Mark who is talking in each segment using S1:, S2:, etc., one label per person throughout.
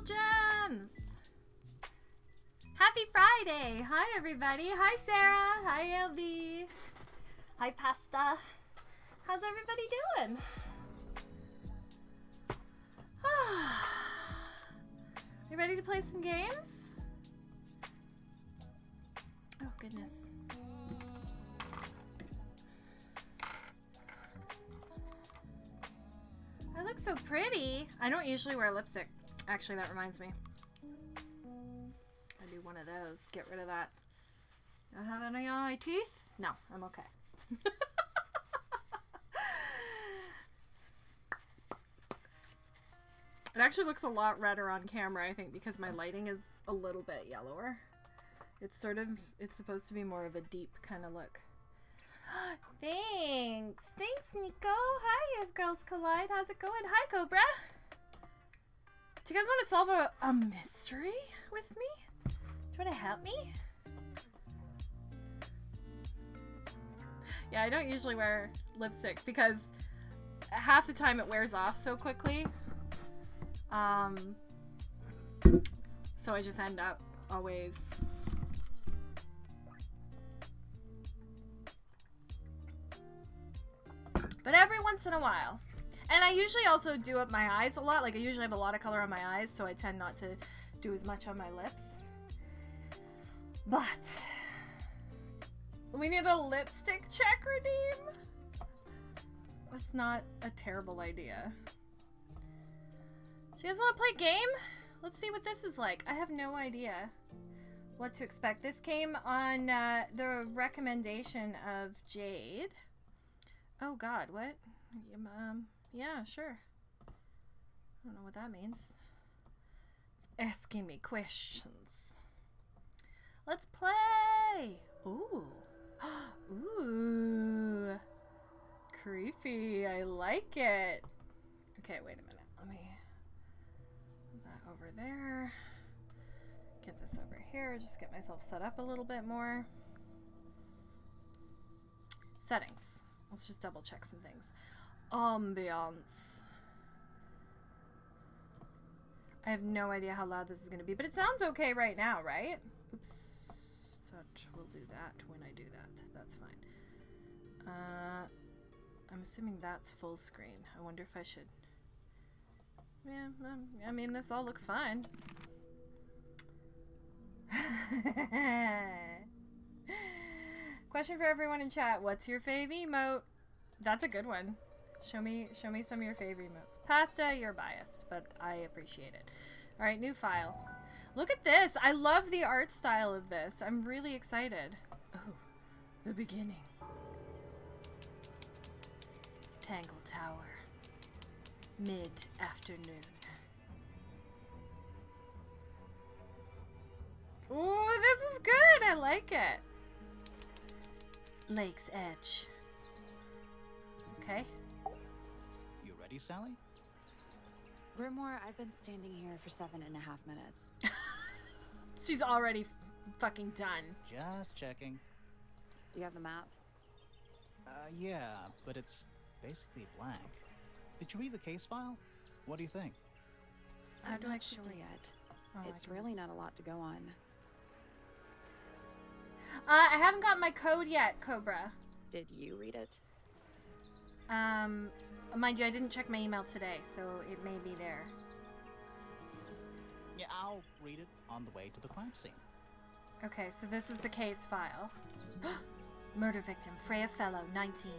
S1: Gems! Happy Friday! Hi everybody! Hi Sarah! Hi LB! Hi Pasta! How's everybody doing? You ready to play some games? Oh goodness. I look so pretty. I don't usually wear lipstick. Actually, that reminds me. I do one of those. Get rid of that. Do I have any on my teeth? No, I'm okay. It actually looks a lot redder on camera, I think, because my lighting is a little bit yellower. It's supposed to be more of a deep kind of look. Thanks. Thanks, Nico. Hi, If Girls Collide. How's it going? Hi, Cobra. Do you guys want to solve a mystery with me? Do you want to help me? Yeah, I don't usually wear lipstick because half the time it wears off so quickly. So I just end up always... But every once in a while. And I usually also do up my eyes a lot. Like, I usually have a lot of color on my eyes, so I tend not to do as much on my lips. But... we need a lipstick check redeem? That's not a terrible idea. So you guys want to play a game? Let's see what this is like. I have no idea what to expect. This came on the recommendation of Jade. Oh god, what? Yeah, sure. I don't know what that means. It's asking me questions. Let's play! Ooh. Ooh. Creepy. I like it. Okay, wait a minute. Let me put that over there. Get this over here. Just get myself set up a little bit more. Settings. Let's just double check some things. Ambiance. I have no idea how loud this is going to be, but it sounds okay right now, right? Oops. Thought we'll do that when I do that. That's fine. I'm assuming that's full screen. I wonder if I should... Yeah, I mean, this all looks fine. Question for everyone in chat. What's your fave emote? That's a good one. Show me some of your favorite emotes. Pasta, you're biased, but I appreciate it. All right, new file. Look at this. I love the art style of this. I'm really excited. Oh, the beginning. Tangle Tower. Mid-afternoon. Ooh, this is good. I like it. Lake's Edge. Okay.
S2: You ready, Sally?
S3: Rigmore, I've been standing here for 7.5 minutes.
S1: She's already fucking done.
S2: Just checking.
S3: Do you have the map?
S2: Yeah, but it's basically blank. Did you read the case file? What do you think?
S1: How
S3: I'm
S1: do I
S3: not
S1: click
S3: sure
S1: it?
S3: yet.
S1: Oh,
S3: It's really not a lot to go on.
S1: I haven't got my code yet, Cobra.
S3: Did you read it?
S1: Mind you, I didn't check my email today, so it may be there.
S2: Yeah, I'll read it on the way to the crime scene.
S1: Okay, so this is the case file. Murder victim Freya Fellow, 19,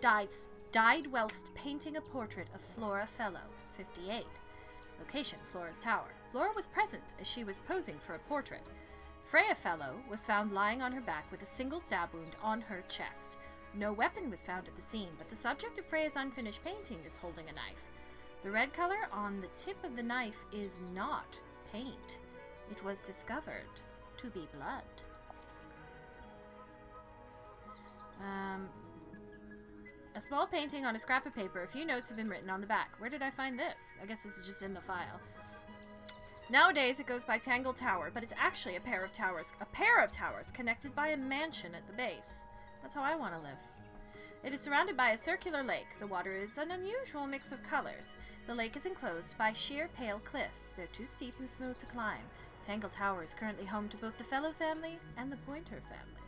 S1: died whilst painting a portrait of Flora Fellow, 58. Location, Flora's tower. Flora was present as she was posing for a portrait. Freya Fellow was found lying on her back with a single stab wound on her chest. No weapon was found at the scene, but the subject of Freya's unfinished painting is holding a knife. The red color on the tip of the knife is not paint. It was discovered to be blood. A small painting on a scrap of paper. A few notes have been written on the back. Where did I find this? I guess this is just in the file. Nowadays, it goes by Tangle Tower, but it's actually a pair of towers. A pair of towers connected by a mansion at the base. That's how I want to live. It is surrounded by a circular lake. The water is an unusual mix of colors. The lake is enclosed by sheer pale cliffs. They're too steep and smooth to climb. Tangle Tower is currently home to both the Fellow family and the Pointer family.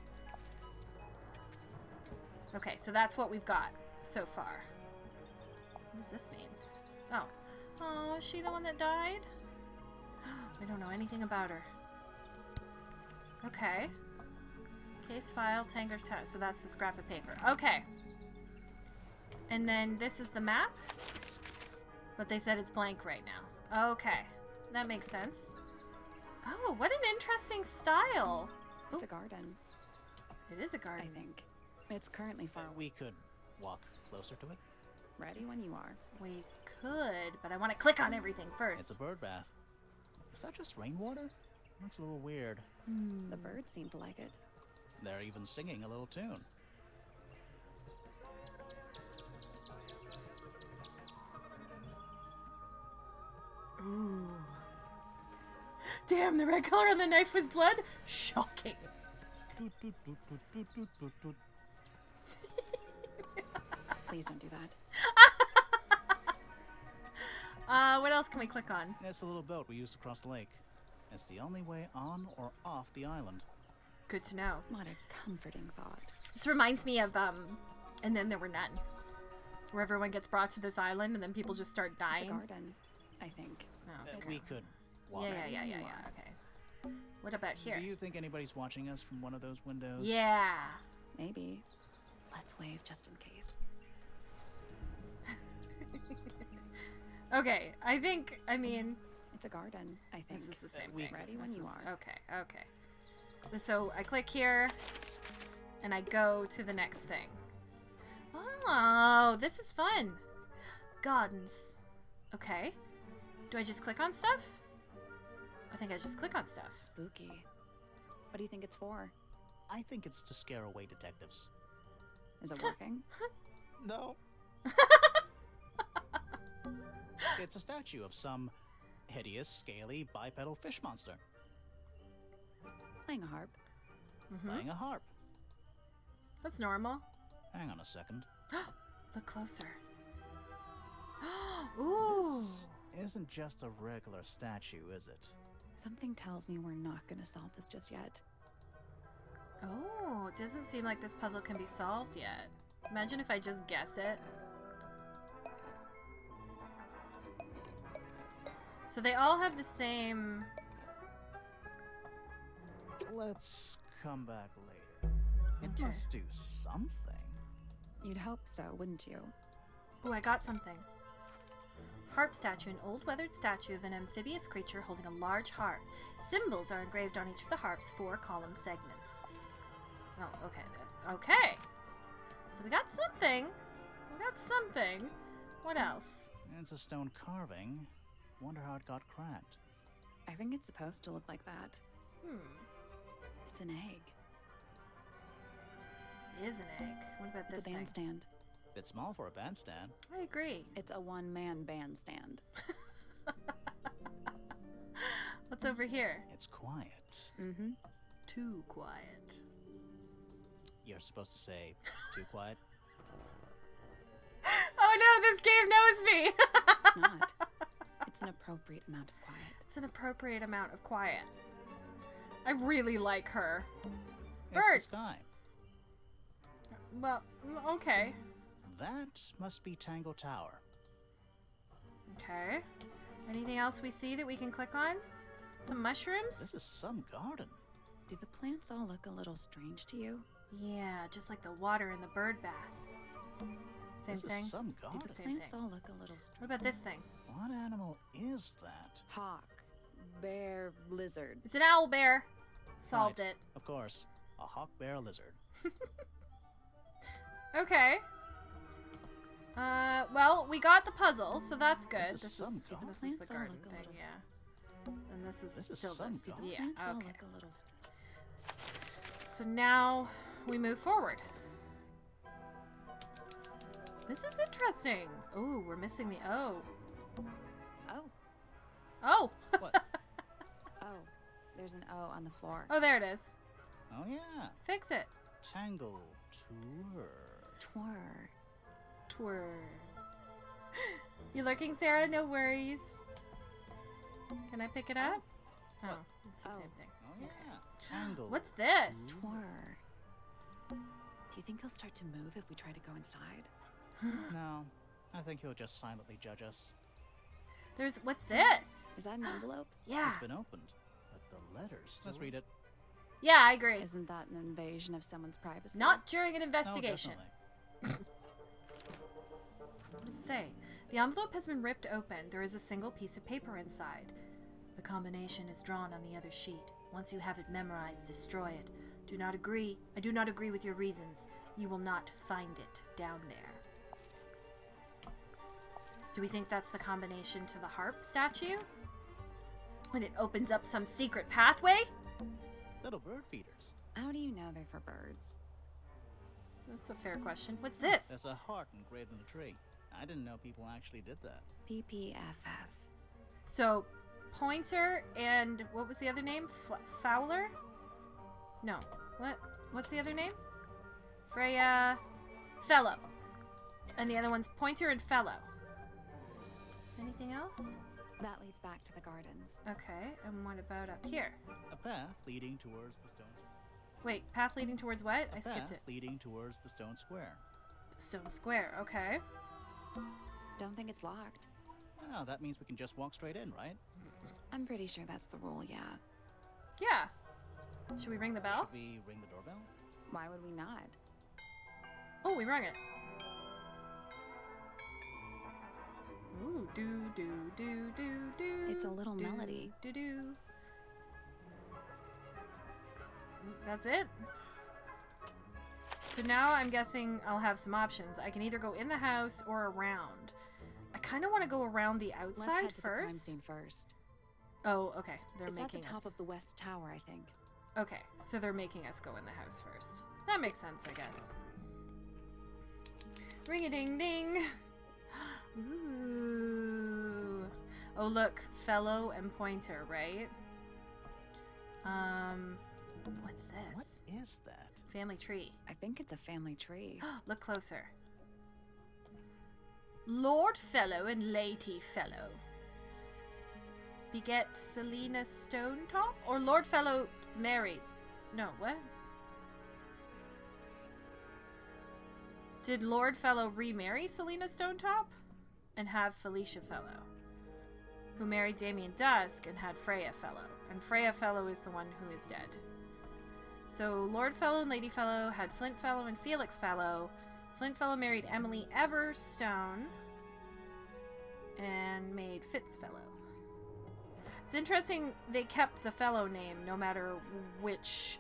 S1: Okay, so that's what we've got so far. What does this mean? Oh. Oh, is she the one that died? I don't know anything about her. Okay. Case file, Tangle Tower. So that's the scrap of paper. Okay. And then this is the map. But they said it's blank right now. Okay. That makes sense. Oh, what an interesting style.
S3: It's a garden,
S1: It is a garden.
S3: I think. It's currently far away.
S2: We could walk closer to it.
S3: Ready when you are.
S1: We could, but I want to click on everything first.
S2: It's a bird bath. Is that just rainwater? Looks a little weird.
S3: The birds seem to like it.
S2: They're even singing a little tune.
S1: Ooh. Damn, the red color on the knife was blood? Shocking.
S2: Toot, toot, toot, toot, toot, toot, toot, toot.
S3: Please don't do that.
S1: What else can we click on?
S2: It's the little boat we used to cross the lake. It's the only way on or off the island.
S1: Good to know.
S3: What a comforting thought.
S1: This reminds me of, And Then There Were None. Where everyone gets brought to this island and then people just start
S3: It's a
S1: dying.
S3: garden, I think.
S1: Oh, it's
S2: We
S1: great.
S2: could walk.
S1: Yeah, okay. What about here?
S2: Do you think anybody's watching us from one of those windows?
S1: Yeah.
S3: Maybe. Let's wave just in case.
S1: Okay, I mean,
S3: It's a garden, I think.
S1: this is the same
S2: we-
S1: thing.
S3: Ready when
S1: This
S3: you
S1: is-
S3: are.
S1: Okay. So I click here, and I go to the next thing. Oh, this is fun. Gardens. Okay. Do I just click on stuff? I think I just click on stuff.
S3: Spooky. What do you think it's for?
S2: I think it's to scare away detectives.
S3: Is it working?
S2: No. It's a statue of some hideous, scaly, bipedal fish monster
S3: Playing a harp.
S2: playing a harp.
S1: That's normal.
S2: Hang on a second.
S1: Look closer. Ooh.
S2: This isn't just a regular statue, is it?
S3: Something tells me we're not going to solve this just yet.
S1: Oh, it doesn't seem like this puzzle can be solved yet. Imagine if I just guess it. So they all have the same...
S2: Let's come back later. It
S1: Okay.
S2: must do something.
S3: You'd hope so, wouldn't you?
S1: Oh, I got something. Harp statue, an old weathered statue of an amphibious creature holding a large harp. Symbols are engraved on each of the harp's 4 column segments. Oh, okay. Okay. So we got something. What else?
S2: It's a stone carving. Wonder how it got cracked.
S3: I think it's supposed to look like that. It's an egg.
S1: It is an egg. What about
S3: It's
S1: this
S3: a
S1: thing?
S3: bandstand.
S2: Bit small for a bandstand.
S1: I agree.
S3: It's a one-man bandstand.
S1: What's over here?
S2: It's quiet.
S3: Mm-hmm.
S1: Too quiet.
S2: You're supposed to say, too quiet?
S1: Oh no, this game knows me!
S3: It's not. It's an appropriate amount of quiet.
S1: It's an appropriate amount of quiet. I really like her.
S2: It's
S1: Birds.
S2: the sky.
S1: Well, okay.
S2: That must be Tangle Tower.
S1: Okay. Anything else we see that we can click on? Some mushrooms?
S2: This is some garden.
S3: Do the plants all look a little strange to you?
S1: Yeah, just like the water in the bird bath. Same
S2: This
S1: thing.
S2: is some
S3: Do
S2: garden.
S3: the
S1: Same
S3: plants
S1: thing.
S3: all look a little strange?
S1: What about this thing?
S2: What animal is that?
S3: Hawk. Bear. Lizard.
S1: It's an owl bear. Solved
S2: Right.
S1: it.
S2: Of course, a hawk bear lizard.
S1: Okay. Well, we got the puzzle, so that's good.
S2: This is some garden.
S1: this is the
S3: Plants all
S1: garden
S3: look a
S1: thing,
S3: little
S1: yeah. And this is
S2: This is
S1: still
S2: some
S1: this.
S2: garden.
S1: Yeah,
S3: Plants all
S1: okay.
S3: look a little strange.
S1: So now we move forward. This is interesting. Oh, we're missing the O.
S3: Oh.
S1: Oh.
S2: What?
S3: Oh. There's an O on the floor.
S1: Oh, there it is.
S2: Oh yeah,
S1: Fix it.
S2: Tangle Tours.
S3: Twir.
S1: Twir. You lurking, Sarah? No worries. Can I pick it up? Oh,
S2: What?
S1: it's the same thing.
S2: Oh yeah, Tangle.
S1: What's this?
S3: Twir. Do you think he'll start to move if we try to go inside?
S2: No, I think he'll just silently judge us.
S1: What's this?
S3: Is that an envelope?
S1: Yeah.
S2: It's been opened, but the letters. Let's read it.
S1: Yeah, I agree.
S3: Isn't that an invasion of someone's privacy?
S1: Not during an
S2: Oh,
S1: investigation.
S2: definitely.
S1: What does it say? The envelope has been ripped open. There is a single piece of paper inside. The combination is drawn on the other sheet. Once you have it memorized, destroy it. I do not agree with your reasons. You will not find it down there. Do we think that's the combination to the harp statue? And it opens up some secret pathway?
S2: Little bird feeders.
S3: How do you know they're for birds?
S1: That's a fair question. What's this?
S2: There's a heart engraved in the tree. I didn't know people actually did that.
S3: PPFF.
S1: So, Pointer and what was the other name? Fowler? No. What's the other name? Freya Fellow. And the other one's Pointer and Fellow. Anything else?
S3: That leads back to the gardens.
S1: Okay, and what about up here?
S2: A path leading towards the stone.
S1: Wait, path leading towards what? I
S2: A
S1: skipped
S2: path
S1: it.
S2: leading towards the stone square.
S1: Stone Square, okay.
S3: Don't think it's locked.
S2: Oh, that means we can just walk straight in, right?
S3: I'm pretty sure that's the rule, yeah.
S1: Yeah. Should we ring the bell?
S2: Should we ring the doorbell?
S3: Why would we not?
S1: Oh, we rung it. Ooh, do do do do do.
S3: It's a little
S1: do,
S3: melody.
S1: Do do. That's it. So now I'm guessing I'll have some options. I can either go in the house or around. I kind of want to go around the
S3: Let's
S1: outside
S3: head to the crime
S1: first.
S3: scene first.
S1: Oh, okay. They're
S3: It's at the
S1: making
S3: top
S1: us.
S3: of the west tower, I think.
S1: Okay, so they're making us go in the house first. That makes sense, I guess. Ring-a-ding-ding! Ooh. Oh, look. Fellow and Pointer, right? What's this?
S2: What is that?
S1: Family tree.
S3: I think it's a family tree.
S1: Look closer. Lord Fellow and Lady Fellow. Beget Selena Stonetop? Or Lord Fellow married? No, what? Did Lord Fellow remarry Selena Stonetop? And have Felicia Fellow, who married Damien Dusk and had Freya Fellow. And Freya Fellow is the one who is dead. So Lord Fellow and Lady Fellow had Flint Fellow and Felix Fellow. Flint Fellow married Emily Everstone and made Fitz Fellow. It's interesting they kept the Fellow name no matter which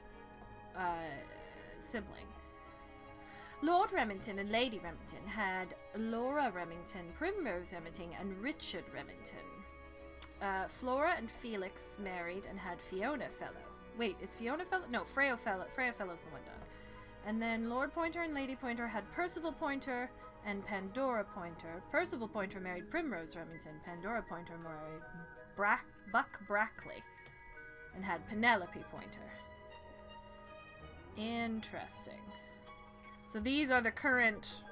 S1: sibling. Lord Remington and Lady Remington had Laura Remington, Primrose Remington, and Richard Remington. Flora and Felix married and had Fiona Fellow. Wait, is Fiona Fellow? No, Freya Fellow. Freya Fellow's the one done. And then Lord Pointer and Lady Pointer had Percival Pointer and Pandora Pointer. Percival Pointer married Primrose Remington. Pandora Pointer married Buck Brackley and had Penelope Pointer. Interesting. So these are the current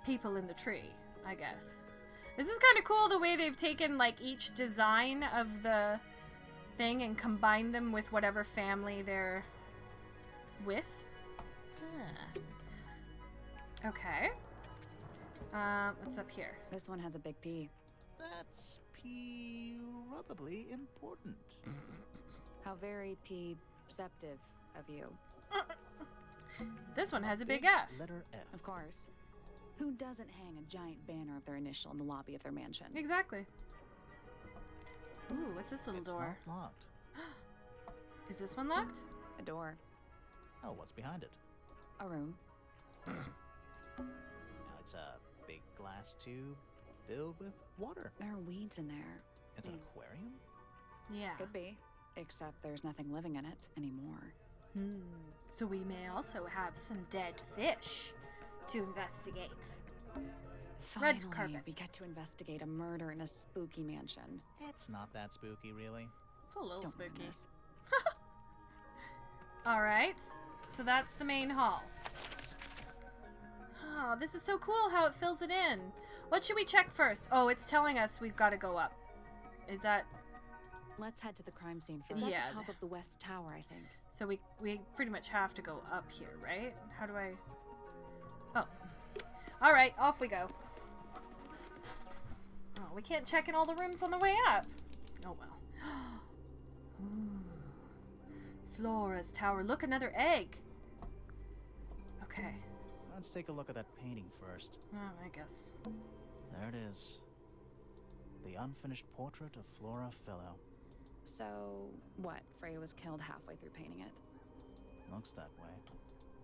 S1: people in the tree, I guess. This is kind of cool the way they've taken like each design of the thing and combined them with whatever family they're with. Okay. What's up here?
S3: This one has a big P.
S2: That's probably important.
S3: How very perceptive of you.
S1: This one has a big F.
S2: Letter F.
S3: Of course. Who doesn't hang a giant banner of their initial in the lobby of their mansion?
S1: Exactly. Ooh, what's this little
S2: It's
S1: door?
S2: not locked.
S1: Is this one locked?
S3: A door.
S2: Oh, what's behind it?
S3: A room.
S2: Now it's a big glass tube filled with water.
S3: There are weeds in there.
S2: It's an aquarium?
S1: Yeah.
S3: Could be. Except there's nothing living in it anymore.
S1: So we may also have some dead fish to investigate. Red
S3: Finally,
S1: carpet.
S3: we get to investigate a murder in a spooky mansion.
S2: It's not that spooky, really.
S1: It's a little
S3: Don't ruin
S1: spooky.
S3: this.
S1: Alright, so that's the main hall. Oh, this is so cool how it fills it in. What should we check first? Oh, it's telling us we've got to go up. Is that...
S3: Let's head to the crime scene first.
S1: Yeah.
S3: It's at the top of the west tower, I think.
S1: So we pretty much have to go up here, right? How do I... Oh. Alright, off we go. Oh, we can't check in all the rooms on the way up. Oh, well. Ooh. Flora's tower. Look, another egg. Okay.
S2: Let's take a look at that painting first.
S1: Oh, I guess.
S2: There it is. The unfinished portrait of Flora Fellow.
S3: So, what? Freya was killed halfway through painting it.
S2: Looks that way.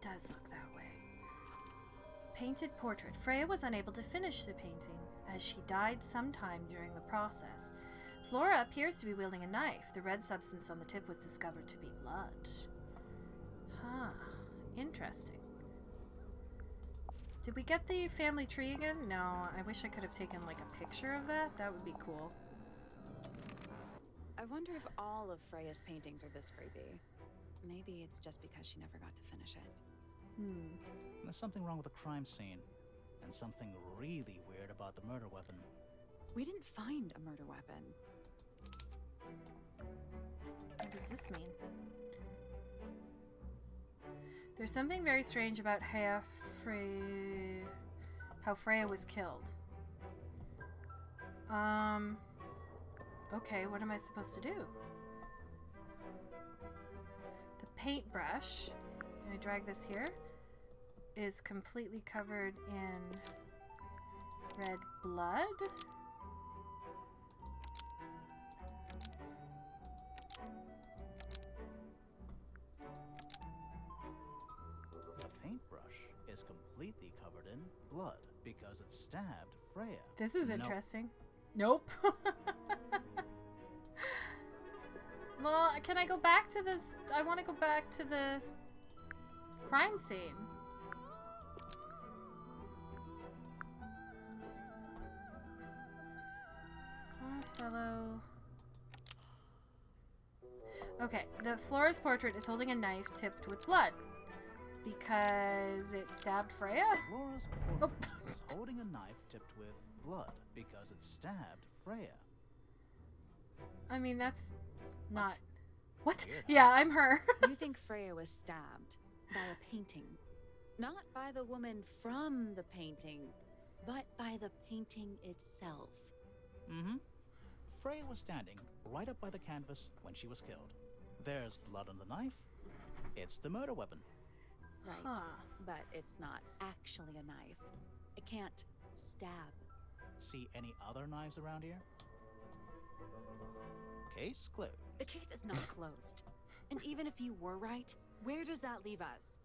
S1: Does look that way. Painted portrait. Freya was unable to finish the painting, as she died sometime during the process. Flora appears to be wielding a knife. The red substance on the tip was discovered to be blood. Huh. Interesting. Did we get the family tree again? No, I wish I could have taken like a picture of that. That would be cool.
S3: I wonder if all of Freya's paintings are this creepy. Maybe it's just because she never got to finish it.
S2: There's something wrong with the crime scene. And something really weird about the murder weapon.
S3: We didn't find a murder weapon.
S1: What does this mean? There's something very strange about how Freya was killed. Okay, what am I supposed to do? The paintbrush, can I drag this here? Is completely covered in red blood.
S2: The paintbrush is completely covered in blood because it stabbed Freya.
S1: This is
S2: Nope.
S1: interesting. Nope. Well, can I go back to this? I want to go back to the crime scene. Fellow. Okay, the Flora's portrait is holding a knife tipped with blood because it stabbed Freya.
S2: Flora's portrait is holding a knife tipped with blood because it stabbed Freya.
S1: I mean, that's not... What?
S2: Weird, huh?
S1: Yeah, I'm her.
S3: You think Freya was stabbed by a painting. Not by the woman from the painting, but by the painting itself.
S2: Mm-hmm. Freya was standing right up by the canvas when she was killed. There's blood on the knife. It's the murder weapon.
S3: Right.
S1: Huh.
S3: But it's not actually a knife. It can't stab.
S2: See any other knives around here? Case closed.
S3: The case is not closed. And even if you were right, where does that leave us?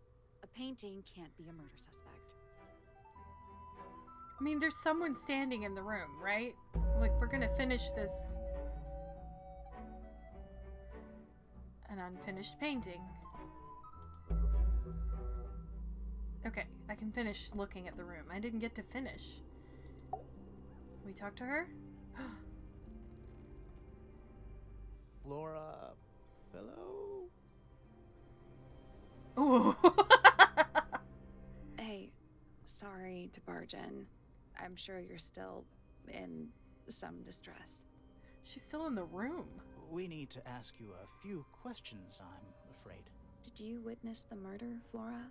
S3: A painting can't be a murder suspect.
S1: I mean, there's someone standing in the room, right? Like, we're gonna finish this... An unfinished painting. Okay, I can finish looking at the room. I didn't get to finish. We talk to her?
S2: Flora Fellow?
S1: Ooh.
S3: Hey, sorry to barge in. I'm sure you're still in some distress.
S1: She's still in the room.
S2: We need to ask you a few questions, I'm afraid.
S3: Did you witness the murder, Flora?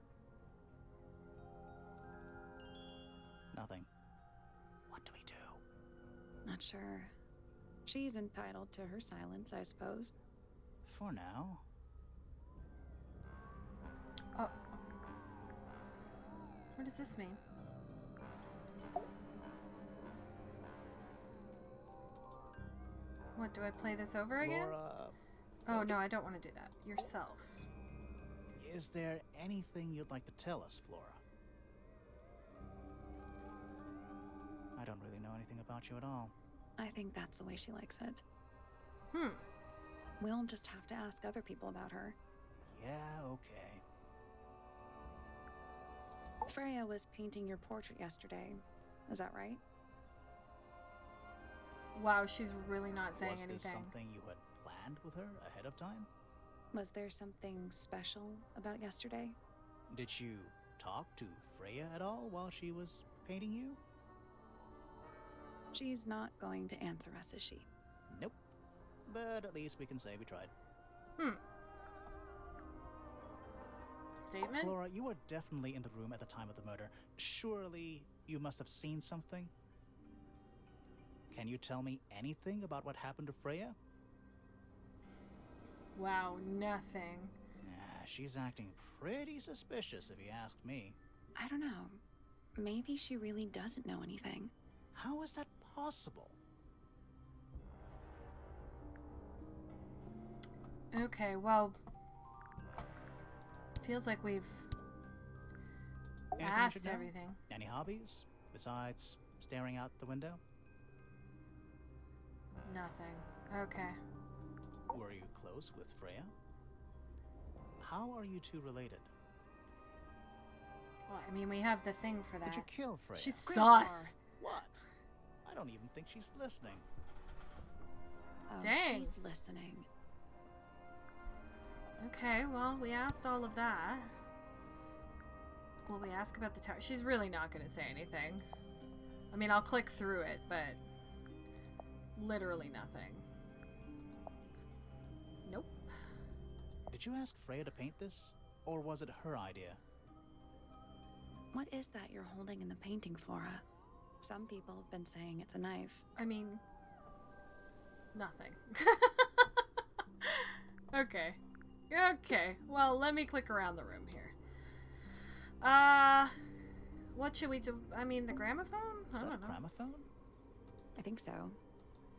S2: Nothing. What do we do?
S3: Not sure. She's entitled to her silence, I suppose.
S2: For now.
S1: Oh. What does this mean? What, do I play this over again?
S2: Flora,
S1: Oh, no, I don't want to do that. Yourself.
S2: is there anything you'd like to tell us, Flora? I don't really know anything about you at all.
S3: I think that's the way she likes it.
S1: Hmm.
S3: We'll just have to ask other people about her.
S2: Yeah, okay.
S3: Freya was painting your portrait yesterday. Is that right?
S1: Wow, she's really not saying
S2: Was this
S1: anything.
S2: something you had planned with her ahead of time?
S3: Was there something special about yesterday?
S2: Did you talk to Freya at all while she was painting you?
S3: She's not going to answer us, is she?
S2: Nope. But at least we can say we tried.
S1: Statement?
S2: Flora, you were definitely in the room at the time of the murder. Surely you must have seen something? Can you tell me anything about what happened to Freya?
S1: Wow, nothing.
S2: She's acting pretty suspicious if you ask me.
S3: I don't know. Maybe she really doesn't know anything.
S2: How is that possible?
S1: Okay, well, feels like we've
S2: Anything we
S1: asked
S2: should know?
S1: everything.
S2: Any hobbies besides staring out the window?
S1: Nothing. Okay.
S2: Were you close with Freya? How are you two related?
S1: Well, I mean, we have the thing for that.
S2: Did you kill Freya?
S1: She's
S2: Grandma!
S1: sus.
S2: What? I don't even think she's listening.
S3: Oh,
S1: Dang.
S3: she's listening.
S1: Okay, well, we asked all of that. Will we ask about the tower? She's really not going to say anything. I mean, I'll click through it, but literally nothing. Nope.
S2: Did you ask Freya to paint this? Or was it her idea?
S3: What is that you're holding in the painting, Flora? Some people have been saying it's a knife.
S1: I mean, nothing. Okay. Okay. Well, let me click around the room here. What should we do? I mean, the gramophone? I
S2: Is that
S1: don't
S2: a
S1: know.
S2: gramophone?
S3: I think so.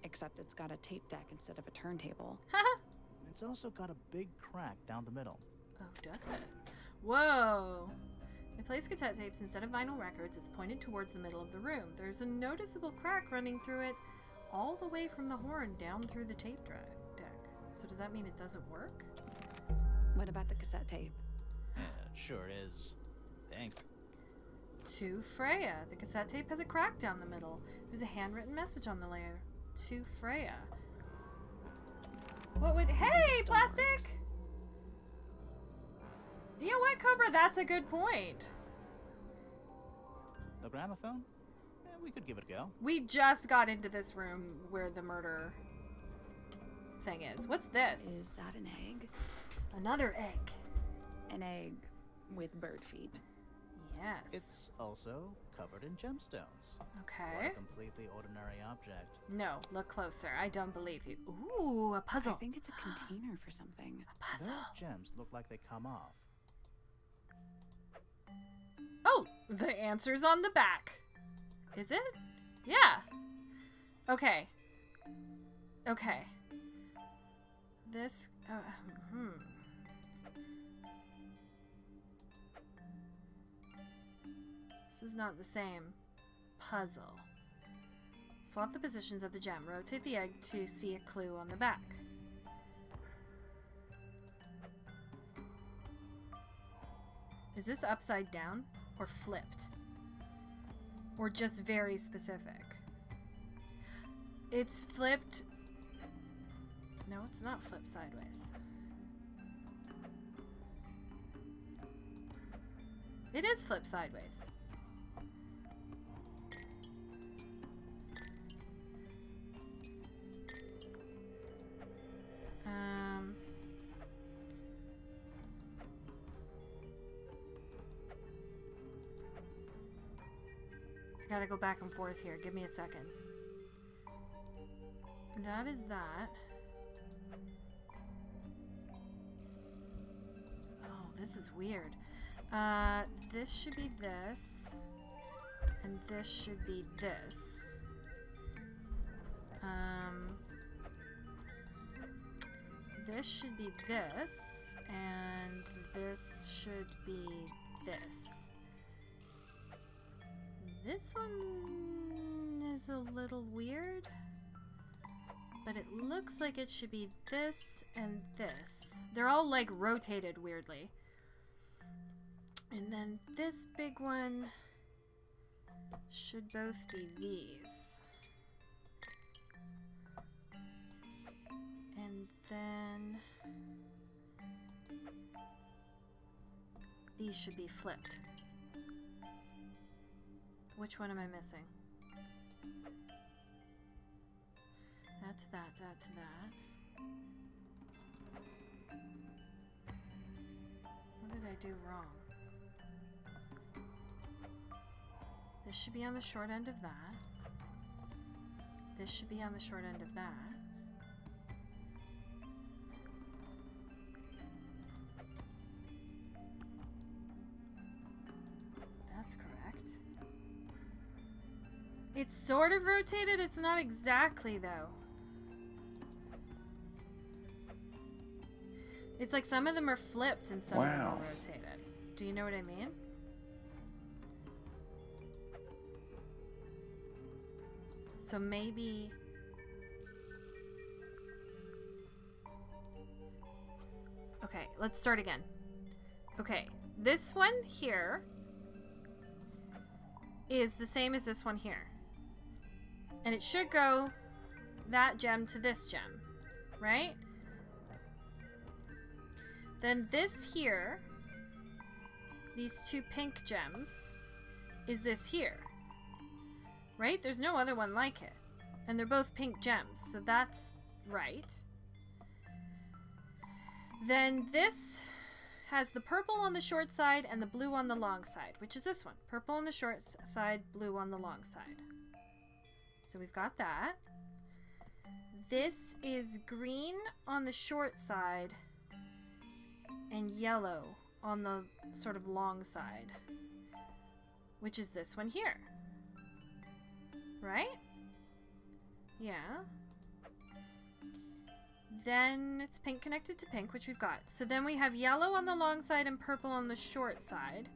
S3: Except it's got a tape deck instead of a turntable.
S2: It's also got a big crack down the middle.
S1: Oh, does it? Whoa! They place cassette tapes instead of vinyl records. It's pointed towards the middle of the room. There's a noticeable crack running through it all the way from the horn down through the tape deck. So does that mean it doesn't work?
S3: What about the cassette tape?
S2: Yeah, it sure is. Pink.
S1: To Freya. The cassette tape has a crack down the middle. There's a handwritten message on the layer. To Freya. What would... Hey,
S3: still
S1: plastic!
S3: works.
S1: You know what, Cobra? That's a good point.
S2: The gramophone? We could give it a go.
S1: We just got into this room where the murder thing is. What's this?
S3: Is that an egg?
S1: Another egg.
S3: An egg with bird feet.
S1: Yes.
S2: It's also covered in gemstones. What
S1: Okay.
S2: a completely ordinary object.
S1: No, look closer. I don't believe you. Ooh, a puzzle.
S3: I think it's a container for something.
S1: A puzzle.
S2: Those gems look like they come off.
S1: Oh, the answer's on the back. Is it? Yeah. Okay. Okay. This. This is not the same puzzle. Swap the positions of the gem. Rotate the egg to see a clue on the back. Is this upside down or flipped? Or just very specific? It's flipped. No, it's not flipped sideways. It is flipped sideways. I gotta go back and forth here. Give me a second. That is that. Oh, this is weird. This should be this. And this should be this. This should be this. And this should be this. This one is a little weird, but it looks like it should be this and this. They're all like rotated weirdly. And then this big one should both be these. And then these should be flipped. Which one am I missing? That to that, that to that. What did I do wrong? This should be on the short end of that. This should be on the short end of that. That's correct. It's sort of rotated, it's not exactly though. It's like some of them are flipped and some of them are rotated. Do you know what I mean? So maybe... Okay, let's start again. Okay, this one here is the same as this one here. And it should go that gem to this gem, right? Then this here, these two pink gems, is this here. Right? There's no other one like it. And they're both pink gems, so that's right. Then this has the purple on the short side and the blue on the long side, which is this one. Purple on the short side, blue on the long side. So we've got that. This is green on the short side and yellow on the sort of long side, which is this one here. Right? Yeah. Then it's pink connected to pink, which we've got. So then we have yellow on the long side and purple on the short side,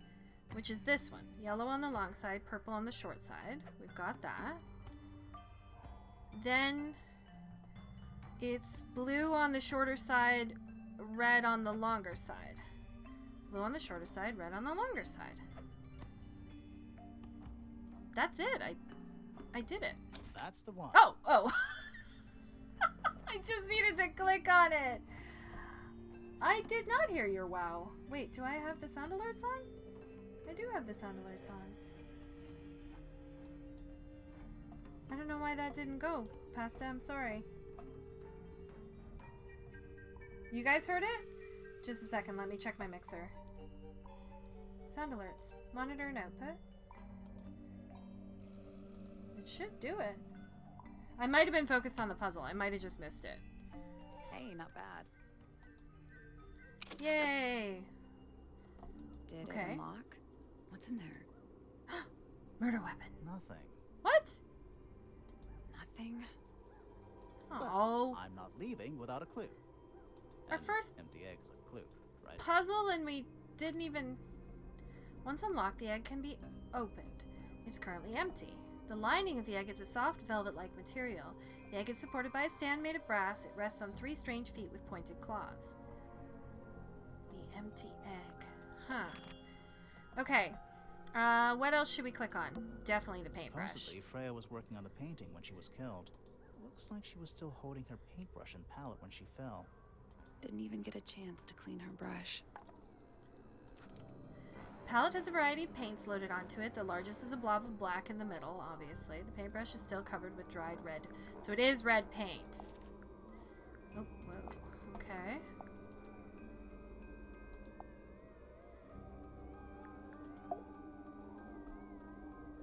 S1: which is this one. Yellow on the long side, purple on the short side. We've got that. Then it's blue on the shorter side, red on the longer side. Blue on the shorter side, red on the longer side. That's it. I did it.
S2: That's the one.
S1: Oh. I just needed to click on it. I did not hear your wow. Wait, do I have the sound alerts on? I do have the sound alerts on. I don't know why that didn't go. Pasta, I'm sorry. You guys heard it? Just a second, let me check my mixer. Sound alerts. Monitor and output. It should do it. I might have been focused on the puzzle. I might have just missed it.
S3: Hey, not bad.
S1: Yay!
S3: Did it
S1: Okay.
S3: unlock? What's in there?
S1: Murder weapon.
S2: Nothing.
S1: What?
S3: Nothing.
S1: Oh.
S2: I'm not leaving without a clue.
S1: Our
S2: And
S1: first
S2: empty eggs a clue, right?
S1: puzzle and we didn't even... Once unlocked, the egg can be opened. It's currently empty. The lining of the egg is a soft velvet-like material. The egg is supported by a stand made of brass. It rests on 3 strange feet with pointed claws. The empty egg. Huh. Okay. What else should we click on? Definitely the paintbrush.
S2: Supposedly, Freya was working on the painting when she was killed. Looks like she was still holding her paintbrush and palette when she fell.
S3: Didn't even get a chance to clean her brush.
S1: Palette has a variety of paints loaded onto it. The largest is a blob of black in the middle, obviously. The paintbrush is still covered with dried red. So it is red paint. Oh, whoa. Okay.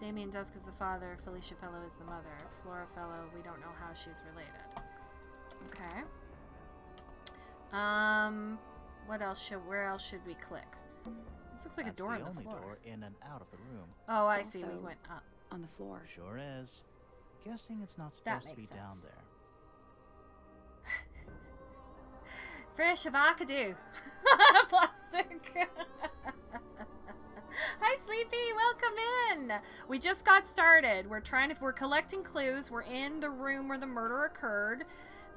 S1: Damien Dusk is the father. Felicia Fellow is the mother. Flora Fellow, we don't know how she's related. Okay. What else where else should we click? This looks like
S2: That's
S1: a door on
S2: the
S1: the
S2: only
S1: floor.
S2: door in and out of the room.
S1: Oh, I
S3: It's
S1: see. We
S3: also
S1: went up.
S3: On the floor.
S2: Sure is. Guessing it's not
S1: That
S2: supposed to be
S1: makes
S2: down
S1: sense.
S2: there.
S1: Fresh avocado. Plastic. Hi, Sleepy. Welcome in. We just got started. We're collecting clues. We're in the room where the murder occurred.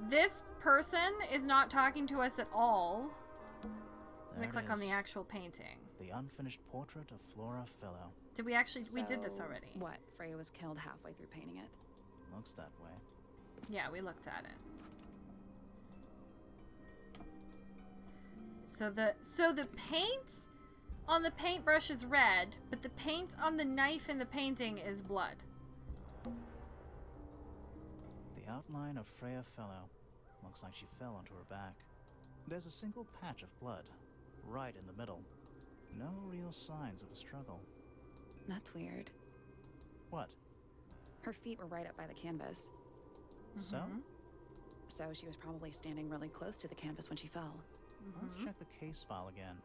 S1: This person is not talking to us at all. I'm
S2: There
S1: gonna
S2: it
S1: click on the
S2: is.
S1: actual painting.
S2: The unfinished portrait of Flora Fellow.
S1: Did we actually? We did this
S3: So,
S1: already.
S3: What? Freya was killed halfway through painting it.
S2: Looks that way.
S1: Yeah, we looked at it. So the paint on the paintbrush is red, but the paint on the knife in the painting is blood.
S2: The outline of Freya Fellow. Looks like she fell onto her back. There's a single patch of blood, right in the middle. No real signs of a struggle.
S3: That's weird.
S2: What?
S3: Her feet were right up by the canvas.
S2: So?
S3: So she was probably standing really close to the canvas when she fell.
S2: Let's check the case file again.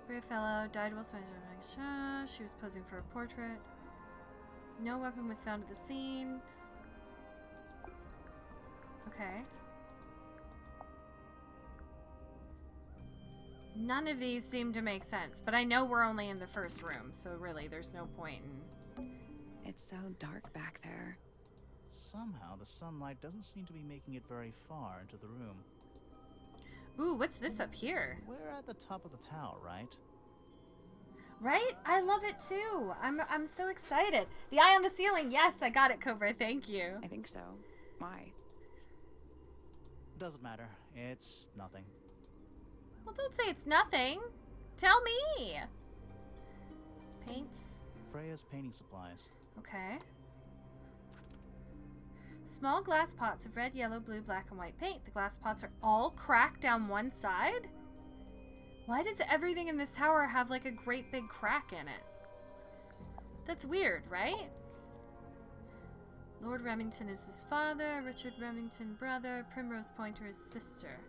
S1: Freya Fellow died while swimming. She was posing for a portrait. No weapon was found at the scene. Okay. None of these seem to make sense, but I know we're only in the first room, so really there's no point in...
S3: It's so dark back there.
S2: Somehow the sunlight doesn't seem to be making it very far into the room.
S1: Ooh, what's this up here?
S2: We're at the top of the tower, right?
S1: Right? I love it too. I'm so excited. The eye on the ceiling. Yes, I got it, Cobra. Thank you.
S3: I think so. Why?
S2: Doesn't matter. It's nothing.
S1: Well, don't say it's nothing. Tell me. Paints.
S2: Freya's painting supplies.
S1: Okay. Small glass pots of red, yellow, blue, black, and white paint. The glass pots are all cracked down one side? Why does everything in this tower have like a great big crack in it? That's weird, right? Lord Remington is his father, Richard Remington brother, Primrose Pointer his sister.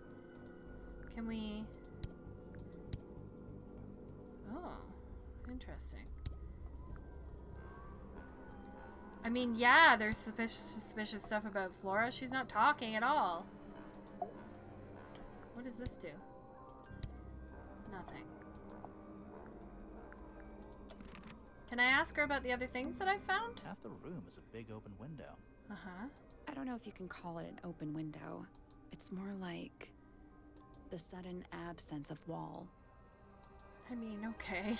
S1: Can we... Oh, interesting. I mean, yeah, there's suspicious stuff about Flora. She's not talking at all. What does this do? Nothing. Can I ask her about the other things that I found?
S2: Half the room is a big open window.
S1: Uh-huh.
S3: I don't know if you can call it an open window. It's more like the sudden absence of wall.
S1: I mean, okay.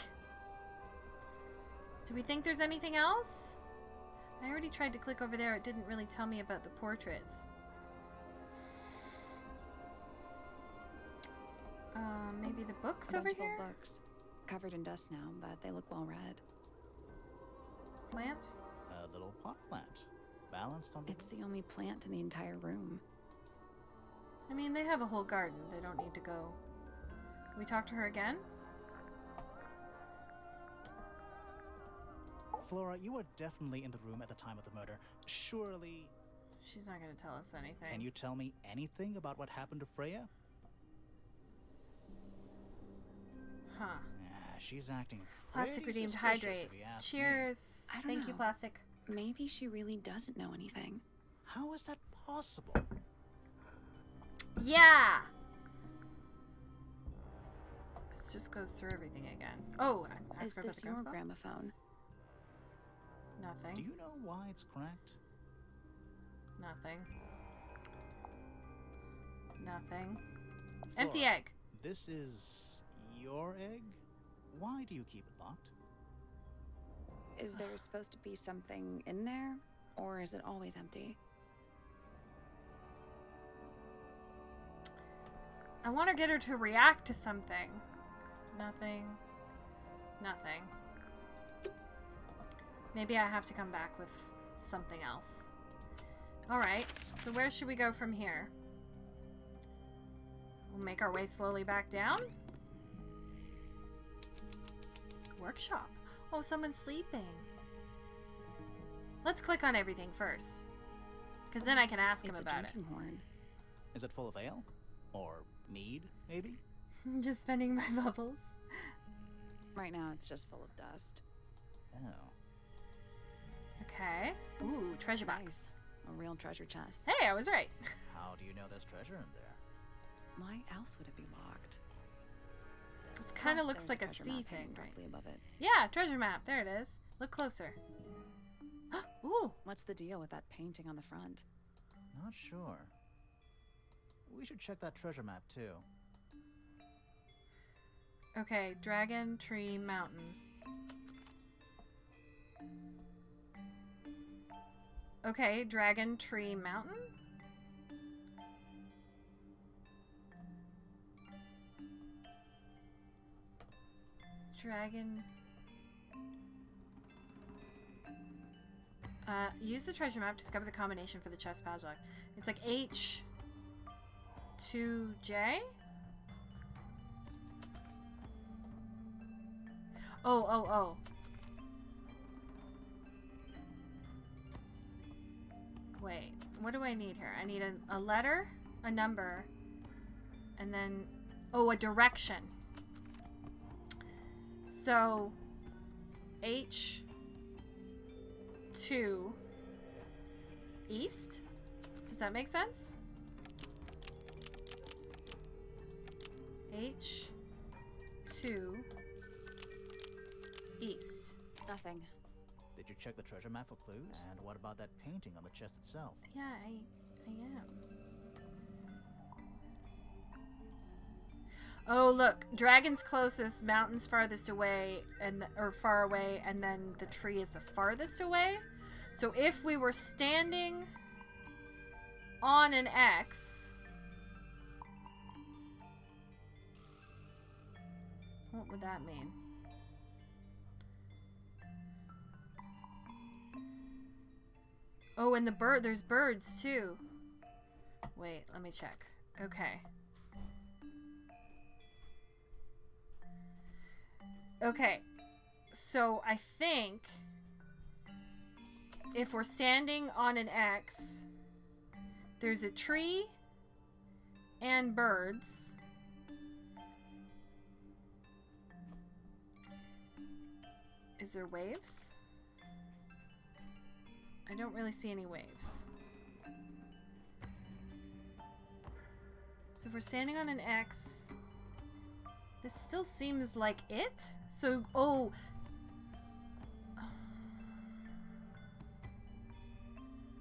S1: Do we think there's anything else? I already tried to click over there. It didn't really tell me about the portraits. Maybe the books over here?
S3: Books. Covered in dust now, but they look well read.
S1: Plant?
S2: A little pot plant. Balanced on the...
S3: It's the only plant in the entire room.
S1: I mean, they have a whole garden. They don't need to go. We talk to her again?
S2: Flora, you were definitely in the room at the time of the murder. Surely...
S1: She's not going to tell us anything.
S2: Can you tell me anything about what happened to Freya?
S1: Huh.
S2: She's acting
S1: Plastic
S2: pretty
S1: redeemed
S2: suspicious,
S1: hydrate.
S2: if you ask
S1: Cheers.
S3: I don't
S1: Thank you,
S3: know.
S1: plastic.
S3: Maybe she really doesn't know anything.
S2: me. How is that possible?
S1: Yeah! This just goes through everything again. Oh,
S3: Is
S1: ask her about
S3: this
S1: the
S3: your
S1: gramophone?
S3: gramophone?
S2: Do
S1: Nothing.
S2: you know why it's cracked?
S1: Nothing. Nothing.
S2: Flora,
S1: Empty egg.
S2: This is your egg? Why do you keep it locked?
S3: Is there supposed to be something in there? Or is it always empty?
S1: I want to get her to react to something. Nothing. Nothing. Maybe I have to come back with something else. Alright, so where should we go from here? We'll make our way slowly back down? Workshop. Oh, someone's sleeping. Let's click on everything first. Because then I can ask him
S3: It's a
S1: about it.
S3: drinking horn.
S2: Is it full of ale? Or mead, maybe?
S1: Just spending my bubbles.
S3: Right now, it's just full of dust.
S2: Oh.
S1: Okay. Ooh, treasure box.
S3: Nice. A real treasure chest.
S1: Hey, I was right.
S2: How do you know there's treasure in there?
S3: Why else would it be locked?
S1: It kind of
S3: Plus,
S1: looks
S3: there's
S1: like a
S3: treasure
S1: sea
S3: map
S1: thing,
S3: hanging
S1: right?
S3: directly above it.
S1: Yeah, treasure map. There it is. Look closer. Ooh.
S3: What's the deal with that painting on the front?
S2: Not sure. We should check that treasure map too.
S1: Okay, Dragon Tree Mountain. Okay, Dragon Tree Mountain? Dragon. Use the treasure map to discover the combination for the chest padlock. It's like H2J? Oh. Wait, what do I need here? I need a letter, a number, and then, a direction. So, H2 east? Does that make sense? H2 east.
S3: Nothing.
S2: Did you check the treasure map for clues? And what about that painting on the chest itself?
S1: Yeah, I am. Oh, look. Dragon's closest, mountain's farthest away, or far away, and then the tree is the farthest away. So if we were standing on an X, what would that mean? Oh, and there's birds too. Wait, let me check. Okay. Okay, so I think if we're standing on an X, there's a tree and birds. Is there waves? I don't really see any waves. So if we're standing on an X, this still seems like it. So,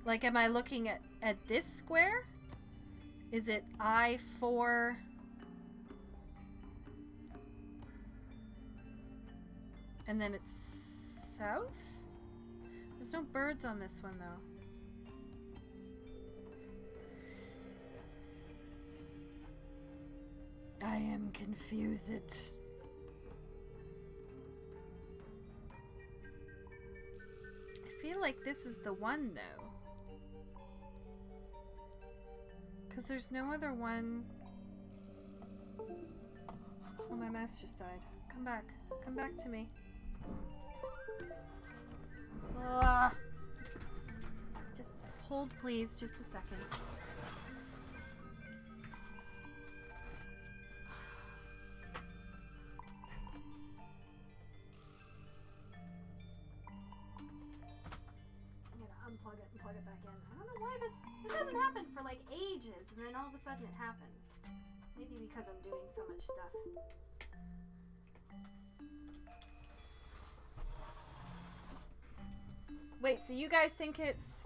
S1: like, am I looking at this square? Is it I4? And then it's south? There's no birds on this one, though. I am confused. I feel like this is the one, though. Because there's no other one. Oh, my mouse just died. Come back. Come back to me. Just hold, please, just a second. I'm gonna unplug it and plug it back in. I don't know why this hasn't happened for like ages, and then all of a sudden it happens. Maybe because I'm doing so much stuff. Wait, so you guys think it's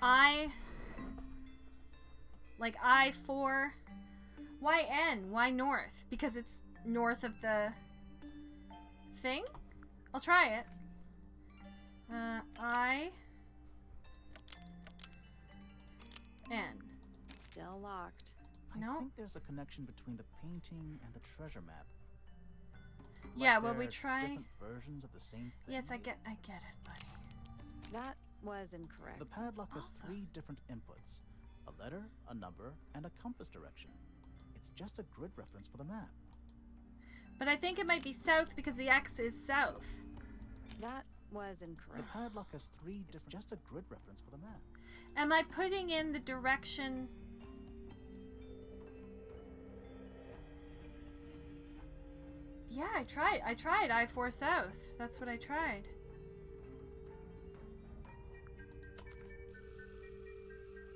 S1: like I4? Why N? Why north? Because it's north of the thing? I'll try it. I N.
S3: Still locked.
S2: I think there's a connection between the painting and the treasure map.
S1: Yeah,
S2: Like
S1: well, we
S2: they're
S1: try.
S2: different versions of the same thing.
S1: Yes, I get it, buddy.
S3: That was incorrect.
S2: The padlock has
S1: also
S2: 3 different inputs: a letter, a number, and a compass direction. It's just a grid reference for the map.
S1: But I think it might be south because the X is south.
S3: That was incorrect.
S2: The padlock has 3 different. It's just a grid reference for the map.
S1: Am I putting in the direction? Yeah, I tried I4 south. That's what I tried.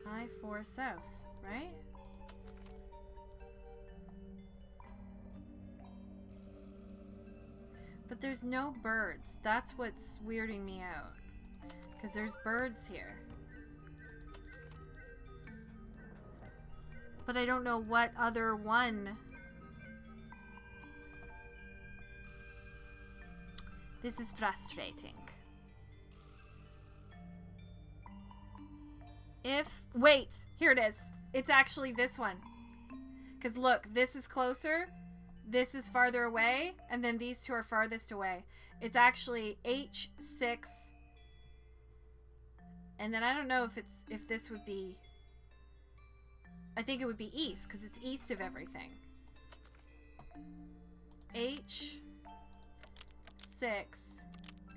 S1: I4 south, right? But there's no birds. That's what's weirding me out. Because there's birds here. But I don't know what other one. This is frustrating. Wait, here it is. It's actually this one. Because look, this is closer. this is farther away, and then these two are farthest away. It's actually H6, and then I don't know if this would be. I think it would be east because it's east of everything. H6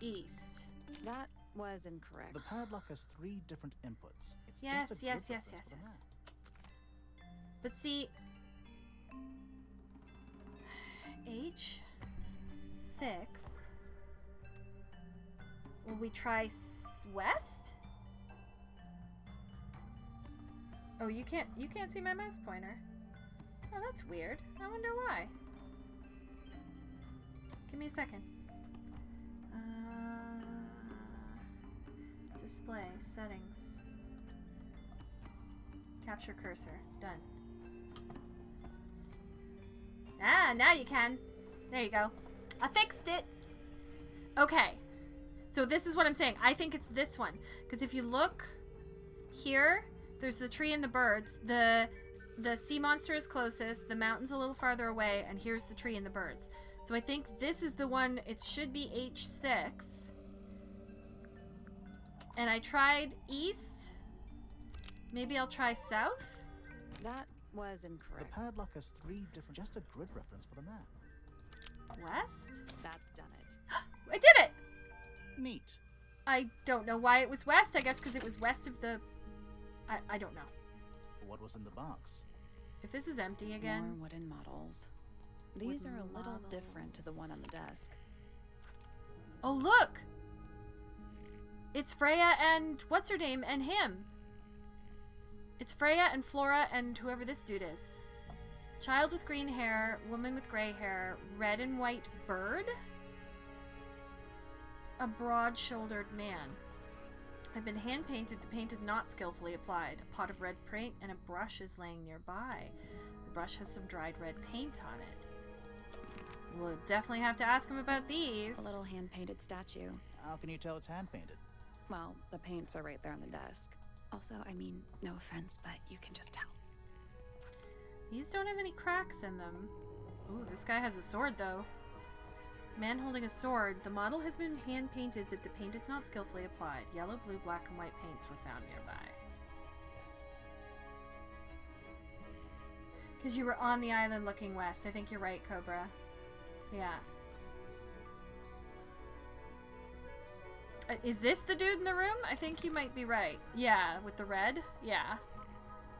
S1: east.
S3: That was incorrect.
S2: The padlock has 3 different inputs. It's
S1: Yes,
S2: just a
S1: yes,
S2: grid
S1: yes,
S2: reference
S1: yes,
S2: for the
S1: yes.
S2: map.
S1: But see, H6. Will we try west? Oh, you can't see my mouse pointer. Oh, that's weird. I wonder why. Give me a second. Display settings. Capture cursor. Done. Ah, now you can. There you go. I fixed it. Okay. So this is what I'm saying. I think it's this one. Because if you look here, there's the tree and the birds. The sea monster is closest. The mountain's a little farther away. And here's the tree and the birds. So I think this is the one. It should be H6. And I tried east. Maybe I'll try south.
S3: That was
S2: The
S3: incorrect.
S2: padlock has 3 different, just a grid reference for the map.
S1: West?
S3: That's done it.
S1: I did it!
S2: Neat.
S1: I don't know why it was west. I guess because it was west of the... I don't know.
S2: What was in the box?
S1: If this is empty again...
S3: More wooden models. These
S1: Wooden
S3: are a little
S1: models.
S3: different to the one on the desk.
S1: Oh, look! It's Freya and... What's her name? And him. It's Freya and Flora and whoever this dude is. Child with green hair, woman with gray hair, red and white bird? A broad-shouldered man. I've been hand-painted. The paint is not skillfully applied. A pot of red paint and a brush is laying nearby. The brush has some dried red paint on it. We'll definitely have to ask him about these.
S3: A little hand-painted statue.
S2: How can you tell it's hand-painted?
S3: Well, the paints are right there on the desk. Also, I mean, no offense, but you can just tell.
S1: These don't have any cracks in them. Ooh, this guy has a sword, though. Man holding a sword. The model has been hand-painted, but the paint is not skillfully applied. Yellow, blue, black, and white paints were found nearby. Because you were on the island looking west. I think you're right, Cobra. Yeah. Is this the dude in the room? I think you might be right. Yeah, with the red? Yeah.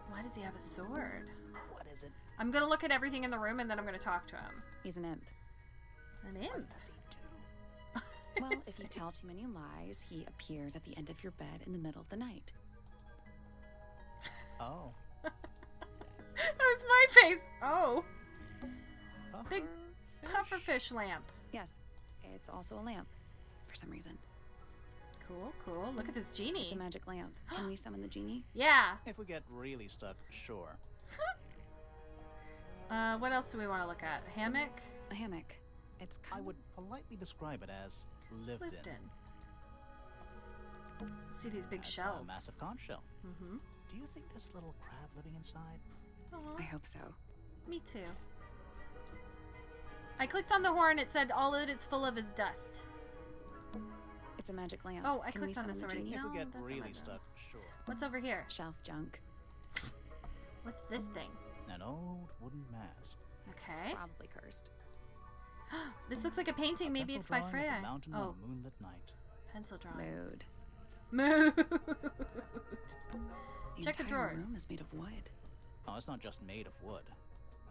S1: Why does he have a sword?
S2: What is it?
S1: I'm gonna look at everything in the room and then I'm gonna talk to him.
S3: He's an imp.
S1: An imp?
S2: What does he do?
S3: Well,
S1: His
S3: if you
S1: face.
S3: tell too many lies, he appears at the end of your bed in the middle of the night.
S2: Oh.
S1: That was my face! Oh! Big
S2: Pufferfish?
S1: pufferfish lamp.
S3: Yes, it's also a lamp, for some reason.
S1: Cool, cool. Look at this genie.
S3: It's a magic lamp. Can we summon the genie?
S1: Yeah.
S2: If we get really stuck, sure.
S1: What else do we want to look at? Hammock?
S3: A hammock. It's
S2: I
S3: kind
S2: would politely describe it as lived
S1: Lived
S2: in.
S1: in. See these big
S2: That's
S1: shells.
S2: A massive conch shell.
S1: Mm-hmm.
S2: Do you think there's a little crab living inside?
S3: I hope so.
S1: Me too. I clicked on the horn. It said all that it's full of is dust.
S3: It's a magic lamp.
S1: Oh, I
S3: Can we
S1: clicked on this
S3: summon the
S1: already.
S3: genie?
S2: If we
S1: No,
S2: get
S1: that's not
S2: really
S1: my
S2: stuck, sure.
S1: What's over here?
S3: Shelf junk.
S1: What's this thing?
S2: An old wooden mask.
S1: Okay.
S3: Probably cursed.
S1: This looks like a painting.
S2: A
S1: Maybe
S2: pencil
S1: it's by
S2: drawing of
S1: Freya.
S2: a mountain
S1: Oh,
S2: on a moonlit night.
S1: pencil drawing.
S3: Mood.
S1: Mood.
S3: The
S1: Check the
S3: entire
S1: drawers.
S3: room is made of wood.
S2: Oh, it's not just made of wood.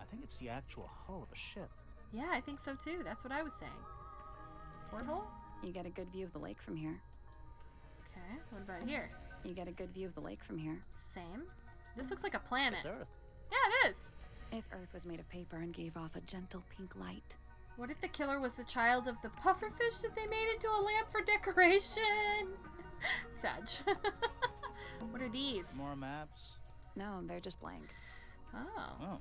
S2: I think it's the actual hull of a ship.
S1: Yeah, I think so too. That's what I was saying. Porthole?
S3: You get a good view of the lake from here.
S1: Okay. What about here?
S3: You get a good view of the lake from here.
S1: Same. This looks like a planet.
S2: It's Earth.
S1: Yeah, it is.
S3: If Earth was made of paper and gave off a gentle pink light.
S1: What if the killer was the child of the pufferfish that they made into a lamp for decoration? Sag. What are these?
S2: More maps.
S3: No, they're just blank.
S1: Oh.
S2: Oh,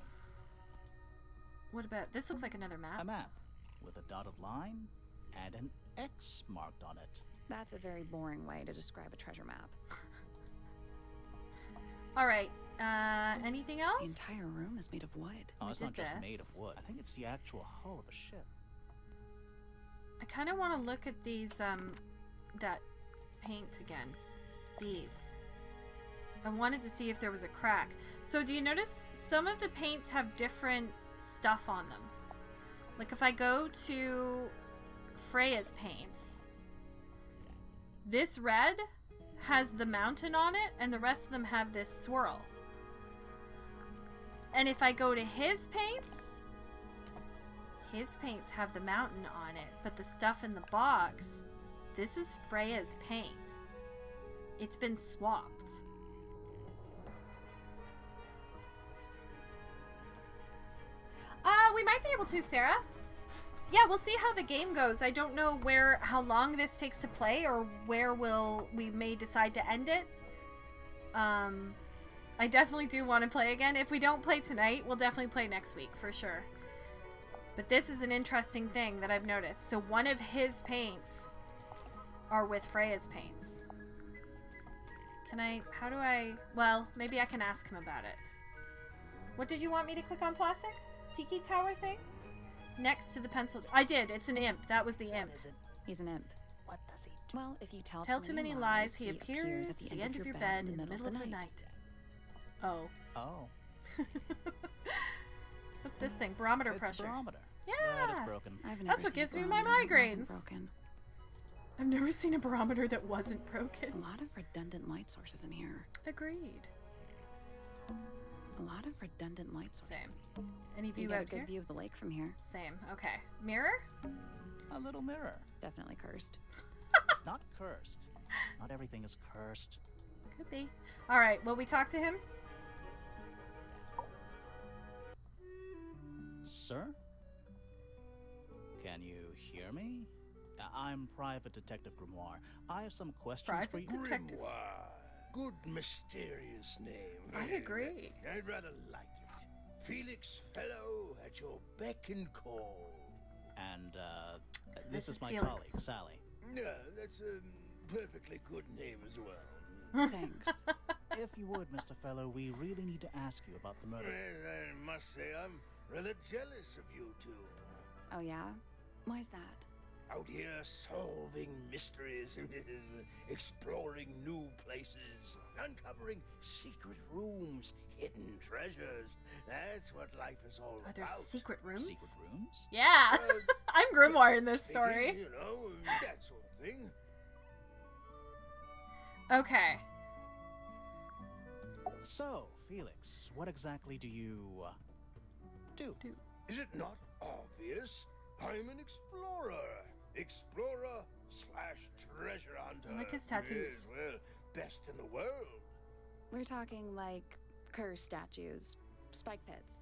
S1: What about this? Looks like another map.
S2: a map with a dotted line and an X marked on it.
S3: That's a very boring way to describe a treasure map.
S1: Alright, anything
S3: The
S1: else?
S3: entire room is made of wood.
S2: Oh,
S1: We
S2: it's not
S1: did
S2: just made
S1: this.
S2: of wood. I think it's the actual hull of a ship.
S1: I kind of want to look at these, that paint again. These. I wanted to see if there was a crack. So do you notice some of the paints have different stuff on them? Like if I go to Freya's paints, this red has the mountain on it and the rest of them have this swirl. And if I go to his paints have the mountain on it, but the stuff in the box, this is Freya's paint. It's been swapped. We might be able to, Sarah. Yeah, we'll see how the game goes. I don't know how long this takes to play or where we may decide to end it. I definitely do want to play again. If we don't play tonight, we'll definitely play next week for sure. But this is an interesting thing that I've noticed. So one of his paints are with Freya's paints. Well, maybe I can ask him about it. What did you want me to click on, plastic? Tiki tower thing? Next to the pencil. I did. It's an imp. That was the imp.
S2: What is it?
S3: He's an imp.
S2: What does he do?
S3: Well, if you tell
S1: Too many lies, he appears at the end of your bed in the middle of the night. Oh.
S2: Oh.
S1: What's this thing? Barometer
S2: It's
S1: pressure.
S2: a barometer.
S1: Yeah.
S2: That is broken.
S3: I've never
S1: That's what
S3: seen a
S1: gives me my
S3: barometer that wasn't
S1: migraines.
S3: broken.
S1: I've never seen a barometer that wasn't
S3: A
S1: broken.
S3: lot of redundant light sources in here.
S1: Agreed.
S3: A lot of redundant light sources.
S1: Same. Any
S3: You
S1: view
S3: get a
S1: out
S3: good
S1: here?
S3: view of the lake from here.
S1: Same. Okay. Mirror?
S2: A little mirror.
S3: Definitely cursed.
S2: It's not cursed. Not everything is cursed.
S1: Could be. Alright, will we talk to him?
S2: Sir? Can you hear me? I'm Private Detective Grimoire. I have some questions for you.
S1: Private Detective.
S4: Grimoire. Good mysterious name.
S1: I agree.
S4: I'd rather like it. Felix Fellow at your beck and call.
S2: And,
S1: So
S2: this
S1: this
S2: is
S1: is
S2: my
S1: Felix.
S2: colleague, Sally.
S4: Yeah, that's a perfectly good name as well.
S3: Thanks.
S2: If you would, Mr. Fellow, we really need to ask you about the
S4: Well,
S2: murder.
S4: I must say I'm rather jealous of you two.
S3: Oh yeah? Why's that?
S4: Out here solving mysteries, exploring new places, uncovering secret rooms, hidden treasures. That's what life is all
S1: Are there
S4: about.
S1: secret rooms?
S2: Secret rooms?
S1: Yeah. I'm Grimoire in this
S4: Thinking,
S1: story.
S4: You know, that sort of thing.
S1: Okay.
S2: So, Felix, what exactly do you, do?
S4: Is it not obvious? I'm an explorer. Explorer / treasure hunter.
S1: I like his tattoos.
S4: Yes, well, best in the world.
S3: We're talking like curse statues, spike pits.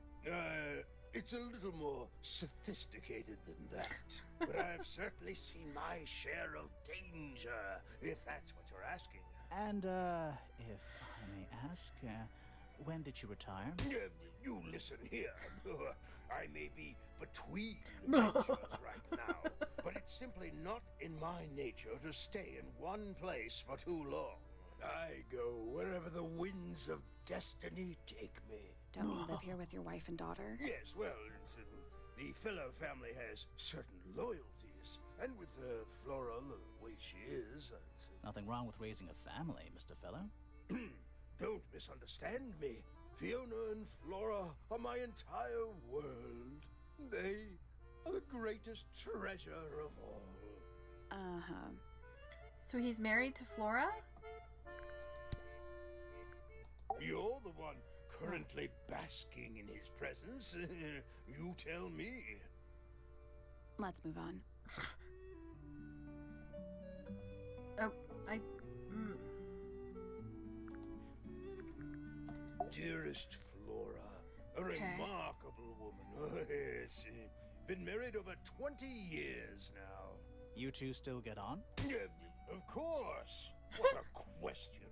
S4: It's a little more sophisticated than that. But I've certainly seen my share of danger, if that's what you're asking.
S2: And, if I may ask, when did you retire?
S4: You listen here. I may be between adventures right now, but it's simply not in my nature to stay in one place for too long. I go wherever the winds of destiny take me.
S3: Don't you live here with your wife and daughter?
S4: Yes, well, the Fellow family has certain loyalties, and with Flora the way she is,
S2: Nothing wrong with raising a family, Mr. Fellow.
S4: don't misunderstand me. Fiona and Flora are my entire world. They are the greatest treasure of all.
S3: Uh-huh.
S1: So he's married to Flora?
S4: You're the one currently basking in his presence. You tell me.
S3: Let's move on.
S1: Oh,
S4: Dearest Flora, a
S1: Okay.
S4: remarkable woman. Yes, been married over 20 years now.
S2: You two still get on?
S4: Of course. What a question.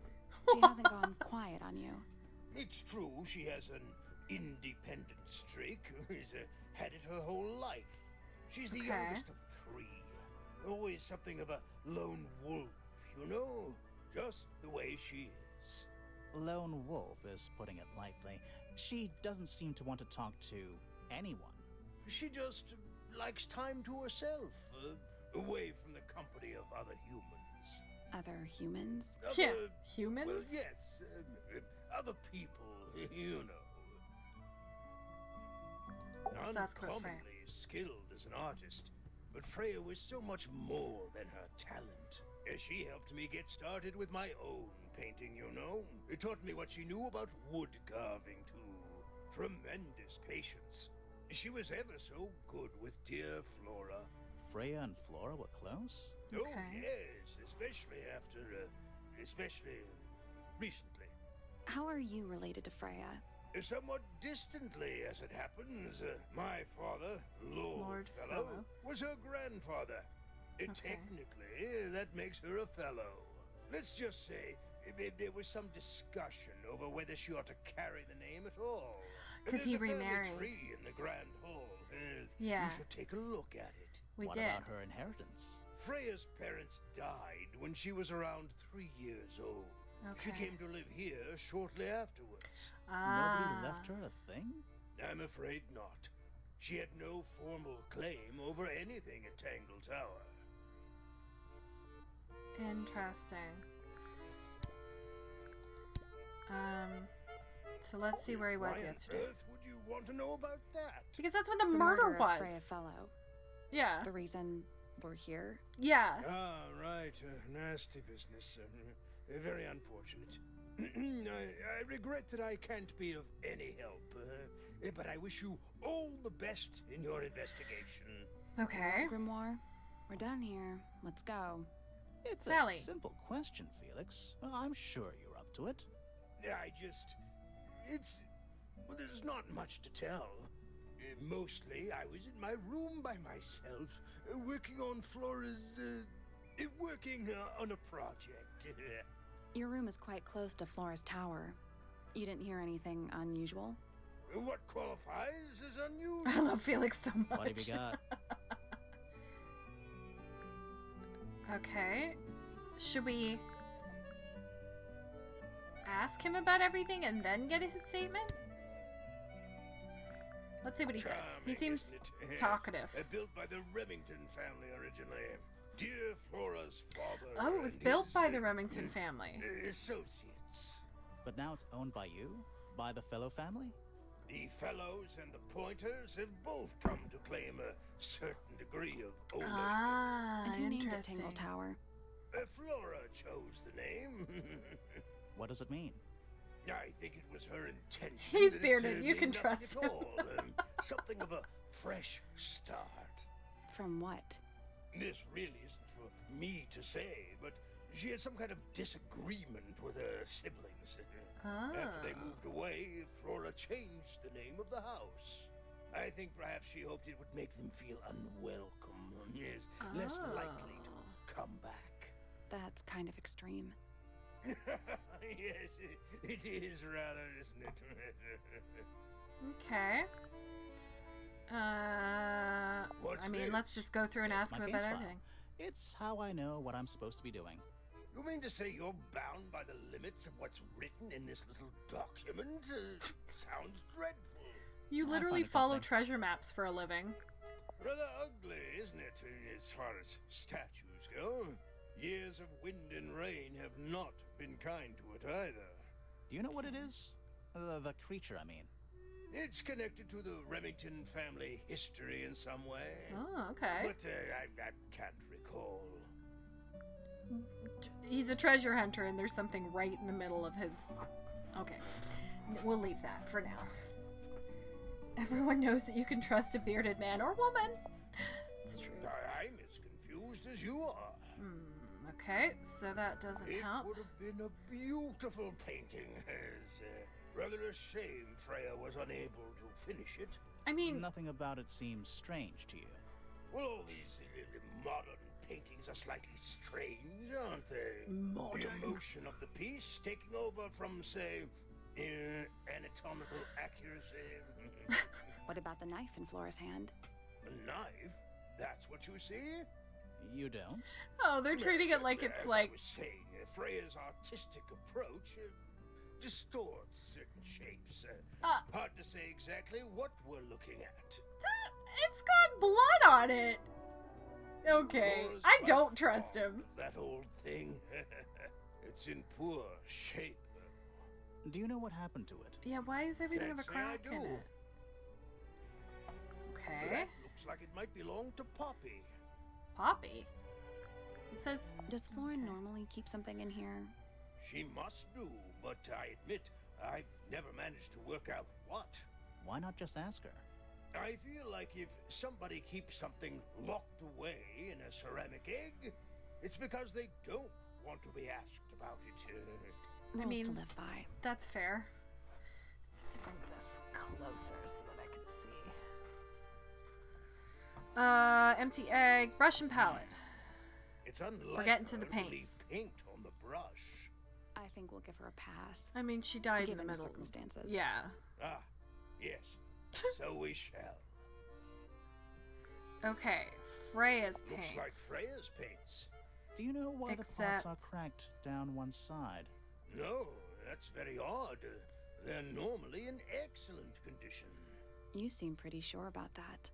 S3: She hasn't gone quiet on you.
S4: It's true she has an independent streak. She's had it her whole life. She's the
S1: Okay.
S4: youngest of three. Always something of a lone wolf, you know? Just the way she is.
S2: lone wolf is putting it lightly. She doesn't seem to want to talk to anyone.
S4: She just likes time to herself, away from the company of other humans.
S3: Other humans?
S1: Yeah,
S4: Other-
S1: humans?
S4: Well, yes, other people, you know.
S1: Let's ask about Freya.
S4: Uncommonly skilled as an artist, but Freya was so much more than her talent. She helped me get started with my own painting, you know. It taught me what she knew about wood carving, too. Tremendous patience. She was ever so good with dear Flora.
S2: Freya and Flora were close?
S4: Oh,
S1: Okay.
S4: yes, especially recently.
S3: How are you related to Freya?
S4: Somewhat distantly, as it happens. My father, Lord Fellow,
S1: Fellow.
S4: was her grandfather.
S1: Okay.
S4: Technically, that makes her a fellow. Let's just say there was some discussion over whether she ought to carry the name at all.
S1: 'Cause
S4: There's
S1: he
S4: a family
S1: remarried.
S4: tree in the Grand Hall.
S1: Yeah.
S4: You should take a look at it.
S1: We
S2: What
S1: did.
S2: about her inheritance?
S4: Freya's parents died when she was around 3 years old. She
S1: Okay.
S4: came to live here shortly afterwards.
S2: Nobody left her a thing?
S4: I'm afraid not. She had no formal claim over anything at Tangle Tower.
S1: Interesting. So let's see where he was
S4: Why
S1: yesterday.
S4: on earth would you want to know about that?
S1: Because that's when the,
S3: The
S1: murder
S3: of Freya
S1: was.
S3: Fellow.
S1: Yeah.
S3: The reason we're here?
S1: Yeah.
S4: Ah, right. Nasty business. Very unfortunate. I regret that I can't be of any help, but I wish you all the best in your investigation.
S1: Okay.
S3: Grimoire, we're done here. Let's go.
S2: It's
S1: Sally.
S2: a simple question, Felix. Well, I'm sure you're up to it.
S4: Well, there's not much to tell. Mostly, I was in my room by myself, working on on a project.
S3: Your room is quite close to Flora's tower. You didn't hear anything unusual?
S4: What qualifies as
S1: I
S4: unusual?
S1: love Felix so much.
S2: What do we got?
S1: Okay. Should we ask him about everything and then get his statement? Let's see what he says. He
S4: Charming,
S1: seems
S4: isn't it?
S1: talkative.
S4: Built by the Remington family originally. Dear Flora's father.
S1: Oh, it was
S4: and
S1: built
S4: his,
S1: by the Remington family.
S4: Associates.
S2: But now it's owned by you? By the Fellow family?
S4: The Fellows and the Pointers have both come to claim a certain degree of ownership.
S1: Ah,
S3: And who named it
S1: interesting.
S3: Tangle Tower?
S4: Flora chose the name.
S2: What does it mean?
S4: I think it was her intention.
S1: He's
S4: that it,
S1: bearded, you
S4: mean
S1: can
S4: nothing
S1: trust
S4: at
S1: him.
S4: all. Something of a fresh start.
S3: From what?
S4: This really isn't for me to say, but she had some kind of disagreement with her siblings. After they moved away, Flora changed the name of the house. I think perhaps she hoped it would make them feel unwelcome, less likely to come back.
S3: That's kind of extreme.
S4: Yes, it is rather, isn't it?
S1: Okay.
S4: What's
S1: I mean,
S4: this?
S1: let's just go through and
S2: It's
S1: ask
S2: my
S1: him
S2: case
S1: about
S2: file.
S1: everything.
S2: It's how I know what I'm supposed to be doing.
S4: You mean to say you're bound by the limits of what's written in this little document? Sounds dreadful.
S1: You
S2: I
S1: literally
S2: find it
S1: follow
S2: comforting.
S1: treasure maps for a living.
S4: Rather ugly, isn't it, as far as statues go? Years of wind and rain have not been kind to it either.
S2: Do you know what it is? The creature, I mean.
S4: It's connected to the Remington family history in some way.
S1: Oh, okay.
S4: But I can't recall.
S1: He's a treasure hunter, and there's something right in the middle of his... Okay. We'll leave that for now. Everyone knows that you can trust a bearded man or woman. It's true.
S4: I'm as confused as you are.
S1: Okay, so that doesn't
S4: It
S1: help.
S4: would have been a beautiful painting. Rather a shame Freya was unable to finish it.
S1: I mean,
S2: Nothing about it seems strange to you.
S4: Well, all these modern paintings are slightly strange, aren't they?
S1: Modern.
S4: The emotion of the piece taking over from, say, anatomical accuracy.
S3: What about the knife in Flora's hand?
S4: A knife? That's what you see?
S2: You don't?
S1: oh, they're treating it like
S4: As
S1: it's
S4: I
S1: like...
S4: was saying, Freya's artistic approach distorts certain shapes.
S1: Uh.
S4: Hard to say exactly what we're looking at.
S1: It's got blood on it. Okay,
S4: Flora's
S1: I
S4: quite
S1: don't trust
S4: fond
S1: him.
S4: of that old thing. It's in poor shape, though.
S2: Do you know what happened to it?
S1: Yeah, why is everything have a
S4: Can't say I
S1: crack in
S4: do.
S1: it? Okay.
S4: That looks like it might belong to Poppy.
S1: Poppy? It says...
S3: Does Flora normally keep something in here?
S4: She must do, but I admit I've never managed to work out what.
S2: Why not just ask her?
S4: I feel like if somebody keeps something locked away in a ceramic egg, it's because they don't want to be asked about it.
S3: Rules
S1: mean-
S3: to live by.
S1: That's fair. To bring this closer so that I can see. Empty egg, brush and palette.
S4: It's unlike
S1: We're getting to the
S4: her leave
S1: paints.
S4: paint on the brush.
S3: I think we'll give her a pass.
S1: I mean, she died in
S3: Given
S1: the
S3: the
S1: middle.
S3: circumstances.
S1: Yeah.
S4: Ah, yes. So we shall.
S1: Okay, Freya's paints.
S4: Looks like Freya's paints.
S2: Do you know why the pots are
S1: Except-
S2: cracked down one side?
S4: No, that's very odd. They're normally in excellent condition.
S3: You seem pretty sure about that.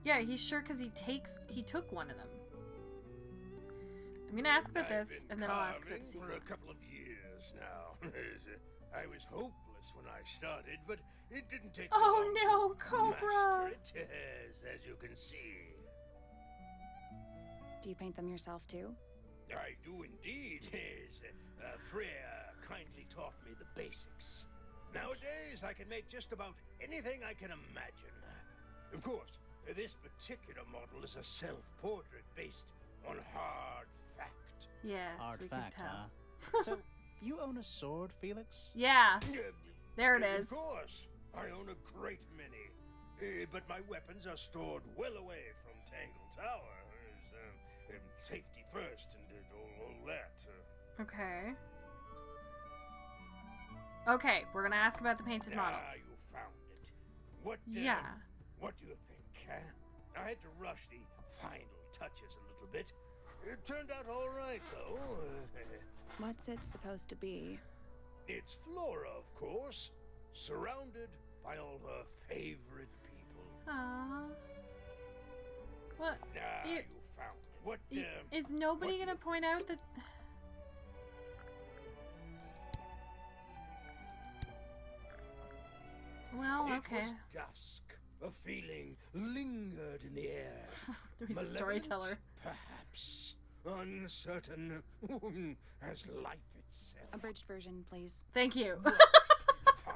S1: Yeah, he's sure because he took one of them. I'm gonna ask about
S4: I've
S1: this,
S4: been
S1: and then I'll ask about
S4: carving
S1: the
S4: for
S1: sequel.
S4: a couple of years now. I was hopeless when I started, but it didn't take me
S1: Oh
S4: long
S1: no,
S4: to
S1: Cobra!
S4: master it, as you can see.
S3: Do you paint them yourself too?
S4: I do indeed. Freya kindly taught me the basics. Nowadays, I can make just about anything I can imagine. Of course, this particular model is a self-portrait based on hard fact.
S1: Yes,
S2: Hard
S1: we
S2: fact,
S1: can tell.
S2: huh? So, you own a sword, Felix?
S1: Yeah, there it is.
S4: Of course, I own a great many. But my weapons are stored well away from Tangle Tower. Safety first and all that.
S1: Okay. Okay, we're gonna ask about the painted models.
S4: Ah, you found it. What?
S1: Yeah.
S4: What do you think? I had to rush the final touches a little bit. It turned out all right, though.
S3: What's it supposed to be?
S4: It's Flora, of course, surrounded by all her favorite people.
S1: Aww. What?
S4: Ah,
S1: You-
S4: you found it. What?
S1: Is nobody
S4: what
S1: gonna
S4: you-
S1: point out that... Well, okay.
S4: It was dusk. A feeling lingered in the air.
S1: He's a
S4: Malevolent,
S1: storyteller.
S4: Perhaps. Uncertain as life itself.
S3: Abridged version, please.
S1: Thank you.
S4: Fine.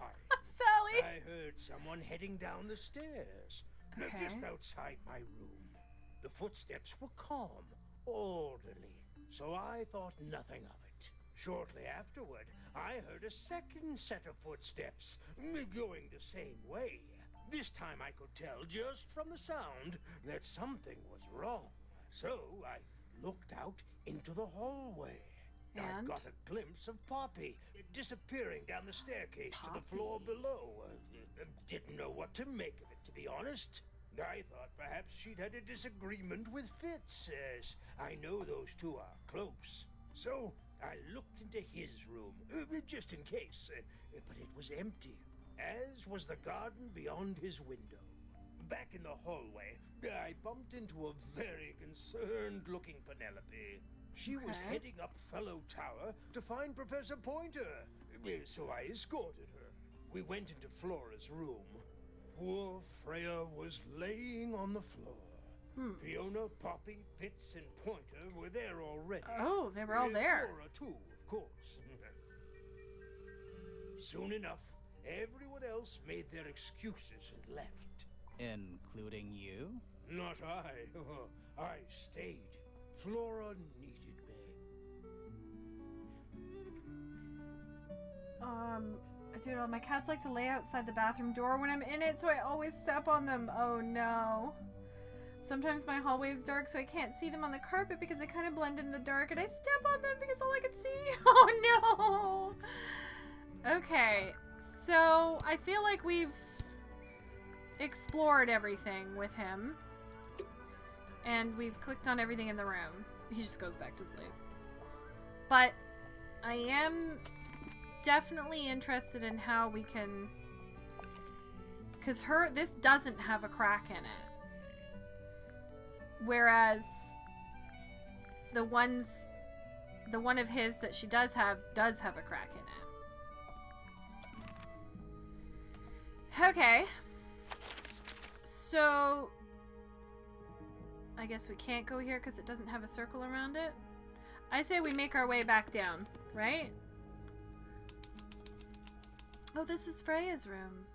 S1: Sally!
S4: I heard someone heading down the stairs.
S1: Okay.
S4: Just outside my room. The footsteps were calm, orderly, so I thought nothing of it. Shortly afterward, I heard a second set of footsteps, going the same way. This time I could tell just from the sound that something was wrong. So I looked out into the hallway. I
S1: And?
S4: got a glimpse of Poppy disappearing down the staircase to the floor
S1: Poppy.
S4: below. Didn't know what to make of it, to be honest. I thought perhaps she'd had a disagreement with Fitz, as I know those two are close. So I looked into his room, just in case, but it was empty, as was the garden beyond his window. Back in the hallway, I bumped into a very concerned-looking Penelope. She was
S1: Okay.
S4: heading up Fellow Tower to find Professor Pointer, so I escorted her. We went into Flora's room. Poor Freya was laying on the floor. Fiona, Poppy, Fitz, and Pointer were there already.
S1: Oh, they were all there.
S4: Flora, too, of course. Soon enough, everyone else made their excuses and left.
S2: Including you?
S4: Not I. I stayed. Flora needed me.
S1: Dude, my cats like to lay outside the bathroom door when I'm in it, so I always step on them. Oh no. Sometimes my hallway is dark, so I can't see them on the carpet because they kind of blend in the dark, and I step on them because all I can see. Oh no! Okay, so I feel like we've explored everything with him, and we've clicked on everything in the room. He just goes back to sleep. But I am definitely interested in how we can... Because this doesn't have a crack in it. Whereas the one of his that she does have a crack in it. Okay. So I guess we can't go here because it doesn't have a circle around it. I say we make our way back down, right? Oh, this is Freya's room.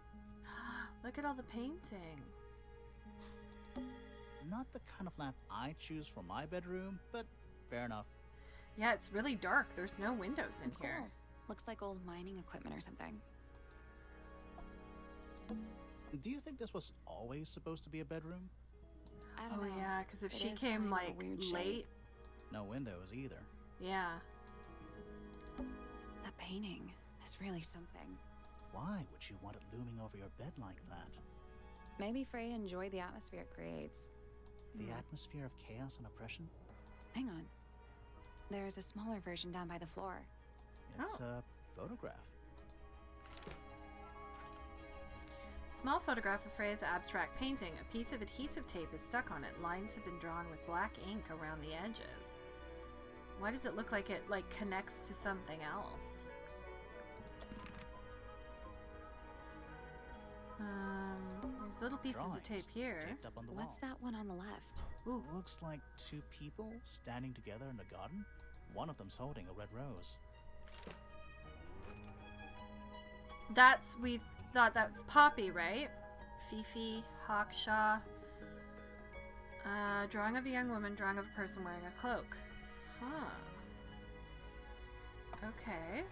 S1: Look at all the painting.
S2: Not the kind of lamp I choose for my bedroom, but fair enough.
S1: Yeah, it's really dark. There's no windows in
S5: It's
S1: here.
S5: cool. Looks like old mining equipment or something.
S2: Do you think this was always supposed to be a bedroom?
S5: I don't
S1: Oh
S5: know.
S1: yeah, because if
S5: It
S1: she
S5: is
S1: came
S5: kind of a
S1: like
S5: weird shape.
S1: late,
S2: No windows either.
S1: yeah.
S5: That painting is really something.
S2: Why would you want it looming over your bed like that?
S5: Maybe Freya enjoyed the atmosphere it creates.
S2: The atmosphere of chaos and oppression?
S5: Hang on. There's a smaller version down by the floor.
S2: It's a photograph.
S1: Small photograph of Freya's abstract painting. A piece of adhesive tape is stuck on it. Lines have been drawn with black ink around the edges. Why does it look like it connects to something else? There's little pieces of tape here.
S2: Taped up on the
S5: What's
S2: wall.
S5: that one on the left?
S1: Ooh.
S2: Looks like two people standing together in a garden. One of them's holding a red rose.
S1: We thought that's Poppy, right? Fifi, Hawkshaw. Drawing of a young woman, drawing of a person wearing a cloak. Huh. Okay.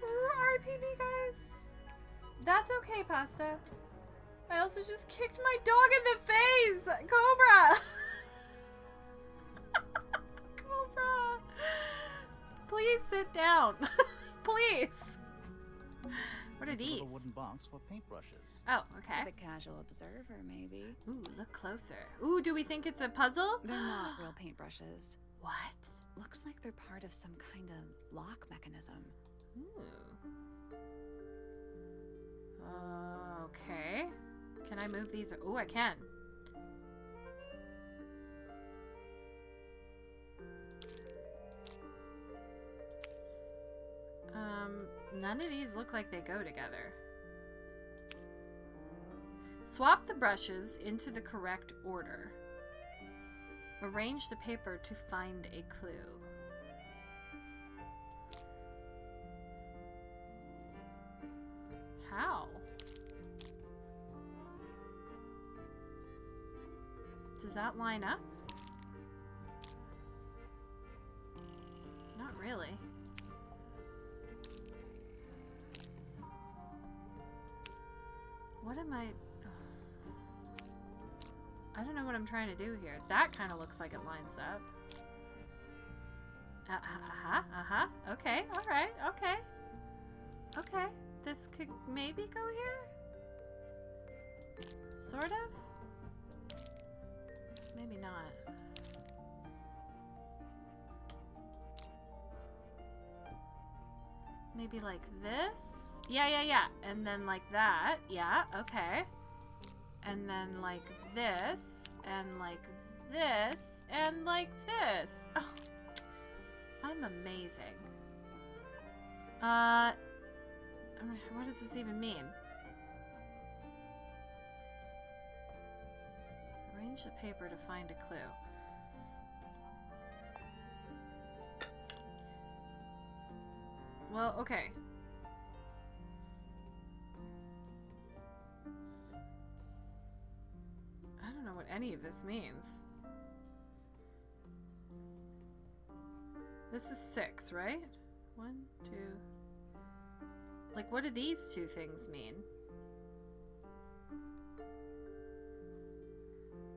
S1: RIPD, guys. That's okay, Pasta. I also just kicked my dog in the face! Cobra! Cobra! Please sit down. Please. What are
S2: It's a
S1: these?
S2: little wooden box for paintbrushes.
S1: Oh,
S5: To
S1: okay.
S5: the casual observer, maybe.
S1: Ooh, look closer. Ooh, do we think it's a puzzle?
S5: They're not real paintbrushes.
S1: What?
S5: Looks like they're part of some kind of lock mechanism.
S1: Ooh. Okay. Can I move these? Ooh, I can. None of these look like they go together. Swap the brushes into the correct order. Arrange the paper to find a clue. How? Does that line up? Not really. What am I... I don't know what I'm trying to do here. That kind of looks like it lines up. Okay, alright, okay. Okay, this could maybe go here? Sort of? Maybe not. Maybe like this? Yeah. And then like that. Yeah, okay. And then like this. And like this. And like this. Oh, I'm amazing. What does this even mean? Arrange the paper to find a clue. Well, okay. I don't know what any of this means. This is 6, right? 1, 2... Like, what do these two things mean?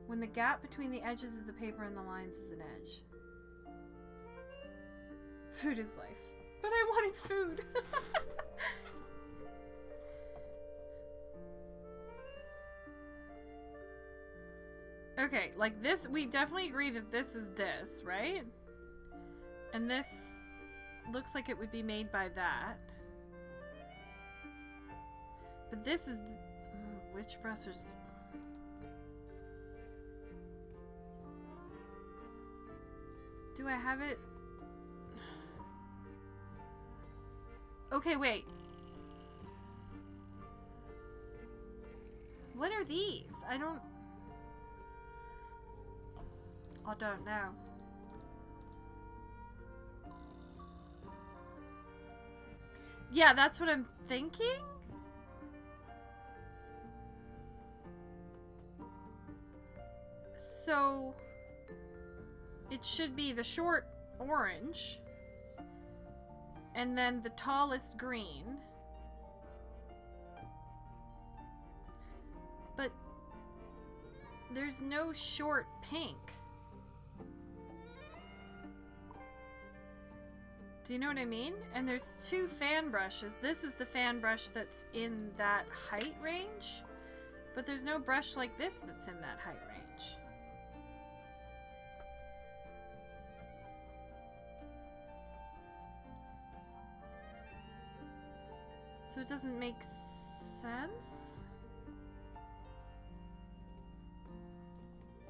S1: When the gap between the edges of the paper and the lines is an edge. Food is life. But I wanted food. Okay, like this, we definitely agree that this is this, right? And this looks like it would be made by that. But this is... which brushes? Do I have it? Okay, wait. What are these? I don't know. Yeah, that's what I'm thinking. So it should be the short orange and then the tallest green. But there's no short pink. Do you know what I mean? And there's two fan brushes. This is the fan brush that's in that height range, but there's no brush like this that's in that height range. So it doesn't make sense.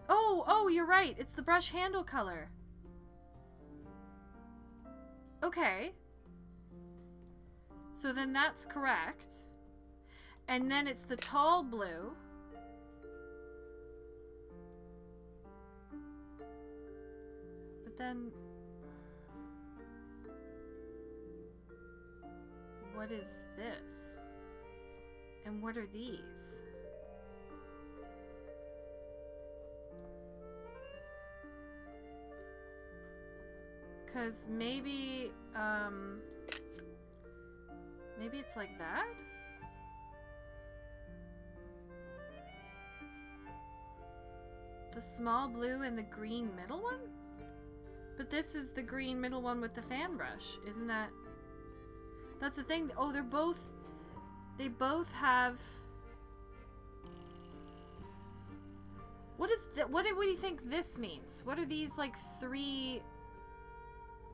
S1: Oh, you're right. It's the brush handle color. Okay. So then that's correct. And then it's the tall blue. But then... what is this? And what are these? Because maybe it's like that? The small blue and the green middle one? But this is the green middle one with the fan brush. Isn't that... that's the thing. Oh, they both have... what is that? What do you think this means? What are these, like, three...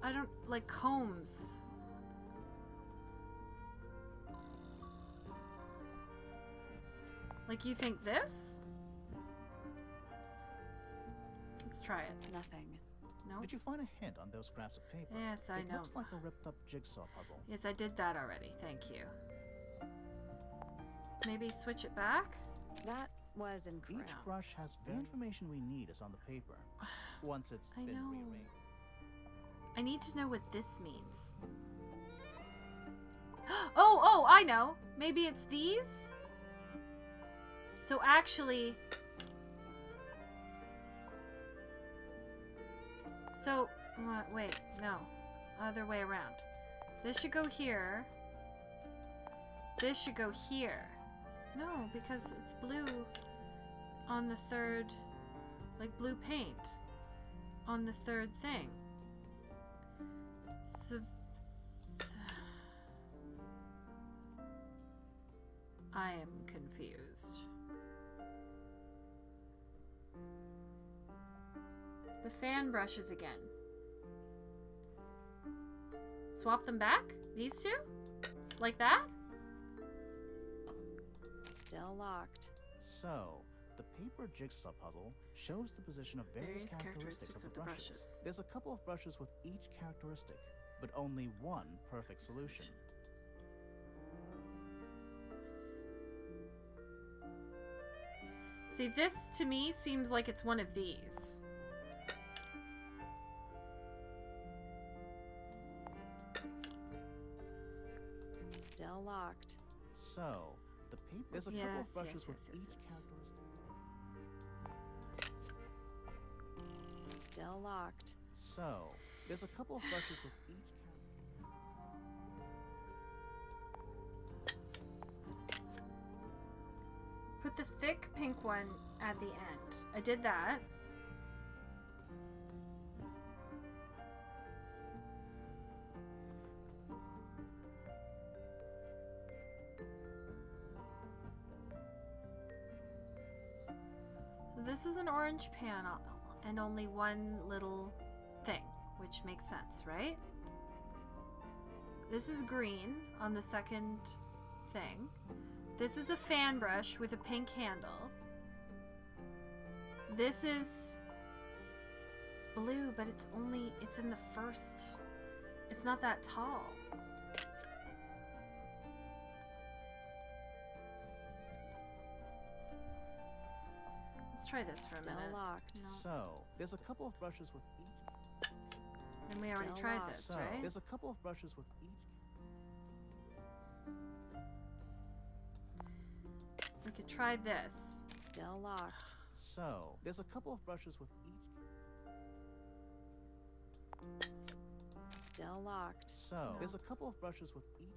S1: I don't... like, combs? Like, you think this? Let's try it.
S5: Nothing.
S1: No?
S2: Did you find a hint on those scraps of paper?
S1: Yes, I know.
S2: It looks like a ripped-up jigsaw puzzle.
S1: Yes, I did that already. Thank you. Maybe switch it back?
S3: That was incorrect.
S2: Each brush has the information we need is on the paper. Once it's
S1: I
S2: been
S1: know.
S2: rearranged.
S1: I need to know what this means. Oh, I know. Maybe it's these? So actually... so, wait, no. Other way around. This should go here. This should go here. No, because it's blue on the third, like blue paint on the third thing. So, I am confused. The fan brushes again. Swap them back? These two? Like that?
S3: Still locked.
S2: So, the paper jigsaw puzzle shows the position of various characteristics of the brushes. There's a couple of brushes with each characteristic, but only one perfect solution.
S1: See, this to me seems like it's one of these.
S3: Still locked.
S2: So, the paper. There's a couple of brushes with each characteristic.
S3: Still locked.
S2: So, there's a couple of brushes with each
S1: Put the thick pink one at the end. I did that. So this is an orange panel and only one little thing which makes sense, right? This is green on the second thing. This is a fan brush with a pink handle. This is blue, but it's in the first. It's not that tall. Let's try this for a
S3: Still
S1: minute.
S3: locked.
S1: No.
S2: So, there's a couple of brushes with each.
S1: And we already
S3: Still
S1: tried
S3: locked.
S1: this,
S2: So,
S1: right?
S2: there's a couple of brushes with each.
S1: We could try this.
S3: Still locked.
S2: So, there's a couple of brushes with each.
S3: Still locked.
S2: So, there's a couple of brushes with each.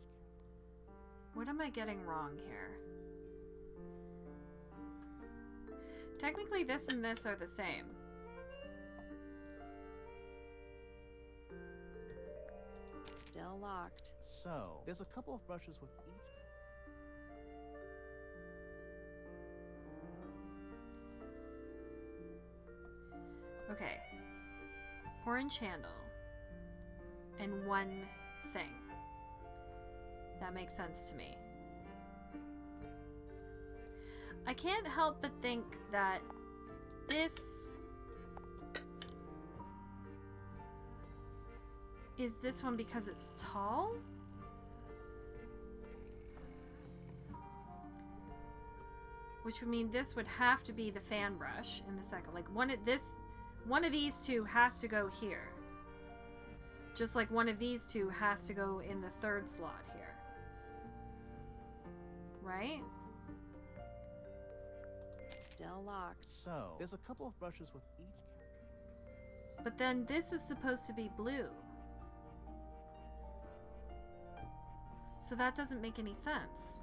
S1: What am I getting wrong here? Technically, this and this are the same.
S3: Still locked.
S2: So, there's a couple of brushes with each.
S1: Okay. Orange handle. And one thing. That makes sense to me. I can't help but think that this is this one because it's tall? Which would mean this would have to be the fan brush in the second. Like one of these two has to go here. Just like one of these two has to go in the third slot here. Right?
S3: Still locked.
S2: So, there's a couple of brushes with each.
S1: But then this is supposed to be blue. So that doesn't make any sense.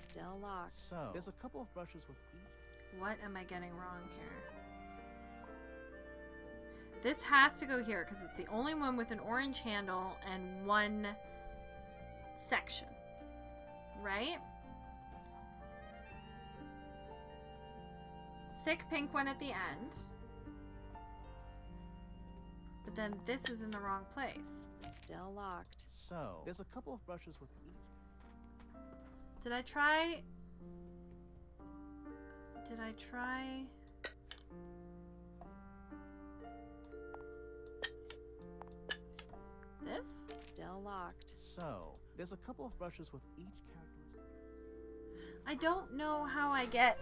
S3: Still locked.
S2: So, there's a couple of brushes with each.
S1: What am I getting wrong here? This has to go here because it's the only one with an orange handle and one section. Right? Thick pink one at the end. But then this is in the wrong place.
S3: Still locked.
S2: So, there's a couple of brushes with each.
S1: Did I try this?
S3: Still locked.
S2: So, there's a couple of brushes with each character.
S1: I don't know how I get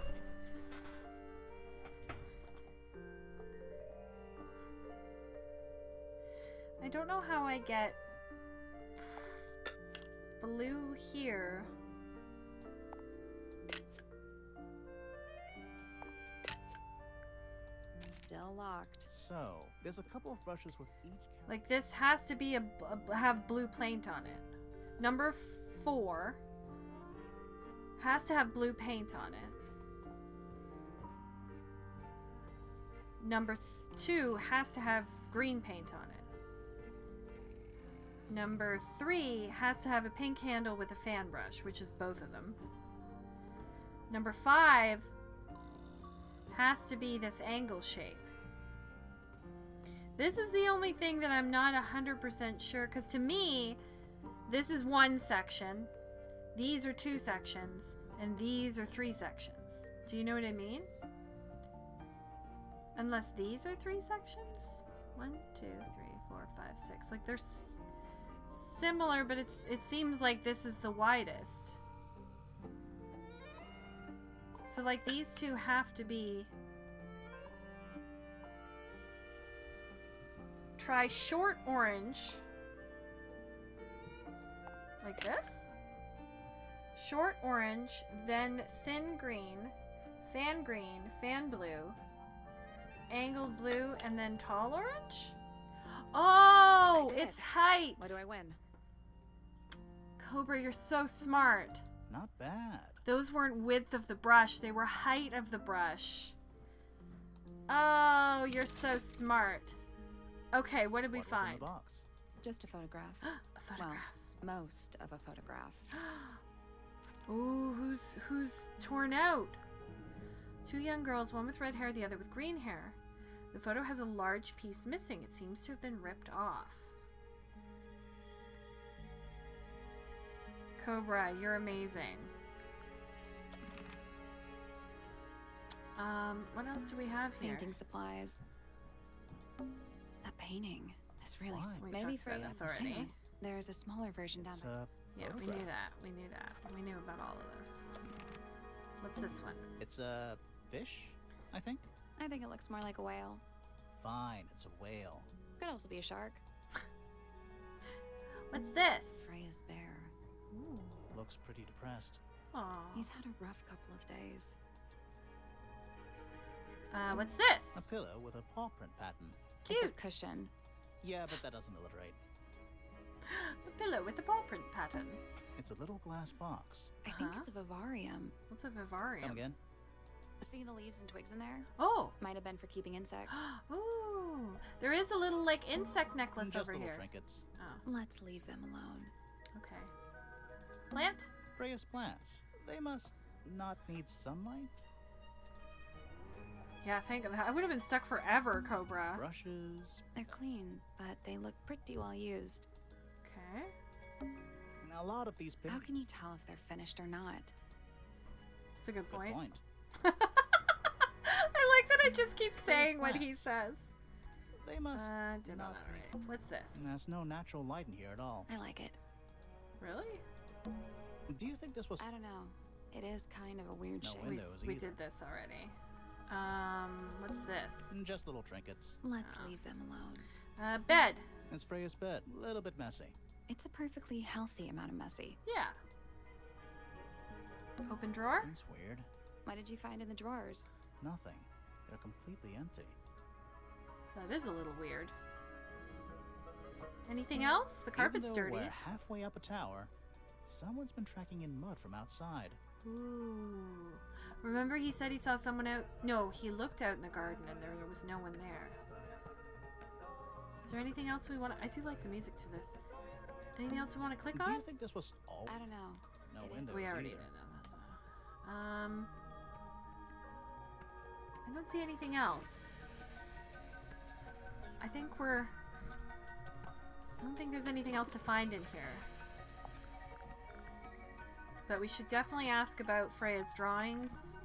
S1: blue here.
S3: Still locked.
S2: So, there's a couple of brushes with each character.
S1: Like this has to be have blue paint on it. Number 4 has to have blue paint on it. Number 2 has to have green paint on it. Number 3 has to have a pink handle with a fan brush, which is both of them. Number 5 has to be this angle shape. This is the only thing that I'm not 100% sure, because to me, this is one section, these are 2 sections, and these are 3 sections. Do you know what I mean? Unless these are 3 sections? 1, 2, 3, 4, 5, 6. Like they're similar, but it seems like this is the widest. So like these 2 have to be. Try short orange. Like this. Short orange, then thin green, fan blue, angled blue, and then tall orange? Oh,
S3: I did.
S1: it's height.
S3: What do I win?
S1: Cobra, you're so smart.
S2: Not bad.
S1: Those weren't width of the brush, they were height of the brush. Oh, you're so smart. Okay, what did we
S2: What was in
S1: find?
S2: the box?
S5: Just a photograph.
S1: A photograph.
S5: Well, most of a photograph.
S1: Ooh, who's torn out? 2 young girls, one with red hair, the other with green hair. The photo has a large piece missing. It seems to have been ripped off. Cobra, you're amazing. What else do we have here?
S5: Painting supplies. That painting is really
S2: Why?
S1: We
S5: maybe
S1: talked about
S5: Freya-
S1: this already.
S5: hang on. There's a smaller version down
S2: It's
S5: there.
S2: a
S1: Yeah, we
S2: photograph.
S1: knew that. We knew that. We knew about all of this. What's this one?
S2: It's a fish, I think.
S5: I think it looks more like a whale.
S2: Fine, it's a whale.
S5: Could also be a shark.
S1: What's this?
S5: Freya's bear.
S1: Ooh.
S2: Looks pretty depressed.
S1: Aw.
S5: He's had a rough couple of days.
S1: What's this?
S2: A pillow with a paw print pattern.
S1: Cute.
S5: It's a cushion.
S2: Yeah, but that doesn't alliterate.
S1: A pillow with the paw print pattern.
S2: It's a little glass box.
S5: I think
S1: Uh-huh.
S5: it's a vivarium.
S1: What's a vivarium?
S2: Come again?
S5: See the leaves and twigs in there?
S1: Oh.
S5: Might have been for keeping insects.
S1: Ooh. There is a little, like, insect necklace
S2: Just
S1: over
S2: little
S1: here.
S2: trinkets.
S1: Oh,
S5: Let's leave them alone.
S1: okay. Plant?
S2: Freya's plants. They must not need sunlight.
S1: Yeah, I would have been stuck forever, Cobra.
S2: Brushes.
S5: They're clean, but they look pretty well used.
S1: Okay.
S2: Now, a lot of these
S5: How
S2: pictures.
S5: can you tell if they're finished or not?
S1: That's a good
S2: Good
S1: point.
S2: point.
S1: I like that I just keep saying what he
S2: plants.
S1: says.
S2: They must.
S1: Did all
S2: not
S1: that
S2: be.
S1: right. What's this?
S2: And there's no natural light in here at all.
S5: I like it.
S1: Really?
S2: Do you think this was?
S5: I don't know. It is kind of a weird
S2: No
S5: shape.
S2: windows
S1: We
S2: either.
S1: did this already. What's this?
S2: Just little trinkets.
S5: Let's
S1: Oh.
S5: leave them alone.
S1: Bed.
S2: It's Freya's bed. A little bit messy.
S5: It's a perfectly healthy amount of messy.
S1: Yeah. Open drawer?
S2: It's weird.
S5: What did you find in the drawers?
S2: Nothing. They're completely empty.
S1: That is a little weird. Anything else? The carpet's
S2: Even though
S1: dirty.
S2: we're halfway up a tower, someone's been tracking in mud from outside.
S1: Ooh. Remember he said he saw someone out? No, he looked out in the garden and there was no one there. Is there anything else we want to... I do like the music to this. Anything else we want to click
S2: Do
S1: on?
S2: you think this was all?
S5: I don't know.
S2: No
S5: It is-
S2: windows
S1: We already
S2: either.
S1: did that. I don't see anything else. I don't think there's anything else to find in here. But we should definitely ask about Freya's drawings.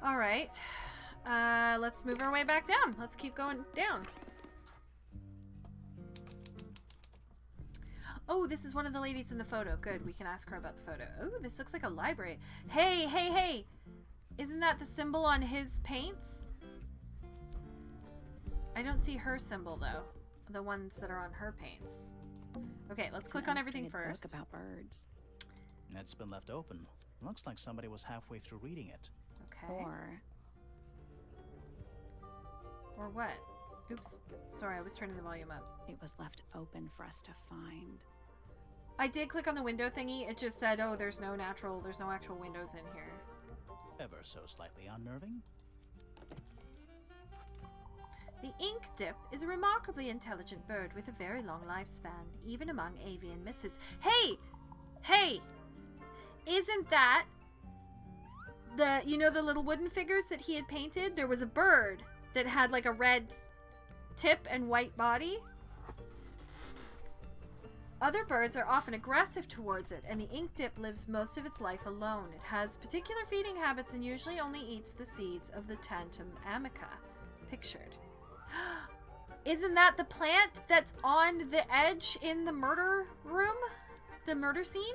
S1: All right. Let's move our way back down. Let's keep going down. Oh, this is one of the ladies in the photo. Good, we can ask her about the photo. Oh, this looks like a library. Hey, hey, hey! Isn't that the symbol on his paints? I don't see her symbol, though. The ones that are on her paints. Okay, let's
S5: It's
S1: click
S5: an
S1: on everything
S5: illustrated
S1: first.
S5: book about birds.
S2: It's been left open. Looks like somebody was halfway through reading it.
S1: Okay.
S5: Or
S1: Or what? Oops. Sorry, I was turning the volume up.
S5: it was left open for us to find.
S1: I did click on the window thingy. It just said, oh, there's no actual windows in here.
S2: Ever so slightly unnerving.
S1: The ink dip is a remarkably intelligent bird with a very long lifespan, even among avian misses. Hey! Hey! Isn't that the little wooden figures that he had painted? There was a bird that had like a red tip and white body. Other birds are often aggressive towards it, and the ink dip lives most of its life alone. It has particular feeding habits and usually only eats the seeds of the Tantum amica, pictured. Isn't that the plant that's on the edge in the murder room? The murder scene?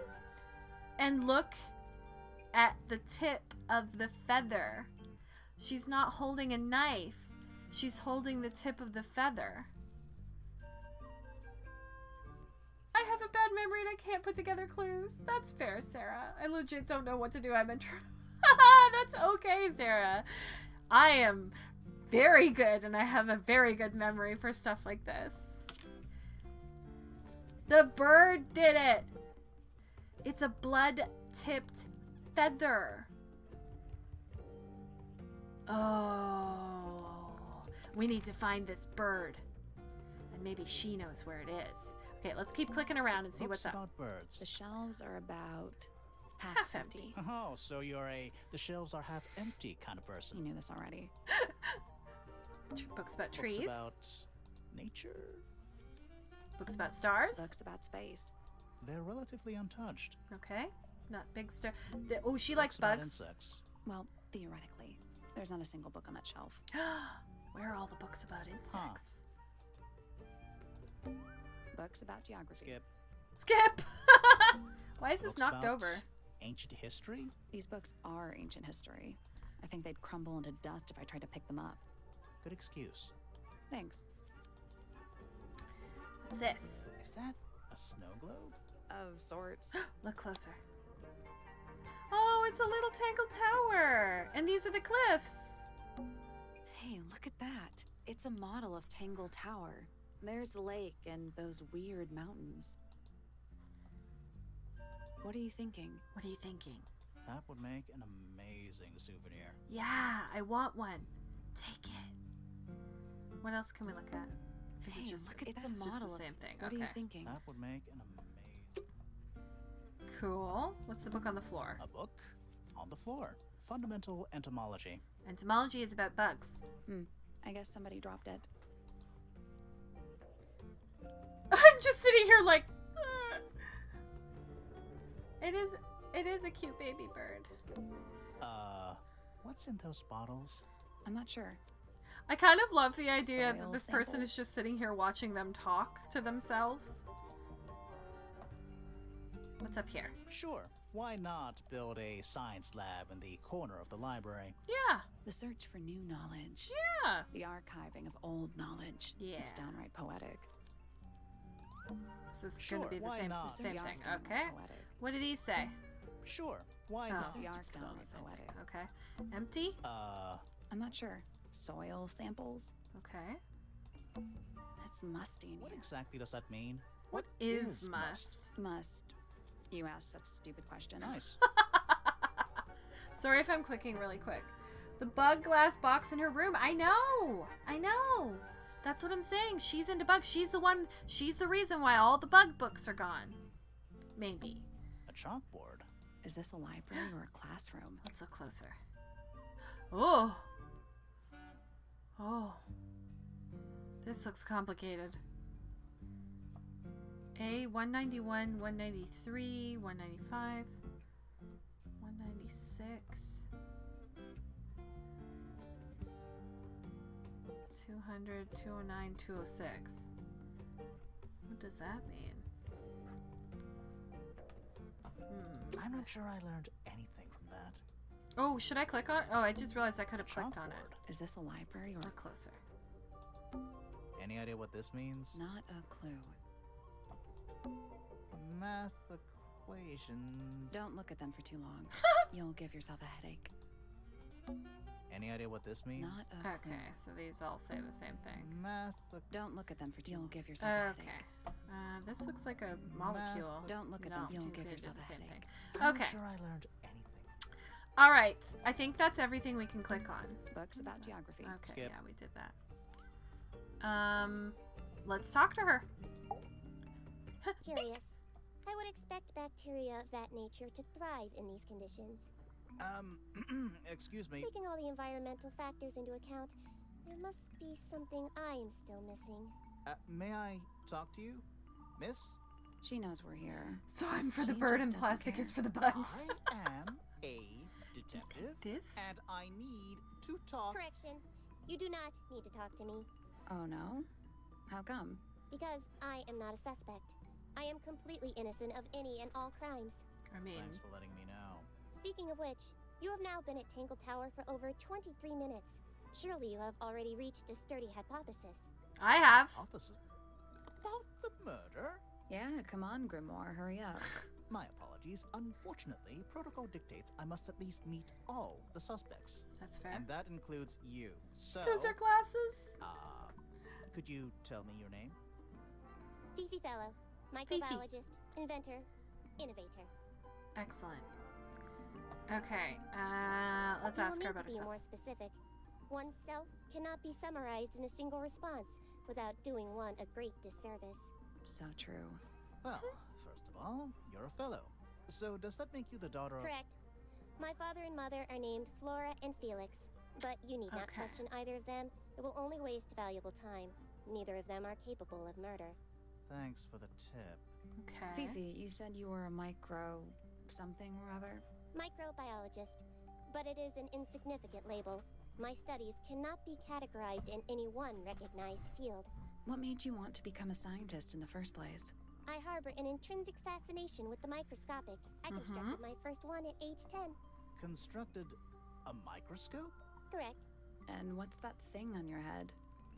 S1: And look at the tip of the feather. She's not holding a knife. She's holding the tip of the feather. I have a bad memory and I can't put together clues. That's fair, Sarah. I legit don't know what to do. That's okay, Sarah. I am very good and I have a very good memory for stuff like this. The bird did it. It's a blood-tipped feather. Oh, we need to find this bird. And maybe she knows where it is. Okay, let's keep clicking around and see
S2: Books
S1: what's up.
S2: about birds.
S3: The shelves are about
S1: Half empty.
S2: Oh, so you're a the shelves are half empty kind of person.
S3: You knew this already.
S1: Books about trees.
S2: Books about nature.
S1: Books about stars.
S3: Books about space.
S2: They're relatively untouched.
S1: Okay. Not big star. Oh, she
S2: Books
S1: likes
S2: about
S1: bugs.
S2: insects.
S3: Well, theoretically. There's not a single book on that shelf.
S1: Where are all the books about insects?
S3: Books about geography.
S2: Skip.
S1: Skip! Why is this
S2: Books
S1: knocked
S2: about
S1: over?
S2: Ancient history?
S3: These books are ancient history. I think they'd crumble into dust if I tried to pick them up.
S2: Good excuse.
S3: Thanks.
S1: What's this?
S2: Is that a snow globe?
S3: Of sorts.
S1: Look closer. Oh, it's a little Tangle Tower! And these are the cliffs!
S3: Hey, look at that. It's a model of Tangle Tower. There's the lake and those weird mountains. What are you thinking?
S1: What are you thinking?
S2: That would make an amazing souvenir.
S1: Yeah, I want one. Take it. What else can we look at? Is
S3: Hey,
S1: it just
S3: look at
S1: it's
S3: that.
S1: just the
S3: Model of-
S1: same thing?
S3: What
S1: Okay.
S3: are you thinking?
S2: That would make an amazing
S1: Cool. What's the book on the floor?
S2: a book on the floor. Fundamental entomology.
S1: Entomology is about bugs.
S3: I guess somebody dropped it.
S1: I'm just sitting here like it is a cute baby bird.
S2: What's in those bottles?
S3: I'm not sure.
S1: I kind of love the idea that
S3: Soil
S1: this person
S3: samples?
S1: is just sitting here watching them talk to themselves. What's up here?
S2: Sure. Why not build a science lab in the corner of the library?
S1: Yeah.
S3: The search for new knowledge.
S1: Yeah.
S3: The archiving of old knowledge.
S1: Yeah.
S3: It's downright poetic.
S1: This is
S2: Sure,
S1: going to be the
S2: why
S1: same
S2: not?
S1: same
S3: The
S1: thing.
S3: art's downright
S1: Okay.
S3: poetic.
S1: What did he say?
S2: Sure. Why
S1: Oh,
S2: not?
S3: The art's
S1: it's still
S3: downright
S1: the same thing.
S3: poetic.
S1: Okay. Empty?
S3: I'm not sure. Soil samples?
S1: Okay.
S3: It's musty in
S2: What
S3: here.
S2: exactly does that mean?
S1: What is must?
S3: Must. You asked such a stupid question.
S2: Nice.
S1: Sorry if I'm clicking really quick. The bug glass box in her room. I know. I know. That's what I'm saying. She's into bugs. She's the reason why all the bug books are gone. Maybe.
S2: A chalkboard.
S3: Is this a library or a classroom?
S1: Let's look closer. Oh. Oh. This looks complicated. A 191, 193, 195, 196, 200, 209, 206. What does that mean?
S2: I'm not sure I learned anything from that.
S1: Oh, should I click on it? Oh, I just realized I could have clicked on it.
S2: Chalkboard.
S3: Is this a library or
S1: Look closer.
S2: Any idea what this means?
S3: not a clue?
S2: Math equations.
S3: Don't look at them for too long. You'll give yourself a headache.
S2: Any idea what this means?
S3: Not a clue.
S1: Okay, so these all say the same thing.
S2: Math.
S3: Don't look at them for too long. You'll give yourself a
S1: Okay.
S3: headache.
S1: This looks like a molecule.
S3: Don't look at
S1: No,
S3: them. You'll
S1: these
S3: give
S1: are
S3: yourself
S1: the
S3: a
S1: same
S3: headache.
S1: thing.
S2: I'm
S1: Okay.
S2: not sure I learned anything.
S1: All right. I think that's everything we can click on.
S3: Books about geography.
S1: Okay,
S2: Skip.
S1: yeah, we did that. Let's talk to her.
S6: Curious. I would expect bacteria of that nature to thrive in these conditions.
S2: Excuse me.
S6: Taking all the environmental factors into account, there must be something I'm still missing.
S2: May I talk to you, miss?
S3: She knows we're here.
S1: So I'm for
S3: She
S1: the bird
S3: just
S1: and
S3: doesn't
S1: plastic
S3: care.
S1: is for the bugs.
S2: I am a detective, and I need to talk.
S6: Correction. You do not need to talk to me,
S3: Oh no? How come?
S6: because I am not a suspect. I am completely innocent of any and all crimes.
S1: I mean,
S2: Thanks for letting me know.
S6: Speaking of which, you have now been at Tangle Tower for over 23 minutes. Surely you have already reached a sturdy hypothesis.
S1: I have.
S2: Officer, about the murder?
S3: Yeah, come on, Grimoire, hurry up.
S2: My apologies. Unfortunately, protocol dictates I must at least meet all the suspects.
S1: That's fair.
S2: And that includes you. So,
S1: Those are glasses.
S2: could you tell me your name?
S6: Fifi Fellow, microbiologist, inventor, innovator.
S1: Excellent. Okay, let's
S6: You will
S1: ask her
S6: need
S1: about
S6: to be
S1: herself.
S6: more specific. Oneself cannot be summarized in a single response, without doing one a great disservice.
S5: So true.
S2: Well, first of all, you're a fellow. So does that make you the daughter of...
S6: Correct. My father and mother are named Flora and Felix, but you need not
S1: Okay.
S6: question either of them. It will only waste valuable time. Neither of them are capable of murder.
S2: Thanks for the tip.
S1: Okay.
S5: Fifi, you said you were a micro something or other?
S6: Microbiologist, but it is an insignificant label. My studies cannot be categorized in any one recognized field.
S5: What made you want to become a scientist in the first place?
S6: I harbor an intrinsic fascination with the microscopic. I constructed my first one at age 10.
S2: Constructed a microscope?
S6: Correct.
S5: And what's that thing on your head?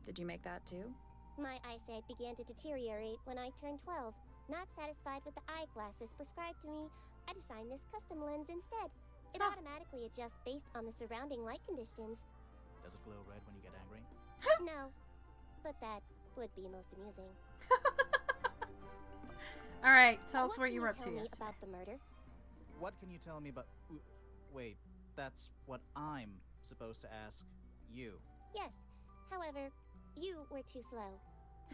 S5: Did you make that too?
S6: My eyesight began to deteriorate when I turned 12. Not satisfied with the eyeglasses prescribed to me, I designed this custom lens instead. It automatically adjusts based on the surrounding light conditions.
S2: Does it glow red when you get angry?
S6: No, but that would be most amusing.
S1: All right, tell us
S6: What
S1: what
S6: can
S1: you were up to
S6: tell me
S1: yesterday.
S6: about the murder?
S2: What can you tell me about... Wait, that's what I'm supposed to ask you.
S6: Yes. However, you were too slow.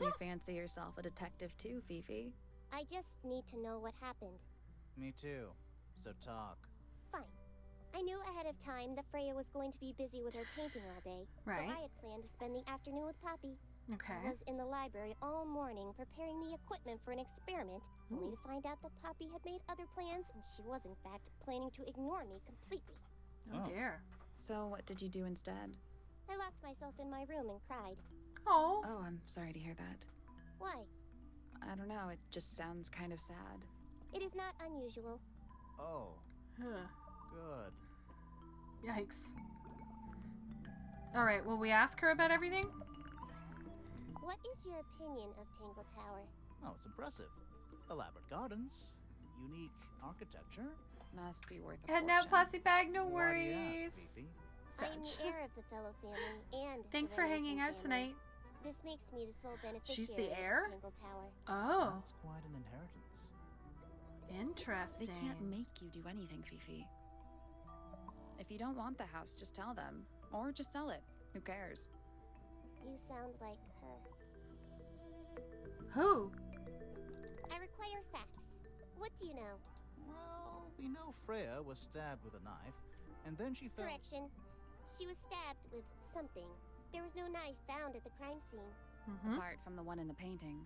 S5: You fancy yourself a detective too, Fifi?
S6: I just need to know what happened.
S2: Me too. So talk.
S6: Fine. I knew ahead of time that Freya was going to be busy with her painting all day,
S1: Right.
S6: so I had planned to spend the afternoon with Poppy.
S1: Okay.
S6: I was in the library all morning preparing the equipment for an experiment, only to find out that Poppy had made other plans and she was in fact planning to ignore me completely.
S1: Oh
S2: Oh.
S1: dear.
S5: So what did you do instead?
S6: I locked myself in my room and cried.
S1: Oh.
S5: Oh, I'm sorry to hear that.
S6: Why?
S5: I don't know, it just sounds kind of sad.
S6: It is not unusual.
S2: Oh,
S1: Ugh.
S2: good.
S1: Yikes. All right. Will we ask her about everything?
S6: What is your opinion of Tangle Tower?
S2: Oh, it's impressive. Elaborate gardens, unique architecture.
S5: Must be worth a
S1: And now
S5: fortune.
S1: plastic bag. No
S2: Why do you
S1: worries.
S2: ask, Fifi?
S6: I am
S1: Such.
S6: the heir of the fellow family and
S1: Thanks
S6: the
S1: for
S6: Remington
S1: hanging out
S6: family.
S1: tonight.
S6: This makes me the sole beneficiary
S1: She's the heir?
S6: of Tangle Tower.
S1: Oh,
S2: That's quite an inheritance.
S5: They
S1: interesting.
S5: can't make you do anything, Fifi. If you don't want the house, just tell them. Or just sell it. Who cares?
S6: You sound like her.
S1: Who?
S6: I require facts. What do you know?
S2: Well, we know Freya was stabbed with a knife, and then she fell...
S6: Correction. She was stabbed with something. There was no knife found at the crime scene,
S1: Mm-hmm.
S5: Apart from the one in the painting.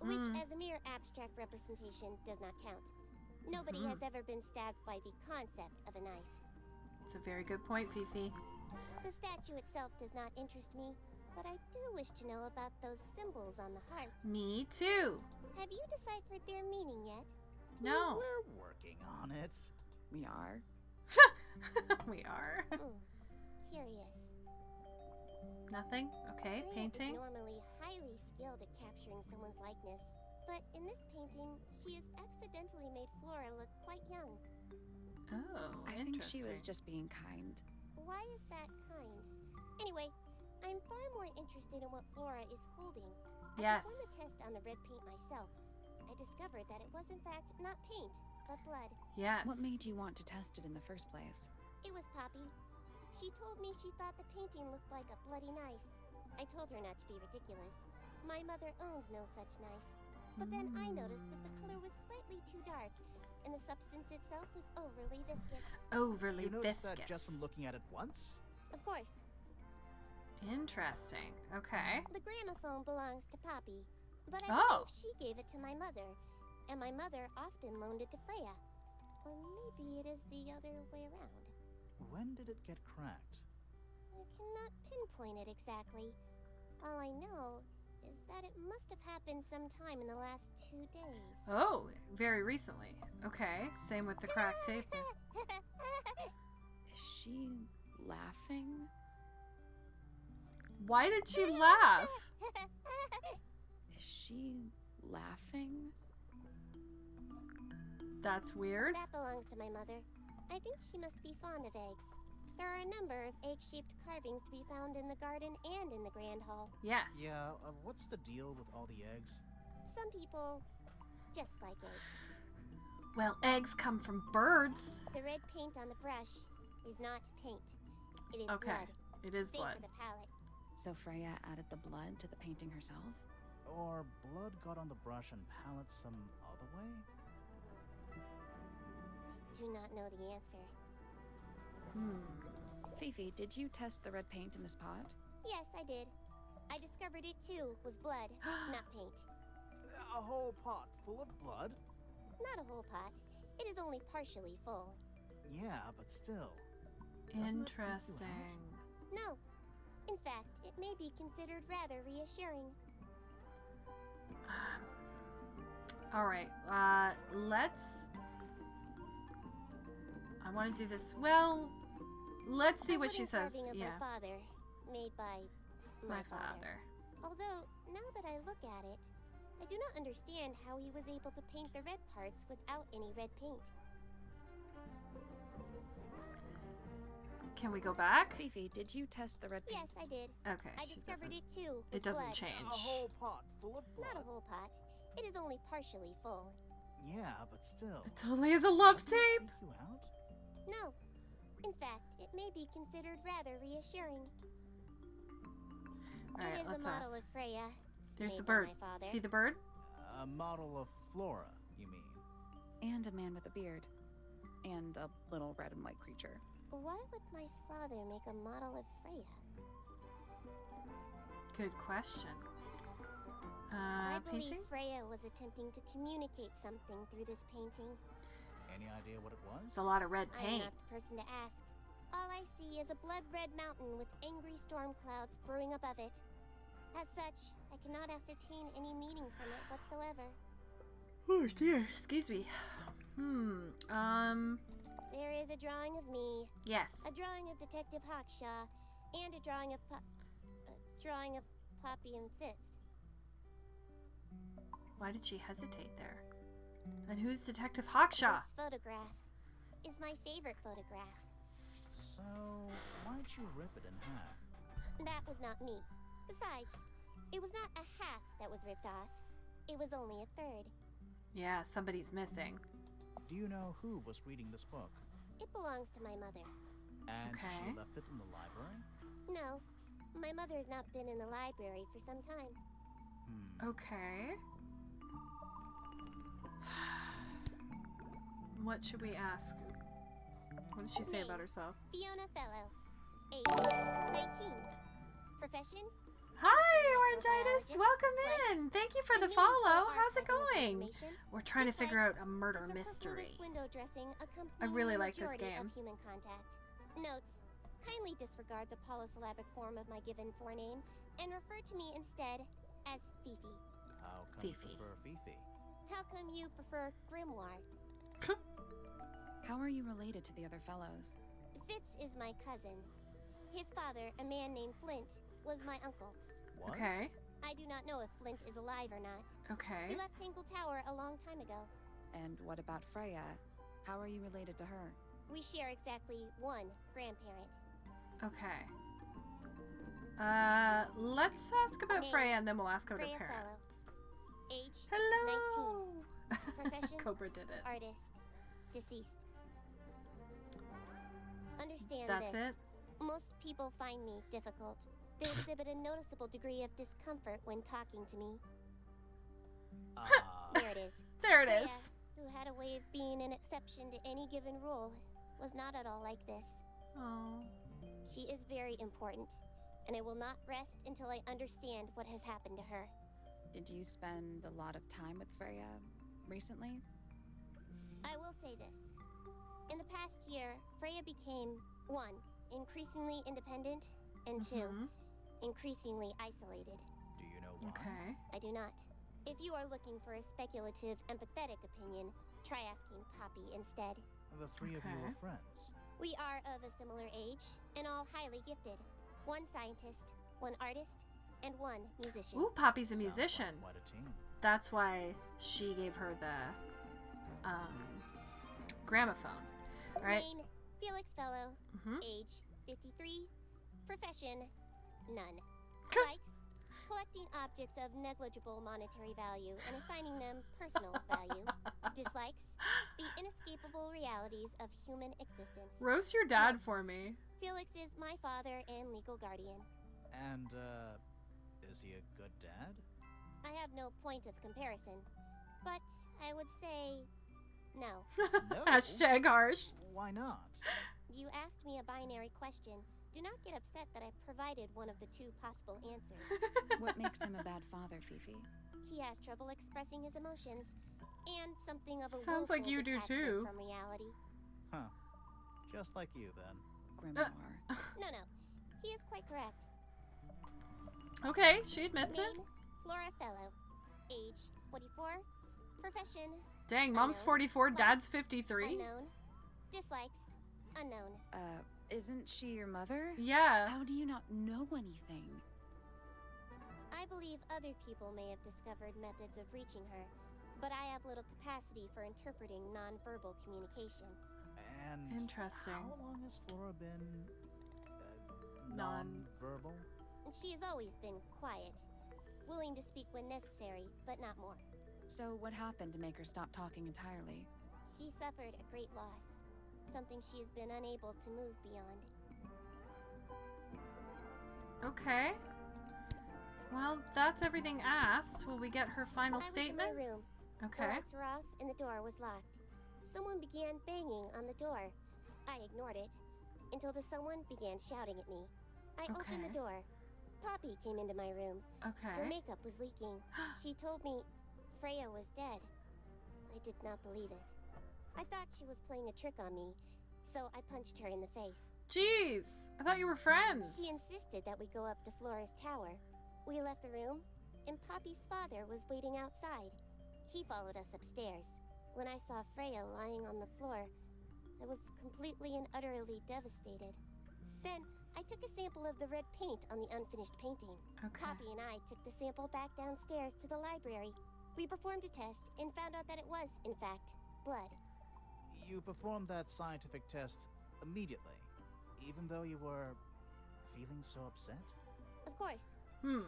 S6: which, as a mere abstract representation, does not count. Nobody has ever been stabbed by the concept of a knife.
S1: It's a very good point, Fifi.
S6: The statue itself does not interest me, but I do wish to know about those symbols on the heart.
S1: Me too.
S6: Have you deciphered their meaning yet?
S1: No.
S2: We're working on it.
S5: We are.
S1: We are.
S6: Curious.
S1: Nothing? Okay,
S6: Freya
S1: painting.
S6: is normally highly skilled at capturing someone's likeness, but in this painting, she has accidentally made Flora look quite young.
S1: Oh,
S5: I think she was
S1: interesting.
S5: just being kind.
S6: Why is that kind? Anyway, I'm far more interested in what Flora is holding. I performed a
S1: Yes.
S6: test on the red paint myself. I discovered that it was in fact not paint, but blood.
S1: Yes.
S5: What made you want to test it in the first place?
S6: It was Poppy. She told me she thought the painting looked like a bloody knife. I told her not to be ridiculous. My mother owns no such knife. But then I noticed that the color was slightly too dark, and the substance itself was overly viscous.
S1: Overly
S2: You noticed
S1: viscous.
S2: that just from looking at it once?
S6: Of course,
S1: Interesting. Okay.
S6: the gramophone belongs to Poppy, but I
S1: Oh.
S6: believe she gave it to my mother, and my mother often loaned it to Freya. Or maybe it is the other way around.
S2: When did it get cracked?
S6: I cannot pinpoint it exactly. All I know is that it must have happened sometime in the last 2 days.
S1: Oh, very recently. Okay. Same with the cracked tape.
S5: Is she laughing?
S1: Why did she laugh?
S5: Is she laughing?
S1: That's weird.
S6: That belongs to my mother. I think she must be fond of eggs. There are a number of egg-shaped carvings to be found in the garden and in the Grand Hall.
S1: Yes.
S2: Yeah, what's the deal with all the eggs?
S6: Some people just like eggs.
S1: Well, eggs come from birds.
S6: The red paint on the brush is not paint. It is
S1: Okay.
S6: blood.
S1: It is
S6: Same
S1: blood.
S6: for the palette.
S5: So Freya added the blood to the painting herself?
S2: Or blood got on the brush and palette some other way?
S6: I do not know the answer.
S5: Fifi, did you test the red paint in this pot?
S6: Yes, I did. I discovered it too was blood, not paint.
S2: A whole pot full of blood?
S6: Not a whole pot. It is only partially full.
S2: Yeah, but still. Doesn't that freak you
S1: Interesting.
S6: No. In fact, it may be considered rather reassuring.
S1: All right. Let's. I want to do this. Well, let's see
S6: A
S1: what she
S6: wooden
S1: says.
S6: carving of
S1: Yeah.
S6: my father, made by
S1: My father.
S6: Although, now that I look at it, I do not understand how he was able to paint the red parts without any red paint.
S1: Can we go back?
S5: Fifi, did you test the red paint?
S6: Yes, I did.
S1: Okay.
S6: I
S1: she
S6: discovered
S1: doesn't.
S6: it too.
S1: It
S6: was
S1: doesn't
S6: blood.
S1: change.
S2: A whole pot full of blood?
S6: Not a whole pot. It is only partially full.
S2: Yeah, but still.
S1: It totally is a love
S2: Doesn't that
S1: tape.
S2: freak you out?
S6: No. In fact, it may be considered rather reassuring.
S1: All right.
S6: It is
S1: Let's
S6: a model
S1: ask.
S6: of Freya.
S1: There's
S6: made
S1: the
S6: by
S1: bird.
S6: my father.
S1: See the bird?
S2: A model of Flora, you mean?
S5: And a man with a beard. And a little red and white creature.
S6: Why would my father make a model of Freya?
S1: Good question.
S6: I believe
S1: Painting?
S6: Freya was attempting to communicate something through this painting.
S2: Any idea what it was?
S1: It's a lot of red
S6: I am
S1: paint.
S6: not the person to ask. All I see is a blood-red mountain with angry storm clouds brewing above it. As such, I cannot ascertain any meaning from it whatsoever.
S1: Oh dear. Excuse me.
S6: There is a drawing of me,
S1: Yes.
S6: a drawing of Detective Hawkshaw, and a drawing of Poppy and Fitz.
S1: Why did she hesitate there? And who's Detective Hawkshaw?
S6: This photograph is my favorite photograph.
S2: So, why'd you rip it in half?
S6: That was not me. Besides, it was not a half that was ripped off. It was only a third.
S1: Yeah, somebody's missing.
S2: Do you know who was reading this book?
S6: It belongs to my mother.
S2: And
S1: Okay.
S2: she left it in the library?
S6: No, my mother has not been in the library for some time.
S1: Okay. What should we ask? What did she say about herself?
S6: Fiona Fellow. Age 19. Profession?
S1: Hi, Orangitis! Welcome in! Thank you for the follow. How's it going? We're trying to figure out a murder mystery.
S6: Window dressing
S1: I really like this
S6: majority
S1: game.
S6: Of human contact. Notes. Kindly disregard the polysyllabic form of my given forename and refer to me instead as Fifi.
S2: How come
S1: Fifi.
S2: you prefer Fifi?
S6: How come you prefer Grimoire?
S5: How are you related to the other fellows?
S6: Fitz is my cousin. His father, a man named Flint, was my uncle.
S2: What?
S1: Okay.
S6: I do not know if Flint is alive or not.
S1: Okay.
S6: He left Tangle Tower a long time ago.
S5: And what about Freya? How are you related to her?
S6: We share exactly one grandparent.
S1: Okay. Let's ask about
S6: Name,
S1: Freya and then we'll ask about her
S6: Freya
S1: parents.
S6: Age,
S1: Hello!
S6: Profession?
S1: Cobra did it.
S6: artist, deceased. Understand
S1: That's
S6: this.
S1: it?
S6: Most people find me difficult. They exhibit a noticeable degree of discomfort when talking to me. There it is.
S1: There it
S6: Freya,
S1: is.
S6: who had a way of being an exception to any given rule, was not at all like this.
S1: Oh.
S6: She is very important, and I will not rest until I understand what has happened to her.
S5: Did you spend a lot of time with Freya recently?
S6: I will say this. In the past year, Freya became, 1, increasingly independent, and 2,
S1: Mhm.
S6: increasingly isolated.
S2: Do you know why?
S1: Okay.
S6: I do not. If you are looking for a speculative, empathetic opinion, try asking Poppy instead.
S2: The three of you
S1: Okay.
S2: are friends.
S6: We are of a similar age, and all highly gifted. 1 scientist, 1 artist, and 1 musician.
S1: Ooh, Poppy's a
S2: Sounds
S1: musician.
S2: like quite a team.
S1: That's why she gave her the gramophone. All right.
S6: Name, Felix Fellow.
S1: Mm-hmm.
S6: Age, 53. Profession, none.
S1: Cool.
S6: Likes, collecting objects of negligible monetary value and assigning them personal value. Dislikes, the inescapable realities of human existence.
S1: Roast your dad
S6: Yes.
S1: for me.
S6: Felix is my father and legal guardian.
S2: And, is he a good dad?
S6: I have no point of comparison, but I would say no.
S2: No.
S1: Hashtag harsh.
S2: Why not?
S6: You asked me a binary question. Do not get upset that I provided one of the two possible answers.
S5: What makes him a bad father, Fifi?
S6: He has trouble expressing his emotions, and something of a
S1: Sounds like
S6: willful
S1: you do
S6: detachment
S1: too.
S6: from reality.
S2: Huh. Just like you, then.
S5: Grimoire.
S6: No, he is quite correct.
S1: Okay, she admits it.
S6: Name, Flora Fellow. Age, 44. Profession,
S1: Dang, mom's
S6: Unknown.
S1: 44, dad's 53.
S6: unknown. Dislikes, unknown.
S5: Isn't she your mother?
S1: Yeah.
S5: How do you not know anything?
S6: I believe other people may have discovered methods of reaching her, but I have little capacity for interpreting nonverbal communication.
S2: And
S1: Interesting.
S2: how long has Flora been
S1: Non-
S2: non-verbal?
S6: She's always been quiet, willing to speak when necessary, but not more.
S5: So what happened to make her stop talking entirely?
S6: She suffered a great loss, something she has been unable to move beyond.
S1: Okay. Well, that's everything asked. Will we get her final
S6: I was
S1: statement?
S6: in my room. The
S1: Okay.
S6: lights were off and the door was locked. Someone began banging on the door. I ignored it until the someone began shouting at me. I opened
S1: Okay.
S6: the door. Poppy came into my room. Her
S1: Okay.
S6: makeup was leaking. She told me Freya was dead. I did not believe it. I thought she was playing a trick on me, so I punched her in the face.
S1: Jeez, I thought you were friends.
S6: She insisted that we go up to Flora's tower. We left the room, and Poppy's father was waiting outside. He followed us upstairs. When I saw Freya lying on the floor, I was completely and utterly devastated. Then, I took a sample of the red paint on the unfinished painting.
S1: Okay.
S6: Poppy and I took the sample back downstairs to the library. We performed a test and found out that it was, in fact, blood.
S2: You performed that scientific test immediately, even though you were feeling so upset?
S6: Of course.
S1: Hmm.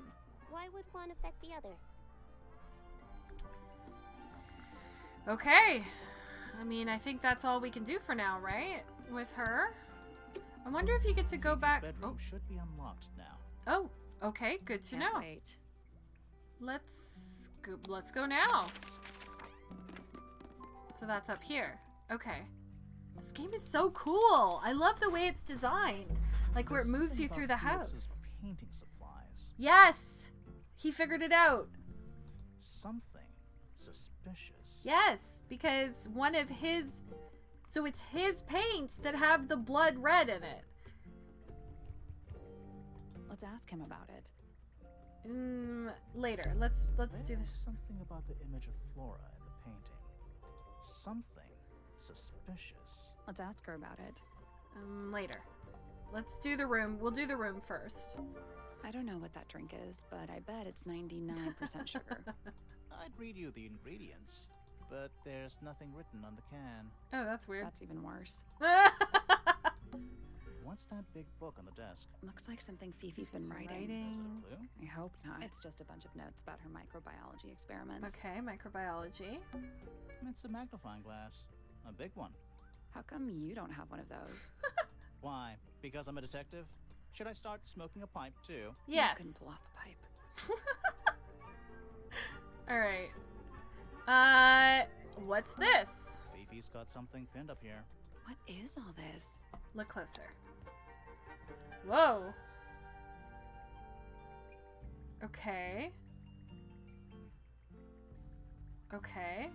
S6: Why would one affect the other?
S1: Okay. I mean, I think that's all we can do for now, right? With her. I wonder if you get to go
S2: Phoebe's
S1: back.
S2: bedroom should be unlocked now.
S1: Oh, okay. Good to
S5: Can't
S1: know.
S5: wait.
S1: Let's go now. So that's up here. Okay. This game is so cool. I love the way it's designed. Like where it
S2: There's
S1: moves you
S2: something
S1: through the
S2: about Felix's
S1: house.
S2: painting supplies.
S1: Yes! He figured it out.
S2: Something suspicious.
S1: Yes, because one of his... So it's his paints that have the blood red in it.
S5: Let's ask him about it.
S1: Later. Let's do
S2: There's
S1: this.
S2: something about the image of Flora in the painting. Something suspicious.
S5: Let's ask her about it.
S1: Later. Let's do the room. We'll do the room first.
S5: I don't know what that drink is, but I bet it's 99% sugar.
S2: I'd read you the ingredients, but there's nothing written on the can.
S1: Oh, that's weird.
S5: That's even worse.
S2: What's that big book on the desk?
S5: Looks like something Fifi's been writing.
S2: Is it a clue?
S5: I hope not. It's just a bunch of notes about her microbiology experiments.
S1: Okay, microbiology.
S2: It's a magnifying glass. A big one.
S5: How come you don't have one of those?
S2: Why? Because I'm a detective? Should I start smoking a pipe too?
S5: You can
S1: Yes.
S5: pull off the pipe.
S1: Alright. What's this?
S2: Fifi's got something pinned up here.
S5: What is all this?
S1: Look closer. Whoa. Okay. Okay.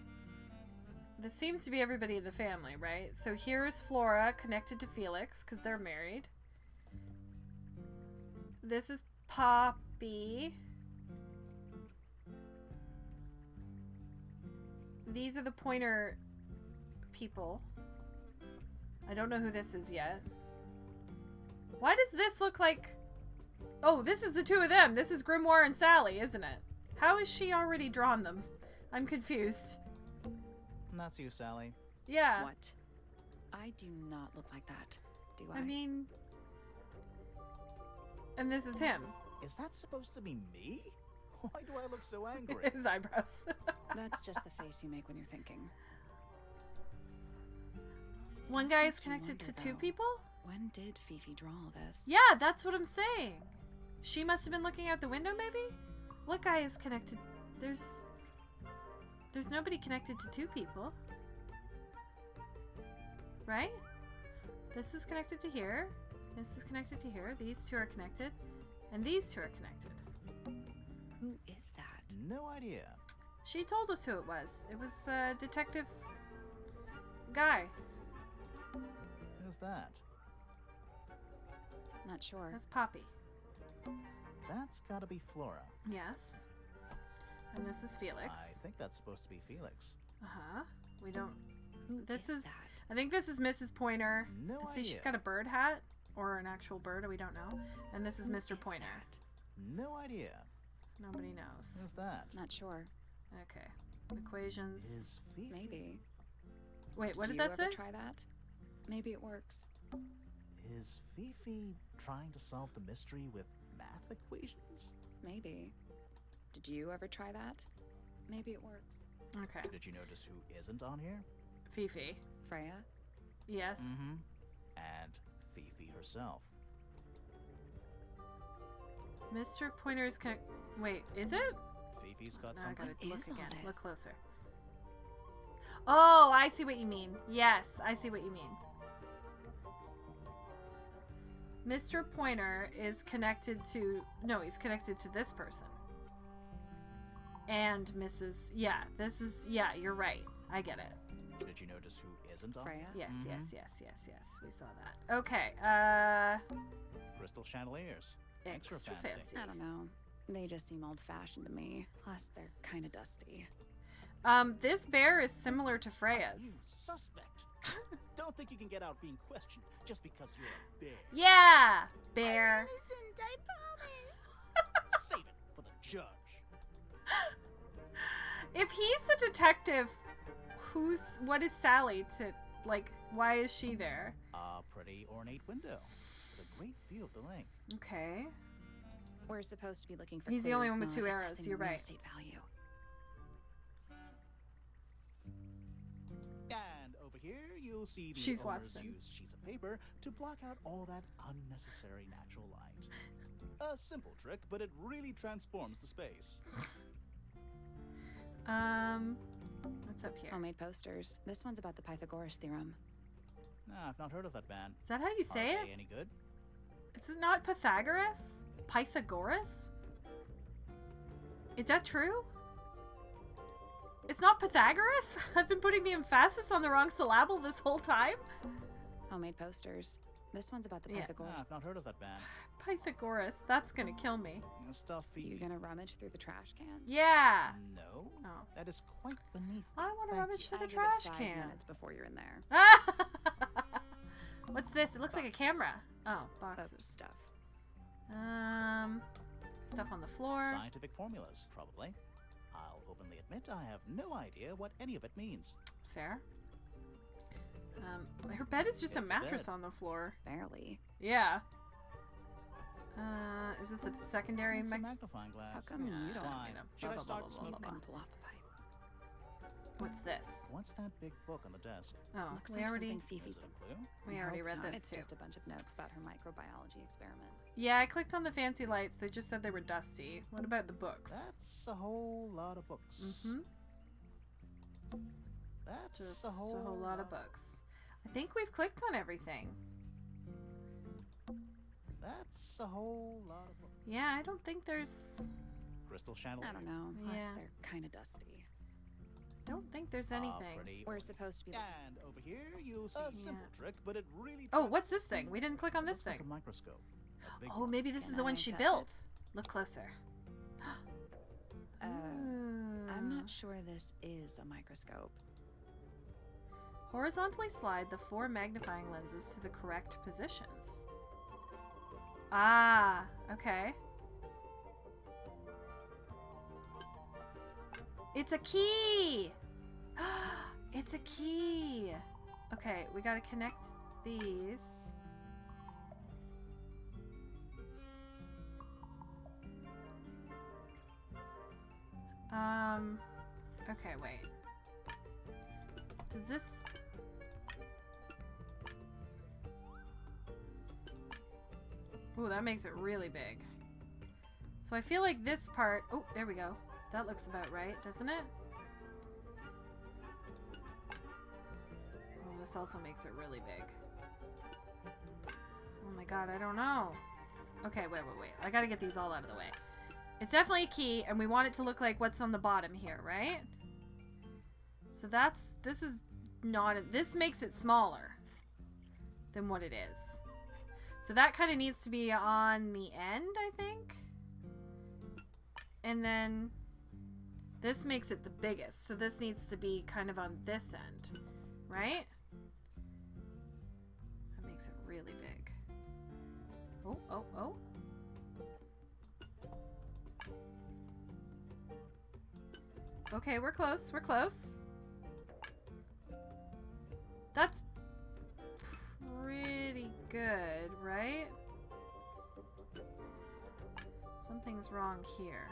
S1: This seems to be everybody in the family, right? So here's Flora connected to Felix because they're married. This is Poppy. These are the pointer people. I don't know who this is yet. Why does this look like... Oh, this is the two of them. This is Grimoire and Sally, isn't it? How has she already drawn them? I'm confused.
S2: And that's you, Sally.
S1: Yeah.
S5: What? I do not look like that, do I?
S1: I mean... And this is him.
S2: Is that supposed to be me? Why do I look so angry?
S1: His eyebrows.
S5: That's just the face you make when you're thinking.
S1: One
S5: Just
S1: guy
S5: makes
S1: is
S5: you
S1: connected to
S5: wonder,
S1: two
S5: though.
S1: people?
S5: When did Fifi draw all this?
S1: Yeah, that's what I'm saying. She must have been looking out the window, maybe? What guy is connected? There's nobody connected to two people. Right? This is connected to here. This is connected to here. These two are connected. And these two are connected.
S5: Who is that?
S2: No idea.
S1: She told us who it was. It was Detective Guy.
S2: Who's that?
S5: Not sure.
S1: That's Poppy.
S2: That's gotta be Flora.
S1: Yes. And this is Felix.
S2: I think that's supposed to be Felix.
S1: Uh-huh. We don't...
S5: Who
S1: This is...
S5: that?
S1: I think this is Mrs. Pointer.
S2: No
S1: See,
S2: idea.
S1: she's got a bird hat. Or an actual bird, we don't know. And this is
S5: Who
S1: Mr.
S5: is
S1: Pointer.
S5: that?
S2: No idea.
S1: Nobody knows.
S2: Who's that?
S5: Not sure.
S1: Okay. Equations.
S2: Is Fifi?
S5: Maybe.
S1: Wait, what did
S5: you
S1: that
S5: ever
S1: say?
S5: try that? Maybe it works.
S2: Is Fifi trying to solve the mystery with math equations?
S5: Maybe. Did you ever try that? Maybe it works.
S1: Okay.
S2: Did you notice who isn't on here?
S1: Fifi.
S5: Freya?
S1: Yes.
S2: Mm-hmm. And Fifi herself.
S1: Mr. Pointer's Wait, is it?
S2: Fifi's got
S1: Now I
S2: something.
S1: gotta look
S5: is all
S1: again. Look
S5: this?
S1: closer. Oh, I see what you mean. Yes, I see what you mean. Mr. Pointer is connected to... No, he's connected to this person. And Mrs... Yeah, this is... Yeah, you're right. I get it.
S2: Did you notice who isn't on?
S5: Freya?
S1: Yes,
S2: Mhm.
S1: yes. We saw that. Okay,
S2: Crystal chandeliers. Extra
S1: extra
S2: fancy.
S1: fancy.
S5: I don't know. They just seem old-fashioned to me. Plus, they're kind of dusty.
S1: This bear is similar to
S2: You
S1: Freya's.
S2: suspect. Don't think you can get out being questioned just because you're a bear.
S1: Yeah, bear.
S6: Innocent, I promise.
S2: Save it for the judge.
S1: If he's the detective, what is Sally to, like, why is she there?
S2: A pretty ornate window with a great view of the lake.
S1: Okay.
S5: We're supposed to be looking for
S1: He's the only
S5: clues,
S1: one with
S5: not
S1: two arrows,
S5: assessing
S1: you're
S5: real
S1: right.
S5: estate value.
S2: And over here, you'll see the
S1: She's
S2: owners
S1: Watson.
S2: use sheets of paper to block out all that unnecessary natural light. A simple trick, but it really transforms the space.
S1: What's up here?
S5: Homemade posters. This one's about the Pythagoras theorem.
S2: I've not heard of that band.
S1: Is that how you say
S2: Are
S1: it?
S2: they any good?
S1: Is it not Pythagoras? Pythagoras? Is that true? It's not Pythagoras? I've been putting the emphasis on the wrong syllable this whole time?
S5: Homemade posters. This one's about the
S1: Yeah.
S5: Pythagoras.
S2: I've not heard of that band.
S1: Pythagoras. That's gonna kill me.
S2: Stuff Fifi.
S5: You gonna rummage through the trash can?
S1: Yeah.
S2: No,
S1: Oh.
S2: that is quite beneath.
S1: I want to
S2: Thank
S1: rummage through
S5: I'll
S1: the
S5: give it
S1: trash
S5: 5
S1: can.
S5: minutes before you're in there.
S1: What's this? It looks like a camera. Oh,
S5: Of
S1: boxes.
S5: stuff.
S1: Stuff on the floor.
S2: Scientific formulas, probably. I'll openly admit I have no idea what any of it means.
S1: Fair. Her bed is just a
S2: It's a
S1: mattress
S2: bed.
S1: on the floor.
S5: Barely.
S1: Yeah. Is this a secondary
S2: It's a
S1: mech?
S2: magnifying glass.
S5: How come you don't?
S2: Fine.
S1: you know,
S2: Should I
S1: blah, blah,
S2: start
S1: blah, blah,
S2: smoking?
S1: blah,
S5: Couldn't pull off the pipe.
S1: What's this?
S2: What's that big book on the desk?
S1: Oh,
S5: Looks
S1: we
S5: like
S1: already
S5: something Fifi's
S2: Is it
S5: been.
S2: a clue?
S1: we
S5: I
S1: already
S5: hope
S1: read
S5: not.
S1: this
S5: It's
S1: too.
S5: just a bunch of notes about her microbiology experiments.
S1: Yeah, I clicked on the fancy lights. They just said they were dusty. What about the books?
S2: That's a whole lot of books.
S1: Mm-hmm.
S2: That's
S1: Just
S2: a whole
S1: lot of books. I think we've clicked on everything.
S2: That's a whole lot of books.
S1: Yeah, I don't think there's...
S2: Crystal chandelier.
S5: I don't know. Plus,
S1: Yeah.
S5: they're kind of dusty.
S1: Don't think there's
S2: A
S1: anything.
S2: pretty
S5: We're supposed to be.
S2: And over here, you'll see a simple trick, but it really.
S1: Oh, what's this thing? We didn't click on this
S2: Looks like
S1: thing.
S2: a microscope. A big
S1: Oh,
S2: one.
S1: maybe this
S5: Can
S1: is the one
S5: I
S1: she
S5: touch
S1: built.
S5: it?
S1: Look closer.
S5: I'm not sure this is a microscope.
S1: Horizontally slide the 4 magnifying lenses to the correct positions. Ah, okay. It's a key! It's a key! Okay, we gotta connect these. Okay, wait. Does this... Ooh, that makes it really big. So I feel like this part... Oh, there we go. That looks about right, doesn't it? Oh, this also makes it really big. Oh my god, I don't know. Okay, wait. I gotta get these all out of the way. It's definitely a key, and we want it to look like what's on the bottom here, right? So this is not... This makes it smaller than what it is. So that kind of needs to be on the end, I think. And then this makes it the biggest. So this needs to be kind of on this end, right? That makes it really big. Oh. Okay, we're close. We're close. That's pretty good, right? Something's wrong here.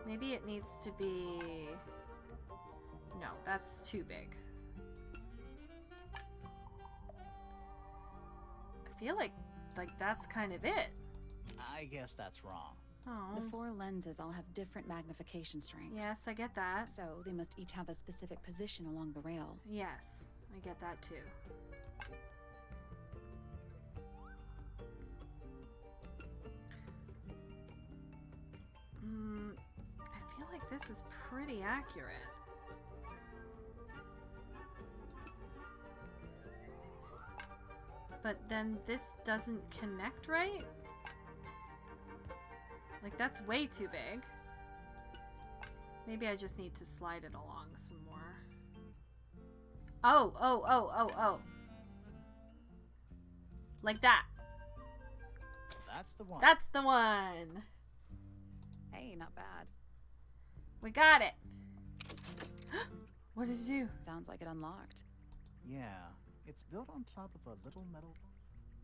S1: Maybe it needs to be... No, that's too big. I feel like that's kind of it.
S2: I guess that's wrong.
S1: Oh.
S3: The 4 lenses all have different magnification strengths.
S1: Yes, I get that.
S3: So they must each have a specific position along the rail.
S1: Yes, I get that too. I feel like this is pretty accurate. But then this doesn't connect right? Like, that's way too big. Maybe I just need to slide it along some more. Oh. Like that.
S2: That's the one.
S1: That's the one.
S3: Hey, not bad.
S1: We got it. What did it do?
S3: Sounds like it unlocked.
S2: Yeah, it's built on top of a little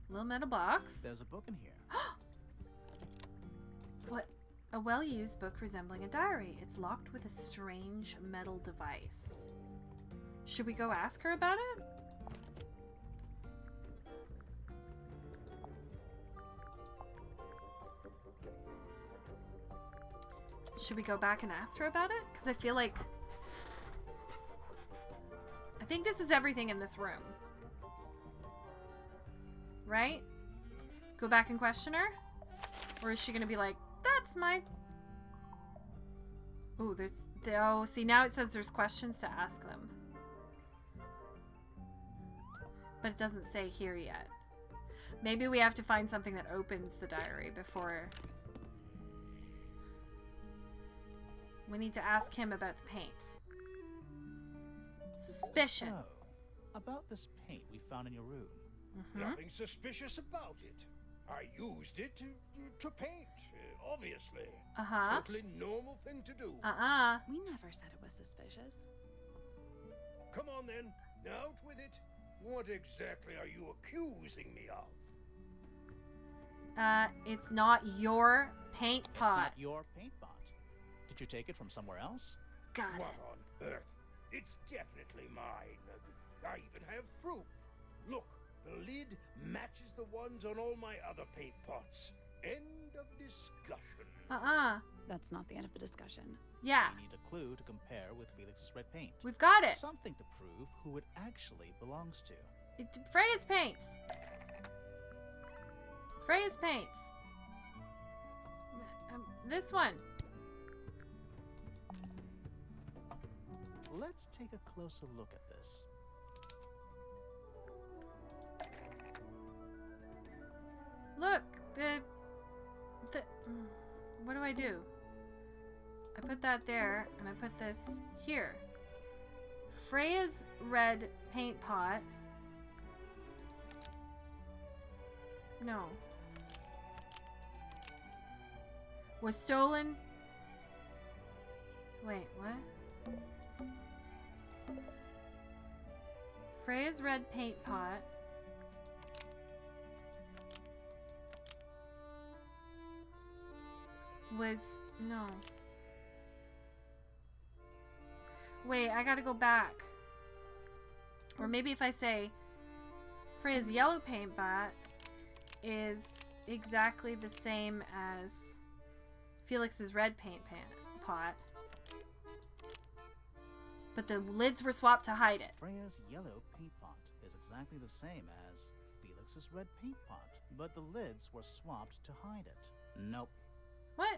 S1: Little metal box.
S2: There's a book in here.
S1: What? A well-used book resembling a diary. It's locked with a strange metal device. Should we go ask her about it? Should we go back and ask her about it? Because I feel like... I think this is everything in this room. Right? Go back and question her? Or is she going to be like, that's my... Ooh, there's... Oh, see, now it says there's questions to ask them. But it doesn't say here yet. Maybe we have to find something that opens the diary before... We need to ask him about the paint. Suspicion.
S2: So, about this paint we found in your room.
S4: Nothing suspicious about it. I used it to paint, obviously.
S1: Uh-huh.
S4: Totally normal thing to do.
S3: We never said it was suspicious.
S4: Come on then, out with it. What exactly are you accusing me of?
S1: It's not your paint
S2: It's
S1: pot.
S2: not your paint pot. Did you take it from somewhere else?
S1: Got
S4: What
S1: it.
S4: on earth? It's definitely mine. I even have proof. Look, the lid matches the ones on all my other paint pots. End of discussion.
S3: That's not the end of the discussion.
S1: Yeah,
S2: We need a clue to compare with Felix's red paint.
S1: we've got it.
S2: Something to prove who it actually belongs to.
S1: Freya's paints. Freya's paints. This one.
S2: Let's take a closer look at this.
S1: Look, the what do I do? I put that there, and I put this here. Freya's red paint pot. No. Was stolen. Wait, what? Freya's red paint pot was... no. Wait, I gotta go back. Or maybe if I say Freya's yellow paint pot is exactly the same as Felix's red paint pot. But the lids were swapped to hide it.
S2: Freya's yellow paint pot is exactly the same as Felix's red paint pot, but the lids were swapped to hide it. Nope.
S1: What?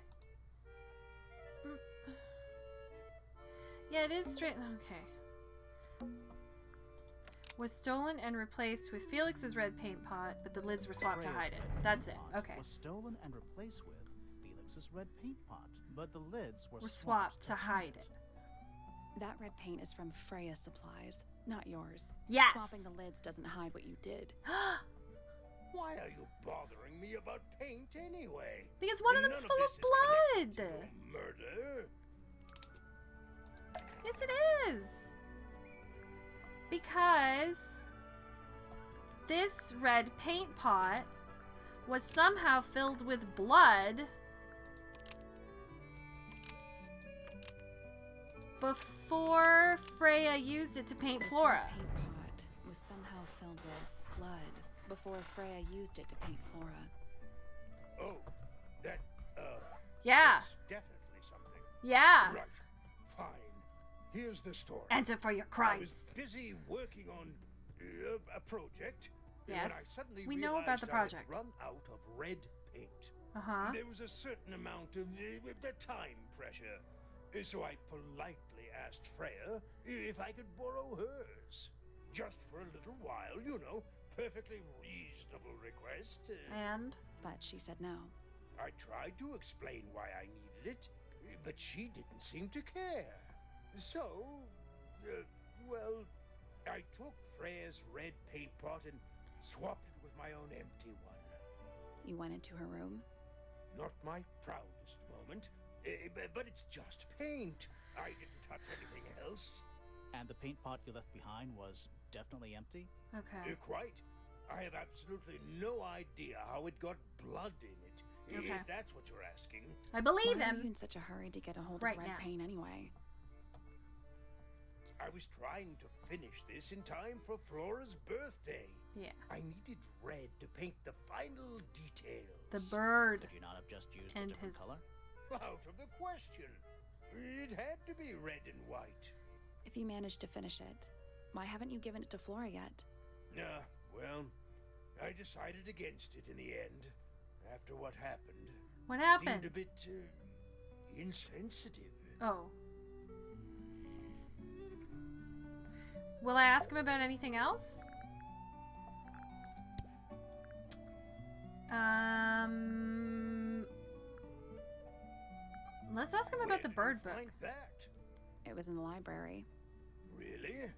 S1: Yeah, it is straight. Okay. Was stolen and replaced with Felix's red paint pot, but the lids were swapped to
S2: Freya's
S1: hide it.
S2: red
S1: That's
S2: paint
S1: it.
S2: pot
S1: Okay.
S2: Was stolen and replaced with Felix's red paint pot, but the lids were
S1: Swapped to hide it.
S5: That red paint is from Freya's supplies, not yours.
S1: Yes!
S5: Swapping the lids doesn't hide what you did.
S4: Why are you bothering me about paint anyway?
S1: Because one of
S4: None
S1: them's
S4: this
S1: full
S4: is
S1: of blood!
S4: connected to a murder.
S1: Yes, it is! Because this red paint pot was somehow filled with blood before Freya used it to paint
S5: This
S1: Flora.
S5: red paint pot was somehow filled with blood before Freya used it to paint Flora.
S4: Oh, that,
S1: Yeah.
S4: that's definitely something.
S1: Yeah.
S4: Right. Fine. Here's the story.
S1: Answer for your
S4: I was
S1: crimes.
S4: busy working on a project. When I
S1: Yes.
S4: suddenly
S1: We know about the
S4: realized I had
S1: project.
S4: run out of red paint.
S1: Uh-huh.
S4: There was a certain amount of time pressure. So I politely asked Freya if I could borrow hers. Just for a little while, you know. Perfectly reasonable request.
S1: And?
S5: But she said no.
S4: I tried to explain why I needed it, but she didn't seem to care. So, well, I took Freya's red paint pot and swapped it with my own empty one.
S5: You went into her room?
S4: Not my proudest moment, but it's just paint. I didn't touch anything else.
S2: And the paint pot you left behind was definitely empty?
S1: Okay.
S4: Quite. I have absolutely no idea how it got blood in it.
S1: Okay.
S4: If that's what you're asking.
S1: I believe
S5: Why are you
S1: him.
S5: in such a hurry to get a hold
S1: Right
S5: of red
S1: now.
S5: paint anyway?
S4: I was trying to finish this in time for Flora's birthday.
S1: Yeah.
S4: I needed red to paint the final details.
S1: The bird.
S2: Could you not have just used
S1: And
S2: a different
S1: his-
S2: color?
S4: Out of the question. It had to be red and white.
S5: If you managed to finish it, why haven't you given it to Flora yet?
S4: Well, I decided against it in the end. After what happened.
S1: What
S4: Seemed a
S1: happened?
S4: bit insensitive.
S1: Oh. Will I ask him about anything else? Let's ask him
S4: Where
S1: about the
S4: did
S1: bird
S4: you
S1: book.
S4: find that?
S5: It was in the library.
S4: Really?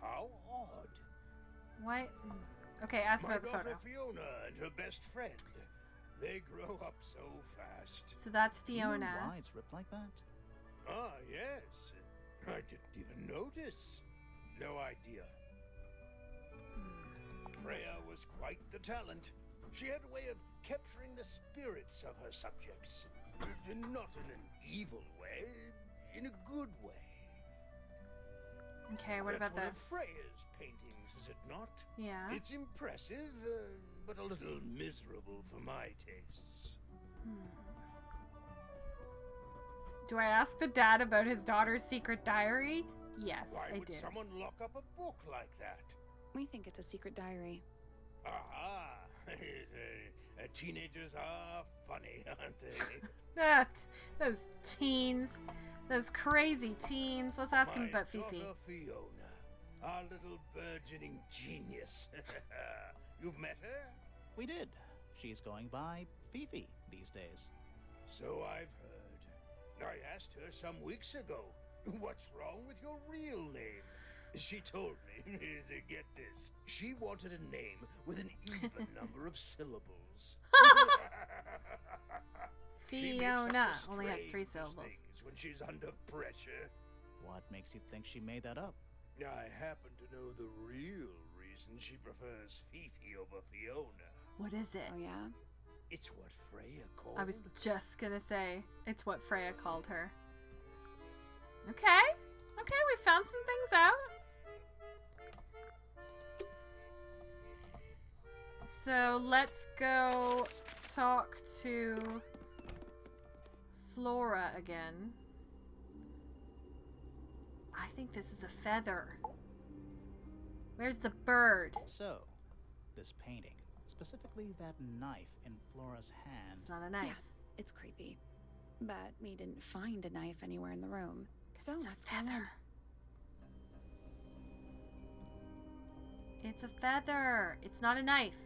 S4: How odd.
S1: Why? Okay, ask him
S4: My
S1: about the
S4: daughter
S1: photo.
S4: Fiona and her best friend. They grow up so fast.
S1: So that's
S2: Do you know
S1: Fiona.
S2: why it's ripped like that?
S4: Ah, yes. I didn't even notice. No idea. Freya was quite the talent. She had a way of capturing the spirits of her subjects. Not in an evil way, in a good way.
S1: Okay, what
S4: That's
S1: about
S4: one
S1: this?
S4: of Freya's paintings, is it not?
S1: Yeah.
S4: It's impressive, but a little miserable for my tastes.
S1: Do I ask the dad about his daughter's secret diary? Yes,
S4: Why
S1: I
S4: would
S1: did.
S4: someone lock up a book like that?
S5: We think it's a secret diary.
S4: Aha! Teenagers are funny, aren't they?
S1: Those teens. Those crazy teens. Let's ask him
S4: My
S1: about Fifi.
S4: daughter Fiona, our little burgeoning genius. You've met her?
S2: We did. She's going by Fifi these days.
S4: So I've heard. I asked her some weeks ago, what's wrong with your real name? She told me, get this, she wanted a name with an even number of syllables. She makes up
S1: Fiona
S4: the
S1: only has 3
S4: strangest
S1: syllables.
S4: things when she's under pressure.
S2: What makes you think she made that up?
S4: I happen to know the real reason she prefers Fifi over Fiona.
S1: What is it?
S5: Oh yeah?
S4: It's what Freya called.
S1: I was just gonna say, it's what Freya called her. Okay. Okay, we found some things out. So let's go talk to Flora again. I think this is a feather. Where's the bird?
S2: So, this painting, specifically that knife in Flora's hand.
S1: It's not a knife.
S5: Yeah, it's creepy. But we didn't find a knife anywhere in the room. So
S1: It's a
S5: let's go in.
S1: feather. It's a feather. It's not a knife.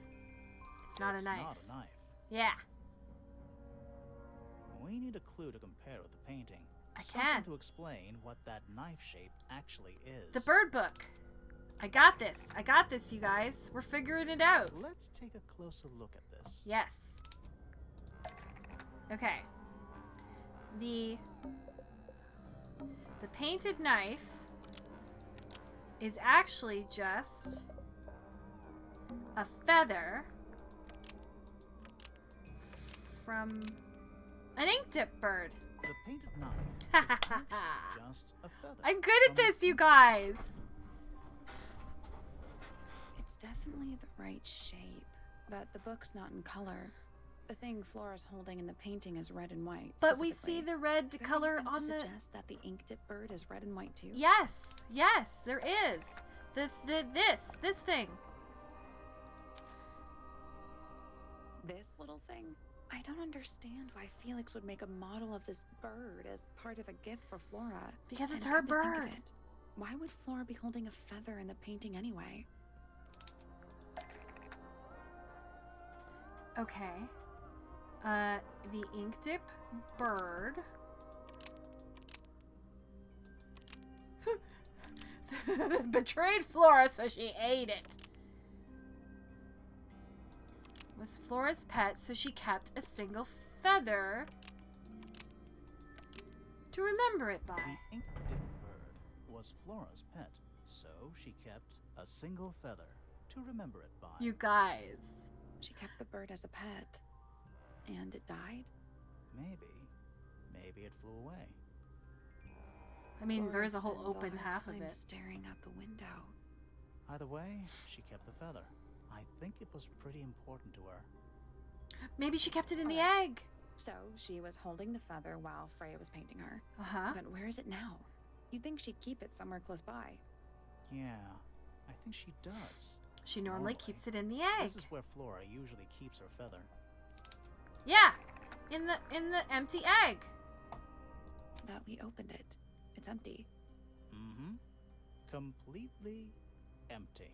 S1: It's not a knife.
S2: Not a knife.
S1: Yeah.
S2: We need a clue to compare with the painting.
S1: I
S2: Something
S1: can.
S2: to explain what that knife shape actually is.
S1: The bird book. I got this. I got this, you guys. We're figuring it out.
S2: Let's take a closer look at this.
S1: Yes. Okay. The painted knife is actually just a feather from an ink dip bird.
S2: The painted knife
S1: I'm
S2: is just a feather.
S1: good at this, you guys.
S5: It's definitely the right shape, but the book's not in color. The thing Flora's holding in the painting is red and white.
S1: But we see the red
S5: Is there
S1: color
S5: anything
S1: on
S5: to
S1: the...
S5: suggest that the ink dip bird is red and white too?
S1: Yes, yes, there is. This thing.
S5: This little thing? I don't understand why Felix would make a model of this bird as part of a gift for Flora.
S1: Because it's
S5: And
S1: her
S5: come to think of
S1: bird.
S5: it, why would Flora be holding a feather in the painting anyway?
S1: Okay. The ink dip bird. Betrayed Flora, so she ate it. Was Flora's pet, so she kept a single feather to remember it by.
S2: The ink dip bird was Flora's pet, so she kept a single feather to remember it by.
S1: You guys.
S5: She kept the bird as a pet. And it died?
S2: Maybe it flew away.
S1: I mean, there
S5: Flora
S1: is a whole
S5: spends all
S1: open
S5: her
S1: half of
S5: time
S1: it.
S5: staring out the window.
S2: Either way, she kept the feather. I think it was pretty important to her.
S1: Maybe she kept it in the
S5: Alright.
S1: egg.
S5: So she was holding the feather while Freya was painting her.
S1: Uh-huh.
S5: But where is it now? You'd think she'd keep it somewhere close by.
S2: Yeah, I think she does.
S1: She normally
S2: Normally.
S1: keeps it in the egg.
S2: This is where Flora usually keeps her feather.
S1: Yeah, in the empty egg.
S5: But we opened it. It's empty.
S2: Mm-hmm. Completely empty.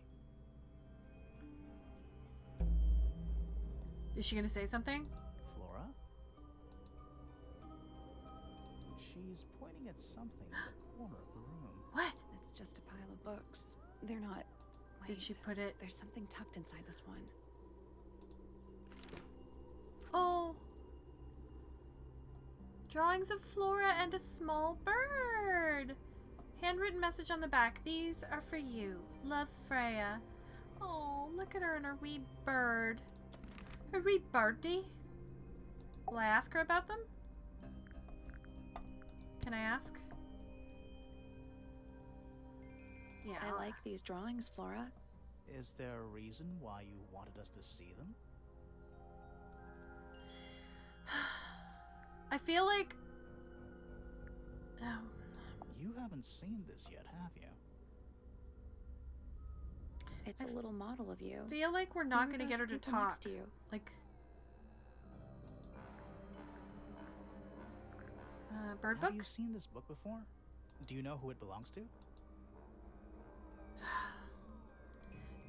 S1: Is she gonna say something?
S2: Flora? She's pointing at something in the corner of the room.
S1: What?
S5: It's just a pile of books. They're not...
S1: Did she
S5: Wait,
S1: put it?
S5: There's something tucked inside this one.
S1: Oh. Drawings of Flora and a small bird. Handwritten message on the back. These are for you. Love, Freya. Oh, look at her and her wee bird. Her wee birdie. Will I ask her about them? Can I ask? Yeah.
S5: I like these drawings, Flora.
S2: Is there a reason why you wanted us to see them?
S1: I feel like...
S2: You haven't seen this yet, have you?
S5: It's a little model of you.
S1: feel like we're not going to get her to
S5: People
S1: talk.
S5: next to you.
S1: Like... bird book?
S2: Have you seen this book before? Do you know who it belongs to?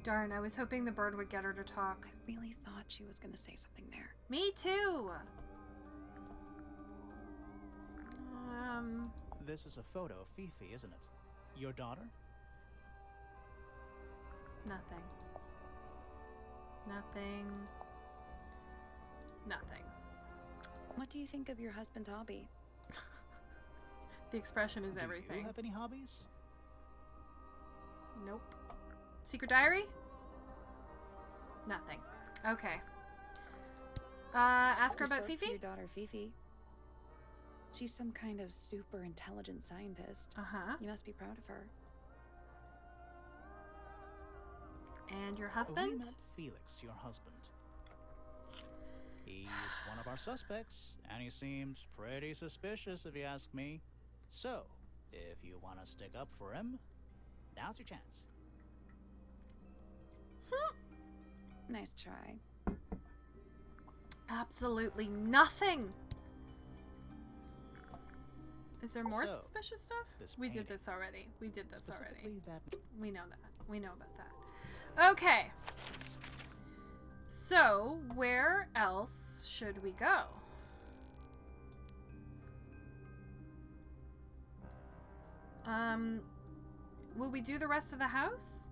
S1: Darn, I was hoping the bird would get her to talk.
S5: I really thought she was going to say something there.
S1: Me too!
S2: This is a photo of Fifi, isn't it? Your daughter?
S1: Nothing. Nothing. Nothing.
S5: What do you think of your husband's hobby?
S1: The expression is
S2: Do
S1: everything.
S2: you have any hobbies?
S1: Nope. Secret diary? Nothing. Okay. Ask her
S5: You
S1: about
S5: spoke to
S1: Fifi?
S5: your daughter, Fifi. She's some kind of super intelligent scientist.
S1: Uh-huh.
S5: You must be proud of her.
S1: And your
S2: We
S1: husband?
S2: met Felix, your husband. He's one of our suspects, and he seems pretty suspicious if you ask me. So, if you want to stick up for him, now's your chance.
S3: Nice try.
S1: Absolutely nothing. Is there more
S2: So,
S1: suspicious stuff?
S2: this
S1: We did
S2: painting.
S1: this already. We did this already.
S2: Specifically that
S1: We know that. We know about that. Okay. So, where else should we go? Will we do the rest of the house?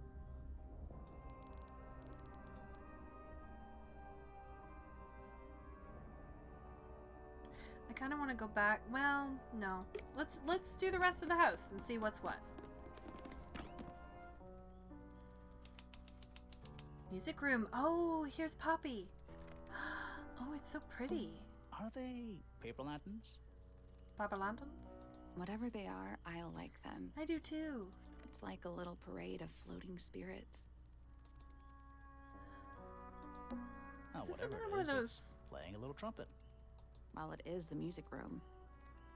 S1: I kind of want to go back. Well, no. Let's do the rest of the house and see what's what. Music room. Oh, here's Poppy. Oh, it's so pretty.
S2: Are they paper lanterns?
S1: Papa lanterns?
S3: Whatever they are, I like them.
S1: I do too.
S3: It's like a little parade of floating spirits.
S2: Oh,
S1: Is this
S2: whatever
S1: another
S2: it
S1: one of
S2: is,
S1: those-
S2: it's playing a little trumpet.
S3: While it is the music room,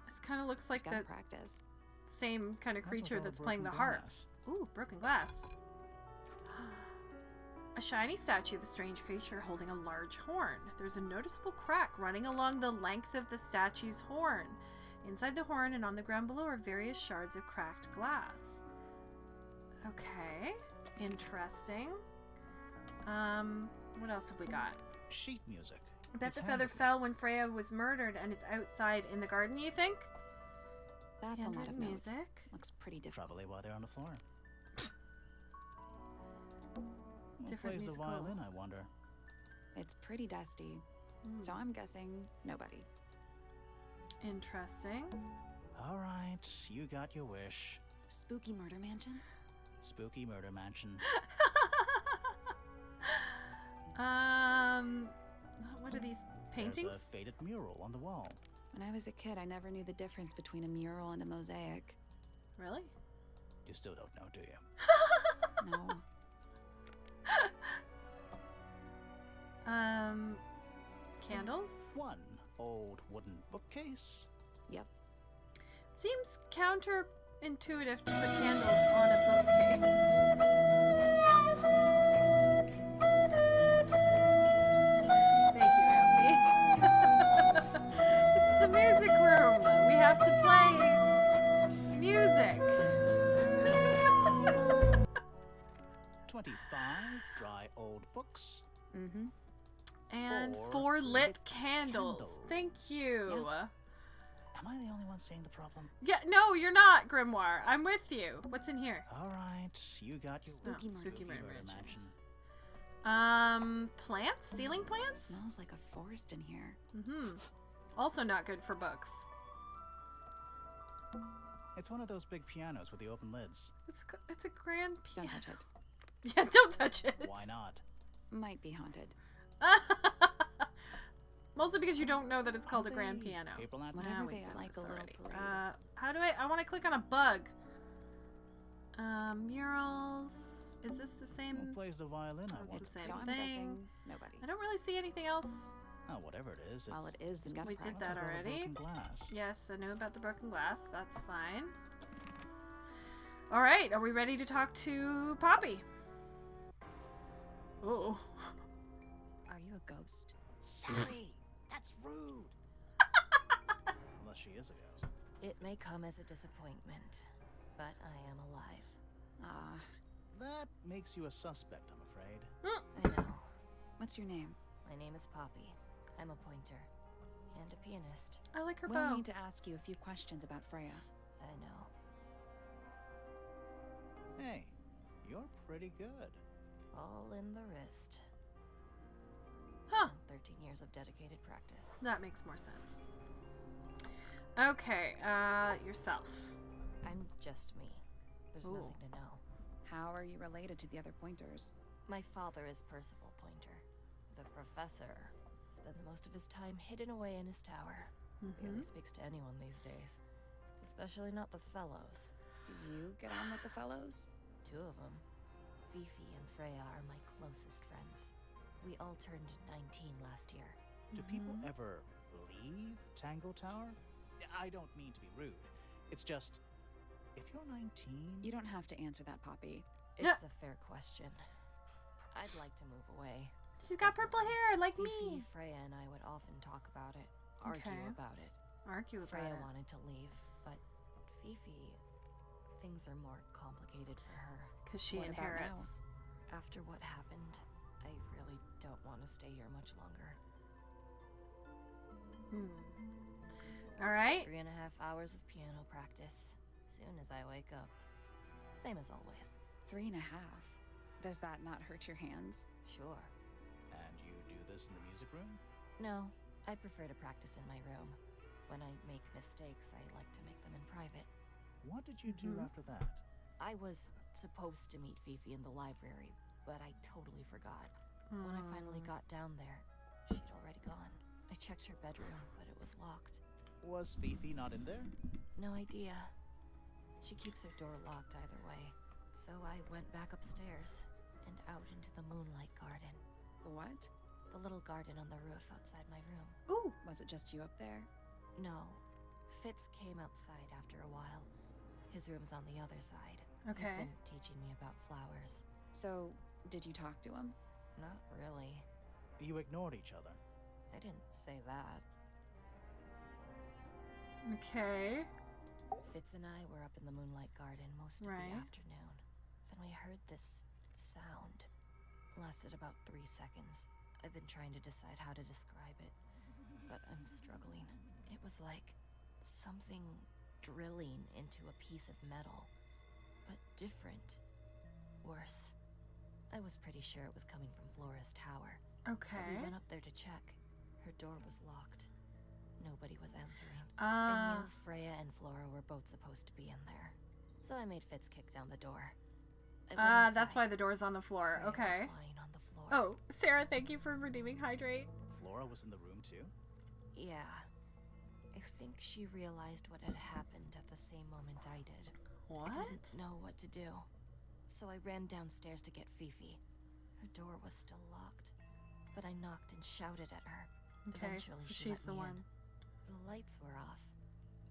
S1: This kind of looks
S3: it's
S1: like
S3: gotta
S1: the
S3: practice.
S1: same kind of
S2: That's with
S1: creature
S2: all the
S1: that's playing the
S2: broken
S1: harp.
S2: glass.
S1: Ooh, broken glass. A shiny statue of a strange creature holding a large horn. There's a noticeable crack running along the length of the statue's horn. Inside the horn and on the ground below are various shards of cracked glass. Okay, interesting. What else have we got?
S2: Sheet music.
S1: I bet
S2: It's
S1: the feather
S2: handwritten.
S1: fell when Freya was murdered and it's outside in the garden, you think?
S3: That's a lot of
S1: Handwritten
S3: notes.
S1: music.
S3: Looks pretty difficult.
S2: Probably why they're on the floor. Who
S1: Different
S2: plays
S1: musical.
S2: the violin, I wonder?
S3: It's pretty dusty,
S1: Hmm.
S3: so I'm guessing nobody.
S1: Interesting.
S2: All right, you got your wish.
S3: Spooky murder mansion?
S2: Spooky murder mansion.
S1: What are these
S2: There's
S1: paintings?
S2: a faded mural on the wall.
S3: When I was a kid, I never knew the difference between a mural and a mosaic.
S1: Really?
S2: You still don't know, do you?
S3: No.
S1: Candles?
S2: One old wooden bookcase.
S3: Yep.
S1: Seems counterintuitive to put candles on a bookcase. Thank you, Alfie. It's the music room. We have to play music.
S2: 25 dry old books.
S3: Mm-hmm.
S1: And
S2: 4
S1: 4 lit
S2: lit
S1: candles.
S2: candles.
S1: Thank you.
S2: Am I the only one seeing the problem?
S1: Yeah, no, you're not, Grimoire. I'm with you. What's in here?
S2: All right, you got your
S3: Spooky
S2: wish.
S3: murder
S1: Spooky murder
S2: mansion.
S1: Plants? Ceiling plants?
S3: Smells like a forest in here.
S1: Mm-hmm. Also not good for books.
S2: It's one of those big pianos with the open lids.
S1: It's a grand
S3: Don't
S1: piano.
S3: touch it.
S1: Yeah, don't touch it.
S2: Why not?
S3: Might be haunted.
S1: Mostly because you don't know that it's called a
S2: Are
S1: grand
S2: they
S1: piano.
S2: Paper lanterns?
S3: Whatever
S1: we
S3: they
S1: said
S3: are, like
S1: this
S3: a little
S1: already.
S3: parade.
S1: How do I want to click on a bug. Murals. Is this the
S2: Who
S1: same?
S2: plays the violin? I
S1: It's
S2: wonder.
S1: the same
S3: So I'm
S1: thing.
S3: guessing nobody.
S1: I don't really see anything else.
S2: Oh, whatever it is.
S3: While
S2: it's
S3: it is the music
S1: We did
S3: room.
S1: that
S2: with all the
S1: already.
S2: broken glass.
S1: Yes, I know about the broken glass. That's fine. All right, are we ready to talk to Poppy? Oh.
S3: Are you a ghost?
S2: Sally, that's rude. Unless she is a ghost.
S7: It may come as a disappointment, but I am alive.
S3: Ah,
S2: That makes you a suspect, I'm afraid.
S7: I know.
S3: what's your name?
S7: My name is Poppy. I'm a pointer and a pianist.
S1: I like her
S3: We'll
S1: bow.
S3: need to ask you a few questions about Freya.
S7: I know.
S2: Hey, you're pretty good.
S7: All in the wrist.
S1: Huh.
S7: 13 years of dedicated practice.
S1: That makes more sense. Okay, yourself.
S7: I'm just me. There's
S1: Ooh.
S7: nothing to know.
S3: How are you related to the other pointers?
S7: My father is Percival Pointer. The professor spends most of his time hidden away in his tower. Barely speaks to anyone these days. Especially not the fellows.
S3: Do you get on with the fellows?
S7: 2 of them. Fifi and Freya are my closest friends. We all turned 19 last year.
S2: Do people ever leave Tangle Tower? I don't mean to be rude. It's just, if you're 19...
S3: You don't have to answer that, Poppy.
S7: It's a fair question. I'd like to move away.
S1: She's got purple hair, like
S7: Fifi,
S1: me.
S7: Freya, and I would often talk about it, argue about it.
S1: Argue about
S7: Freya
S1: it.
S7: wanted to leave, but Fifi, things are more complicated for her.
S1: Because she
S3: What about
S1: inherits.
S7: After what happened, I really don't want to stay here much longer.
S1: All right.
S7: 3.5 hours of piano practice. Soon as I wake up. Same as always.
S3: 3.5. Does that not hurt your hands?
S7: Sure.
S2: And you do this in the music room?
S7: No, I prefer to practice in my room. When I make mistakes, I like to make them in private.
S2: What did you do after that?
S7: I was supposed to meet Fifi in the library, but I totally forgot. When I finally got down there, she'd already gone. I checked her bedroom, but it was locked.
S2: Was Fifi not in there?
S7: No idea. She keeps her door locked either way. So I went back upstairs and out into the moonlight garden.
S3: The what?
S7: The little garden on the roof outside my room.
S3: Ooh, was it just you up there?
S7: No. Fitz came outside after a while. His room's on the other side.
S1: Okay.
S7: He's been teaching me about flowers.
S3: So, did you talk to him?
S7: Not really.
S2: You ignored each other.
S7: I didn't say that.
S1: Okay.
S7: Fitz and I were up in the moonlight garden most of
S1: Right.
S7: the afternoon. Then we heard this sound. Lasted about 3 seconds. I've been trying to decide how to describe it, but I'm struggling. It was like something drilling into a piece of metal, but different. Worse. I was pretty sure it was coming from Flora's tower. So we
S1: Okay.
S7: went up there to check. Her door was locked. Nobody was answering. I knew Freya and Flora were both supposed to be in there. So I made Fitz kick down the door. I went
S1: That's
S7: inside.
S1: why the door's on the floor.
S7: Freya
S1: Okay.
S7: was lying on the floor.
S1: Oh, Sarah, thank you for redeeming Hydrate.
S2: Flora was in the room too?
S7: Yeah. I think she realized what had happened at the same moment I did.
S1: What?
S7: I didn't know what to do. So I ran downstairs to get Fifi. Her door was still locked, but I knocked and shouted at her.
S1: Okay,
S7: Eventually,
S1: so
S7: she
S1: she's
S7: let
S1: the
S7: me in.
S1: one.
S7: The lights were off,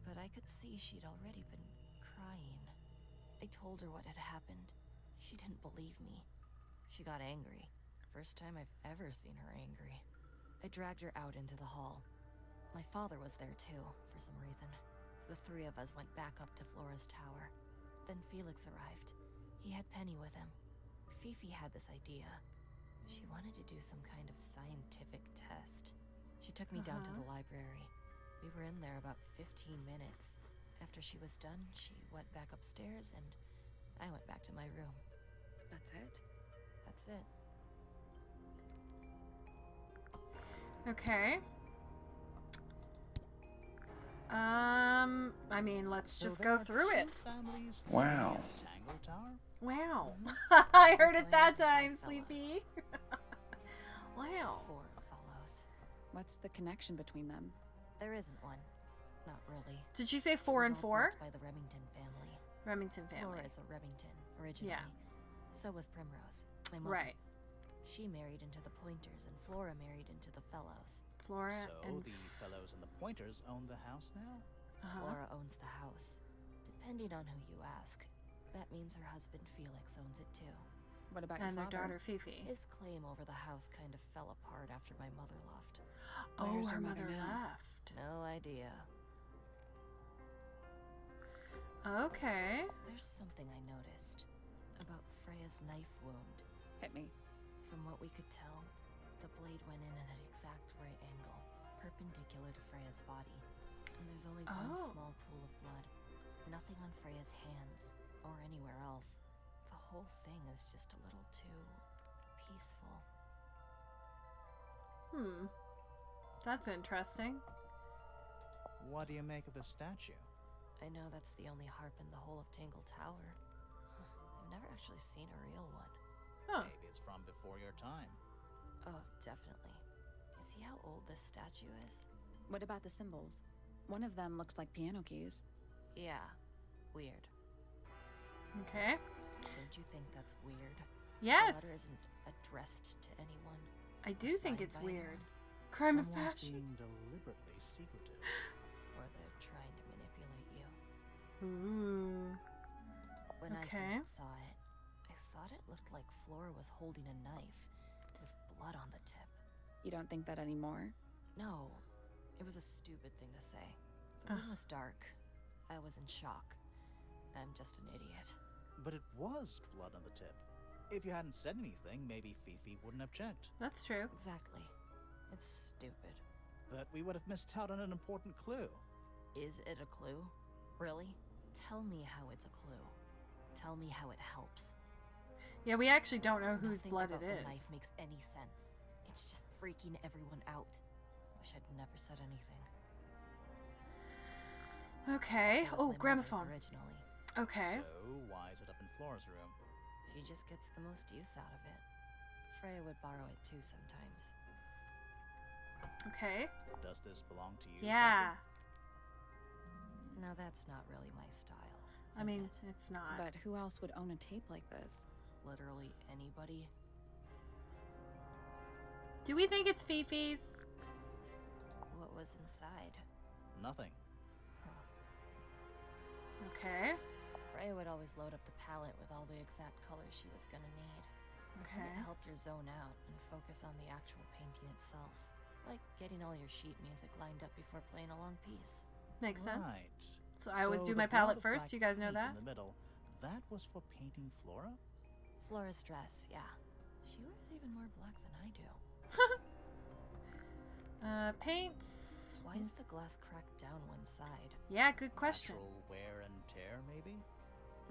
S7: but I could see she'd already been crying. I told her what had happened. She didn't believe me. She got angry. First time I've ever seen her angry. I dragged her out into the hall. My father was there too, for some reason. The three of us went back up to Flora's tower. Then Felix arrived. He had Penny with him. Fifi had this idea. She wanted to do some kind of scientific test. She took me down to the library. We were in there about 15 minutes. After she was done, she went back upstairs and I went back to my room.
S3: That's it?
S7: That's it.
S1: Okay. I mean, let's
S2: So
S1: just
S2: there
S1: go
S2: are
S1: through it.
S2: 2 families
S8: Wow.
S2: living in Tangle Tower?
S1: Wow. I heard it that
S7: Twins and
S1: time,
S7: 5 fellows.
S1: Sleepy. Wow.
S7: 4 fellows.
S3: What's the connection between them?
S7: There isn't one. Not really.
S1: Did she say
S7: It
S1: 4
S7: was
S1: and
S7: all
S1: 4?
S7: built by the Remington family.
S1: Remington family.
S7: Flora is a Remington, originally.
S1: Yeah.
S7: So was Primrose, my mother.
S1: Right.
S7: She married into the Pointers, and Flora married into the Fellows.
S1: Flora
S2: So
S1: and
S2: the fellows and the Pointers own the house now?
S7: Flora owns the house. Depending on who you ask, that means her husband Felix owns it too.
S3: What about
S1: and
S3: your
S1: their
S3: father?
S1: daughter Fifi.
S7: His claim over the house kind of fell apart after my mother left.
S1: Oh,
S3: Where's
S1: her
S3: her
S1: mother
S3: mother now?
S1: left.
S7: No idea.
S1: Okay.
S7: There's something I noticed about Freya's knife wound.
S3: Hit me.
S7: From what we could tell, the blade went in at an exact right angle, perpendicular to Freya's body. And there's only one
S1: Oh.
S7: small pool of blood. Nothing on Freya's hands, or anywhere else. The whole thing is just a little too peaceful.
S1: That's interesting.
S2: What do you make of the statue?
S7: I know that's the only harp in the whole of Tangle Tower. I've never actually seen a real one.
S1: Huh.
S2: Maybe it's from before your time.
S7: Oh, definitely. You see how old this statue is?
S3: What about the symbols? One of them looks like piano keys.
S7: Yeah, weird.
S1: Okay.
S7: Don't you think that's weird?
S1: Yes.
S7: The letter isn't addressed to anyone.
S1: I do think
S7: signed
S1: it's
S7: by
S1: weird.
S7: anyone.
S1: Crime of
S2: Someone's
S1: passion.
S2: being deliberately secretive.
S7: Or they're trying to manipulate you.
S1: Ooh.
S7: When
S1: Okay.
S7: I first saw it, I thought it looked like Flora was holding a knife with blood on the tip.
S3: You don't think that anymore?
S7: No, it was a stupid thing to say. The room was dark. I was in shock. I'm just an idiot.
S2: But it was blood on the tip. If you hadn't said anything, maybe Fifi wouldn't have checked.
S1: That's true.
S7: Exactly. It's stupid.
S2: But we would have missed out on an important clue.
S7: Is it a clue? Really? Tell me how it's a clue. Tell me how it helps.
S1: Yeah, we actually don't know whose
S7: Nothing
S1: blood
S7: about
S1: it
S7: the
S1: is.
S7: knife makes any sense. It's just freaking everyone out. Wish I'd never said anything.
S1: Okay.
S7: It was
S1: Oh,
S7: my mother's
S1: gramophone.
S7: Originally.
S1: Okay.
S2: So, why is it up in Flora's room?
S7: She just gets the most use out of it. Freya would borrow it too sometimes.
S1: Okay.
S2: Does this belong to you?
S1: Yeah.
S2: Becky?
S7: Now that's not really my style.
S1: I
S7: is
S1: mean,
S7: it?
S1: it's not.
S3: But who else would own a tape like this?
S7: Literally anybody.
S1: Do we think it's Fifi's?
S7: What was inside?
S2: Nothing.
S7: Huh.
S1: Okay.
S7: Freya would always load up the palette with all the exact colors she was gonna need. I think
S1: Okay.
S7: it helped her zone out and focus on the actual painting itself. Like getting all your sheet music lined up before playing a long piece.
S1: Makes sense.
S2: Right.
S1: So I always do
S2: the
S1: my
S2: blob
S1: palette
S2: of
S1: first.
S2: black
S1: You guys know
S2: paint
S1: that?
S2: In the middle, that was for painting Flora?
S7: Flora's dress, yeah. She wears even more black than I do.
S1: Paints.
S7: Why is the glass cracked down one side?
S1: Yeah, good question.
S2: Natural wear and tear, maybe?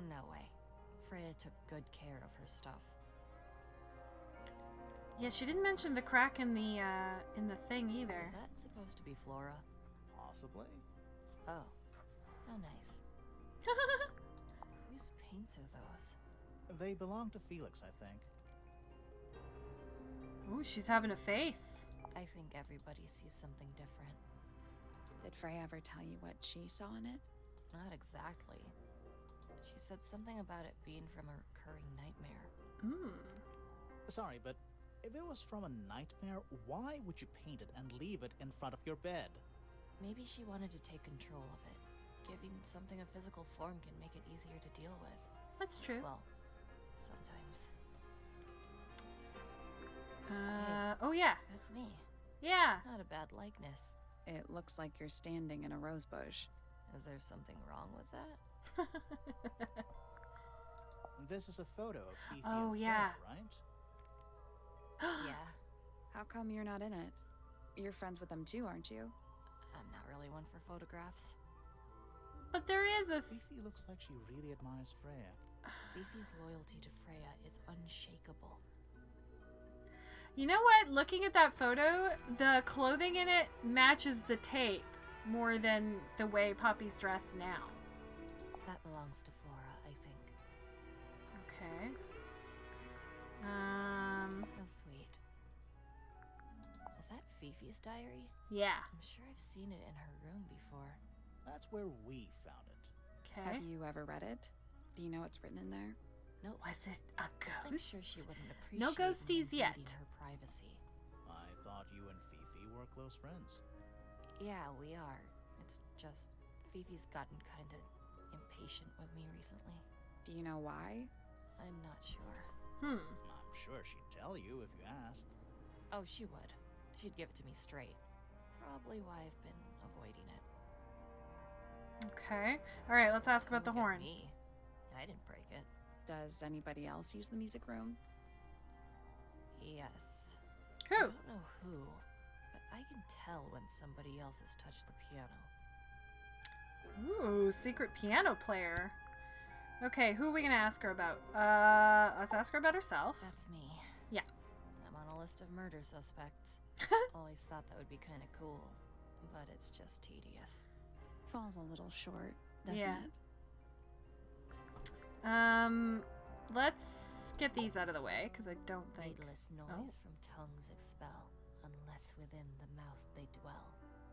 S7: No way. Freya took good care of her stuff.
S1: Yeah, she didn't mention the crack in the thing either.
S7: Is that supposed to be Flora?
S2: Possibly.
S7: Oh. How nice. Whose paints are those?
S2: They belong to Felix, I think.
S1: Ooh, she's having a face.
S7: I think everybody sees something different.
S3: Did Freya ever tell you what she saw in it?
S7: Not exactly. She said something about it being from a recurring nightmare.
S2: Sorry, but if it was from a nightmare, why would you paint it and leave it in front of your bed?
S7: Maybe she wanted to take control of it. Giving something a physical form can make it easier to deal with.
S1: That's true.
S7: Well, sometimes.
S1: Oh yeah.
S7: That's me.
S1: Yeah.
S7: Not a bad likeness.
S3: It looks like you're standing in a rose bush.
S7: Is there something wrong with that?
S2: This is a photo of Fifi
S1: Oh,
S2: and
S1: yeah.
S2: Freya, right?
S7: Yeah.
S3: How come you're not in it? You're friends with them too, aren't you?
S7: I'm not really one for photographs.
S1: But there is a.
S2: Fifi looks like she really admires Freya.
S7: Fifi's loyalty to Freya is unshakable.
S1: You know what? Looking at that photo, the clothing in it matches the tape more than the way Poppy's dressed now.
S7: That belongs to Flora, I think.
S1: Okay.
S7: How sweet. Is that Fifi's diary?
S1: Yeah.
S7: I'm sure I've seen it in her room before.
S2: That's where we found it.
S1: Okay.
S3: Have you ever read it? Do you know what's written in there?
S7: No,
S1: Was it a
S7: I'm
S1: ghost?
S7: sure she wouldn't appreciate
S1: No
S7: me
S1: ghosties yet.
S7: invading her privacy.
S2: I thought you and Fifi were close friends.
S7: Yeah, we are. It's just Fifi's gotten kind of impatient with me recently.
S3: Do you know why?
S7: I'm not sure.
S2: I'm sure she'd tell you if you asked.
S7: Oh, she would. She'd give it to me straight. Probably why I've been avoiding it.
S1: Okay. All right. Let's ask about the
S7: Look at
S1: horn.
S7: me. I didn't break it.
S3: Does anybody else use the music room?
S7: Yes. I
S1: Who?
S7: don't know who, but I can tell when somebody else has touched the piano.
S1: Ooh, secret piano player. Okay, who are we gonna ask her about? Let's ask her about herself.
S7: That's me.
S1: Yeah.
S7: I'm on a list of murder suspects. Always thought that would be kind of cool, but it's just tedious.
S3: Falls a little short, doesn't
S1: Yeah.
S3: it?
S1: Let's get these out of the way because I don't think.
S7: Needless noise from tongues expel, unless within the mouth they dwell.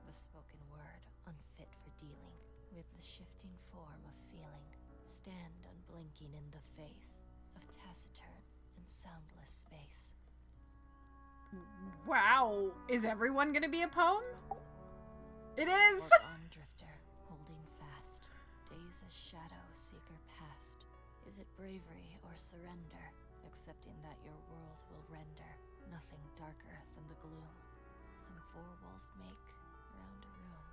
S7: The spoken word, unfit for dealing, with the shifting form of feeling, stand unblinking in the face of taciturn and soundless space.
S1: Wow. Is everyone gonna be a poem? It is!
S7: Walk on, drifter, holding fast. Days as shadow, seeker past. Is it bravery or surrender? Accepting that your world will render nothing darker than the gloom. Some four walls make round a room.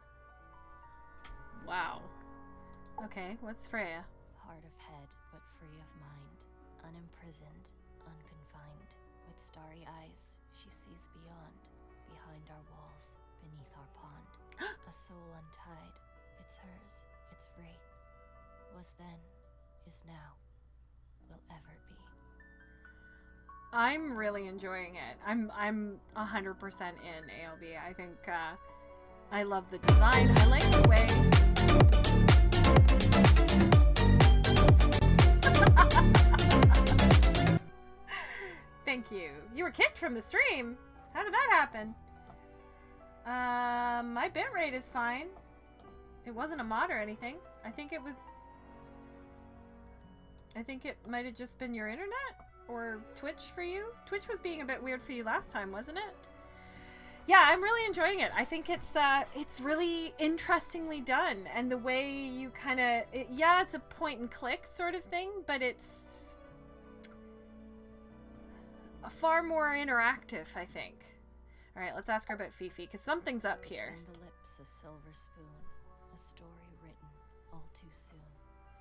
S1: Wow. Okay, what's Freya?
S7: Hard of head, but free of mind. Unimprisoned, unconfined. With starry eyes, she sees beyond. Behind our walls, beneath our pond. A soul untied. It's hers, it's free. Was then, is now, will ever be.
S1: I'm really enjoying it. I'm 100% in ALB. I think I love the design. I like the way. Thank you. You were kicked from the stream. How did that happen? My bitrate is fine. It wasn't a mod or anything. I think it might have just been your internet or Twitch for you. Twitch was being a bit weird for you last time, wasn't it? Yeah, I'm really enjoying it. I think it's really interestingly done, and the way you kind of it's a point and click sort of thing, but it's far more interactive, I think. All right, let's ask her about Fifi, because something's up here.
S7: Between the lips, a silver spoon, a story written all too soon.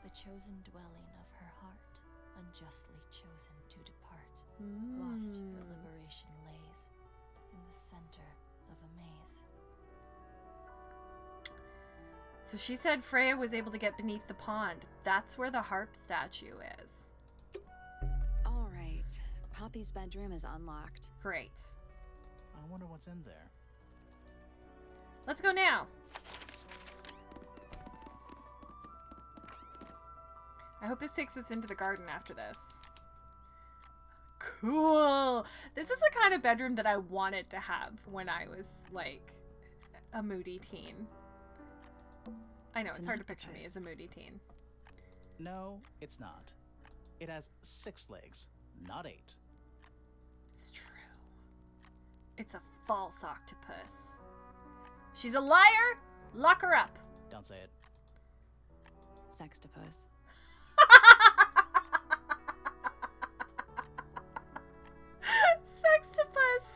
S7: The chosen dwelling of her heart, unjustly chosen to depart. Lost, her liberation lays in the center of a maze.
S1: So she said Freya was able to get beneath the pond. That's where the harp statue is.
S3: All right. Poppy's bedroom is unlocked.
S1: Great.
S2: I wonder what's in there.
S1: Let's go now. I hope this takes us into the garden after this. Cool. This is the kind of bedroom that I wanted to have when I was, like, a moody teen. I know, it's hard to picture me as a moody teen.
S2: No, it's not. It has 6 legs, not 8.
S1: It's true. It's a false octopus. She's a liar! Lock her up!
S2: Don't say it.
S3: Sextopus.
S1: Sextopus!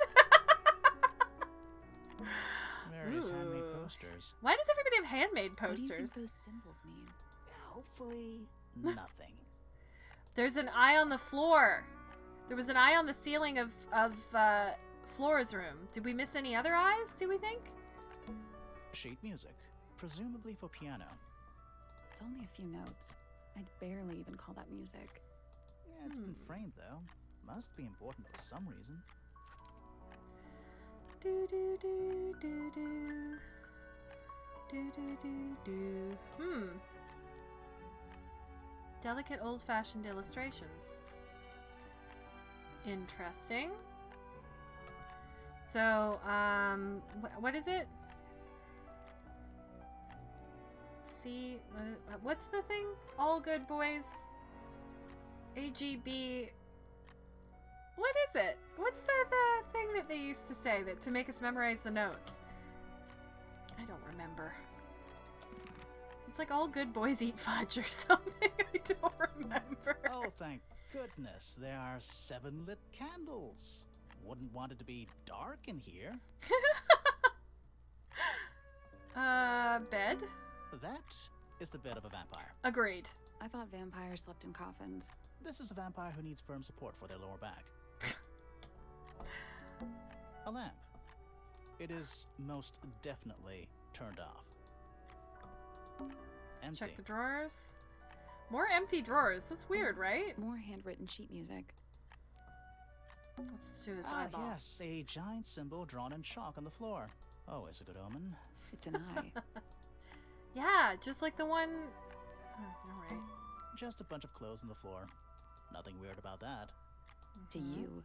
S2: Various handmade
S1: Ooh.
S2: posters.
S1: Why does everybody have handmade
S3: What do you think
S1: posters?
S3: those symbols mean?
S2: Hopefully, nothing.
S1: There's an eye on the floor. There was an eye on the ceiling of Flora's room. Did we miss any other eyes, do we think?
S2: Sheet music, presumably for piano.
S3: It's only a few notes. I'd barely even call that music.
S2: Yeah, it's been framed though. Must be important for some reason.
S1: Do do do do do. Do do do do. Delicate old-fashioned illustrations. Interesting. So, what is it? See, what's the thing? All good boys. AGB. What is it? What's the thing that they used to say that to make us memorize the notes? I don't remember. It's like all good boys eat fudge or something. I don't remember.
S2: Oh, thank goodness. There are 7 lit candles. Wouldn't want it to be dark in here.
S1: Bed?
S2: That is the bed of a vampire.
S1: Agreed.
S3: I thought vampires slept in coffins.
S2: This is a vampire who needs firm support for their lower back. A lamp. It is most definitely turned off. Empty.
S1: Check the drawers. More empty drawers. That's weird, right?
S3: More handwritten sheet music.
S1: Let's do this
S2: Ah,
S1: eyeball.
S2: yes, a giant symbol drawn in chalk on the floor. Always a good omen.
S3: It's an eye.
S1: Yeah, just like the one... Oh, all right.
S2: Just a bunch of clothes on the floor. Nothing weird about that.
S3: To you.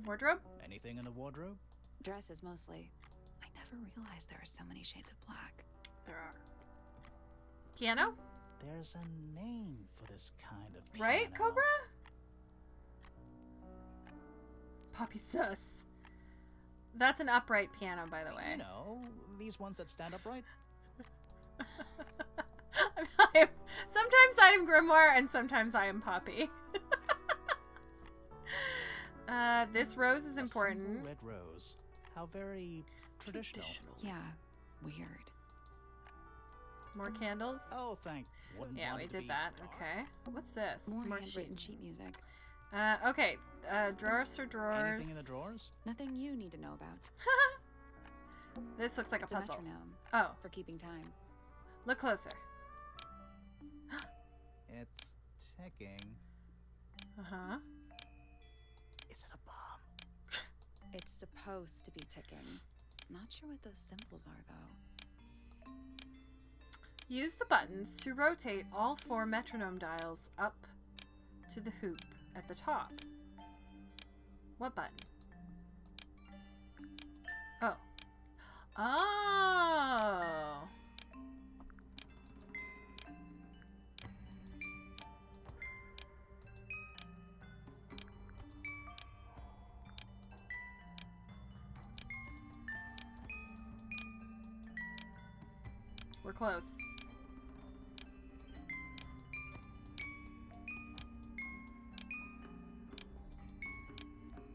S1: Wardrobe?
S2: Anything in the wardrobe?
S3: Dresses mostly. I never realized there are so many shades of black.
S1: There are. Piano?
S2: There's a name for this kind of piano.
S1: Right, Cobra? Poppy sus. That's an upright piano, by the way.
S2: You know, these ones that stand upright.
S1: Sometimes I am Grimoire and sometimes I am Poppy. This rose is important.
S2: A single red rose. How very traditional.
S5: Yeah, weird.
S1: More candles?
S2: Oh, thank.
S1: Yeah, we did that. Okay. What's this?
S5: More
S1: sheet.
S5: handwritten sheet music.
S1: Okay. Drawers or drawers?
S2: Anything in the drawers?
S5: Nothing you need to know about.
S1: This looks like
S5: It's
S1: a puzzle.
S5: metronome
S1: Oh,
S5: for keeping time.
S1: look closer.
S2: It's ticking.
S1: Uh-huh.
S2: Is it a bomb?
S5: It's supposed to be ticking. Not sure what those symbols are, though.
S1: Use the buttons to rotate all 4 metronome dials up to the hoop at the top. What button? Oh. Oh! We're close.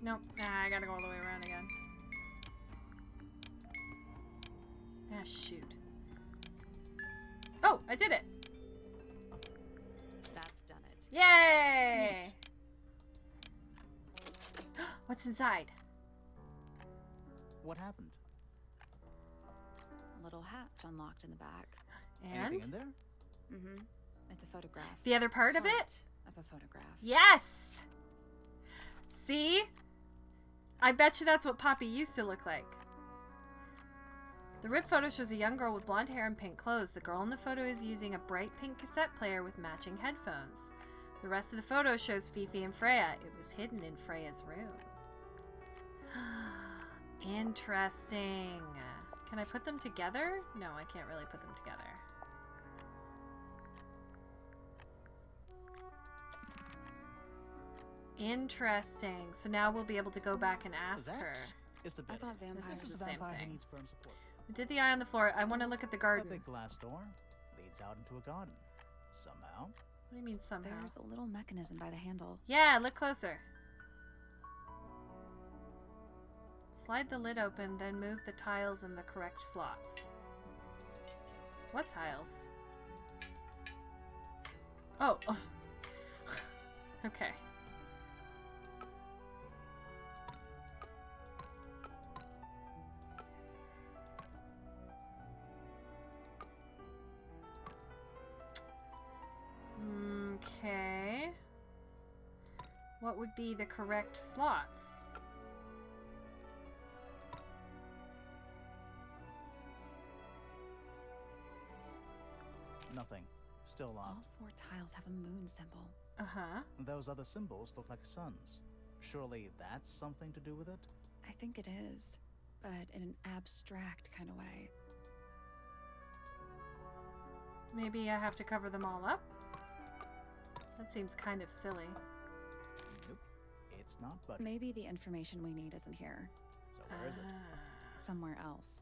S1: Nope. I gotta go all the way around again. Ah, shoot. Oh, I did it!
S5: That's done it.
S1: Yay! What's inside?
S2: What happened?
S5: Little hatch unlocked in the back.
S1: And
S2: Anything in there?
S5: Mm-hmm. It's a photograph.
S1: the other part of it?
S5: Of a photograph.
S1: Yes! See? I bet you that's what Poppy used to look like. The ripped photo shows a young girl with blonde hair and pink clothes. The girl in the photo is using a bright pink cassette player with matching headphones. The rest of the photo shows Fifi and Freya. It was hidden in Freya's room. Interesting. Can I put them together? No, I can't really put them together. Interesting. So now we'll be able to go back and ask her.
S2: Is the
S5: I
S2: bed.
S5: thought vampires
S1: This is
S2: This
S1: the
S2: is a
S1: same
S2: vampire
S1: thing.
S2: who needs firm support.
S1: We did the eye on the floor. I want to look at the
S2: A
S1: garden.
S2: big glass door leads out into a garden. Somehow.
S1: What do you mean somehow?
S5: There's a little mechanism by the handle.
S1: Yeah, look closer. Slide the lid open, then move the tiles in the correct slots. What tiles? Oh. Okay. Okay. What would be the correct slots?
S2: Nothing. Still
S5: All
S2: locked.
S5: 4 tiles have a moon symbol.
S1: Uh-huh.
S2: Those other symbols look like suns. Surely that's something to do with it?
S5: I think it is, but in an abstract kind of way.
S1: Maybe I have to cover them all up? That seems kind of silly.
S2: Nope. It's not budging.
S5: Maybe the information we need isn't here.
S2: So where is it?
S5: Somewhere else.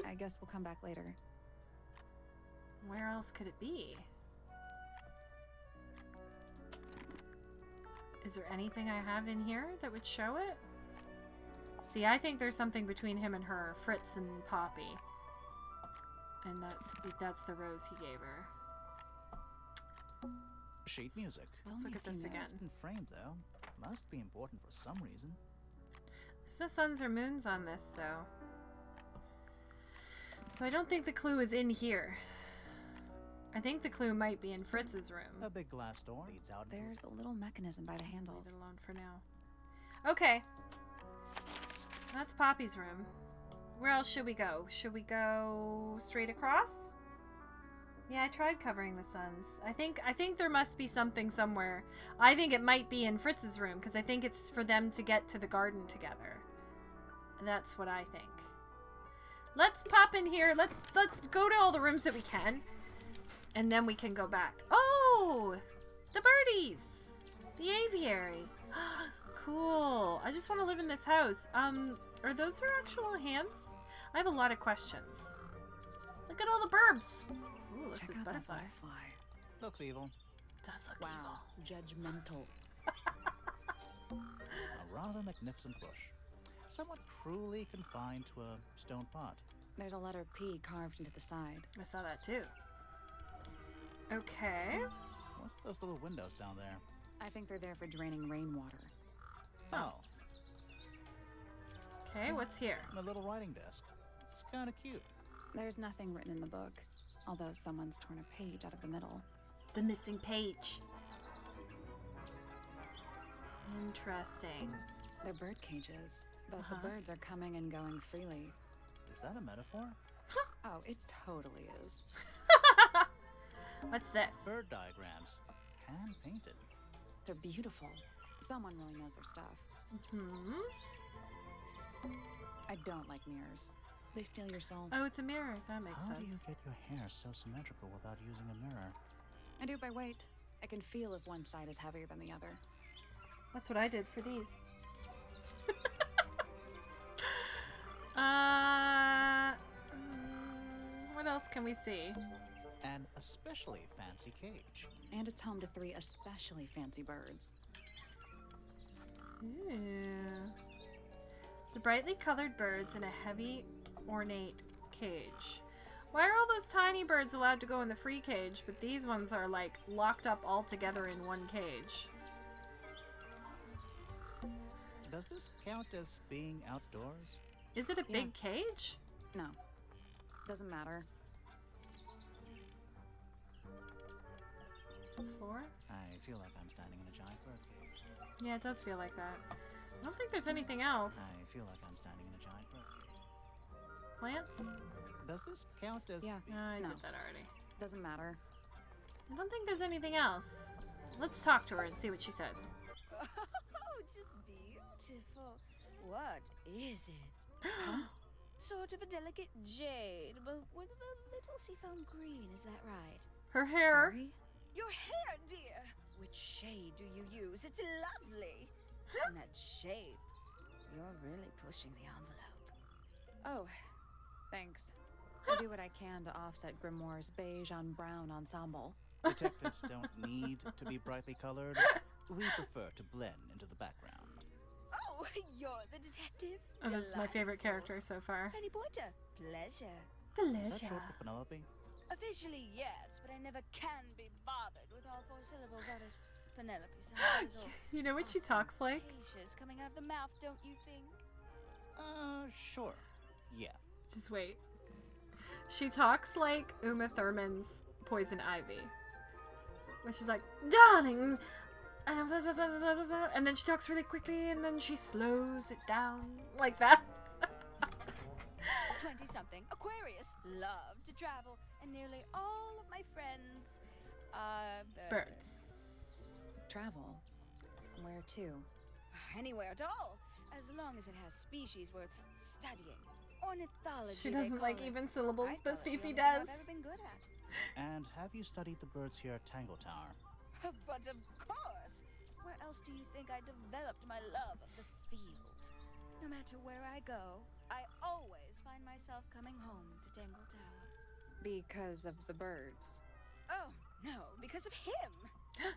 S5: I guess we'll come back later.
S1: Where else could it be? Is there anything I have in here that would show it? See, I think there's something between him and her, Fritz and Poppy. And that's the rose he gave her.
S2: Sheet music.
S1: Let's
S5: only
S1: look
S5: a
S1: at this
S5: few
S1: again.
S2: It's been framed though. Must be important for some reason.
S1: There's no suns or moons on this, though. So I don't think the clue is in here. I think the clue might be in Fritz's room.
S2: A big glass door leads out into
S5: There's a little mechanism by the handle.
S1: Leave it alone for now. Okay. That's Poppy's room. Where else should we go? Should we go straight across? Yeah, I tried covering the suns. I think there must be something somewhere. I think it might be in Fritz's room because I think it's for them to get to the garden together. That's what I think. Let's pop in here. Let's go to all the rooms that we can. And then we can go back. Oh! The birdies! The aviary. Cool. I just want to live in this house. Are those her actual hands? I have a lot of questions. Look at all the burbs. Ooh, look at
S3: Check
S1: this
S3: out that
S1: butterfly.
S3: butterfly.
S2: Looks evil.
S1: Does look
S3: Wow, judgmental.
S2: A rather magnificent bush. Somewhat cruelly confined to a stone pot.
S3: There's a letter P carved into the side.
S1: evil. I saw that too. Okay.
S2: What's with those little windows down there?
S3: I think they're there for draining rainwater.
S2: Oh,
S1: Okay, what's here?
S2: and a little writing desk. It's kind of cute.
S3: There's nothing written in the book, although someone's torn a page out of the middle.
S1: The missing page. Interesting.
S3: They're bird cages, but the birds are coming and going freely.
S2: Is that a metaphor?
S3: Oh, it totally is.
S1: What's this?
S2: Bird diagrams. Hand painted.
S3: They're beautiful. Someone really knows their stuff.
S1: Hmm.
S3: I don't like mirrors. They steal your soul.
S1: Oh, it's a mirror. That makes
S2: How do you
S1: sense.
S2: get your hair so symmetrical without using a mirror?
S3: I do it by weight. I can feel if one side is heavier than the other.
S1: That's what I did for these. What else can we see?
S2: An especially fancy cage.
S3: And it's home to 3 especially fancy birds.
S1: Ooh. The brightly colored birds in a heavy, ornate cage. Why are all those tiny birds allowed to go in the free cage, but these ones are like locked up all together in one cage?
S2: Does this count as being outdoors?
S1: Is it a
S3: Yeah.
S1: big cage?
S3: No. Doesn't matter.
S1: Floor?
S2: I feel like I'm standing in a giant bird cage.
S1: Yeah, it does feel like that. I don't think there's anything else.
S2: I feel like I'm standing in a giant bird cage.
S1: Plants?
S2: Does this count as...
S3: Yeah.
S1: No, I
S3: No.
S1: did that already.
S3: Doesn't matter.
S1: I don't think there's anything else. Let's talk to her and see what she says.
S8: Oh, just beautiful. What is it? Sort of a delicate jade, but with a little seafoam green, is that right?
S1: Her hair.
S3: Sorry?
S8: Your hair, dear! Which shade do you use? It's lovely! And that shape, you're really pushing the envelope.
S3: Oh, thanks. I do what I can to offset Grimoire's beige on brown ensemble.
S2: Detectives don't need to be brightly colored. We prefer to blend into the background.
S8: Oh, you're the detective?
S1: Oh, this is my favorite character so far.
S8: Penny Pointer. Pleasure.
S2: Is that short for Penelope?
S8: Officially, yes, but I never can be bothered with all 4 syllables of it. Penelope sounds a little
S1: You know what she talks like?
S8: ostentatious coming out of the mouth, don't you think?
S2: Sure. Yeah.
S1: Just wait. She talks like Uma Thurman's Poison Ivy. Where she's like, darling! And then she talks really quickly and then she slows it down. Like that.
S8: 20-something, Aquarius, love to travel, and nearly all of my friends are
S1: Birds.
S3: Travel? Where to?
S8: Anywhere at all, as long as it has species worth studying. Ornithology.
S1: She
S8: they
S1: doesn't
S8: call
S1: like
S8: it.
S1: even syllables,
S8: I
S1: but
S8: thought it was
S1: Fifi
S8: the only thing
S1: does.
S8: I've ever been good at.
S2: And have you studied the birds here at Tangle Tower?
S8: But of course! Where else do you think I developed my love of the field? No matter where I go, I always find myself coming home to Tangle Tower.
S3: Because of the birds.
S8: Oh, no, because of him!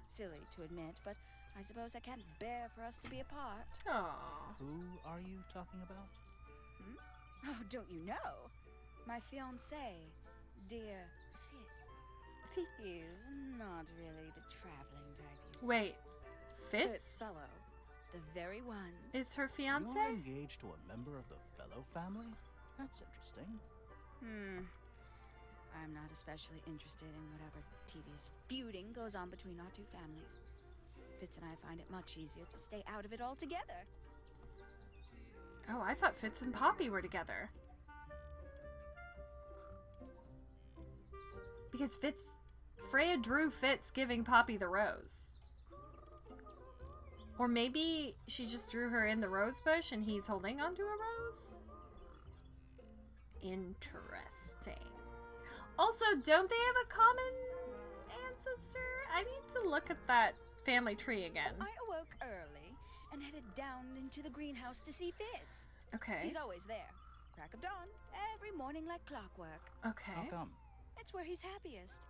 S8: Silly to admit, but I suppose I can't bear for us to be apart.
S1: Aww.
S2: Who are you talking about?
S8: Oh, don't you know? My fiancé, dear Fitz. He's not really the traveling type you see.
S1: Wait. Fitz?
S3: Fellow.
S8: The very one.
S1: Is her
S2: You're
S1: fiance?
S2: engaged to a member of the Fellow family? That's interesting.
S8: I'm not especially interested in whatever tedious feuding goes on between our 2 families. Fitz and I find it much easier to stay out of it altogether.
S1: Oh, I thought Fitz and Poppy were together. Because Freya drew Fitz giving Poppy the rose. Or maybe she just drew her in the rose bush and he's holding onto a rose? Interesting. Also, don't they have a common ancestor? I need to look at that family tree again.
S8: I awoke early and headed down into the greenhouse to see Fitz.
S1: Okay.
S8: He's always there. Crack of dawn, every morning like clockwork.
S1: Okay.
S2: How come?
S8: It's where he's happiest.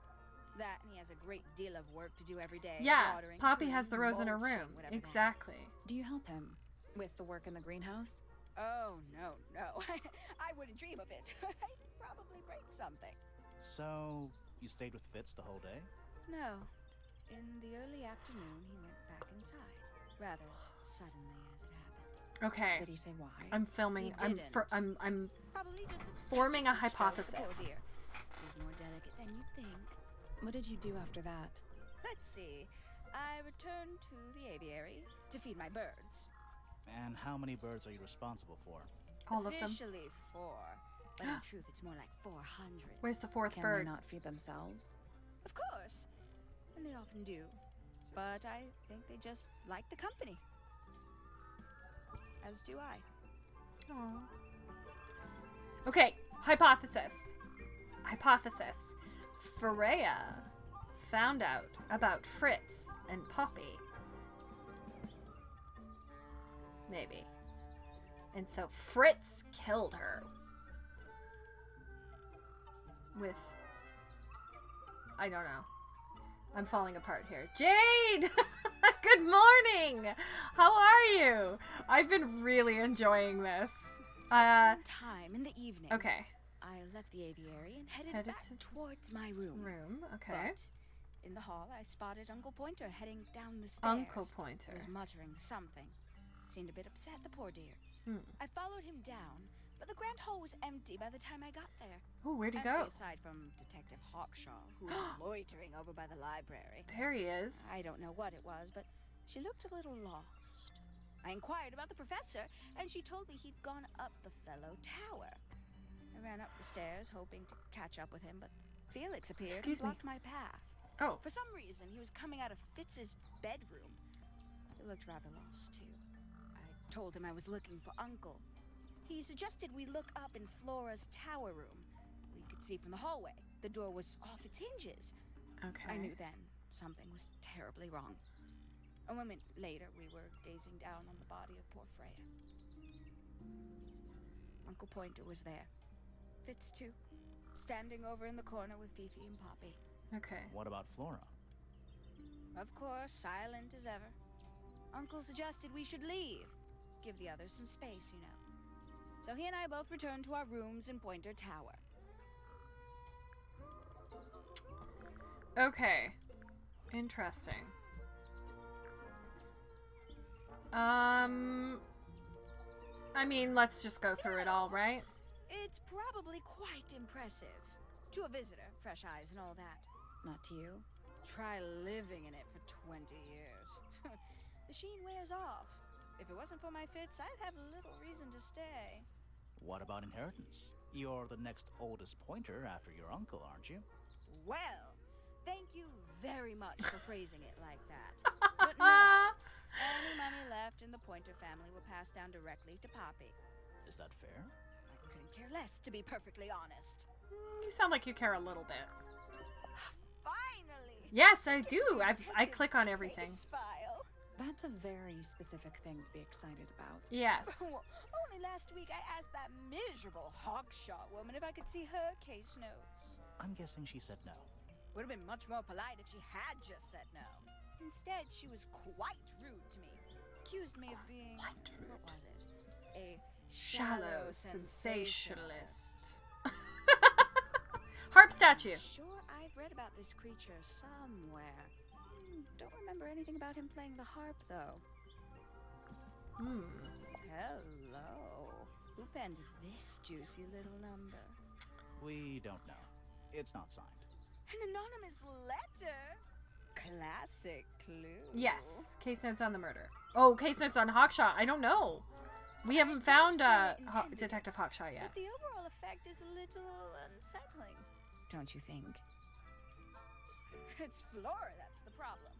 S8: That and he has a great deal of work to do every day.
S1: Yeah,
S8: watering,
S1: Poppy has the
S8: pruning,
S1: rose in her
S8: mulching,
S1: room.
S8: whatever that is.
S1: Exactly.
S3: Do you help him with the work in the greenhouse?
S8: Oh, no. I wouldn't dream of it. I'd probably break something.
S2: So, you stayed with Fitz the whole day?
S8: No. In the early afternoon, he went back inside. Rather suddenly, as it happens.
S1: Okay.
S3: Did he say why?
S1: I'm filming.
S8: He
S1: I'm
S8: didn't. Probably just
S1: forming a
S8: detective
S1: hypothesis.
S8: Oh dear. He's more delicate than you think.
S3: What did you do after that?
S8: Let's see. I returned to the aviary to feed my birds.
S2: And how many birds are you responsible for?
S1: all of them.
S8: Officially 4, but in truth it's more like 400.
S1: Where's the fourth
S3: Can
S1: bird?
S3: they not feed themselves?
S8: Of course. And they often do. But I think they just like the company. As do I.
S1: Aw. Okay, hypothesis. Freya found out about Fritz and Poppy. Maybe. And so Fritz killed her. With... I don't know. I'm falling apart here. Jade! Good morning! How are you? I've been really enjoying this.
S8: Sometime in the evening.
S1: Okay.
S8: I left the aviary and headed
S1: Headed
S8: back
S1: to-
S8: towards my room.
S1: Okay.
S8: But in the hall, I spotted Uncle Pointer heading down the stairs.
S1: Uncle Pointer.
S8: He was muttering something. Seemed a bit upset, the poor dear.
S1: Hmm.
S8: I followed him down, but the grand hall was empty by the time I got there.
S1: Oh, where'd he
S8: Empty
S1: go?
S8: aside from Detective Hawkshaw, who was loitering over by the library.
S1: There he is.
S8: I don't know what it was, but she looked a little lost. I inquired about the professor, and she told me he'd gone up the fellow tower. I ran up the stairs, hoping to catch up with him, but Felix appeared
S1: Excuse
S8: and
S1: me.
S8: blocked my path.
S1: Oh.
S8: For some reason, he was coming out of Fitz's bedroom. He looked rather lost, too. I told him I was looking for Uncle. He suggested we look up in Flora's tower room. We could see from the hallway. The door was off its hinges.
S1: Okay.
S8: I knew then something was terribly wrong. A moment later, we were gazing down on the body of poor Freya. Uncle Pointer was there. Fitz, too. Standing over in the corner with Fifi and Poppy.
S1: Okay.
S2: What about Flora?
S8: Of course, silent as ever. Uncle suggested we should leave. Give the others some space, you know. So he and I both returned to our rooms in Pointer Tower.
S1: Okay. Interesting. I mean, let's just go through it all, right?
S8: It's probably quite impressive. To a visitor, fresh eyes and all that.
S3: Not to you?
S8: Try living in it for 20 years. The sheen wears off. If it wasn't for my Fitz, I'd have little reason to stay.
S2: What about inheritance? You're the next oldest pointer after your uncle, aren't you?
S8: Well, thank you very much for phrasing it like that. But no, any money left in the Pointer family will pass down directly to Poppy.
S2: Is that fair?
S8: I couldn't care less, to be perfectly honest.
S1: You sound like you care a little bit.
S8: Finally!
S1: Yes, I
S8: It's
S1: do. I
S8: Detective's
S1: click on everything.
S8: case file.
S3: That's a very specific thing to be excited about.
S1: Yes.
S8: Only last week I asked that miserable Hawkshaw woman if I could see her case notes.
S2: I'm guessing she said no.
S8: Would have been much more polite if she had just said no. Instead, she was quite rude to me. Accused me of being,
S1: Quite rude.
S8: what was it? A
S1: Shallow
S8: sensationalist.
S1: sensationalist. Harp statue.
S8: Sure, I've read about this creature somewhere. Don't remember anything about him playing the harp, though. Hello. Who penned this juicy little number?
S2: We don't know. It's not signed.
S8: An anonymous letter? Classic clue.
S1: Yes. Case notes on the murder. Oh, case notes on Hawkshaw. I don't know. We haven't found Detective Hawkshaw yet.
S8: But the overall effect is a little unsettling, don't you think? It's Flora that's the problem.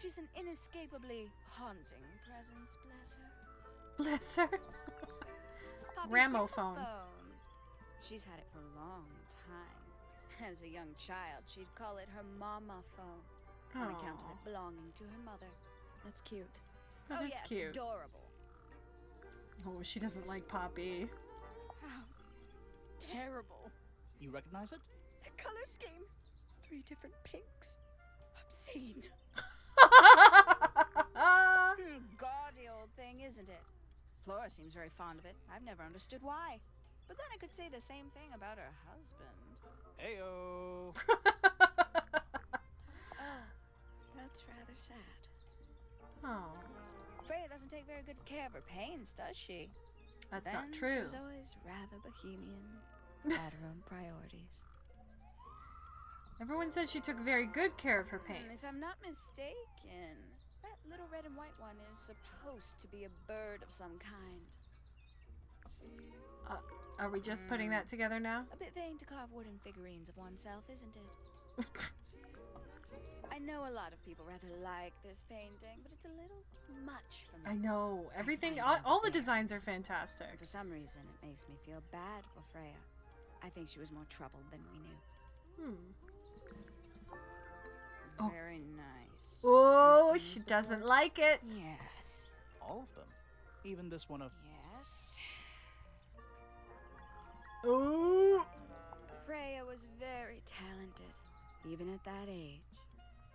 S8: She's an inescapably haunting presence, bless her.
S1: Bless her.
S8: Poppy's
S1: Gramophone.
S8: gramophone. She's had it for a long time. As a young child, she'd call it her mama phone.
S3: on account of
S1: Aw.
S3: it belonging to her mother.
S5: That's cute.
S1: That
S3: oh
S1: is
S3: yes,
S1: cute.
S3: adorable.
S1: Oh, she doesn't like Poppy.
S8: How terrible.
S2: You recognize it?
S8: The color scheme. 3 different pinks. Obscene.
S3: Gaudy old thing, isn't it? Flora seems very fond of it. I've never understood why. But then I could say the same thing about her husband.
S2: Heyo.
S3: Oh, that's rather sad.
S1: Oh,
S3: Freya doesn't take very good care of her pains, does she?
S1: that's
S3: Then
S1: not true.
S3: She was always rather bohemian, had her own priorities.
S1: Everyone says she took very good care of her paints.
S3: If I'm not mistaken, that little red and white one is supposed to be a bird of some kind.
S1: Are we just putting that together now?
S3: A bit vain to carve wooden figurines of oneself, isn't it? I know a lot of people rather like this painting, but it's a little much for me.
S1: I know. Everything,
S3: find it
S1: all the
S3: unfair.
S1: designs are fantastic.
S3: For some reason, it makes me feel bad for Freya. I think she was more troubled than we knew.
S1: Oh.
S3: Very nice.
S1: Oh,
S3: You've seen
S1: she
S3: this
S1: doesn't
S3: before?
S1: like it.
S3: Yes.
S2: All of them. Even this one of...
S3: Yes.
S1: Oh.
S3: Freya was very talented, even at that age.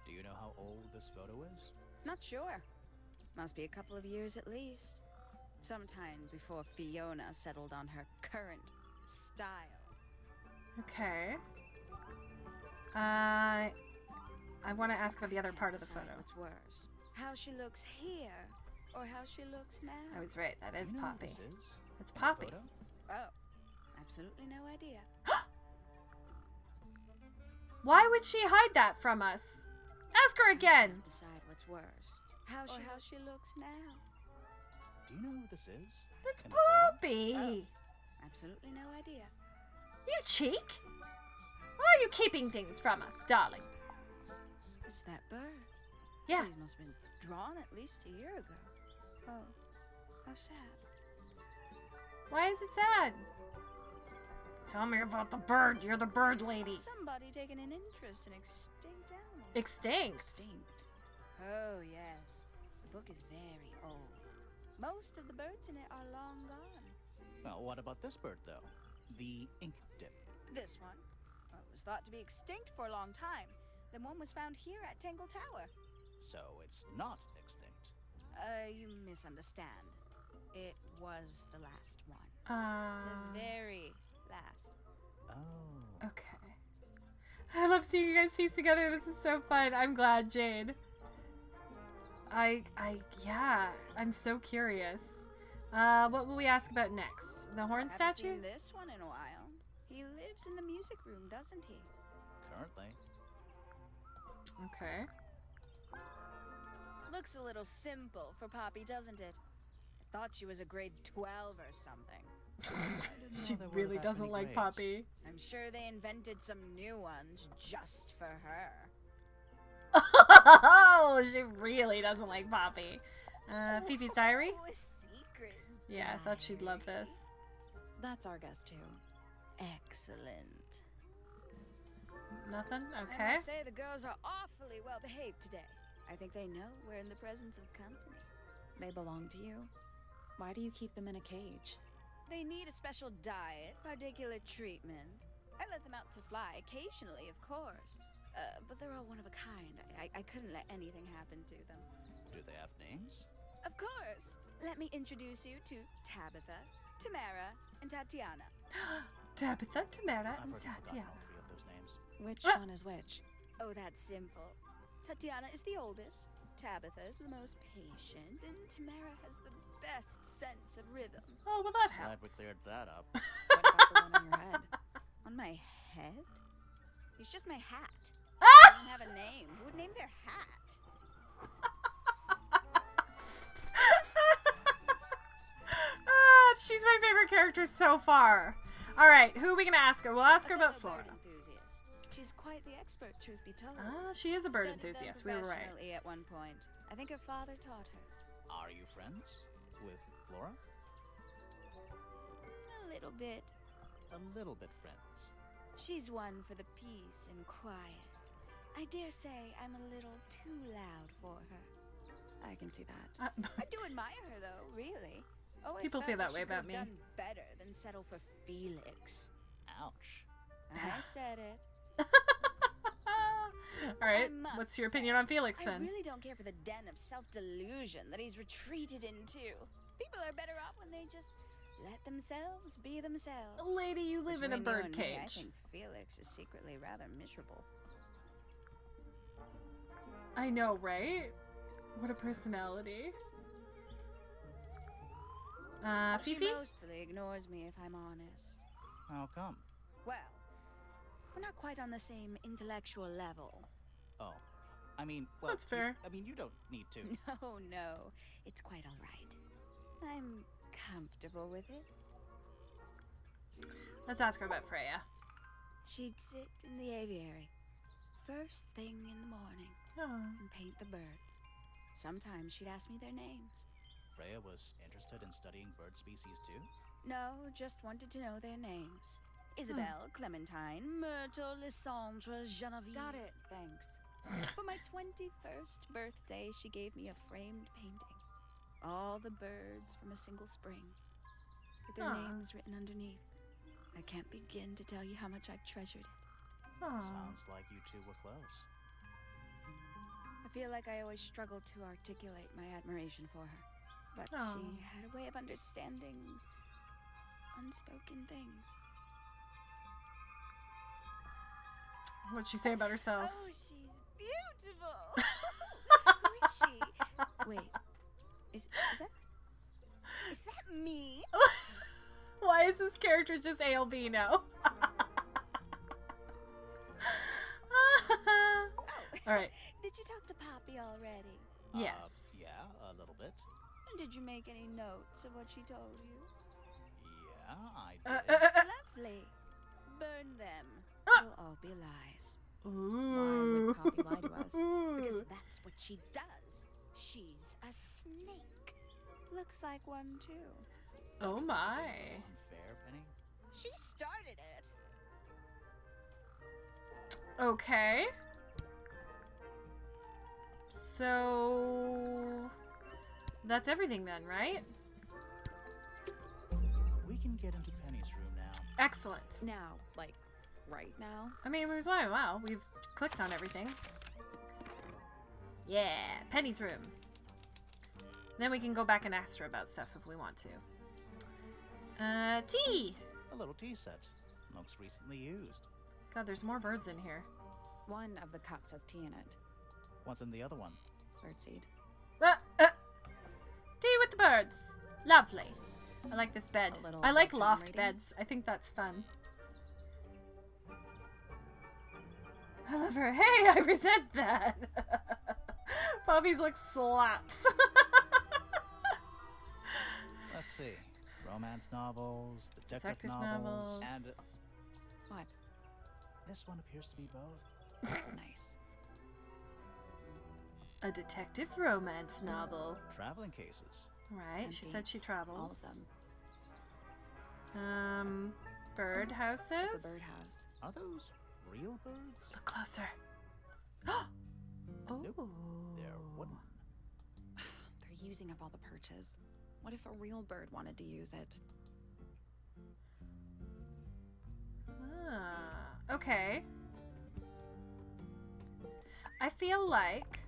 S2: Do you know how old this photo is?
S3: Not sure. Must be a couple of years at least. Sometime before Fiona settled on her current style.
S1: Okay. I want to ask about the other
S3: Can't
S1: part of the
S3: decide
S1: photo.
S3: What's worse, how she looks here, or how she looks now?
S1: I was right. That is
S2: Do you know who
S1: Poppy.
S2: this is?
S1: It's
S2: In the
S1: Poppy.
S2: photo?
S3: Oh, absolutely no idea.
S1: Why would she hide that from us? Ask her again.
S3: Can't decide what's worse, how she looks now.
S2: Do you know who this is?
S1: That's
S2: In the photo?
S1: Poppy.
S3: Oh. Absolutely no idea.
S1: You cheek. Why are you keeping things from us, darling?
S3: It's that bird.
S1: Yeah.
S3: These must have been drawn at least a year ago. Oh, how sad.
S1: Why is it sad? Tell me about the bird. You're the bird lady.
S3: Somebody taking an interest in extinct animals.
S1: Extinct.
S3: Extinct. Oh, yes. The book is very old. Most of the birds in it are long gone.
S2: Well, what about this bird, though? The ink dip.
S3: This one, well, it was thought to be extinct for a long time. Then one was found here at Tangle Tower.
S2: So it's not extinct.
S3: You misunderstand. It was the last one.
S1: Uh,
S3: The very last.
S2: Oh.
S1: Okay. I love seeing you guys piece together. This is so fun. I'm glad, Jade. Yeah, I'm so curious. What will we ask about next? The horn
S3: Haven't
S1: statue?
S3: seen this one in a while. He lives in the music room, doesn't he?
S2: Currently.
S1: Okay.
S3: Looks a little simple for Poppy, doesn't it? I thought she was a grade 12 or something.
S1: She
S2: know there were
S1: really
S2: that
S1: doesn't
S2: many
S1: like
S2: grades.
S1: Poppy.
S3: I'm sure they invented some new ones just for her.
S1: Oh, she really doesn't like Poppy. Fifi's diary?
S3: Oh, a secret.
S1: Yeah, I thought she'd love this.
S5: That's our guess too.
S3: Excellent.
S1: Nothing?
S3: I
S1: Okay.
S3: must say the girls are awfully well behaved today. I think they know we're in the presence of company.
S5: They belong to you. Why do you keep them in a cage?
S3: They need a special diet, particular treatment. I let them out to fly occasionally, of course. But they're all one of a kind. I couldn't let anything happen to them.
S2: Do they have names?
S3: Of course. Let me introduce you to Tabitha, Tamara, and Tatiana.
S1: Tabitha, Tamara,
S2: I've
S1: and
S2: already forgotten
S1: Tatiana.
S2: all 3 of those names.
S5: Which
S1: Ah!
S5: one is which?
S3: Oh, that's simple. Tatiana is the oldest, Tabitha is the most patient, and Tamara has the best sense of rhythm.
S1: Oh, well, that
S2: Glad we
S1: helps.
S2: cleared that up.
S5: What about the one on your head?
S3: On my head? It's just my hat.
S1: Ah!
S3: It doesn't have a name. Who would name their hat?
S1: She's my favorite character so far. All right, who are we gonna ask her? We'll ask her
S3: A
S1: about
S3: fellow
S1: Flora.
S3: bird enthusiast. She's quite the expert, truth be told.
S1: Ah, she is a bird
S3: Studied them
S1: enthusiast. We were right.
S3: professionally at one point. I think her father taught her.
S2: Are you friends with Flora?
S3: A little bit.
S2: A little bit friends.
S3: She's one for the peace and quiet. I dare say I'm a little too loud for her.
S5: I can see that.
S3: I do admire her, though, really. Always
S1: People
S3: felt
S1: feel that
S3: like
S1: way
S3: she
S1: about
S3: could've
S1: me.
S3: done better than settle for Felix.
S2: Ouch.
S3: I said it.
S1: All right,
S3: I must
S1: what's your
S3: say,
S1: opinion on Felix
S3: I
S1: then?
S3: really don't care for the den of self-delusion that he's retreated into. People are better off when they just let themselves be themselves.
S1: Lady, you live in a
S3: Between you
S1: bird
S3: and me, I
S1: cage.
S3: think Felix is secretly rather miserable.
S1: I know, right? What a personality. Fifi?
S3: She mostly ignores me, if I'm honest.
S2: How come?
S3: Well, we're not quite on the same intellectual level.
S2: Oh. I mean, well...
S1: That's fair.
S2: you don't need to.
S3: No. It's quite all right. I'm comfortable with it.
S1: Let's ask her about Freya.
S3: She'd sit in the aviary, first thing in the morning,
S1: Oh.
S3: and paint the birds. Sometimes she'd ask me their names.
S2: Freya was interested in studying bird species too?
S3: No, just wanted to know their names. Isabelle, Clementine, Myrtle, Lysandre, Genevieve.
S5: Got it, thanks.
S3: For my 21st birthday, she gave me a framed painting. All the birds from a single spring, with their
S1: Aw.
S3: names written underneath. I can't begin to tell you how much I've treasured it.
S1: Aw.
S2: Sounds like you two were close.
S3: I feel like I always struggled to articulate my admiration for her. But
S1: Aw.
S3: she had a way of understanding unspoken things.
S1: What'd she say about herself?
S3: Oh, she's beautiful! Who is she? Wait, is that me?
S1: Why is this character just albino? All right.
S3: Did you talk to Poppy already?
S1: Yes.
S2: Yeah, a little bit.
S3: And did you make any notes of what she told you?
S2: Yeah, I did.
S3: Lovely. Burn them.
S1: Ah!
S3: They'll all be lies.
S1: Ooh.
S5: Why would Poppy lie to us?
S3: Because that's what she does. She's a snake. Looks like one, too.
S1: Oh my.
S2: Unfair, Penny?
S3: She started it.
S1: Okay. So that's everything then, right?
S2: We can get into Penny's room now.
S1: Excellent.
S5: Now, like, right now?
S1: I mean, it was wow. We've clicked on everything. Yeah, Penny's room. Then we can go back and ask her about stuff if we want to. Tea!
S2: A little tea set. Looks recently used.
S1: God, there's more birds in here.
S5: One of the cups has tea in it.
S2: What's in the other one?
S5: Birdseed.
S1: Tea with the birds. Lovely. I like this bed.
S5: A little
S1: I like
S5: bedtime
S1: loft
S5: reading?
S1: beds. I think that's fun. I love her. Hey, I resent that. Bobby's look slaps.
S2: Let's see. Romance novels, detective novels, and
S5: What?
S2: this one appears to be both.
S5: Nice.
S1: A detective romance novel.
S2: Traveling cases.
S1: Right, she
S5: Empty.
S1: said she travels.
S5: All of them.
S1: Bird houses?
S5: It's a birdhouse.
S2: Are those real birds?
S1: Look closer. Oh.
S2: Nope. They're wooden.
S5: They're using up all the perches. What if a real bird wanted to use it?
S1: Ah, okay. I feel like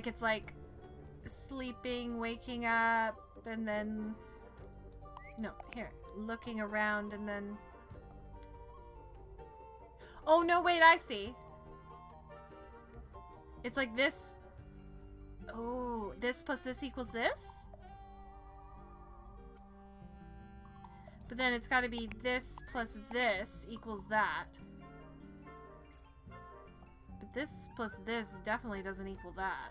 S1: it's like sleeping, waking up, and then no, here, looking around and then oh no, wait, I see. It's like this. Oh, this plus this equals this? But then it's got to be this plus this equals that. But this plus this definitely doesn't equal that.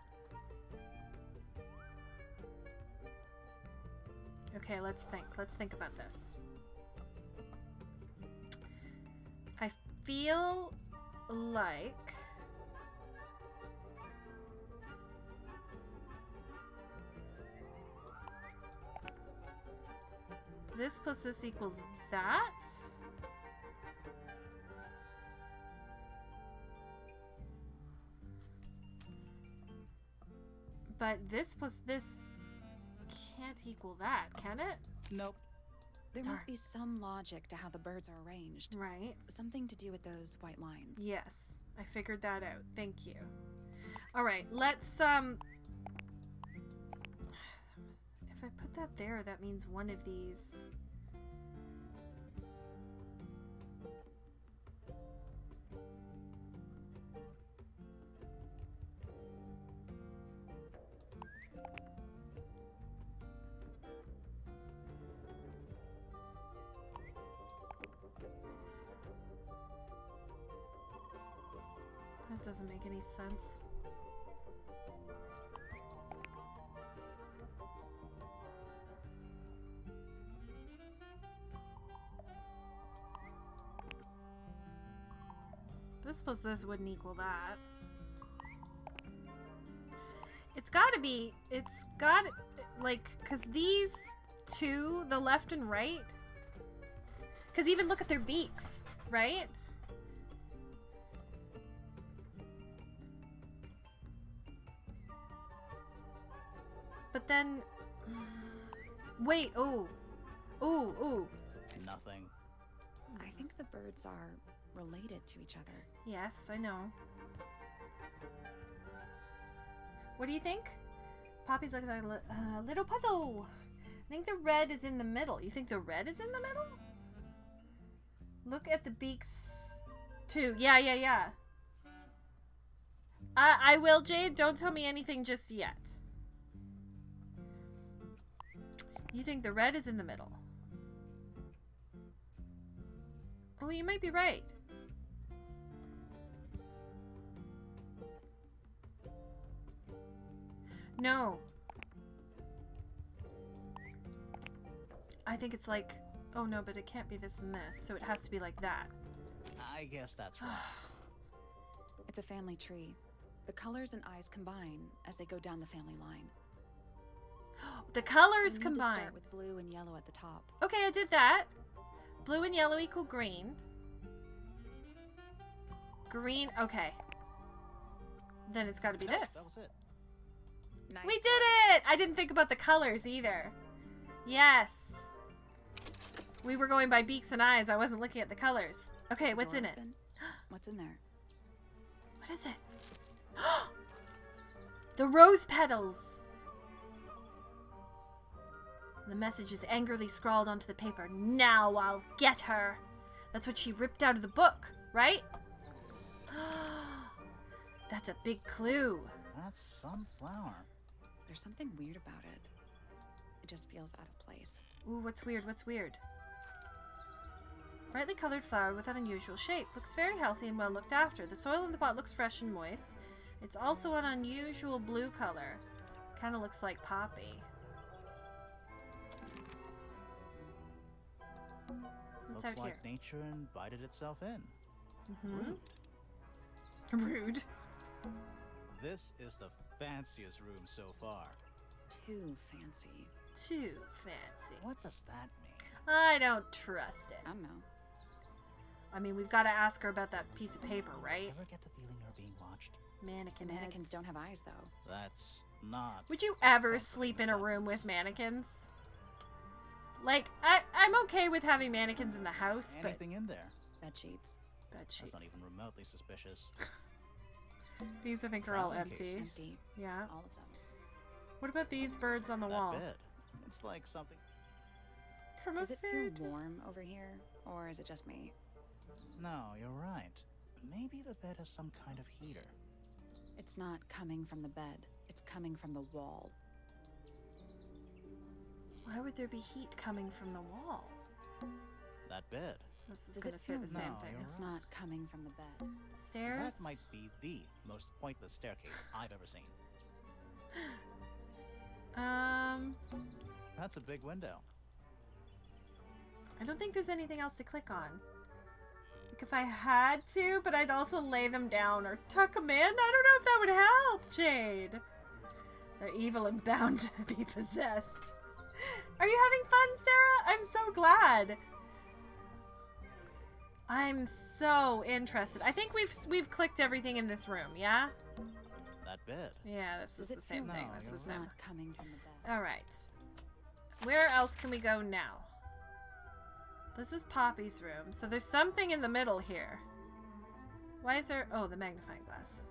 S1: Okay, let's think. Let's think about this. I feel like this plus this equals that? But this plus this can't equal that, can it?
S2: Nope.
S5: There
S1: Darn.
S5: must be some logic to how the birds are arranged.
S1: Right.
S5: Something to do with those white lines.
S1: Yes, I figured that out. Thank you. All right, let's if I put that there, that means one of these. That doesn't make any sense. This plus this wouldn't equal that. It's gotta be, like, because these two, the left and right, because even look at their beaks, right? But then, wait, ooh,
S2: Nothing.
S5: I think the birds are related to each other.
S1: yes, I know. What do you think? Poppy's looking like a little puzzle. I think the red is in the middle. You think the red is in the middle? Look at the beaks, too. Yeah. I will, Jade. Don't tell me anything just yet. You think the red is in the middle? Oh, you might be right. No. I think it's like, oh no, but it can't be this and this, so it has to be like that.
S2: I guess that's right.
S5: It's a family tree. The colors and eyes combine as they go down the family line.
S1: The colors
S5: We need to
S1: combine.
S5: start with blue and yellow at the top.
S1: Okay, I did that. Blue and yellow equal green. Green, okay. Then it's got to be
S2: That
S1: this.
S2: was it.
S5: Nice
S1: We
S5: work.
S1: did it! I didn't think about the colors either. Yes. We were going by beaks and eyes. I wasn't looking at the colors. Okay, what's
S5: Door
S1: in it?
S5: open. What's in there?
S1: What is it? The rose petals. The message is angrily scrawled onto the paper. Now I'll get her. That's what she ripped out of the book, right? That's a big clue.
S2: That's some flower.
S5: There's something weird about it. It just feels out of place.
S1: Ooh, what's weird? What's weird? Brightly colored flower with an unusual shape. Looks very healthy and well looked after. The soil in the pot looks fresh and moist. It's also an unusual blue color. Kind of looks like poppy. What's
S2: Looks
S1: out
S2: like nature invited itself in.
S1: here?
S2: Rude.
S1: Rude.
S2: This is the fanciest room so far.
S5: Too fancy.
S1: Too fancy.
S2: What does that mean?
S1: I don't trust it.
S5: I don't know.
S1: I mean, we've got to ask her about that piece of paper, right?
S2: Ever get the feeling you're being watched?
S1: Mannequin
S5: Mannequins
S1: heads.
S5: don't have eyes, though.
S2: That's not.
S1: Would you ever
S2: comforting
S1: sleep in a room with
S2: sentence.
S1: mannequins? Like, I'm okay with having mannequins in the house, but
S2: Anything in there?
S5: Bed sheets.
S1: bed
S2: That's not
S1: sheets.
S2: even remotely suspicious.
S1: These, I think, are all
S2: Traveling
S1: empty.
S2: cases.
S5: Empty.
S1: Yeah.
S5: All of them.
S1: What about these birds on the
S2: That
S1: wall?
S2: bed. It's like something.
S1: From a
S5: Does it
S1: fairy
S5: feel
S1: tale.
S5: warm over here? Or is it just me?
S2: No, you're right. Maybe the bed has some kind of heater.
S5: It's not coming from the bed. It's coming from the wall.
S1: Why would there be heat coming from the wall?
S2: That bed.
S1: This is
S5: Does
S1: gonna
S5: it
S1: say
S5: feel
S1: the same
S2: No,
S1: thing.
S2: you're
S5: It's
S2: right.
S5: not coming from the bed.
S1: Stairs.
S2: That might be the most pointless staircase I've ever seen. That's a big window.
S1: I don't think there's anything else to click on. Like if I had to, but I'd also lay them down or tuck them in. I don't know if that would help, Jade. They're evil and bound to be possessed. Are you having fun, Sarah? I'm so glad. I'm so interested. I think we've clicked everything in this room, yeah?
S2: That bed.
S1: Yeah, this is the same
S2: feel
S1: thing.
S2: no,
S1: This
S2: you're
S1: is
S2: right.
S1: it.
S5: Not coming from the bed.
S1: All right. Where else can we go now? This is Poppy's room. So there's something in the middle here. Why is there... Oh, the magnifying glass.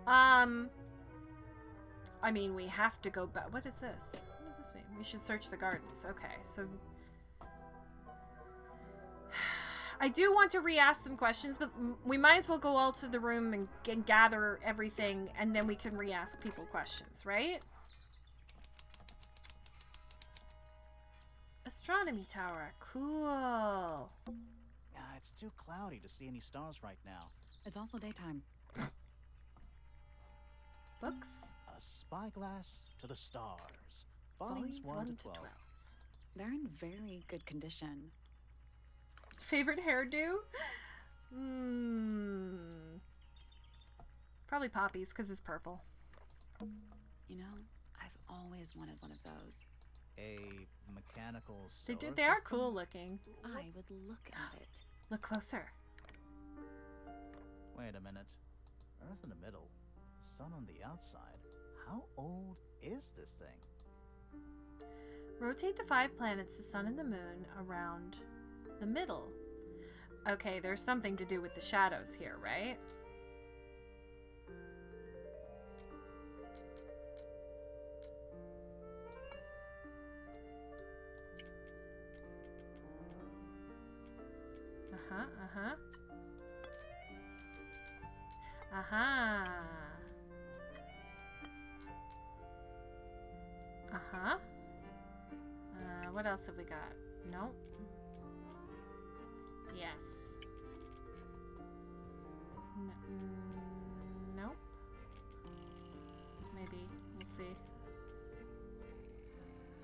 S1: I mean, we have to go back. What is this? What does this mean? We should search the gardens. Okay, so... I do want to re-ask some questions, but we might as well go all to the room and gather everything, and then we can re-ask people questions, right? Astronomy tower. Cool.
S2: It's too cloudy to see any stars right now.
S5: It's also daytime.
S1: Books.
S2: A spyglass to the stars. Volumes 1 to 12.
S5: They're in very good condition.
S1: Favorite hairdo? Probably Poppy's, because it's purple.
S5: You know, I've always wanted one of those.
S2: A mechanical solar
S1: They are
S2: system?
S1: cool looking.
S5: I would look at it.
S1: Look closer.
S2: Wait a minute. Earth in the middle. Sun on the outside. How old is this thing?
S1: Rotate the 5 planets, the sun and the moon, around the middle. Okay, there's something to do with the shadows here, right? Uh-huh, uh-huh. Uh-huh. Uh-huh. What else have we got? Nope. Yes. Nope. Maybe. We'll see.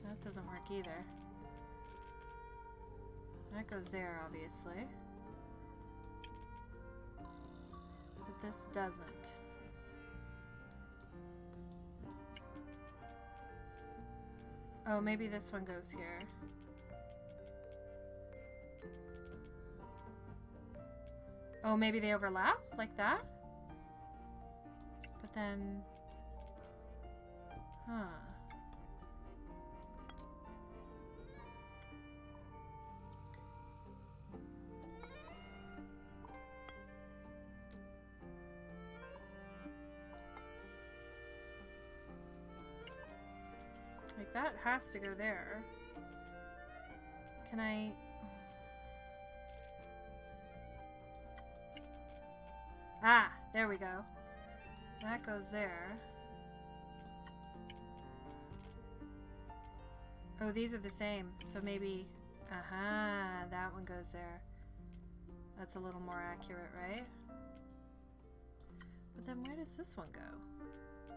S1: That doesn't work either. That goes there, obviously. But this doesn't. Oh, maybe this one goes here. Oh, maybe they overlap? Like that? But then... Huh. Like, that has to go there. Can I... Ah, there we go. That goes there. Oh, these are the same. So maybe... Aha, that one goes there. That's a little more accurate, right? But then where does this one go?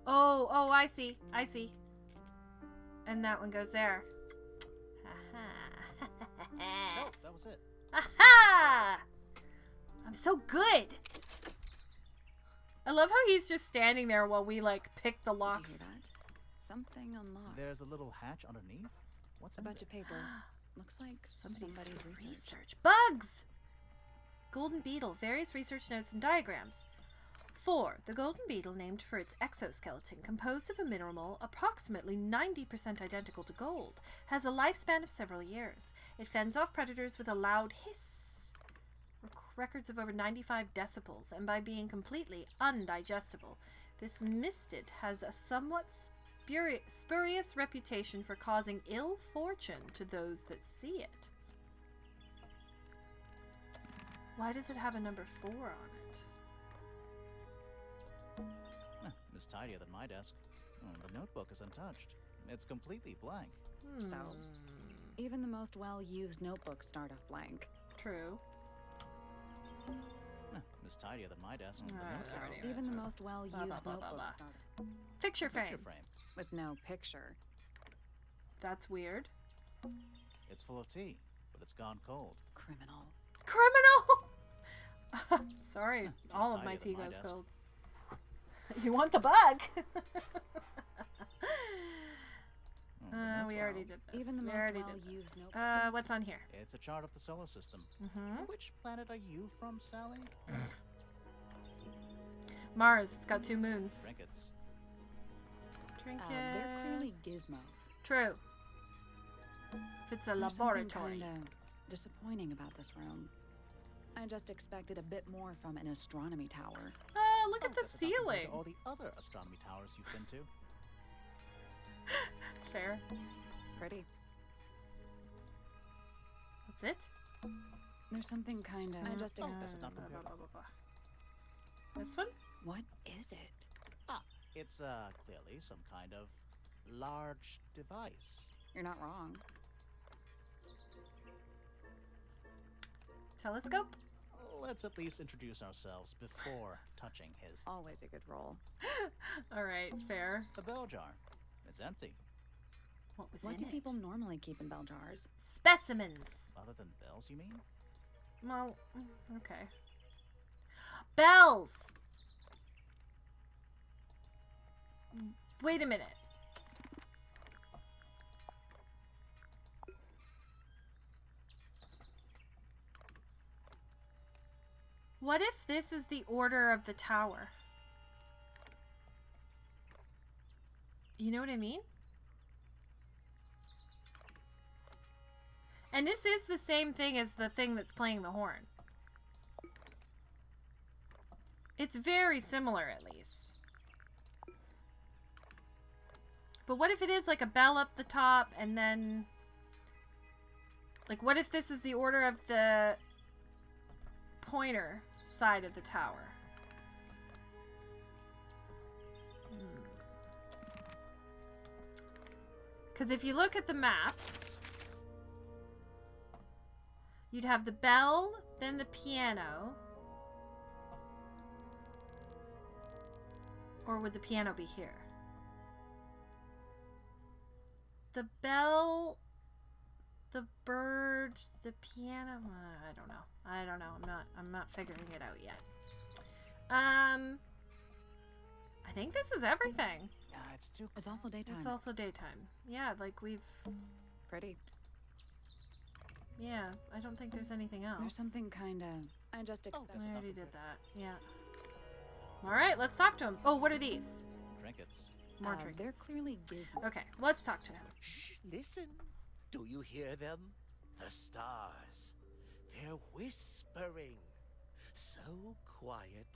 S1: Oh, I see. I see. And that one goes there. Aha.
S2: Oh, that was it.
S1: Aha! I'm so good. I love how he's just standing there while we like pick the locks.
S5: Did you hear that? Something unlocked.
S2: There's a little hatch underneath. What's
S5: A
S2: in
S5: bunch
S2: it?
S5: of paper. Looks like somebody's research.
S1: Bugs! Golden beetle. Various research notes and diagrams. 4. The golden beetle, named for its exoskeleton, composed of a mineral approximately 90% identical to gold, has a lifespan of several years. It fends off predators with a loud hiss. Records of over 95 decibels, and by being completely undigestible. This mistid has a somewhat spurious reputation for causing ill fortune to those that see it. Why does it have a number 4 on it?
S2: It's tidier than my desk. The notebook is untouched. It's completely blank.
S5: So, even the most well-used notebooks start off blank.
S1: True.
S2: It's tidier than my desk.
S1: Alright, already
S5: Even the
S1: right.
S5: most well-used
S1: Blah, blah, blah,
S5: notebooks
S1: blah.
S5: start
S1: Picture frame.
S2: Picture frame.
S5: with no picture.
S1: That's weird.
S2: It's full of tea, but it's gone cold.
S5: Criminal.
S1: Criminal! Sorry,
S2: It's
S1: all of my
S2: tidier
S1: tea
S2: than my
S1: goes
S2: desk.
S1: cold. You want the bug? We already did this.
S5: Even the
S1: we
S5: most
S1: already did
S5: well-used
S1: this.
S5: notebook.
S1: What's on here?
S2: It's a chart of the solar system.
S1: Mm-hmm.
S2: Which planet are you from, Sally?
S1: Mars. It's got 2 moons.
S2: Trinkets.
S1: Trinket.
S5: They're clearly gizmos.
S1: True. If it's a
S5: There's
S1: laboratory.
S5: something kinda disappointing about this room. I just expected a bit more from an astronomy tower.
S1: Look at the
S2: That's not compared
S1: ceiling.
S2: to all the other astronomy towers you've been to.
S1: Fair.
S5: Pretty.
S1: That's it?
S5: There's something kinda. I just
S2: Oh,
S5: expected.
S2: that's not compared.
S1: This one?
S5: What is it?
S2: It's clearly some kind of large device.
S5: You're not wrong.
S1: Telescope?
S2: Let's at least introduce ourselves before touching his.
S5: Always a good roll.
S1: Alright, fair.
S2: The bell jar. It's empty.
S1: What was
S5: What
S1: in
S5: do
S1: it?
S5: people normally keep in bell jars?
S1: Specimens.
S2: Other than bells, you mean?
S1: Well, okay. Bells! Wait a minute. What if this is the order of the tower? You know what I mean? And this is the same thing as the thing that's playing the horn. It's very similar, at least. But what if it is like a bell up the top and then... Like, what if this is the order of the pointer side of the tower? Because if you look at the map, you'd have the bell, then the piano. Or would the piano be here? The bell, the bird, the piano. I don't know. I don't know. I'm not figuring it out yet. I think this is everything.
S2: Yeah, it's too.
S5: It's also daytime.
S1: It's also daytime. Yeah, like we've.
S5: Pretty.
S1: Yeah, I don't think there's anything else.
S5: There's something kinda. I just expected.
S1: I already did that. Yeah. All right, let's talk to him. Oh, what are these?
S2: Trinkets.
S1: More
S5: They're
S1: trinkets.
S5: clearly Disney.
S1: Okay, let's talk to him.
S9: Shh, listen. Do you hear them? The stars. They're whispering. So quiet,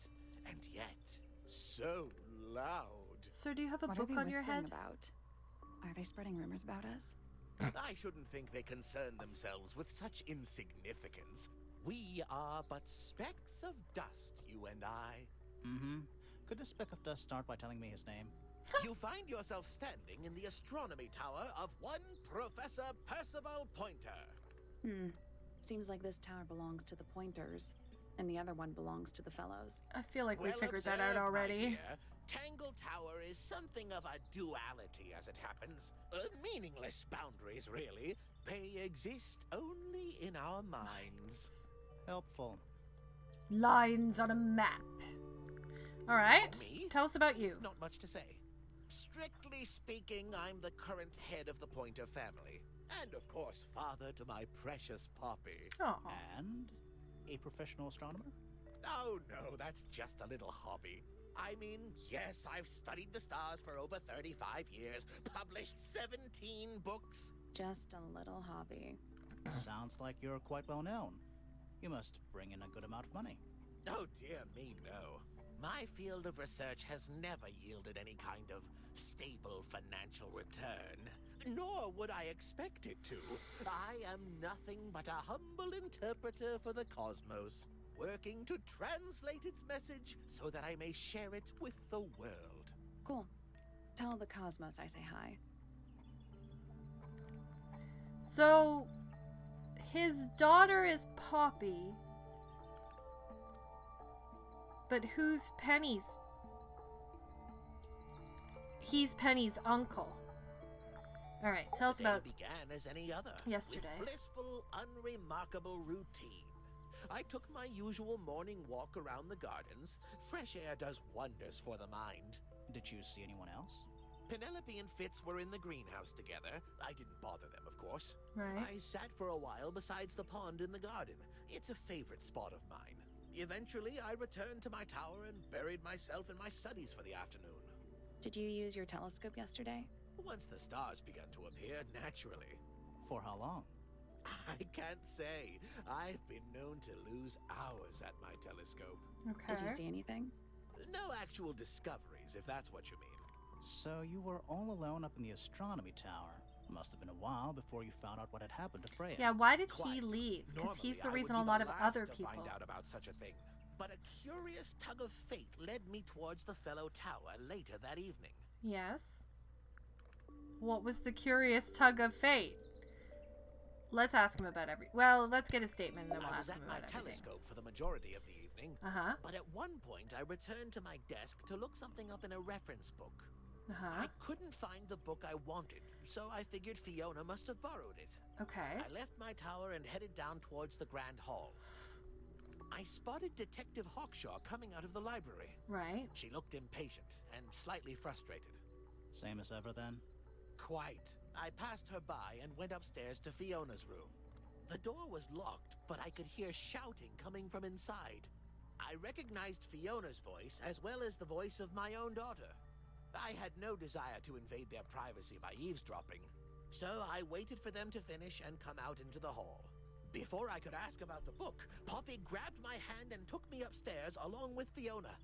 S9: and yet so loud.
S1: Sir, do you have a
S5: What
S1: book
S5: are they
S1: on your
S5: whispering
S1: head?
S5: about? Are they spreading rumors about us?
S9: I shouldn't think they concern themselves with such insignificance. We are but specks of dust, you and I.
S2: Mm-hmm. Could this speck of dust start by telling me his name?
S9: You find yourself standing in the astronomy tower of one Professor Percival Pointer.
S5: Seems like this tower belongs to the Pointers, and the other one belongs to the Fellows.
S1: I feel like we
S9: Well
S1: figured that out
S9: observed, my
S1: already.
S9: dear. Tangle Tower is something of a duality as it happens. Meaningless boundaries, really. They exist only in our minds.
S2: Helpful.
S1: Lines on a map. All right.
S9: Me?
S1: Tell us about you.
S9: Not much to say. Strictly speaking, I'm the current head of the Pointer family. And of course, father to my precious Poppy.
S1: Oh.
S2: And a professional astronomer?
S9: Oh no, that's just a little hobby. I mean, yes, I've studied the stars for over 35 years, published 17 books.
S5: Just a little hobby.
S2: Sounds like you're quite well known. You must bring in a good amount of money.
S9: Oh dear me, no. My field of research has never yielded any kind of stable financial return. Nor would I expect it to. I am nothing but a humble interpreter for the cosmos, working to translate its message so that I may share it with the world.
S5: Cool. Tell the Cosmos I say hi.
S1: So, his daughter is Poppy. But who's Penny's? He's Penny's uncle. All right, tell us
S9: The day
S1: about
S9: began as any other.
S1: yesterday.
S9: With blissful, unremarkable routine. I took my usual morning walk around the gardens. Fresh air does wonders for the mind.
S2: Did you see anyone else?
S9: Penelope and Fitz were in the greenhouse together. I didn't bother them, of course.
S1: Right.
S9: I sat for a while besides the pond in the garden. It's a favorite spot of mine. Eventually, I returned to my tower and buried myself in my studies for the afternoon.
S5: Did you use your telescope yesterday?
S9: Once the stars began to appear, naturally.
S2: For how long?
S9: I can't say. I've been known to lose hours at my telescope.
S1: Okay.
S5: Did you see anything?
S9: No actual discoveries, if that's what you mean.
S2: So you were all alone up in the astronomy tower. Must have been a while before you found out what had happened to Freya.
S1: Yeah, why did he
S9: Quite.
S1: leave? Because he's the
S9: Normally, I
S1: reason
S9: would
S1: a
S9: be
S1: lot
S9: the
S1: of
S9: last
S1: other
S9: to
S1: people.
S9: find out about such a thing. But a curious tug of fate led me towards the fellow tower later that evening.
S1: Yes. What was the curious tug of fate? Let's ask him about Well, let's get a statement and then we'll
S9: I was
S1: ask
S9: at
S1: him
S9: my
S1: about everything.
S9: telescope for the majority of the evening.
S1: Uh-huh.
S9: But at one point, I returned to my desk to look something up in a reference book.
S1: Uh-huh.
S9: I couldn't find the book I wanted, so I figured Fiona must have borrowed it.
S1: Okay.
S9: I left my tower and headed down towards the Grand Hall. I spotted Detective Hawkshaw coming out of the library.
S1: Right.
S9: She looked impatient and slightly frustrated.
S2: Same as ever then?
S9: Quite. I passed her by and went upstairs to Fiona's room. The door was locked, but I could hear shouting coming from inside. I recognized Fiona's voice as well as the voice of my own daughter. I had no desire to invade their privacy by eavesdropping, so I waited for them to finish and come out into the hall. Before I could ask about the book, Poppy grabbed my hand and took me upstairs along with Fiona.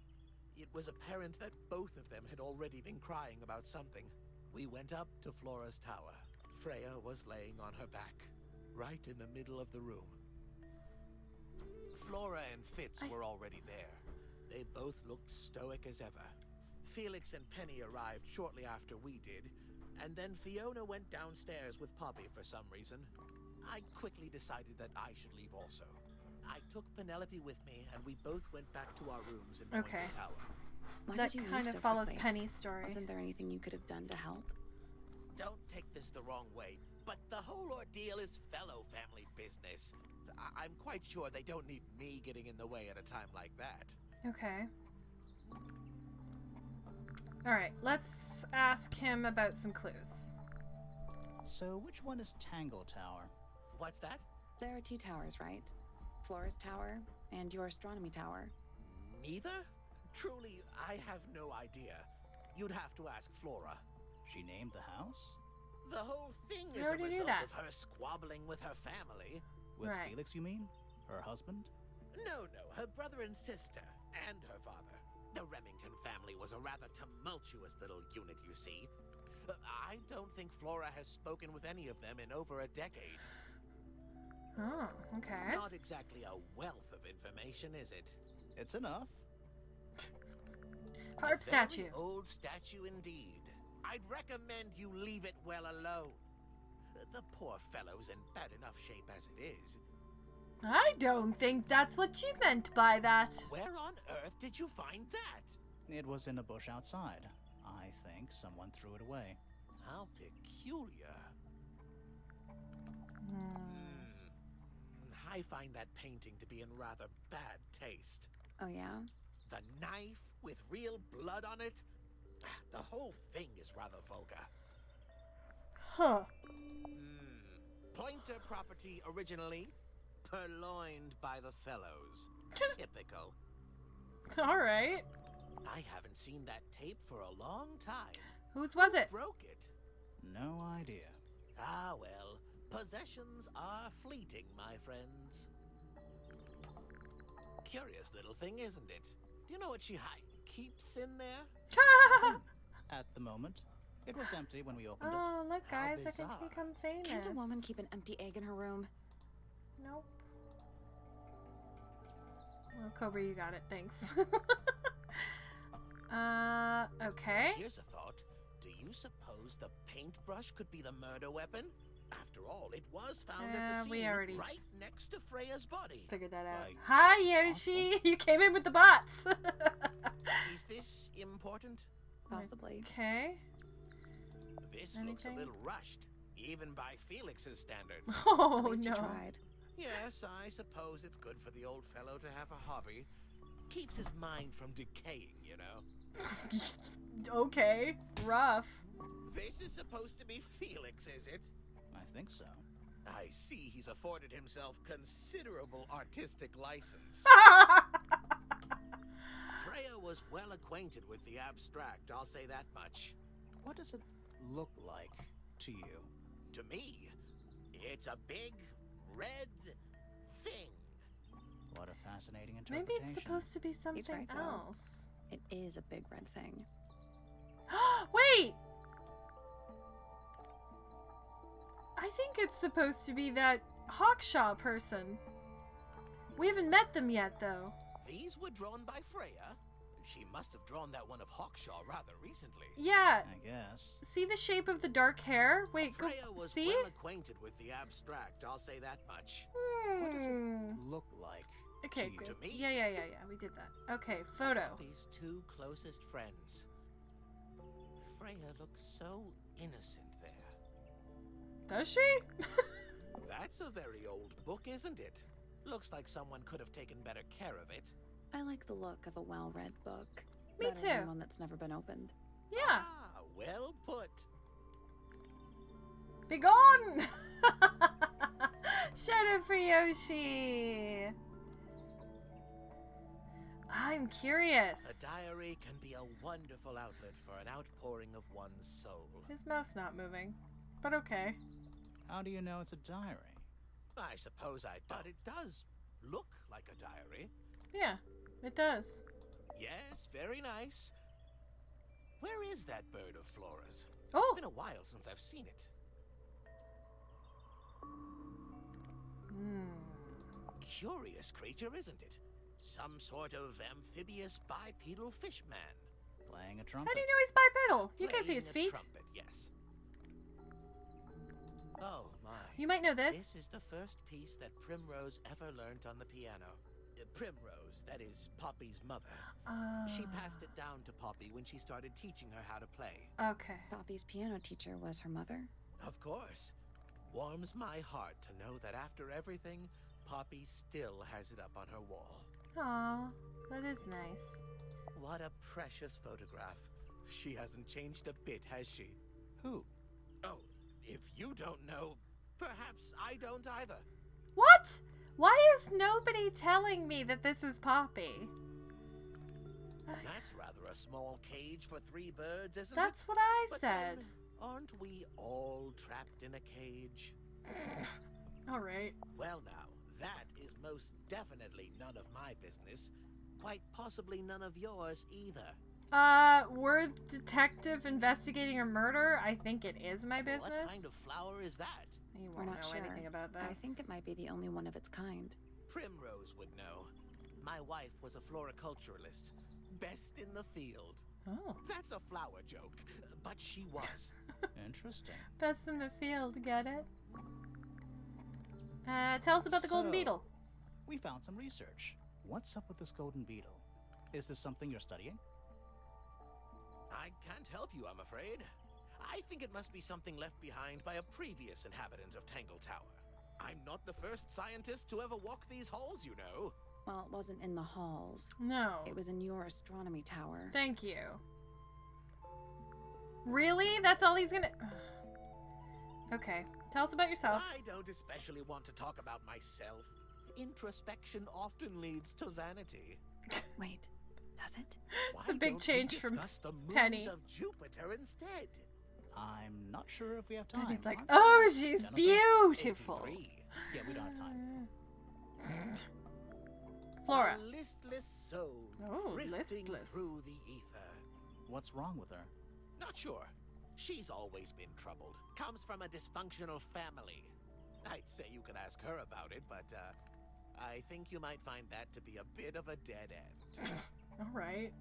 S9: It was apparent that both of them had already been crying about something. We went up to Flora's tower. Freya was laying on her back, right in the middle of the room. Flora and Fitz were already there. They both looked stoic as ever. Felix and Penny arrived shortly after we did, and then Fiona went downstairs with Poppy for some reason. I quickly decided that I should leave also. I took Penelope with me, and we both went back to our rooms in
S1: Okay.
S9: Pointer Tower.
S5: Why
S1: That
S5: did you
S1: kind
S5: leave
S1: of
S5: so
S1: follows
S5: quickly?
S1: Penny's story.
S5: Wasn't there anything you could have done to help?
S9: Don't take this the wrong way, but the whole ordeal is fellow family business. I'm quite sure they don't need me getting in the way at a time like that.
S1: Okay. Alright, let's ask him about some clues.
S2: So which one is Tangle Tower?
S9: What's that?
S5: There are two towers, right? Flora's tower and your astronomy tower.
S9: Neither? Truly, I have no idea. You'd have to ask Flora.
S2: She named the house?
S9: The whole thing
S1: We
S9: is a
S1: already knew
S9: result
S1: that.
S9: of her squabbling with her family.
S2: With
S1: Right.
S2: Felix, you mean? Her husband?
S9: No, her brother and sister, and her father. The Remington family was a rather tumultuous little unit, you see. I don't think Flora has spoken with any of them in over a decade.
S1: Oh, okay.
S9: Not exactly a wealth of information, is it?
S2: It's enough.
S1: Harp
S9: A
S1: statue.
S9: very old statue indeed. I'd recommend you leave it well alone. The poor fellow's in bad enough shape as it is.
S1: I don't think that's what you meant by that.
S9: Where on earth did you find that?
S2: It was in a bush outside. I think someone threw it away.
S9: How peculiar. I find that painting to be in rather bad taste.
S5: Oh yeah?
S9: The knife with real blood on it? The whole thing is rather vulgar.
S1: Huh.
S9: Pointer property originally, purloined by the fellows. Typical.
S1: Alright.
S9: I haven't seen that tape for a long time.
S1: Whose was it?
S9: Broke it.
S2: No idea.
S9: Ah, well, possessions are fleeting, my friends. Curious little thing, isn't it? Do you know what she keeps in there?
S2: At the moment, it was empty when we opened it.
S1: Oh, look,
S9: How
S1: guys, I can
S9: bizarre.
S1: become famous.
S5: Can't a woman keep an empty egg in her room?
S1: Nope. Well, Cobra, you got it. Thanks. Okay.
S9: Here's a thought. Do you suppose the paintbrush could be the murder weapon? After all, it was found at the
S1: we
S9: scene
S1: already
S9: right next to Freya's body.
S1: Figured that out.
S2: Like,
S1: Hi,
S2: is it
S1: Yoshi! You came in with the bots!
S9: Is this important?
S5: Possibly.
S1: Okay.
S9: This looks a
S1: Anything?
S9: little rushed, even by Felix's standards.
S5: At
S1: Oh,
S5: least you
S1: no.
S5: tried.
S9: Yes, I suppose it's good for the old fellow to have a hobby. Keeps his mind from decaying, you know.
S1: Okay. Rough.
S9: This is supposed to be Felix, is it?
S2: I think so.
S9: I see he's afforded himself considerable artistic license. Freya was well acquainted with the abstract, I'll say that much.
S2: What does it look like to you?
S9: To me, it's a big, red thing.
S2: What a fascinating interpretation.
S1: Maybe it's supposed to be something
S5: right, though.
S1: else.
S5: It is a big red thing.
S1: Wait! I think it's supposed to be that Hawkshaw person. We haven't met them yet, though.
S9: These were drawn by Freya. She must have drawn that one of Hawkshaw rather recently.
S1: Yeah.
S2: I guess.
S1: See the shape of the dark hair? Wait, go
S9: Freya was
S1: see?
S9: well acquainted with the abstract, I'll say that much.
S2: What does it look like
S1: Okay,
S2: to you?
S1: good.
S9: To me?
S1: Yeah, we did that. Okay, photo.
S9: Poppy's two closest friends. Freya looks so innocent there.
S1: Does she?
S9: That's a very old book, isn't it? Looks like someone could have taken better care of it.
S5: I like the look of a well-read book.
S1: Me
S5: better than
S1: too.
S5: one that's never been opened.
S1: Yeah.
S9: Ah, well put.
S1: Begone! Shadow for Yoshi. I'm curious.
S9: A diary can be a wonderful outlet for an outpouring of one's soul.
S1: His mouth's not moving, but okay.
S2: How do you know it's a diary?
S9: I suppose but it does look like a diary.
S1: Yeah, it does.
S9: Yes, very nice. Where is that bird of Flora's?
S1: Oh!
S9: It's been a while since I've seen it. Curious creature, isn't it? Some sort of amphibious bipedal fish man.
S2: Playing a
S1: How
S2: trumpet.
S1: do you know he's bipedal? You can't see
S9: Playing
S1: his
S9: a
S1: feet.
S9: Trumpet, yes. Oh my.
S1: You might know this.
S9: This is the first piece that Primrose ever learnt on the piano. Primrose, that is Poppy's mother. She passed it down to Poppy when she started teaching her how to play.
S1: Okay.
S5: Poppy's piano teacher was her mother.
S9: Of course. Warms my heart to know that after everything, Poppy still has it up on her wall.
S1: Aw, that is nice.
S9: What a precious photograph. She hasn't changed a bit, has she?
S2: Who?
S9: Oh, if you don't know, perhaps I don't either.
S1: What? Why is nobody telling me that this is Poppy?
S9: That's rather a small cage for three birds, isn't
S1: That's
S9: it?
S1: what I
S9: But
S1: said.
S9: then, aren't we all trapped in a cage?
S1: Alright.
S9: Well now, that is most definitely none of my business. Quite possibly none of yours either.
S1: We're detective investigating a murder. I think it is my business.
S9: What kind of flower is that?
S1: You
S5: We're
S1: won't
S5: not
S1: know
S5: sure.
S1: anything about this.
S5: I think it might be the only one of its kind.
S9: Primrose would know. My wife was a floriculturalist. Best in the field.
S1: Oh.
S9: That's a flower joke, but she was.
S2: Interesting.
S1: Best in the field, get it? Tell us about the golden
S2: So,
S1: beetle.
S2: We found some research. What's up with this golden beetle? Is this something you're studying?
S9: I can't help you, I'm afraid. I think it must be something left behind by a previous inhabitant of Tangle Tower. I'm not the first scientist to ever walk these halls, you know.
S5: Well, it wasn't in the halls.
S1: No.
S5: It was in your astronomy tower.
S1: Thank you. Really? That's all he's gonna... Okay. Tell us about yourself.
S9: I don't especially want to talk about myself. Introspection often leads to vanity.
S5: Wait, does it?
S1: It's a big
S9: Why don't we
S1: change from
S9: discuss the moons
S1: Penny.
S9: of Jupiter instead?
S2: I'm not sure if we have time.
S1: And he's like,
S2: Ron.
S1: oh, she's
S2: Jennifer?
S1: beautiful.
S9: 83.
S2: Yeah, we don't have time.
S1: Flora.
S9: A listless soul
S1: Oh,
S9: drifting
S1: listless.
S9: through the ether.
S2: What's wrong with her?
S9: Not sure. She's always been troubled. Comes from a dysfunctional family. I'd say you could ask her about it, but I think you might find that to be a bit of a dead end.
S1: Alright.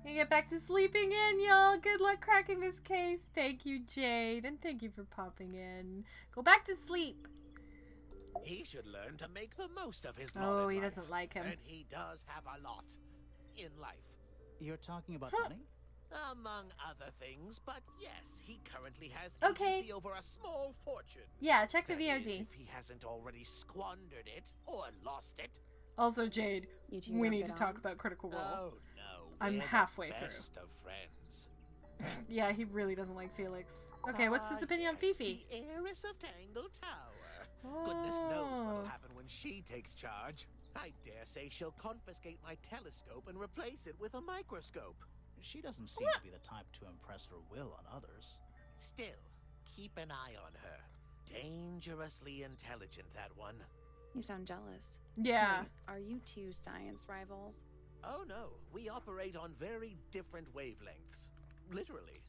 S1: You get back to sleeping in, y'all. Good luck cracking this case. Thank you, Jade, and thank you for popping in. Go back to sleep.
S9: He should learn to make the most of his lot
S1: Oh,
S9: in
S1: he
S9: life.
S1: doesn't like him.
S9: And he does have a lot in life.
S2: You're talking about
S1: Huh.
S2: money?
S9: Among other things, but yes, he currently has
S1: Okay.
S9: agency over a small fortune.
S1: Yeah, check the
S9: That is,
S1: VOD.
S9: if he hasn't already squandered it or lost it.
S1: Also, Jade,
S5: You two
S1: we
S5: not
S1: need
S5: get
S1: to talk
S5: on?
S1: about Critical Role.
S9: Oh no,
S1: I'm
S9: we're the
S1: halfway through.
S9: best of friends.
S1: Yeah, he really doesn't like Felix. Okay, what's his opinion on Fifi?
S9: The heiress of Tangle Tower. Goodness knows what'll happen when she takes charge. I dare say she'll confiscate my telescope and replace it with a microscope.
S2: She doesn't seem to be the type to impress her will on others.
S9: Still, keep an eye on her. Dangerously intelligent, that one.
S5: You sound jealous.
S1: Yeah.
S5: Wait, are you two science rivals?
S9: Oh no, we operate on very different wavelengths. Literally.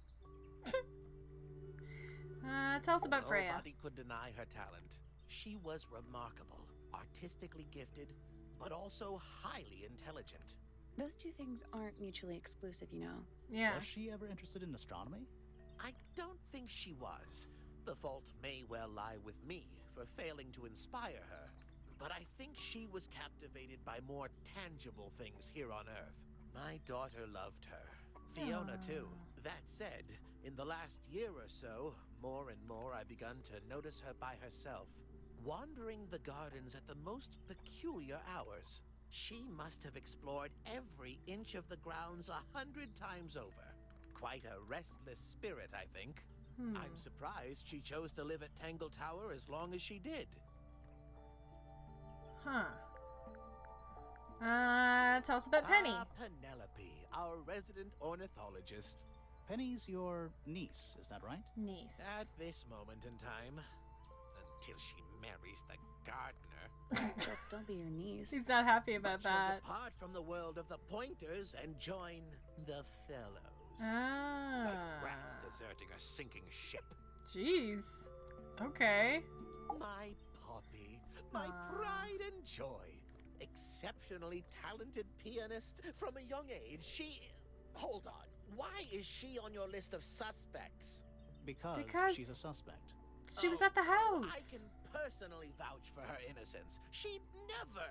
S1: Tell us about Freya.
S9: Nobody could deny her talent. She was remarkable, artistically gifted, but also highly intelligent.
S5: Those two things aren't mutually exclusive, you know.
S1: Yeah.
S2: Was she ever interested in astronomy?
S9: I don't think she was. The fault may well lie with me for failing to inspire her. But I think she was captivated by more tangible things here on Earth. My daughter loved her. Fiona, too. That said, in the last year or so, more and more I've begun to notice her by herself, wandering the gardens at the most peculiar hours. She must have explored every inch of the grounds 100 times over. Quite a restless spirit, I think. I'm surprised she chose to live at Tangle Tower as long as she did.
S1: Huh. Tell us about Penny.
S9: Penelope, our resident ornithologist.
S2: Penny's your niece, is that right?
S1: Niece.
S9: At this moment in time, until she marries the gardener.
S5: She'll still be your niece.
S1: He's not happy about
S9: She'll
S1: that.
S9: depart from the world of the Pointers and join the Fellows. Like
S1: Ah.
S9: rats deserting a sinking ship.
S1: Jeez. Okay.
S9: My Poppy, my pride and joy. Exceptionally talented pianist from a young age. Hold on. Why is she on your list of suspects?
S2: Because she's a suspect.
S1: She was at the
S9: I
S1: house.
S9: can personally vouch for her innocence. She never...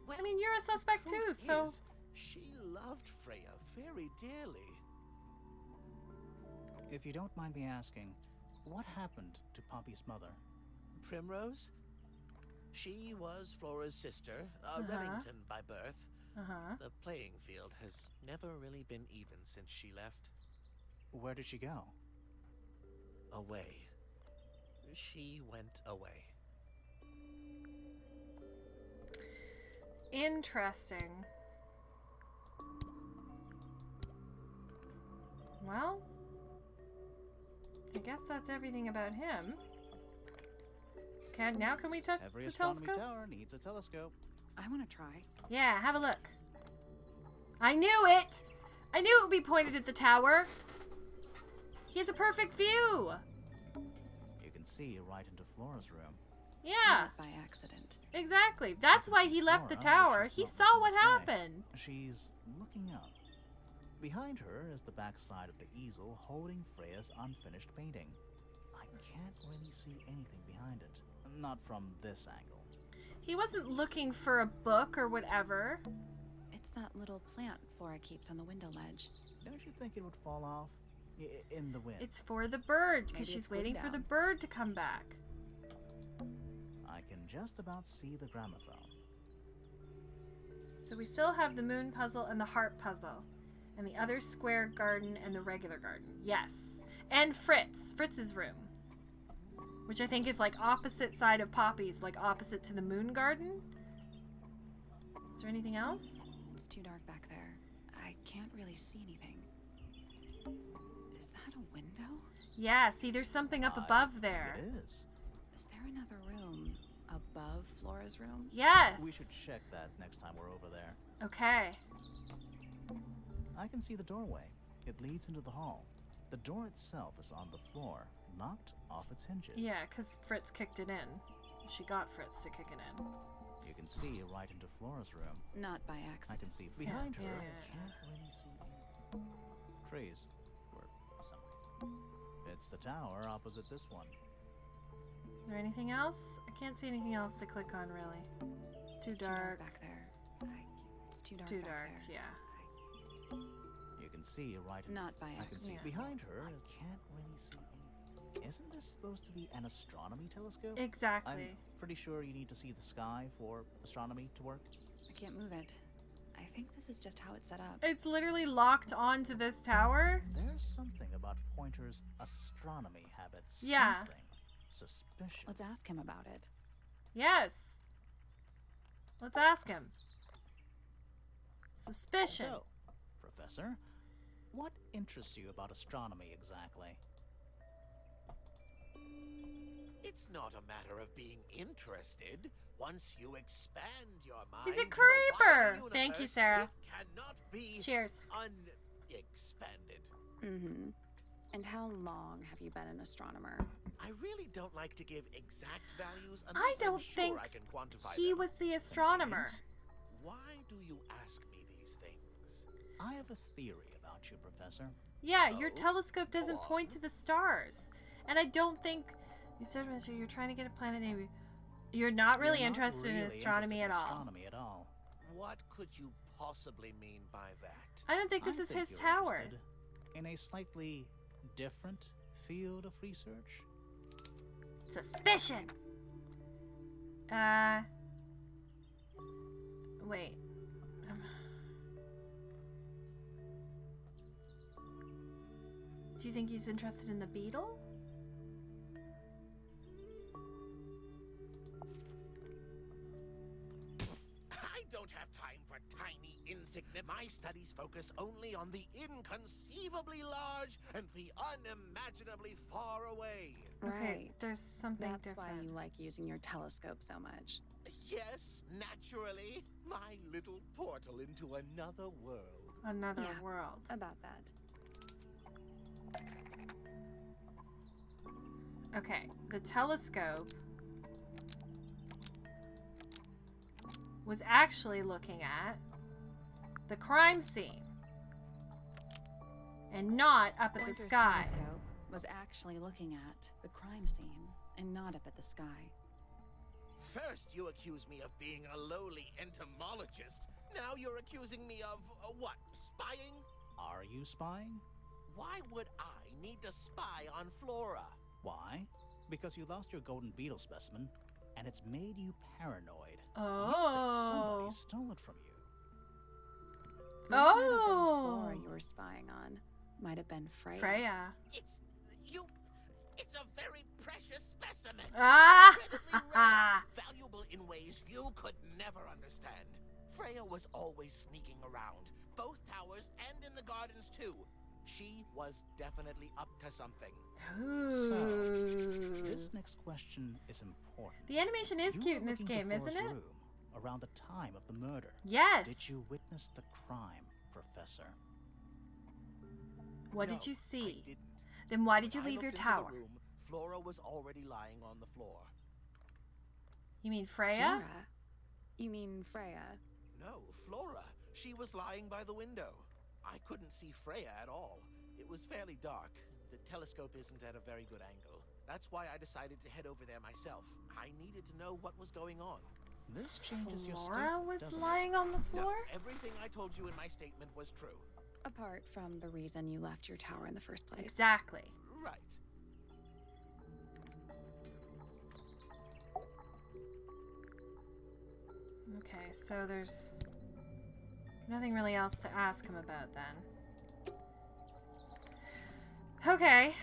S9: Well,
S1: I mean, you're a suspect
S9: truth
S1: too, so...
S9: is, she loved Freya very dearly.
S2: If you don't mind me asking, what happened to Poppy's mother?
S9: Primrose? She was Flora's sister, a Remington by birth. The playing field has never really been even since she left.
S2: Where did she go?
S9: Away. She went away.
S1: Interesting. Well, I guess that's everything about him. Okay, now can we touch
S2: Every
S1: the
S2: astronomy
S1: telescope?
S2: tower needs a telescope.
S5: I want to try.
S1: Yeah, have a look. I knew it! I knew it would be pointed at the tower. He has a perfect view.
S2: You can see right into Flora's room.
S1: Yeah,
S5: Not by accident.
S1: exactly. That's why he left the
S2: Flora, but
S1: tower.
S2: she's
S1: He
S2: not
S1: saw
S2: looking
S1: what
S2: this way.
S1: happened.
S2: She's looking up. Behind her is the backside of the easel holding Freya's unfinished painting. I can't really see anything behind it. Not from this angle.
S1: He wasn't looking for a book or whatever.
S5: It's that little plant Flora keeps on the window ledge.
S2: Don't you think it would fall off? In the wind.
S1: It's for the bird, because
S5: Maybe
S1: she's
S5: it's glued
S1: waiting for the
S5: down.
S1: bird to come back.
S2: I can just about see the gramophone.
S1: So we still have the moon puzzle and the heart puzzle. And the other square garden and the regular garden. Yes. And Fritz's room. Which I think is like opposite side of Poppy's, like opposite to the moon garden. Is there anything else?
S5: It's too dark back there. I can't really see anything. Is that a window?
S1: Yeah, see, there's something up above there.
S2: It is.
S5: Is there another room above Flora's room?
S1: Yes.
S2: We should check that next time we're over there.
S1: Okay.
S2: I can see the doorway. It leads into the hall. The door itself is on the floor, knocked off its hinges.
S1: Yeah, because Fritz kicked it in. She got Fritz to kick it in.
S2: You can see right into Flora's room.
S5: Not by
S2: I
S5: accident.
S2: can see behind her.
S1: yeah.
S2: I can't really see any trees or something. It's the tower opposite this one.
S1: Is there anything else? I can't see anything else to click on, really. Too
S5: It's
S1: dark.
S5: back there. It's too dark.
S1: Too
S5: back
S1: dark,
S5: there.
S1: yeah.
S2: You can see right in
S5: Not by
S2: I can see
S5: accident.
S2: behind her. I can't really see any. Isn't this supposed to be an astronomy telescope?
S1: Exactly.
S2: I'm pretty sure you need to see the sky for astronomy to work.
S5: I can't move it. I think this is just how it's set up.
S1: It's literally locked onto this tower.
S2: There's something Pointer's astronomy habits
S1: Yeah.
S2: something suspicious.
S5: Let's ask him about it.
S1: Yes. Let's ask him. Suspicion.
S2: So, Professor, what interests you about astronomy exactly?
S9: It's not a matter of being interested. Once you expand your mind,
S1: He's a
S9: to the wider
S1: creeper. Thank you,
S9: universe,
S1: Sarah.
S9: It cannot be
S1: Cheers.
S9: unexpanded.
S5: Mm-hmm. And how long have you been an astronomer?
S9: I really don't like to give exact values
S1: I
S9: unless
S1: don't
S9: I'm sure
S1: think
S9: I can quantify
S1: he
S9: them.
S1: was the astronomer.
S9: Why do you ask me these things?
S2: I have a theory about you, Professor.
S1: Yeah, your
S9: Oh,
S1: telescope doesn't
S9: go
S1: point
S9: on.
S1: to the stars. And I don't think you said you're trying to get a planet name. You're not really
S2: You're not
S1: interested in
S2: really
S1: astronomy
S2: interested
S1: at
S2: in
S1: all.
S2: astronomy at all.
S9: What could you possibly mean by that?
S1: I don't think this
S2: I
S1: is
S2: think
S1: his
S2: you're
S1: tower.
S2: interested in a slightly different field of research.
S1: Suspicion. Wait. Do you think he's interested in the beetle?
S9: I don't have time for tiny, insignificant. My studies focus only on the inconceivably large and the unimaginably far away.
S1: Okay,
S5: Right.
S1: there's something
S5: That's
S1: different.
S5: why you like using your telescope so much.
S9: Yes, naturally. My little portal into another world.
S1: Another
S5: Yeah.
S1: world.
S5: About that.
S1: Okay, the telescope was actually looking at the crime scene and not up at the
S5: Pointer's
S1: sky.
S5: telescope was actually looking at the crime scene and not up at the sky.
S9: First, you accuse me of being a lowly entomologist. Now you're accusing me of, what, spying?
S2: Are you spying?
S9: Why would I need to spy on Flora?
S2: Why? Because you lost your golden beetle specimen, and it's made you paranoid.
S1: Oh.
S2: Somebody stole it from you.
S5: Might not have been
S1: Oh.
S5: Flora you were spying on. Might have been Freya.
S1: Freya.
S9: It's a very precious specimen.
S1: Ah!
S9: Incredibly rare, valuable in ways you could never understand. Freya was always sneaking around, both towers and in the gardens too. She was definitely up to something.
S2: This next question is important.
S1: The animation is
S2: You
S1: cute
S2: were
S1: in this
S2: looking
S1: game,
S2: for
S1: isn't
S2: Flora's
S1: it?
S2: room around the time of the murder.
S1: Yes.
S2: Did you witness the crime, Professor?
S1: What
S9: No,
S1: did you see?
S9: I didn't.
S1: Then why did you
S9: When I
S1: leave your
S9: looked into the
S1: tower?
S9: room, Flora was already lying on the floor.
S1: You mean Freya?
S5: Flora? You mean Freya?
S9: No, Flora. She was lying by the window. I couldn't see Freya at all. It was fairly dark. The telescope isn't at a very good angle. That's why I decided to head over there myself. I needed to know what was going on.
S2: This changes your
S1: Flora
S2: statement,
S1: was
S2: doesn't it?
S1: lying on the
S9: No,
S1: floor?
S9: everything I told you in my statement was true.
S5: Apart from the reason you left your tower in the first place.
S1: Exactly.
S9: Right.
S1: Okay, so there's nothing really else to ask him about then. Okay.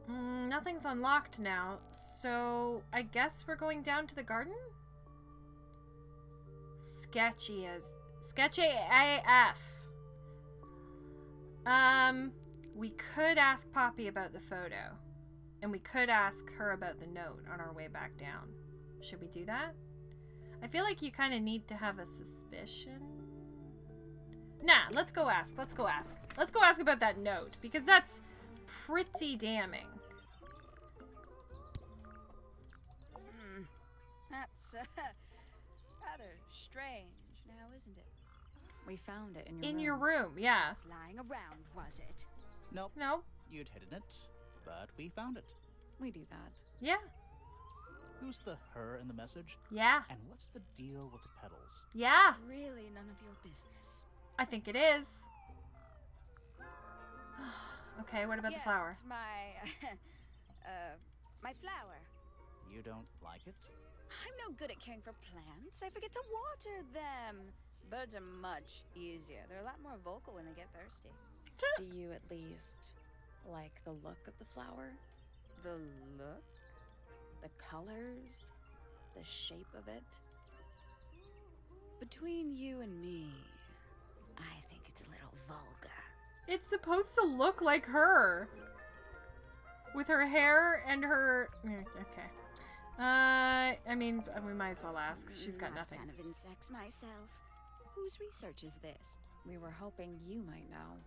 S1: Nothing's unlocked now, so I guess we're going down to the garden? Sketchy AF. We could ask Poppy about the photo. And we could ask her about the note on our way back down. Should we do that? I feel like you kind of need to have a suspicion. Nah, let's go ask. Let's go ask. Let's go ask about that note, because that's pretty damning.
S8: That's rather strange now, isn't it?
S5: We found it in
S1: In
S5: your
S1: your room, yeah.
S8: Just lying around, was it?
S2: Nope.
S1: No?
S2: You'd hidden it, but we found it.
S5: We do that.
S1: Yeah.
S2: Who's the her in the message?
S1: Yeah.
S2: And what's the deal with the petals?
S1: Yeah.
S8: Really none of your business.
S1: I think it is. Okay, what about
S8: Yes,
S1: the flower?
S8: it's my, my flower.
S2: You don't like it?
S8: I'm no good at caring for plants. I forget to water them. Birds are much easier. They're a lot more vocal when they get thirsty.
S5: Do you at least like the look of the flower?
S3: The look?
S5: The colors? The shape of it?
S3: Between you and me, I think it's a little vulgar.
S1: It's supposed to look like her. With her hair and her... Okay. I mean, we might as well ask. She's got
S3: Not
S1: nothing.
S3: a fan of insects myself. Whose research is this?
S5: We were hoping you might know.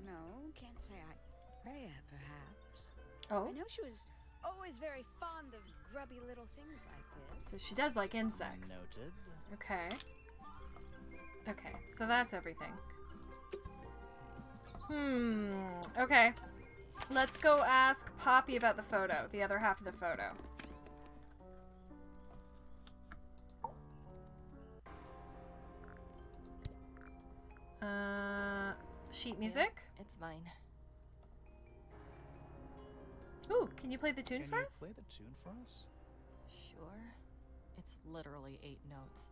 S3: No, can't say I... Freya, perhaps.
S1: Oh,
S3: I know she was always very fond of grubby little things like this.
S1: so she does like insects.
S2: Noted.
S1: Okay. Okay, so that's everything. Okay. Let's go ask Poppy about the photo, the other half of the photo. Sheet music?
S7: Yeah, it's mine.
S1: Ooh, can you play the tune
S2: Can
S1: for
S2: you
S1: us?
S2: play the tune for us?
S7: Sure. It's literally 8 notes.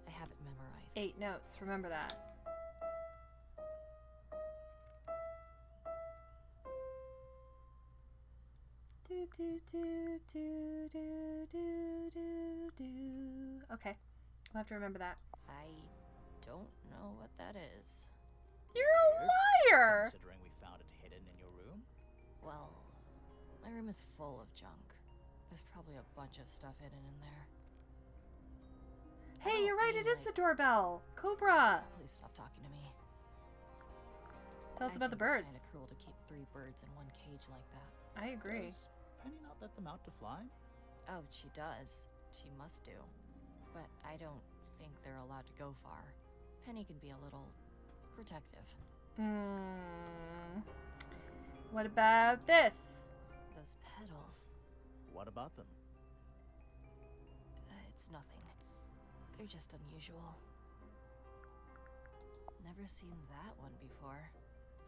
S7: I have it memorized.
S1: 8 notes, remember that. Do do do do do do do do. Okay, we'll have to remember that.
S7: I don't know what that is.
S1: You're a liar!
S2: Considering we found it hidden in your room?
S7: Well, my room is full of junk. There's probably a bunch of stuff hidden in there.
S1: Hey, you're right, it is the doorbell! Cobra!
S7: Please stop talking to me.
S1: Tell us
S7: I
S1: about the
S7: think
S1: birds.
S7: It's kind of cruel to keep 3 birds in one cage like that.
S1: I agree.
S2: Does Penny not let them out to fly?
S7: Oh, she does. She must do. But I don't think they're allowed to go far. Penny can be a little protective.
S1: What about this?
S7: Those petals.
S2: What about them?
S7: It's nothing. They're just unusual. Never seen that one before.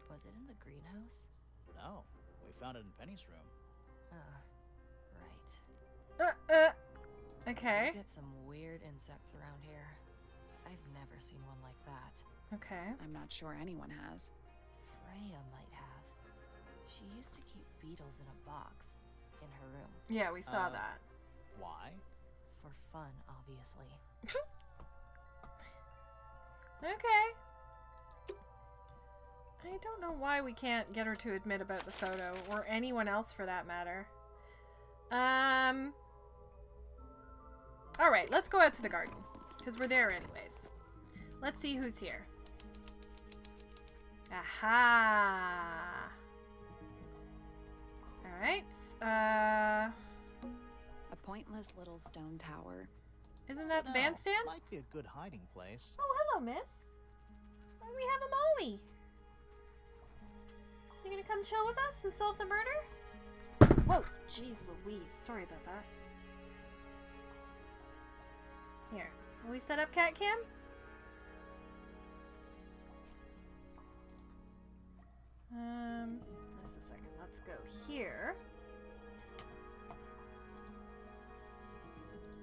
S7: Was it in the greenhouse?
S2: No, we found it in Penny's room.
S7: Right.
S1: Okay.
S7: We get some weird insects around here. I've never seen one like that.
S1: Okay.
S5: I'm not sure anyone has.
S7: Freya might have. She used to keep beetles in a box in her room.
S1: Yeah, we saw that.
S2: Why?
S7: For fun, obviously.
S1: Okay. I don't know why we can't get her to admit about the photo, or anyone else for that matter. Alright, let's go out to the garden, because we're there anyways. Let's see who's here. Aha! Alright,
S5: A pointless little stone tower.
S1: isn't that the
S2: No,
S1: bandstand?
S2: Might be a good hiding place.
S1: Oh, hello, miss. We have a Molly. You gonna come chill with us and solve the murder? Whoa, jeez Louise. Sorry about that. Here, will we set up cat cam? Just a second. Let's go here.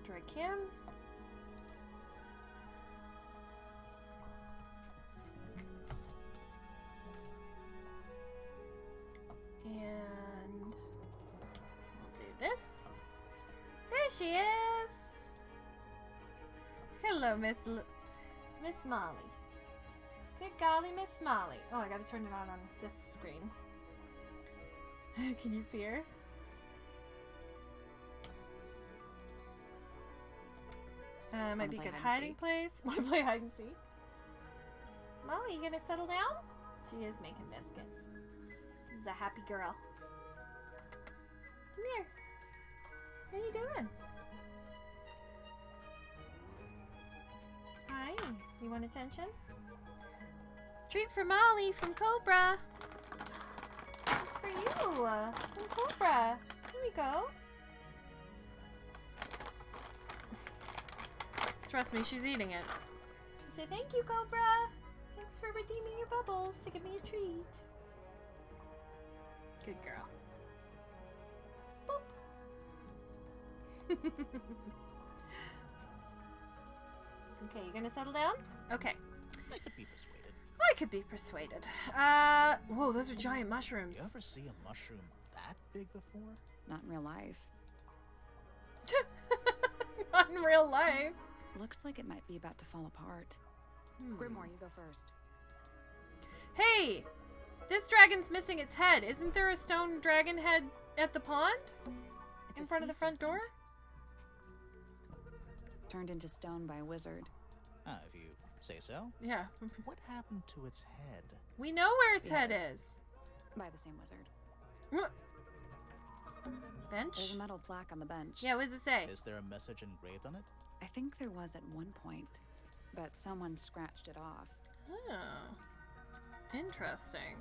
S1: Dry cam. And we'll do this. There she is. Hello, Miss Molly. Good golly, Miss Molly. Oh, I gotta turn it on this screen. Can you see her? Might be a good hiding place. Want to play hide and seek? Molly, you gonna settle down? She is making biscuits. This is a happy girl. Come here. How you doing? Hi. You want attention? Treat for Molly from Cobra. This is for you from Cobra. Here we go. Trust me, she's eating it. Say thank you, Cobra. Thanks for redeeming your bubbles to give me a treat. Good girl. Boop. Okay, you gonna settle down? Okay.
S2: I could be persuaded.
S1: I could be persuaded. Whoa, those are giant mushrooms.
S2: You ever see a mushroom that big before?
S5: Not in real life.
S1: Not in real life.
S5: Looks like it might be about to fall apart. Grimoire, you go first.
S1: Hey! This dragon's missing its head. Isn't there a stone dragon head at the pond?
S5: It's
S1: In
S5: a
S1: front of the
S5: sea
S1: front door?
S5: serpent. Turned into stone by a wizard.
S2: If you say so.
S1: Yeah.
S2: What happened to its head?
S1: We know where its
S5: Yeah.
S1: head is.
S5: By the same wizard.
S1: Bench?
S5: There's a metal plaque on the bench.
S1: Yeah, what does it say?
S2: Is there a message engraved on it?
S5: I think there was at one point, but someone scratched it off.
S1: Oh. Interesting.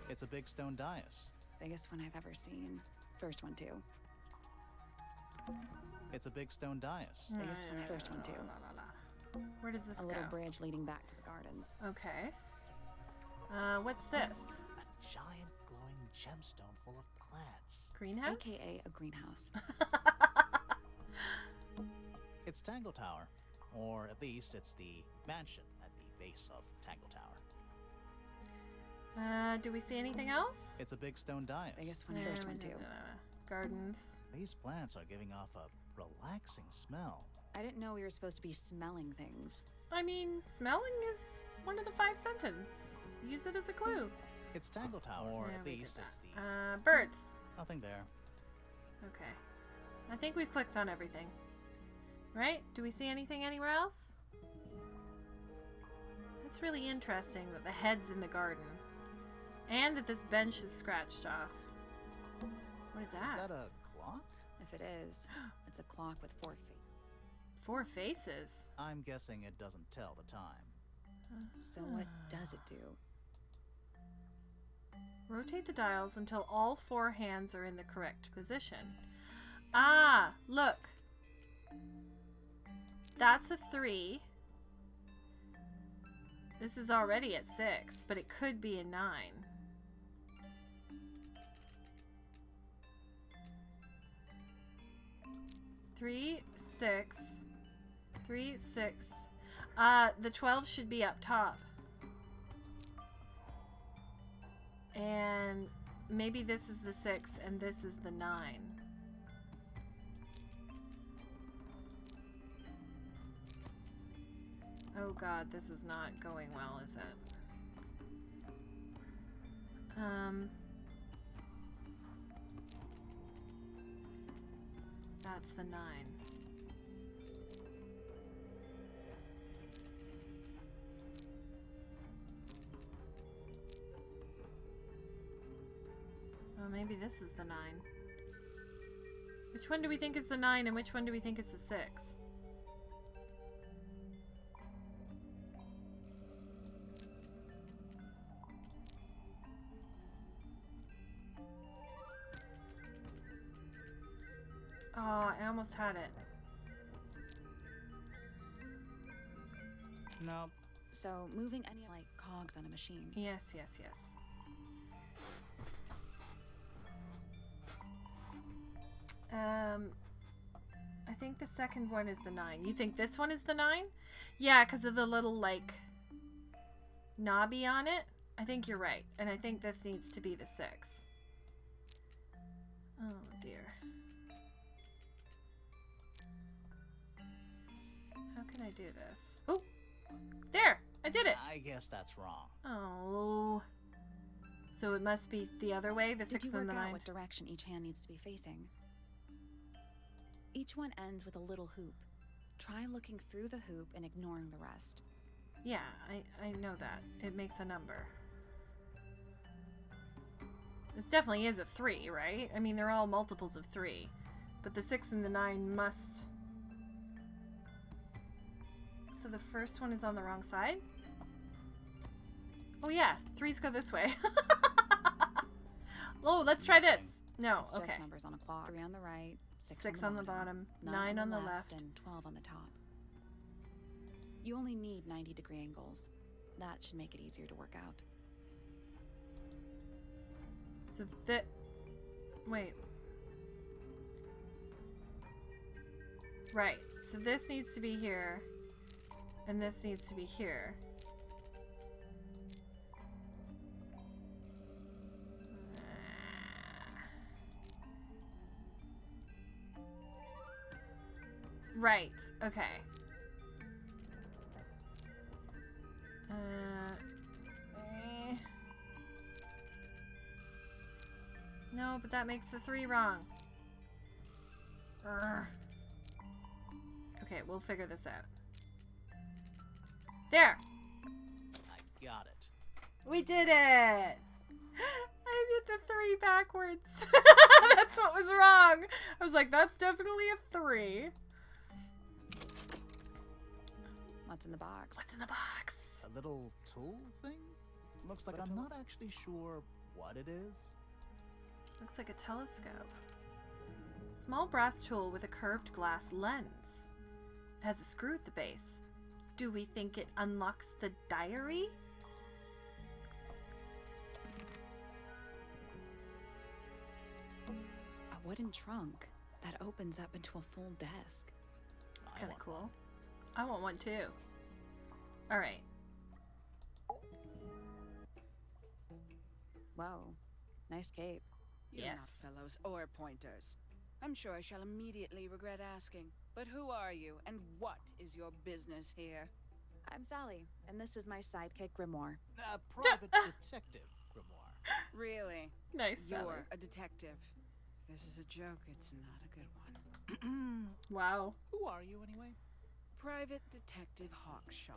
S2: It's a big stone dais.
S5: Biggest one I've ever seen. First one too.
S2: It's a big stone dais.
S5: Biggest one, first one too.
S1: Where does this
S5: A
S1: go?
S5: little bridge leading back to the gardens.
S1: Okay. What's this?
S2: A giant glowing gemstone full of plants.
S1: Greenhouse?
S5: AKA a greenhouse.
S2: It's Tangle Tower. Or at least it's the mansion at the base of Tangle Tower.
S1: Do we see anything else?
S2: It's a big stone dais.
S5: Biggest one, first one too.
S1: Gardens.
S2: These plants are giving off a relaxing smell.
S5: I didn't know we were supposed to be smelling things.
S1: I mean, smelling is one of the 5 sentences. Use it as a clue.
S2: It's Tangle Tower. Or
S1: Yeah,
S2: at
S1: we did
S2: least it's the...
S1: that. Birds.
S2: Nothing there.
S1: Okay. I think we've clicked on everything. Right? Do we see anything anywhere else? It's really interesting that the head's in the garden. And that this bench is scratched off. What is that?
S2: Is that a clock?
S5: If it is, it's a clock with 4 feet.
S1: 4 faces.
S2: I'm guessing it doesn't tell the time.
S5: So what does it do?
S1: Rotate the dials until all 4 hands are in the correct position. Ah, look. That's a 3. This is already at 6, but it could be a 9. Three, 6. 3, 6. The 12 should be up top. And maybe this is the 6 and this is the 9. Oh god, this is not going well, is it? That's the 9. Oh, maybe this is the 9. Which one do we think is the 9 and which one do we think is the 6? Oh, I almost had it.
S2: No.
S5: So moving any like cogs on a machine.
S1: Yes, yes, yes. I think the second one is the 9. You think this one is the 9? Yeah, because of the little, like, knobby on it. I think you're right. And I think this needs to be the 6. Oh, dear. How can I do this? Oh! There! I did it!
S2: I guess that's wrong.
S1: Oh. So it must be the other way, the 6
S5: Did you
S1: and
S5: work
S1: the
S5: out
S1: 9.
S5: what direction each hand needs to be facing? Each one ends with a little hoop. Try looking through the hoop and ignoring the rest.
S1: Yeah, I know that. It makes a number. This definitely is a 3, right? I mean, they're all multiples of 3. But the 6 and the 9 must... So the first one is on the wrong side? Oh yeah, 3s go this way. Oh, let's try this. No,
S5: It's
S1: okay.
S5: just numbers on a clock. 3 on the right,
S1: 6 on the bottom, 9 on the left.
S5: and 12 on the top. You only need 90-degree angles. That should make it easier to work out.
S1: So that... Wait. Right, so this needs to be here. And this needs to be here. Right. Okay. No, but that makes the 3 wrong. Urgh. Okay, we'll figure this out. There!
S2: I got it.
S1: We did it! I did the 3 backwards. That's what was wrong. I was like, that's definitely a 3.
S5: What's in the box?
S1: What's in the box?
S2: A little tool thing? Looks like I'm not actually sure what it is.
S1: Looks like a telescope. Small brass tool with a curved glass lens. It has a screw at the base. Do we think it unlocks the diary?
S5: A wooden trunk that opens up into a full desk.
S1: It's kind of cool. I want one too. All right.
S5: Whoa, nice cape.
S8: You're
S1: Yes.
S8: not fellows or pointers. I'm sure I shall immediately regret asking. But who are you, and what is your business here?
S5: I'm Sally, and this is my sidekick Grimoire.
S2: Private detective, Grimoire.
S8: Really?
S1: Nice, Sally.
S8: You're a detective. If this is a joke, it's not a good one.
S1: Wow.
S2: Who are you, anyway?
S8: Private Detective Hawkshaw.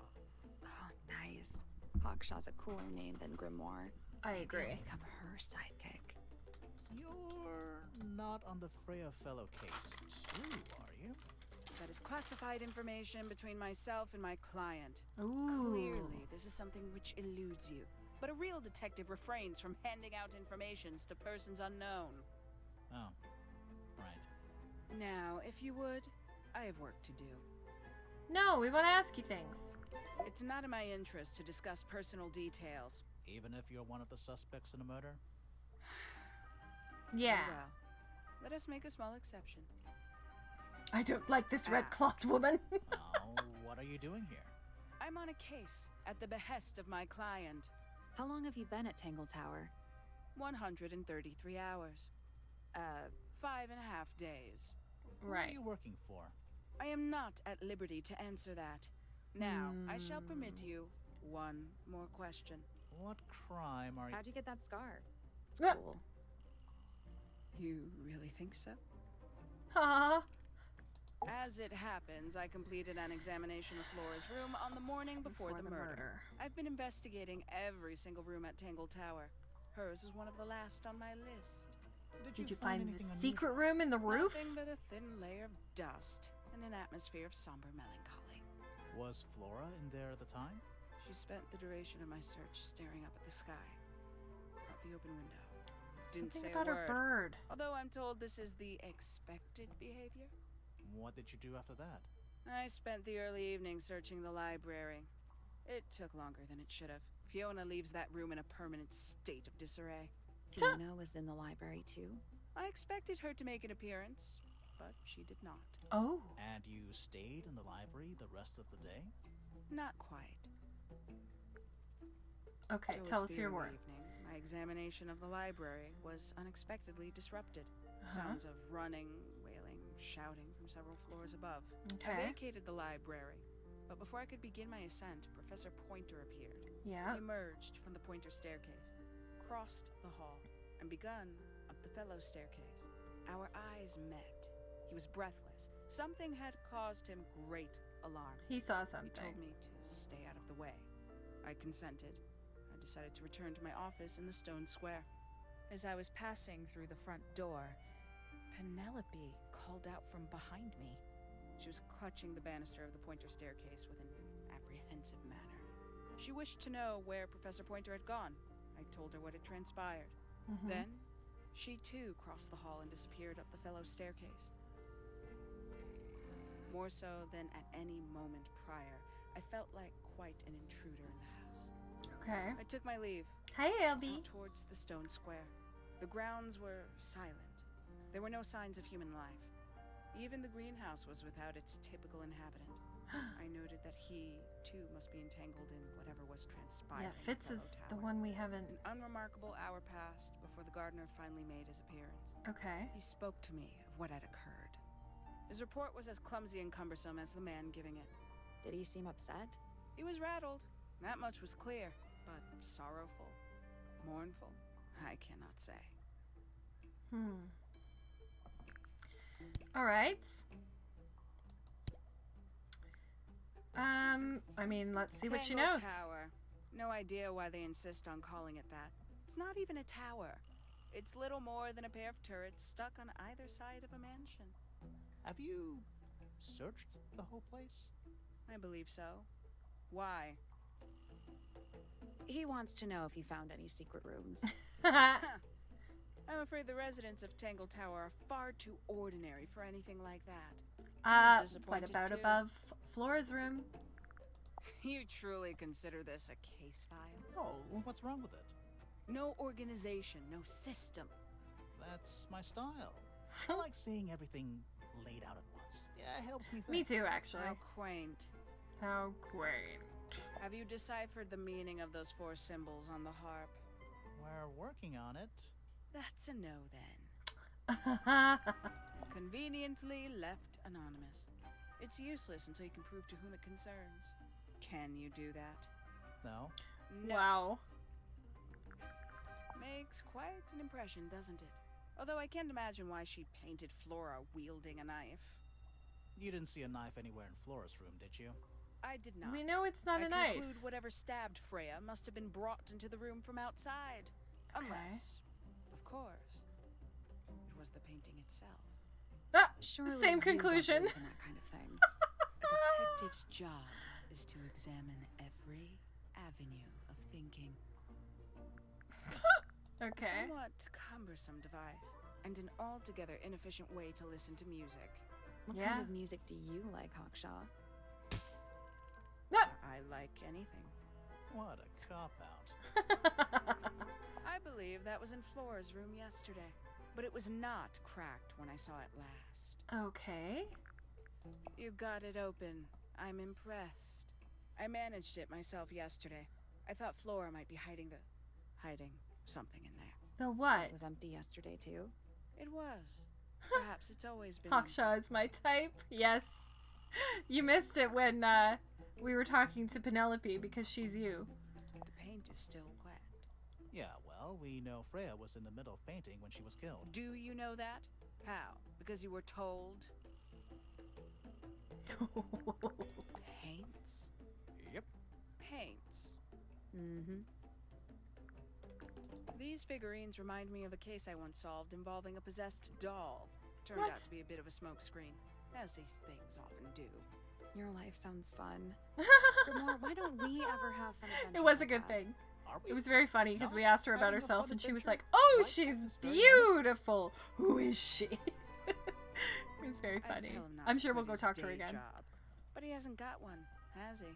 S5: Oh, nice. Hawkshaw's a cooler name than Grimoire.
S1: I
S5: Maybe
S1: agree.
S5: I'll become her sidekick.
S2: You're not on the Freya fellow case, too, are you?
S8: That is classified information between myself and my client.
S1: Ooh.
S8: Clearly, this is something which eludes you. But a real detective refrains from handing out informations to persons unknown.
S2: Oh, right.
S8: Now, if you would, I have work to do.
S1: No, we want to ask you things.
S8: It's not in my interest to discuss personal details.
S2: Even if you're one of the suspects in a murder?
S1: Yeah.
S8: Oh, well, let us make a small exception.
S1: I don't like this red
S8: Ask.
S1: clothed woman.
S2: Oh, what are you doing here?
S8: I'm on a case at the behest of my client.
S5: How long have you been at Tangle Tower?
S8: 133 hours. 5.5 days.
S2: Who are
S1: Right.
S2: you working for?
S8: I am not at liberty to answer that. Now, I shall permit you one more question.
S2: What crime are you...
S5: How'd you get that scar?
S1: Ah.
S5: Cool.
S8: You really think so?
S1: Ha.
S8: As it happens, I completed an examination of Flora's room on the morning before the murder. I've been investigating every single room at Tangle Tower. Hers is one of the last on my list.
S1: Did you find the
S2: anything
S1: secret room in the roof?
S8: Nothing but a thin layer of dust and an atmosphere of somber melancholy.
S2: unusual? Was Flora in there at the time?
S8: She spent the duration of my search staring up at the sky, out the open window. Didn't
S1: Something
S8: say
S1: about
S8: a
S1: her
S8: word.
S1: bird.
S8: Although I'm told this is the expected behavior.
S2: What did you do after that?
S8: I spent the early evening searching the library. It took longer than it should have. Fiona leaves that room in a permanent state of disarray.
S5: Fiona was in the library too?
S8: I expected her to make an appearance, but she did not.
S1: Oh.
S2: And you stayed in the library the rest of the day?
S8: Not quite.
S1: Okay,
S8: Towards
S1: tell us
S8: the
S1: your
S8: early
S1: word.
S8: evening, my examination of the library was unexpectedly disrupted. Sounds of running, wailing, shouting from several floors above. I
S1: Okay.
S8: vacated the library, but before I could begin my ascent, Professor Pointer appeared.
S1: Yeah.
S8: He emerged from the Pointer staircase, crossed the hall, and begun up the fellow staircase. Our eyes met. He was breathless. Something had caused him great alarm.
S1: He saw
S8: He
S1: something.
S8: told me to stay out of the way. I consented. I decided to return to my office in the stone square. As I was passing through the front door, Penelope called out from behind me. She was clutching the banister of the Pointer staircase with an apprehensive manner. She wished to know where Professor Pointer had gone. I told her what had transpired.
S1: Mhm.
S8: Then, she too crossed the hall and disappeared up the fellow staircase. More so than at any moment prior, I felt like quite an intruder in the house.
S1: Okay.
S8: I took my leave,
S1: Hey, LB.
S8: out towards the stone square. The grounds were silent. There were no signs of human life. Even the greenhouse was without its typical inhabitant. I noted that he, too, must be entangled in whatever was transpiring.
S1: Yeah,
S8: in
S1: Fitz
S8: Fellow
S1: is the
S8: Tower.
S1: one we haven't.
S8: An unremarkable hour passed before the gardener finally made his appearance.
S1: Okay.
S8: He spoke to me of what had occurred. His report was as clumsy and cumbersome as the man giving it.
S5: Did he seem upset?
S8: He was rattled. That much was clear. But sorrowful, mournful, I cannot say.
S1: All right. I mean, let's see what she
S8: Tangle
S1: knows.
S8: Tower. No idea why they insist on calling it that. It's not even a tower. It's little more than a pair of turrets stuck on either side of a mansion.
S2: Have you searched the whole place?
S8: I believe so. Why?
S5: He wants to know if you found any secret rooms.
S8: I'm afraid the residents of Tangle Tower are far too ordinary for anything like that.
S1: Quite
S8: disappointed
S1: about
S8: too.
S1: above Flora's room.
S8: You truly consider this a case file?
S2: Oh, what's wrong with it?
S8: No organization, no system.
S2: That's my style. I like seeing everything laid out at once. Yeah, it helps me think.
S1: Me too, actually.
S8: How quaint.
S1: How quaint.
S8: Have you deciphered the meaning of those 4 symbols on the harp?
S2: We're working on it.
S8: That's a no then. Conveniently left anonymous. It's useless until you can prove to whom it concerns. Can you do that?
S2: No.
S8: No.
S1: Wow.
S8: Makes quite an impression, doesn't it? Although I can't imagine why she painted Flora wielding a knife.
S2: You didn't see a knife anywhere in Flora's room, did you?
S8: I did not.
S1: We know it's not
S8: I
S1: a knife.
S8: conclude whatever stabbed Freya must have been brought into the room from outside.
S1: Okay.
S8: Unless, of course, it was the painting itself.
S1: Ah,
S5: Surely
S1: same
S5: you don't
S1: conclusion.
S5: believe in that kind of thing.
S8: A detective's job is to examine every avenue of thinking.
S1: Okay.
S8: Somewhat cumbersome device, and an altogether inefficient way to listen to music.
S5: What
S1: Yeah.
S5: kind of music do you like, Hawkshaw?
S1: Ah!
S8: I like anything.
S2: What a cop-out.
S8: I believe that was in Flora's room yesterday, but it was not cracked when I saw it last.
S1: Okay.
S8: You got it open. I'm impressed. I managed it myself yesterday. I thought Flora might be hiding something in there.
S1: The what?
S5: It was empty yesterday, too.
S8: It was. Perhaps it's always been.
S1: Hawkshaw is my type. Yes. You missed it when we were talking to Penelope because she's you.
S8: The paint is still wet.
S2: Yeah, well, we know Freya was in the middle of painting when she was killed.
S8: Do you know that? How? Because you were told? Paints?
S2: Yep.
S8: Paints.
S5: Mm-hmm.
S8: These figurines remind me of a case I once solved involving a possessed doll. Turned
S1: What?
S8: out to be a bit of a smokescreen, as these things often do.
S5: Your life sounds fun. Gamora, why don't we ever have fun adventures
S1: It was a
S5: like
S1: good
S5: that?
S1: thing.
S2: Are we?
S1: It was very funny because we
S2: Not
S1: asked her about
S2: having a
S1: herself
S2: fun
S1: and she was
S2: adventure?
S1: like, "Oh,
S2: Like
S1: she's
S2: this very moment?
S1: beautiful. Who is she?" It was very
S8: I'd
S1: funny.
S8: tell him not
S1: I'm
S8: to
S1: sure we'll
S8: quit
S1: go
S8: his
S1: talk to her
S8: day
S1: again.
S8: job, but he hasn't got one, has he?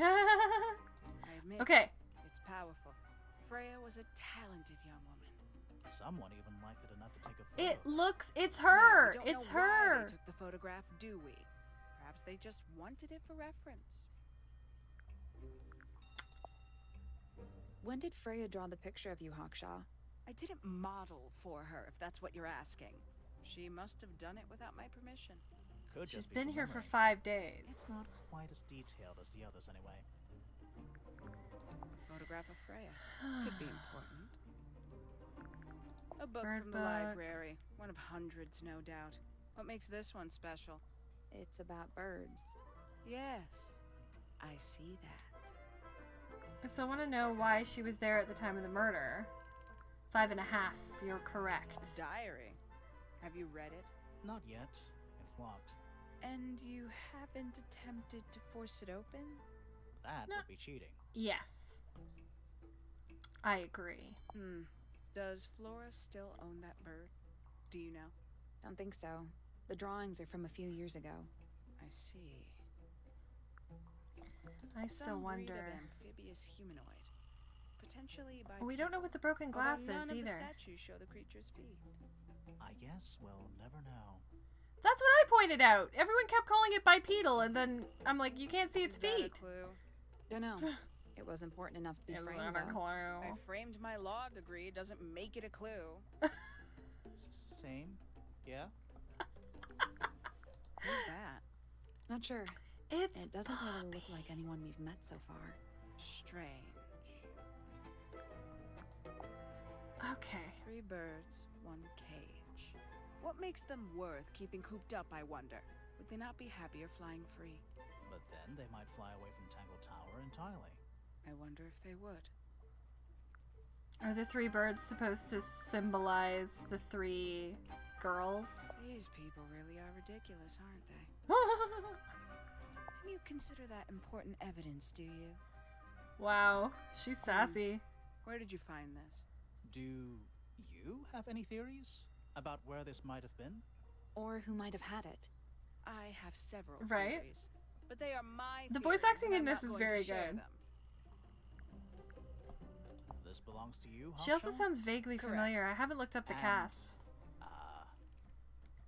S8: I admit,
S1: Okay.
S8: it's powerful. Freya was a talented young woman.
S2: Someone even liked it enough to take a
S1: It
S2: photo.
S1: looks. It's
S8: Now, we
S1: her.
S8: don't
S1: It's
S8: know why
S1: her.
S8: they took the photograph, do we? Perhaps they just wanted it for reference.
S5: When did Freya draw the picture of you, Hawkshaw?
S8: I didn't model for her, if that's what you're asking. She must have done it without my permission.
S2: Could
S1: She's
S2: just be
S1: been
S2: from
S1: here for
S2: memory.
S1: 5
S2: It's
S1: days.
S2: not quite as detailed as the others, anyway.
S8: A photograph of Freya could be important. A book
S1: Bird
S8: from the
S1: book.
S8: library. One of hundreds, no doubt. What makes this one special?
S5: It's about birds.
S8: Yes, I see that.
S1: I still want to know why she was there at the time of the murder. 5.5. You're correct.
S8: Diary. Have you read it?
S2: Not yet. It's locked.
S8: And you haven't attempted to force it open?
S2: That
S1: No.
S2: would be cheating.
S1: Yes. I agree.
S8: Does Flora still own that bird? Do you know?
S5: Don't think so. The drawings are from a few years ago.
S8: I see.
S1: I still
S8: Some breed
S1: wonder.
S8: of amphibious humanoid. Potentially by
S1: We don't know what the broken
S8: although
S1: glass
S8: none
S1: is
S8: of
S1: either.
S8: the statues show the creature's feet.
S2: I guess we'll never know.
S1: That's what I pointed out. Everyone kept calling it bipedal, and then I'm like, you can't see its
S8: Is that a
S1: feet.
S8: clue?
S5: Don't know. It was important enough to be
S1: Is
S5: framed,
S1: that a
S5: though.
S8: I
S1: clue?
S8: framed my law degree. It doesn't make it a clue.
S2: Same? Yeah?
S8: Who's that?
S5: Not sure.
S1: It's
S5: It doesn't really look
S1: Poppy.
S5: like anyone we've met so far.
S8: Strange.
S1: Okay.
S8: 3 birds, 1 cage. What makes them worth keeping cooped up, I wonder? Would they not be happier flying free?
S2: But then they might fly away from Tangle Tower entirely.
S8: I wonder if they would.
S1: Are the 3 birds supposed to symbolize the 3 girls?
S8: These people really are ridiculous, aren't they? You consider that important evidence, do you?
S1: Wow, she's sassy.
S8: Where did you find this?
S2: Do you have any theories about where this might have been?
S5: Or who might have had it.
S8: I have several
S1: Right?
S8: theories, but they are my
S1: The voice
S8: theories,
S1: acting
S8: and
S1: in
S8: I'm
S1: this
S8: not
S1: is
S8: going to
S1: very
S8: share
S1: good.
S8: them.
S2: This belongs to you,
S1: She also
S2: Hawkshaw?
S1: sounds vaguely
S8: Correct.
S1: familiar. I haven't looked up the
S2: And-
S1: cast.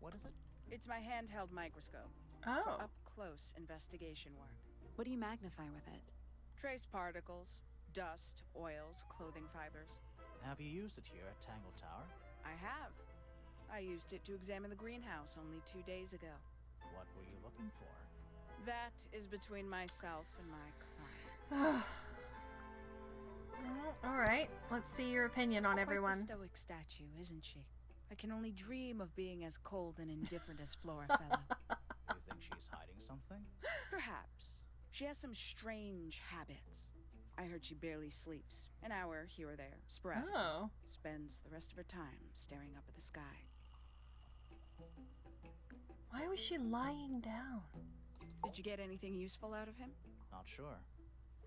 S2: What is it?
S8: It's my handheld microscope.
S1: Oh.
S8: For up-close investigation work.
S5: What do you magnify with it?
S8: Trace particles, dust, oils, clothing fibers.
S2: Have you used it here at Tangle Tower?
S8: I have. I used it to examine the greenhouse only 2 days ago.
S2: What were you looking for?
S8: That is between myself and my client.
S1: All right. Let's see your opinion on
S8: Quite
S1: everyone.
S8: the stoic statue, isn't she? I can only dream of being as cold and indifferent as Flora Fellow.
S2: You think she's hiding something?
S8: Perhaps. She has some strange habits. I heard she barely sleeps. An hour here or there, sporadic.
S1: Oh.
S8: Spends the rest of her time staring up at the sky.
S1: Why was she lying down?
S8: Did you get anything useful out of him?
S2: Not sure.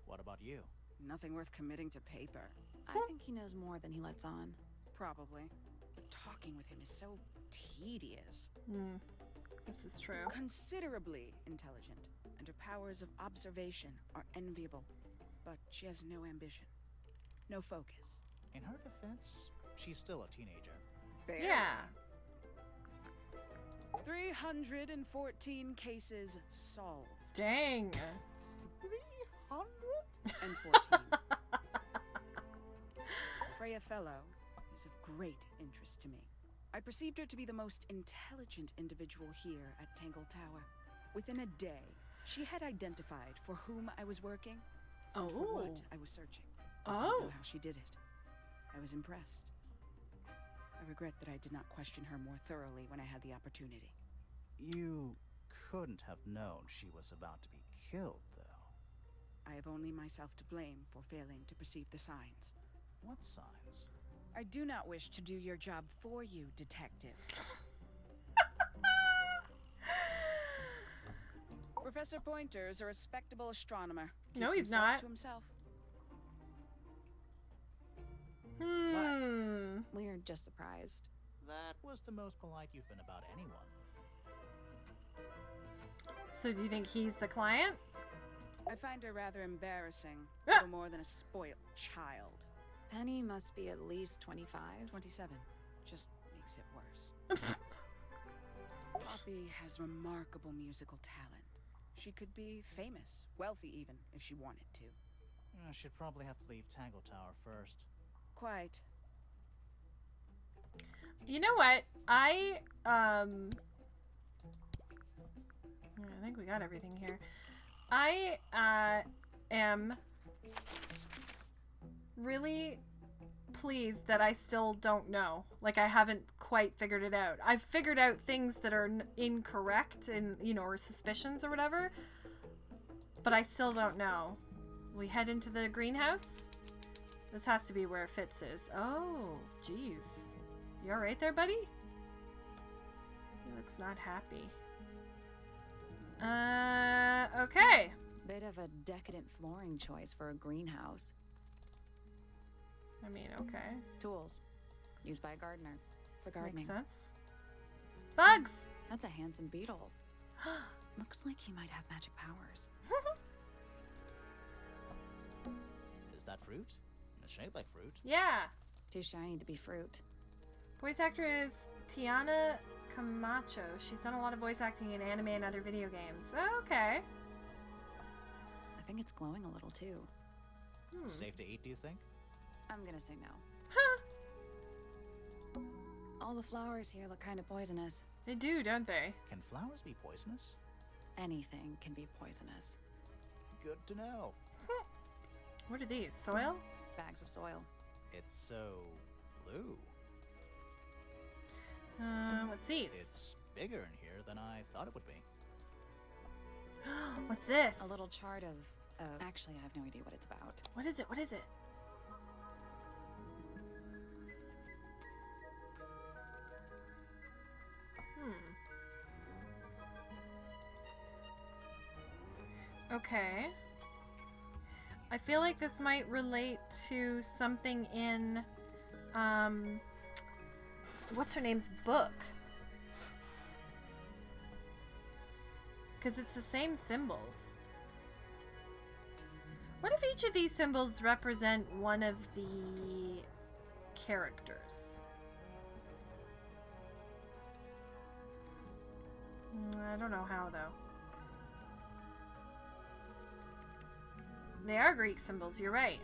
S2: What about you?
S8: Nothing worth committing to paper.
S5: I think he knows more than he lets on.
S8: Probably. But talking with him is so tedious.
S1: This is true.
S8: Considerably intelligent, and her powers of observation are enviable. But she has no ambition. No focus.
S2: In her defense, she's still a teenager.
S1: Yeah.
S8: 314 cases solved.
S1: Dang.
S2: 300?
S8: And 14. Freya Fellow is of great interest to me. I perceived her to be the most intelligent individual here at Tangle Tower. Within a day, she had identified for whom I was working and for what I was searching. I don't know how she did it. I was impressed. I regret that I did not question her more thoroughly when I had the opportunity.
S2: You couldn't have known she was about to be killed, though.
S8: I have only myself to blame for failing to perceive the signs.
S2: What signs?
S8: I do not wish to do your job for you, Detective. Professor Pointer is a respectable astronomer.
S1: No,
S8: Keeps
S1: he's
S8: himself
S1: not.
S8: To himself.
S5: We're just surprised.
S2: That was the most polite you've been about anyone.
S1: So do you think he's the client?
S8: I find her rather embarrassing. Little more than a spoiled child.
S5: Penny must be at least 25.
S8: 27. Just makes it worse. Poppy has remarkable musical talent. She could be famous, wealthy even, if she wanted to.
S2: She'd probably have to leave Tangle Tower first.
S8: Quite.
S1: You know what? I think we got everything here. I am really pleased that I still don't know. Like, I haven't quite figured it out. I've figured out things that are incorrect and, or suspicions or whatever, but I still don't know. We head into the greenhouse? This has to be where Fitz is. Oh, jeez. You alright there, buddy? He looks not happy. Okay.
S5: Bit of a decadent flooring choice for a greenhouse.
S1: I mean, okay.
S5: Tools. Used by a gardener. For gardening.
S1: Makes sense. Bugs!
S5: That's a handsome beetle. Looks like he might have magic powers.
S2: Is that fruit? It's shaped like fruit.
S1: Yeah.
S5: Too shiny to be fruit.
S1: Voice actor is Tiana Camacho. She's done a lot of voice acting in anime and other video games. Okay.
S5: I think it's glowing a little too.
S2: Safe to eat, do you think?
S5: I'm gonna say no. All the flowers here look kind of poisonous.
S1: They do, don't they?
S2: Can flowers be poisonous?
S5: Anything can be poisonous.
S2: Good to know.
S1: What are these? Soil?
S5: Bags of soil.
S2: It's so blue.
S1: What's these?
S2: It's bigger in here than I thought it would be.
S1: What's this?
S5: A little chart of... actually, I have no idea what it's about.
S1: What is it? What is it? Okay. I feel like this might relate to something in, what's her name's book? Because it's the same symbols. What if each of these symbols represent one of the characters? I don't know how, though. They are Greek symbols, you're right.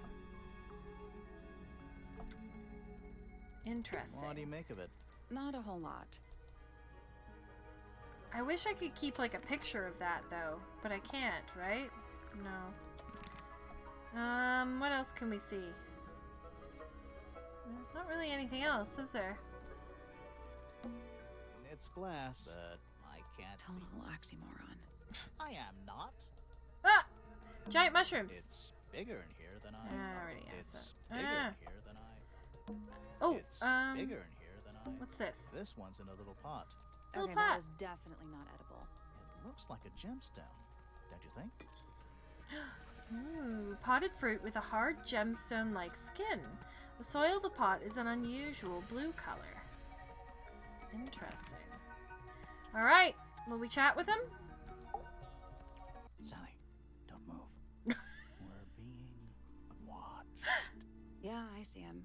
S1: Interesting.
S2: What do you make of it?
S5: Not a whole lot.
S1: I wish I could keep like a picture of that though, but I can't, right? No. What else can we see? There's not really anything else, is there?
S2: It's glass, but I can't see.
S5: Total oxymoron.
S2: I am not.
S1: Ah! Giant mushrooms!
S2: It's bigger in here than I.
S1: I already asked
S2: It's
S1: that.
S2: bigger
S1: Ah.
S2: in here than I.
S1: Oh,
S2: It's bigger in here than I.
S1: what's this?
S2: This one's in a little pot.
S1: Little
S5: Okay,
S1: pot.
S5: that is definitely not edible.
S2: It looks like a gemstone, don't you think?
S1: Ooh, potted fruit with a hard gemstone-like skin. The soil of the pot is an unusual blue color. Interesting. Alright, will we chat with him?
S2: Sally, don't move. We're being watched.
S5: Yeah, I see him.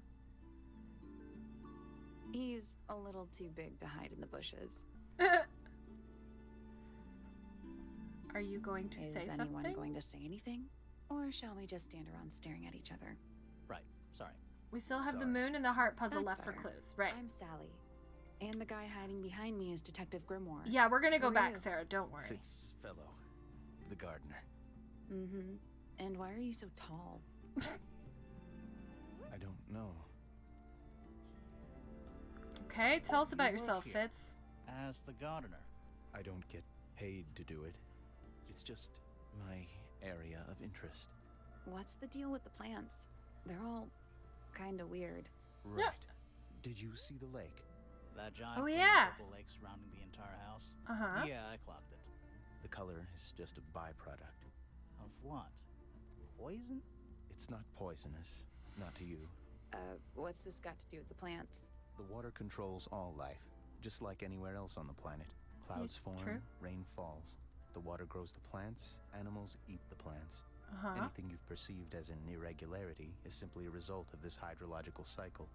S5: He's a little too big to hide in the bushes.
S1: Are you going to
S5: Is
S1: say
S5: anyone
S1: something?
S5: going to say anything? Or shall we just stand around staring at each other?
S2: Right, sorry.
S1: We still have the
S4: Sorry.
S1: moon and the heart puzzle
S5: That's
S1: left for
S5: better.
S1: clues. Right.
S5: I'm Sally. And the guy hiding behind me is Detective Grimoire.
S1: Yeah, we're gonna go
S5: Who are
S1: back,
S5: you?
S1: Sarah. Don't worry.
S4: Fitzfellow, the gardener.
S5: Mm-hmm. And why are you so tall?
S4: I don't know.
S1: Okay, tell us about
S2: You work
S1: yourself,
S2: here.
S1: Fitz.
S2: As the gardener.
S4: I don't get paid to do it. It's just my area of interest.
S5: What's the deal with the plants? They're all kind of weird.
S4: Right. Did you see the lake?
S2: That giant
S1: Oh,
S2: green
S1: yeah.
S2: purple lake surrounding the entire house.
S1: Uh-huh.
S2: Yeah, I clocked it.
S4: The color is just a byproduct.
S2: Of what? Poison?
S4: It's not poisonous. Not to you.
S5: What's this got to do with the plants?
S4: The water controls all life, just like anywhere else on the planet. Clouds form,
S1: true.
S4: rain falls. The water grows the plants, animals eat the plants.
S1: Uh-huh.
S4: Anything you've perceived as an irregularity is simply a result of this hydrological cycle.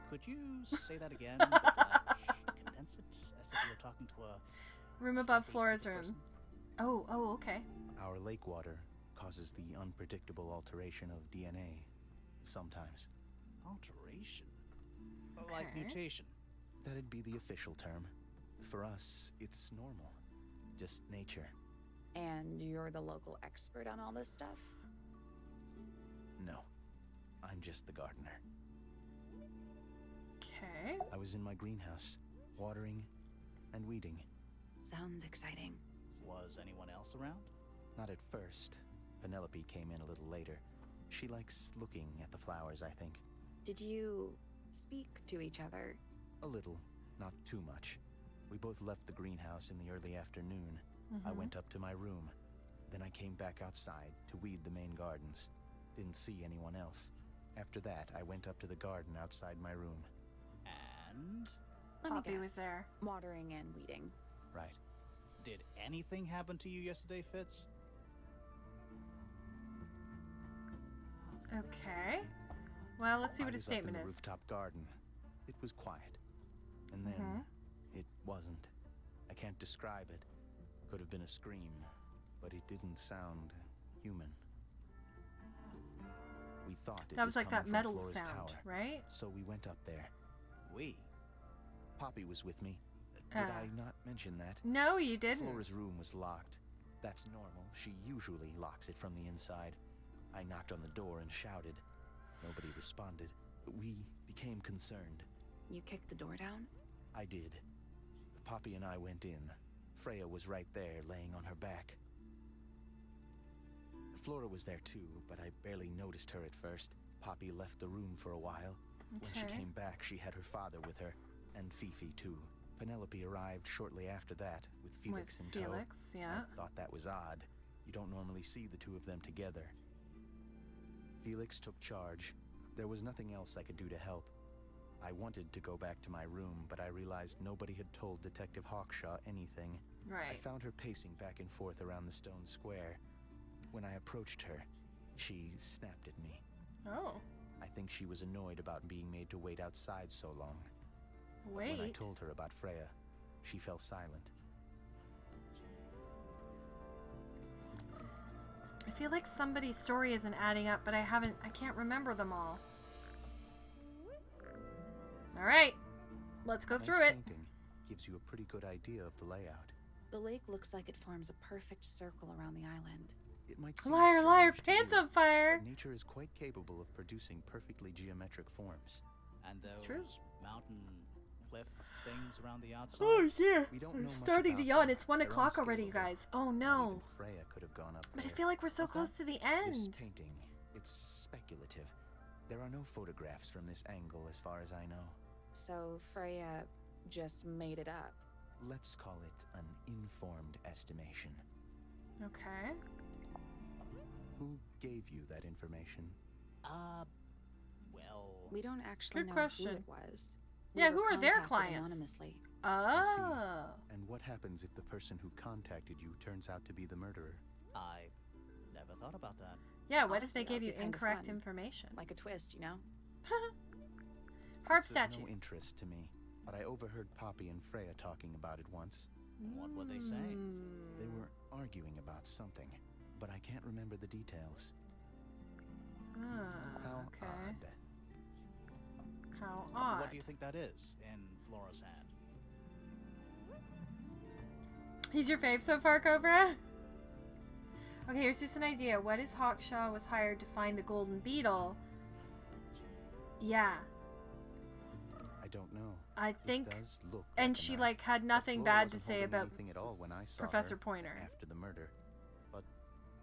S2: Could you say that again? But, like, condense it as if you were talking to a
S1: Room above
S2: slightly
S1: Flora's
S2: stupid
S1: room.
S2: person.
S1: Oh, okay.
S4: Our lake water causes the unpredictable alteration of DNA. Sometimes.
S2: Alteration? Like
S1: Okay.
S2: mutation.
S4: That'd be the official term. For us, it's normal. Just nature.
S5: And you're the local expert on all this stuff?
S4: No. I'm just the gardener.
S1: Okay.
S4: I was in my greenhouse, watering and weeding.
S5: Sounds exciting.
S2: Was anyone else around?
S4: Not at first. Penelope came in a little later. She likes looking at the flowers, I think.
S5: Did you speak to each other?
S4: A little, not too much. We both left the greenhouse in the early afternoon. I went up to my room. Then I came back outside to weed the main gardens. Didn't see anyone else. After that, I went up to the garden outside my room.
S2: And
S5: Let me
S1: Poppy was
S5: guess.
S1: there.
S5: Watering and weeding.
S4: Right.
S2: did anything happen to you yesterday, Fitz?
S1: Okay. Well, let's see what
S4: I
S1: his
S4: was up in
S1: statement
S4: the
S1: is.
S4: rooftop garden. It was quiet. And then it wasn't. I can't describe it. Could have been a scream, but it didn't sound human. We thought it
S1: That was like
S4: coming
S1: that
S4: from
S1: metal
S4: Flora's
S1: sound,
S4: tower.
S1: right?
S4: So we went up there.
S2: We?
S10: Poppy was with me.
S1: Ah.
S10: Did I not mention that?
S1: No, you didn't.
S10: Flora's room was locked. That's normal. She usually locks it from the inside. I knocked on the door and shouted. Nobody responded. We became concerned.
S5: You kicked the door down?
S10: I did. Poppy and I went in. Freya was right there, laying on her back. Flora was there too, but I barely noticed her at first. Poppy left the room for a while. When she came back, she had her father with her, and Fifi too. Penelope arrived shortly after that, with Felix in tow.
S1: Felix, yeah.
S10: I thought that was odd. You don't normally see the two of them together. Felix took charge. There was nothing else I could do to help. I wanted to go back to my room, but I realized nobody had told Detective Hawkshaw anything.
S1: Right.
S10: I found her pacing back and forth around the stone square. When I approached her, she snapped at me.
S1: Oh.
S10: I think she was annoyed about being made to wait outside so long.
S1: Wait.
S10: When I told her about Freya, she fell silent.
S1: I feel like somebody's story isn't adding up, but I can't remember them all. All right, let's go through it.
S10: Painting gives you a pretty good idea of the layout.
S5: The lake looks like it forms a perfect circle around the island.
S10: It might seem
S1: Liar, liar,
S10: strange to
S1: pants
S10: you,
S1: on fire.
S10: but nature is quite capable of producing perfectly geometric forms.
S2: And
S1: It's
S2: those
S1: true.
S2: mountain cliff things around the outside.
S1: Oh yeah.
S10: We don't
S1: I'm
S10: know much
S1: starting to
S10: about
S1: yawn.
S10: them.
S1: It's 1
S10: They're
S1: o'clock already, you
S10: unscalable.
S1: guys. Oh
S10: Not
S1: no.
S10: even Freya could have gone up
S1: But I
S10: there.
S1: feel like we're so
S2: What's
S1: close to the
S10: This
S1: end.
S10: painting, it's speculative. There are no photographs from this angle as far as I know.
S5: So Freya just made it up.
S10: Let's call it an informed estimation.
S1: Okay.
S10: Who gave you that information?
S2: Well...
S5: We don't actually
S1: Good
S5: know
S1: question.
S5: who it was.
S1: Yeah,
S5: were
S1: who are their
S5: contacted
S1: clients?
S5: Anonymously.
S1: Oh.
S10: And what happens if the person who contacted you turns out to be the murderer?
S2: I never thought about that.
S1: Yeah, what if
S5: Honestly,
S1: they gave
S5: that'd
S1: you
S5: be kinda
S1: incorrect
S5: fun.
S1: information?
S5: Like a twist, you know?
S1: Harp
S10: It's of
S1: statue.
S10: no interest to me, but I overheard Poppy and Freya talking about it once.
S2: What were they saying?
S10: They were arguing about something, but I can't remember the details. How
S1: Okay.
S10: odd.
S1: How odd.
S2: What do you think that is in Flora's hand?
S1: He's your fave so far, Cobra? Okay, here's just an idea. What if Hawkshaw was hired to find the golden beetle? Yeah.
S10: I don't know.
S1: I think...
S10: It does look
S1: And
S10: like a
S1: she,
S10: knife,
S1: like, had
S10: but
S1: nothing
S10: Flora
S1: bad to
S10: wasn't
S1: say
S10: holding
S1: about
S10: anything at all when I saw
S1: Professor
S10: her
S1: Pointer.
S10: after the murder. But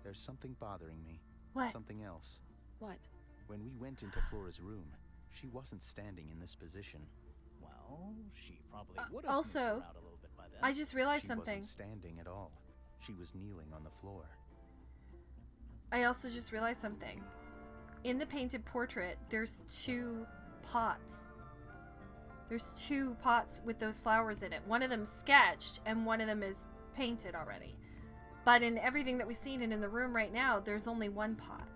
S10: there's something bothering me.
S1: What?
S10: Something else.
S5: What?
S10: When we went into Flora's room, she wasn't standing in this position.
S2: Well, she probably would have
S1: also,
S2: moved around a little bit by then.
S1: I just realized
S10: She
S1: something.
S10: wasn't standing at all. She was kneeling on the floor.
S1: I also just realized something. In the painted portrait, there's 2 pots. There's 2 pots with those flowers in it. One of them's sketched, and one of them is painted already. But in everything that we've seen and in the room right now, there's only 1 pot.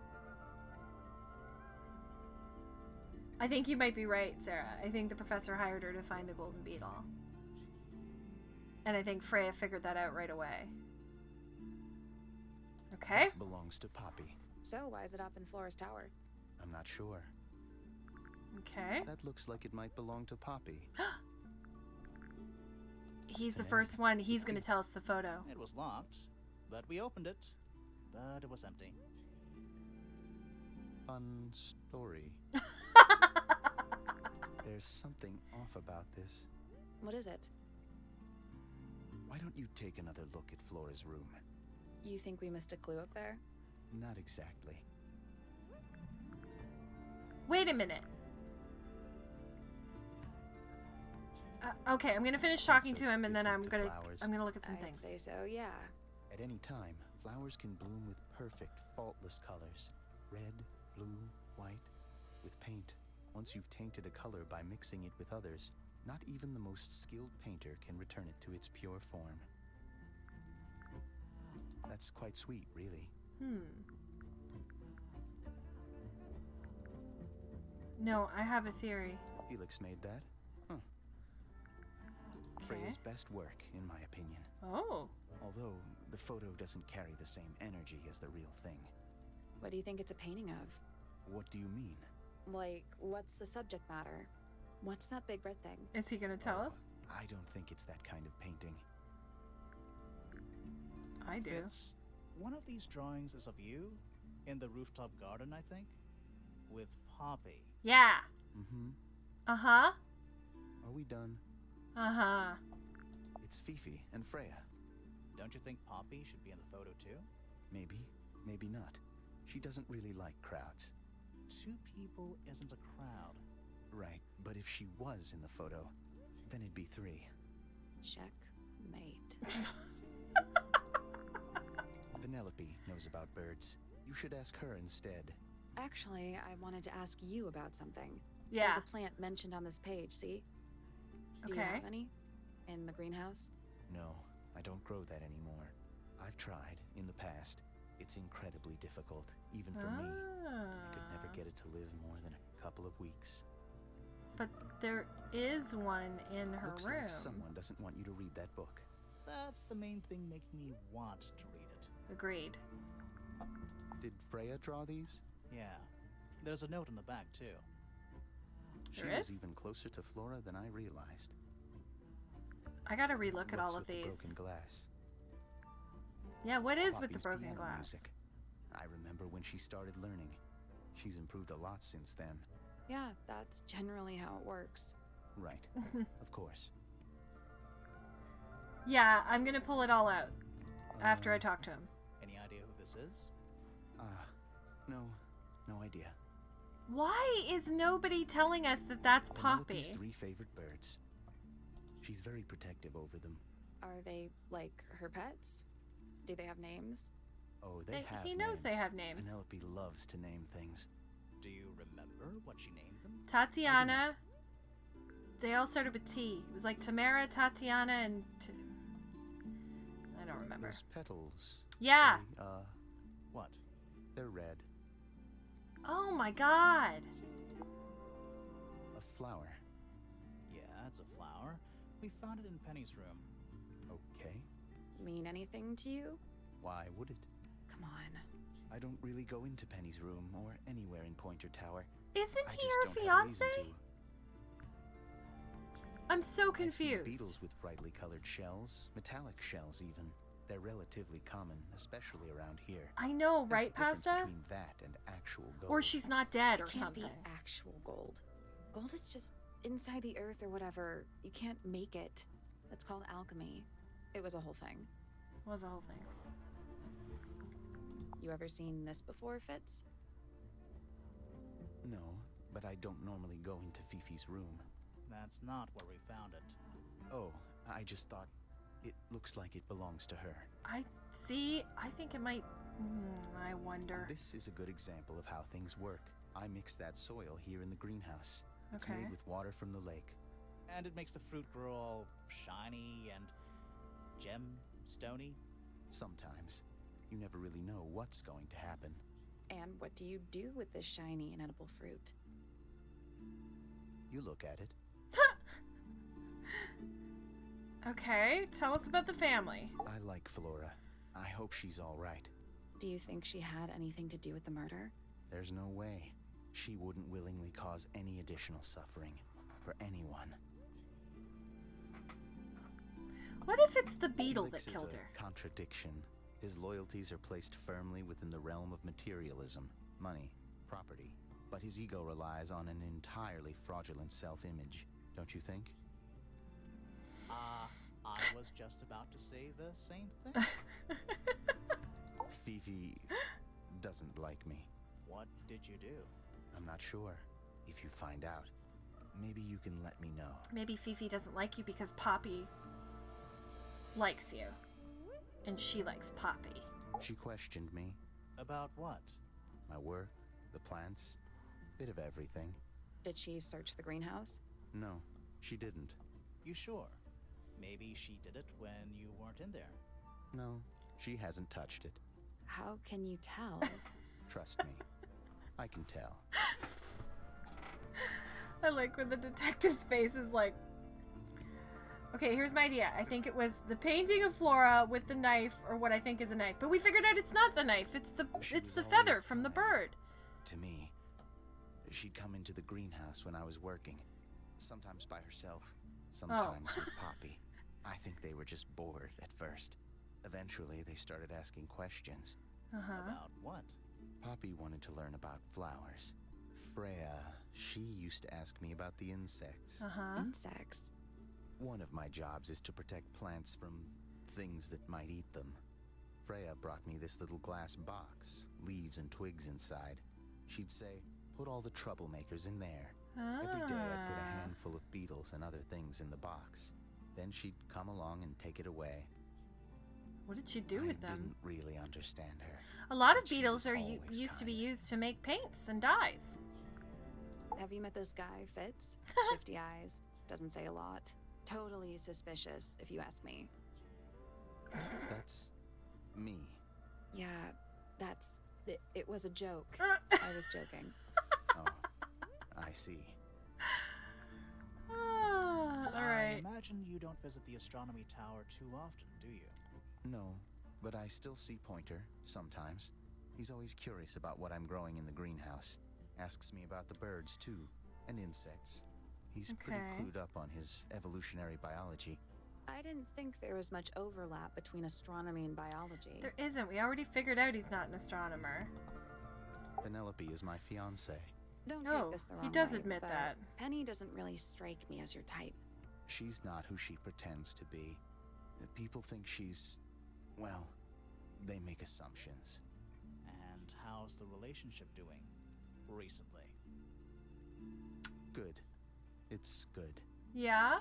S1: I think you might be right, Sarah. I think the professor hired her to find the golden beetle. And I think Freya figured that out right away. Okay.
S10: That belongs to Poppy.
S5: So why is it up in Flora's tower?
S10: I'm not sure.
S1: Okay.
S10: That looks like it might belong to Poppy.
S1: He's the first one. He's going to tell us the photo.
S2: It was locked, but we opened it, but it was empty.
S10: Fun story. There's something off about this.
S5: What is it?
S10: Why don't you take another look at Flora's room?
S5: You think we missed a clue up there?
S10: Not exactly.
S1: Wait a minute. Okay, I'm gonna finish talking to him, and then I'm gonna look at some
S5: I'd
S1: things.
S5: say so, yeah.
S10: At any time, flowers can bloom with perfect, faultless colors. Red, blue, white. With paint, once you've tainted a color by mixing it with others, not even the most skilled painter can return it to its pure form. That's quite sweet, really.
S1: No, I have a theory.
S10: Felix made that. Huh. Freya's best work, in my opinion.
S1: Oh.
S10: Although, the photo doesn't carry the same energy as the real thing.
S5: What do you think it's a painting of?
S10: What do you mean?
S5: Like, what's the subject matter? What's that big red thing?
S1: Is he gonna tell us?
S10: I don't think it's that kind of painting.
S1: I do.
S2: Fitz, one of these drawings is of you in the rooftop garden, I think, with Poppy.
S1: Yeah.
S10: Mm-hmm.
S1: Uh-huh.
S10: Are we done?
S1: Uh-huh.
S10: It's Fifi and Freya.
S2: Don't you think Poppy should be in the photo too?
S10: Maybe, maybe not. She doesn't really like crowds.
S2: 2 people isn't a crowd.
S10: Right, but if she was in the photo, then it'd be 3.
S5: Checkmate.
S10: Penelope knows about birds. You should ask her instead.
S5: Actually, I wanted to ask you about something.
S1: Yeah.
S5: There's a plant mentioned on this page, see? Do you
S1: Okay.
S5: have any? In the greenhouse?
S10: No, I don't grow that anymore. I've tried in the past. It's incredibly difficult, even for me. I could never get it to live more than a couple of weeks.
S1: But there is one in her
S10: Looks
S1: room.
S10: like someone doesn't want you to read that book.
S2: That's the main thing making me want to read it.
S1: Agreed.
S10: Did Freya draw these?
S2: Yeah. There's a note in the back, too.
S10: She
S1: There
S10: was
S1: is?
S10: even closer to Flora than I realized.
S1: I gotta relook at
S10: What's
S1: all of
S10: with the
S1: these.
S10: broken glass?
S1: Yeah, what is with the
S10: Poppy's
S1: broken
S10: piano
S1: glass?
S10: music. I remember when she started learning. She's improved a lot since then.
S5: Yeah, that's generally how it works.
S10: Right. Of course.
S1: Yeah, I'm gonna pull it all out after I talk to him.
S2: Any idea who this is?
S10: No idea.
S1: Why is nobody telling us that that's Poppy?
S10: Penelope's 3 favorite birds. She's very protective over them.
S5: Are they, like, her pets? Do they have names?
S10: Oh, they have
S1: He knows they
S10: names.
S1: have names.
S10: Penelope loves to name things.
S2: Do you remember what she named them?
S1: Tatiana. They all started with T. It was like Tamara, Tatiana, and... I don't remember.
S10: Those petals.
S1: Yeah.
S10: They,
S2: What?
S10: they're red.
S1: Oh my god.
S10: A flower.
S2: Yeah, it's a flower. We found it in Penny's room.
S10: Okay.
S5: Mean anything to you?
S10: Why would it?
S5: Come on.
S10: I don't really go into Penny's room or anywhere in Pointer Tower.
S1: Isn't
S10: I
S1: he
S10: just
S1: her
S10: don't have a reason
S1: fiance?
S10: to.
S1: I'm so
S10: I've seen
S1: confused.
S10: beetles with brightly colored shells, metallic shells even. They're relatively common, especially around here.
S1: I know,
S10: There's
S1: right,
S10: a difference
S1: Pasta?
S10: between that and actual gold.
S1: Or she's not dead or
S5: It can't
S1: something.
S5: be actual gold. Gold is just inside the earth or whatever. You can't make it. That's called alchemy. It was a whole thing.
S1: Was the whole thing.
S5: You ever seen this before, Fitz?
S10: No, but I don't normally go into Fifi's room.
S2: That's not where we found it.
S10: Oh, I just thought it looks like it belongs to her.
S1: I think it might... I wonder.
S10: This is a good example of how things work. I mix that soil here in the greenhouse. It's
S1: Okay.
S10: made with water from the lake.
S2: And it makes the fruit grow all shiny and gem-stony.
S10: Sometimes. You never really know what's going to happen.
S5: And what do you do with this shiny and edible fruit?
S10: You look at it.
S1: Okay, tell us about the family.
S10: I like Flora. I hope she's all right.
S5: Do you think she had anything to do with the murder?
S10: There's no way. She wouldn't willingly cause any additional suffering for anyone.
S1: What if it's the beetle
S10: Felix
S1: that
S10: is
S1: killed
S10: a
S1: her?
S10: contradiction. His loyalties are placed firmly within the realm of materialism, money, property. But his ego relies on an entirely fraudulent self-image, don't you think?
S2: I was just about to say the same thing.
S10: Fifi doesn't like me.
S2: What did you do?
S10: I'm not sure. If you find out, maybe you can let me know.
S1: Maybe Fifi doesn't like you because Poppy likes you. And she likes Poppy.
S10: She questioned me.
S2: About what?
S10: My work, the plants, bit of everything.
S5: Did she search the greenhouse?
S10: No, she didn't.
S2: You sure? Maybe she did it when you weren't in there.
S10: No, she hasn't touched it.
S5: How can you tell?
S10: Trust me. I can tell.
S1: I like when the detective's face is like... Okay, here's my idea. I think it was the painting of Flora with the knife, or what I think is a knife. But we figured out it's not the knife. It's the
S10: was
S1: feather
S10: always
S1: from the
S10: kind.
S1: bird.
S10: To me, she'd come into the greenhouse when I was working. Sometimes by herself, sometimes with Poppy. I think they were just bored at first. Eventually, they started asking questions.
S2: About what?
S10: Poppy wanted to learn about flowers. Freya, she used to ask me about the insects.
S5: Insects?
S10: One of my jobs is to protect plants from things that might eat them. Freya brought me this little glass box, leaves and twigs inside. She'd say, put all the troublemakers in there. Every day I'd put a handful of beetles and other things in the box. Then she'd come along and take it away.
S1: What did she do with
S10: I
S1: them?
S10: didn't really understand her.
S1: A lot of
S10: but she
S1: beetles
S10: was
S1: are
S10: always
S1: used to be
S10: kind.
S1: used to make paints and dyes.
S5: Have you met this guy, Fitz? Shifty eyes, doesn't say a lot. Totally suspicious, if you ask me.
S10: That's me.
S5: Yeah, that's... It was a joke. I was joking.
S10: Oh, I see.
S1: All
S2: I
S1: right.
S2: imagine you don't visit the astronomy tower too often, do you?
S10: No, but I still see Pointer, sometimes. He's always curious about what I'm growing in the greenhouse. Asks me about the birds, too, and insects. He's pretty
S1: Okay.
S10: clued up on his evolutionary biology.
S5: I didn't think there was much overlap between astronomy and biology.
S1: There isn't. We already figured out he's not an astronomer.
S10: Penelope is my fiancée.
S5: Don't
S1: Oh,
S5: take this the wrong
S1: he does
S5: way,
S1: admit
S5: but
S1: that.
S5: Penny doesn't really strike me as your type.
S10: She's not who she pretends to be. People think she's... well, they make assumptions.
S2: And how's the relationship doing recently?
S10: Good. It's good.
S1: Yeah?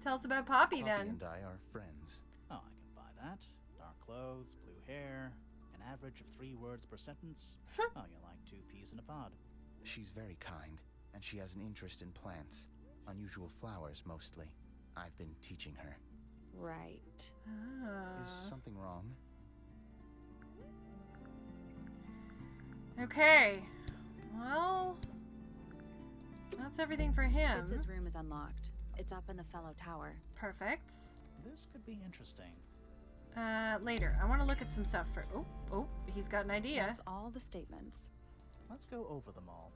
S1: Tell us about Poppy
S10: Poppy
S1: then.
S10: and I are friends.
S2: Oh, I can buy that. Dark clothes, blue hair, an average of 3 words per sentence. Oh, you're like 2 peas in a pod.
S10: She's very kind, and she has an interest in plants. Unusual flowers, mostly. I've been teaching her.
S5: Right.
S10: Is something wrong?
S1: Okay. Well, that's everything for him.
S5: Fitz's room is unlocked. It's up in the fellow tower.
S1: Perfect.
S2: This could be interesting.
S1: Later. I want to look at some stuff for... Oh, he's got an idea.
S5: That's all the statements.
S2: Let's go over them all.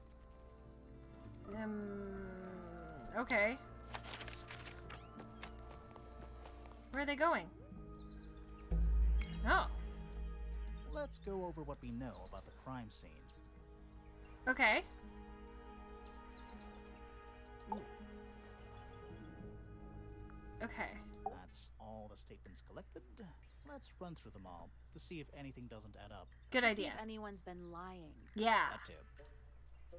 S1: Okay. Where are they going? Oh.
S2: Let's go over what we know about the crime scene.
S1: Okay. Okay.
S2: That's all the statements collected. Let's run through them all to see if anything doesn't add up.
S1: Good
S5: To see
S1: idea.
S5: if anyone's been lying.
S1: Yeah.
S2: That too.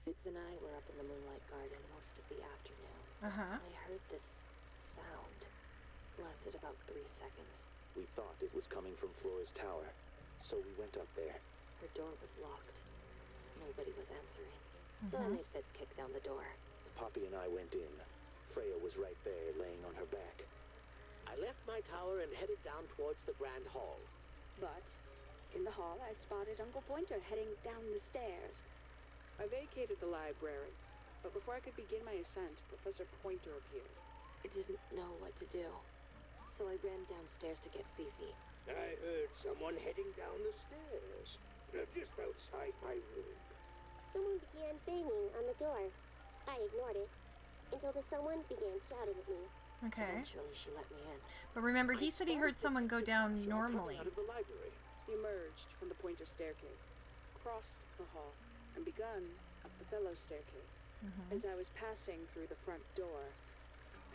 S7: Fitz and I were up in the Moonlight Garden most of the afternoon.
S1: Uh-huh.
S7: I heard this sound. Lasted about 3 seconds.
S10: We thought it was coming from Flora's tower, so we went up there.
S7: Her door was locked. Nobody was answering. So I made Fitz kick down the door.
S10: Poppy and I went in. Freya was right there, laying on her back.
S9: I left my tower and headed down towards the Grand Hall.
S3: But in the hall, I spotted Uncle Pointer heading down the stairs.
S11: I vacated the library, but before I could begin my ascent, Professor Pointer appeared.
S7: I didn't know what to do. So I ran downstairs to get Fifi.
S4: I heard someone heading down the stairs, just outside my room.
S6: Someone began banging on the door. I ignored it until the someone began shouting at me.
S1: Okay.
S7: Eventually, she let me in.
S1: But remember, he said he heard someone go down normally.
S9: Out of the library.
S11: He emerged from the Pointer staircase, crossed the hall, and begun up the fellow staircase. As I was passing through the front door,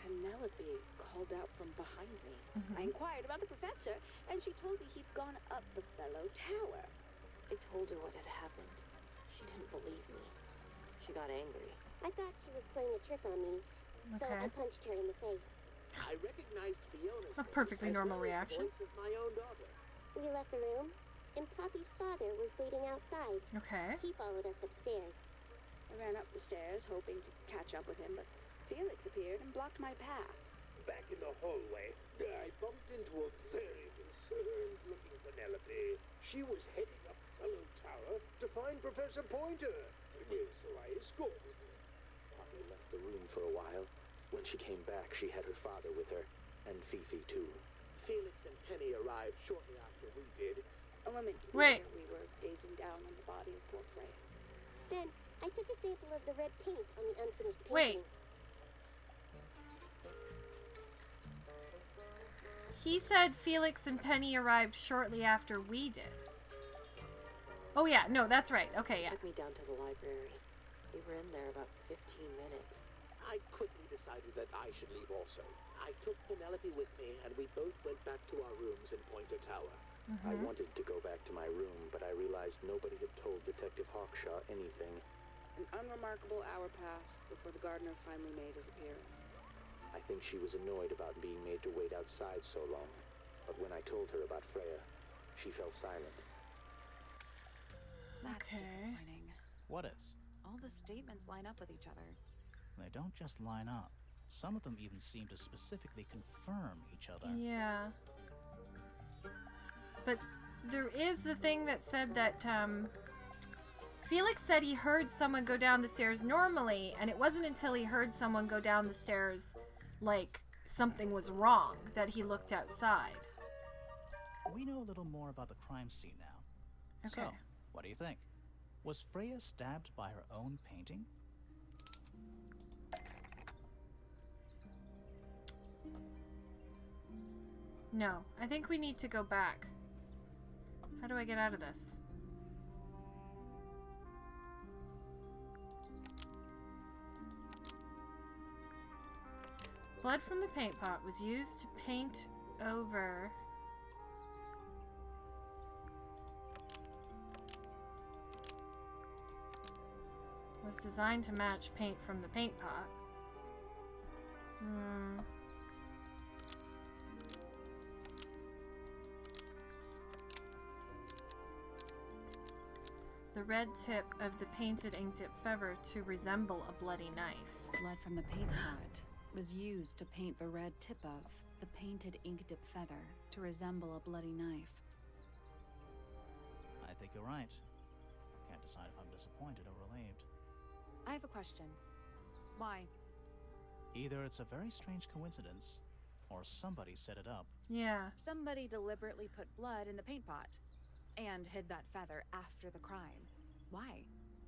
S11: Penelope called out from behind me.
S3: I inquired about the professor, and she told me he'd gone up the fellow tower.
S7: I told her what had happened. She didn't believe me. She got angry.
S6: I thought she was playing a trick on me, so
S1: Okay.
S6: I punched her in the face.
S9: I recognized Fiona's
S1: A
S9: voice
S1: perfectly
S9: as
S1: normal
S9: well as
S1: reaction.
S9: the voice of my own daughter.
S6: We left the room, and Poppy's father was waiting outside.
S1: Okay.
S6: He followed us upstairs.
S3: I ran up the stairs, hoping to catch up with him, but Felix appeared and blocked my path.
S4: Back in the hallway, I bumped into a very concerned-looking Penelope. She was heading up Fellow Tower to find Professor Pointer, so I escorted her.
S10: Poppy left the room for a while. When she came back, she had her father with her, and Fifi too.
S9: Felix and Penny arrived shortly after we did.
S3: A moment
S1: Wait.
S3: later, we were gazing down on the body of poor Freya.
S6: Then I I took a sample of the red paint on the unfinished painting.
S1: Wait. He said Felix and Penny arrived shortly after we did. Oh yeah, no, that's right. Okay, yeah.
S7: Took me down to the library. We were in there about 15 minutes.
S9: I quickly decided that I should leave also. I took Penelope with me, and we both went back to our rooms in Pointer Tower.
S10: I wanted to go back to my room, but I realized nobody had told Detective Hawkshaw anything.
S11: An unremarkable hour passed before the gardener finally made his appearance.
S10: I think she was annoyed about being made to wait outside so long. But when I told her about Freya, she fell silent.
S5: That's
S1: Okay.
S5: disappointing.
S2: What is?
S5: All the statements line up with each other.
S2: They don't just line up. Some of them even seem to specifically confirm each other.
S1: Yeah. But there is the thing that said that Felix said he heard someone go down the stairs normally, and it wasn't until he heard someone go down the stairs like something was wrong that he looked outside.
S2: We know a little more about the crime scene now.
S1: Okay.
S2: So, what do you think? Was Freya stabbed by her own painting?
S1: No, I think we need to go back. How do I get out of this? Blood from the paint pot was used to paint over... Was designed to match paint from the paint pot. The red tip of the painted ink dip feather to resemble a bloody knife.
S5: Blood from the paint pot was used to paint the red tip of the painted ink dip feather to resemble a bloody knife.
S2: I think you're right. Can't decide if I'm disappointed or relieved.
S5: I have a question. Why?
S2: Either it's a very strange coincidence, or somebody set it up.
S1: Yeah.
S5: Somebody deliberately put blood in the paint pot and hid that feather after the crime. Why?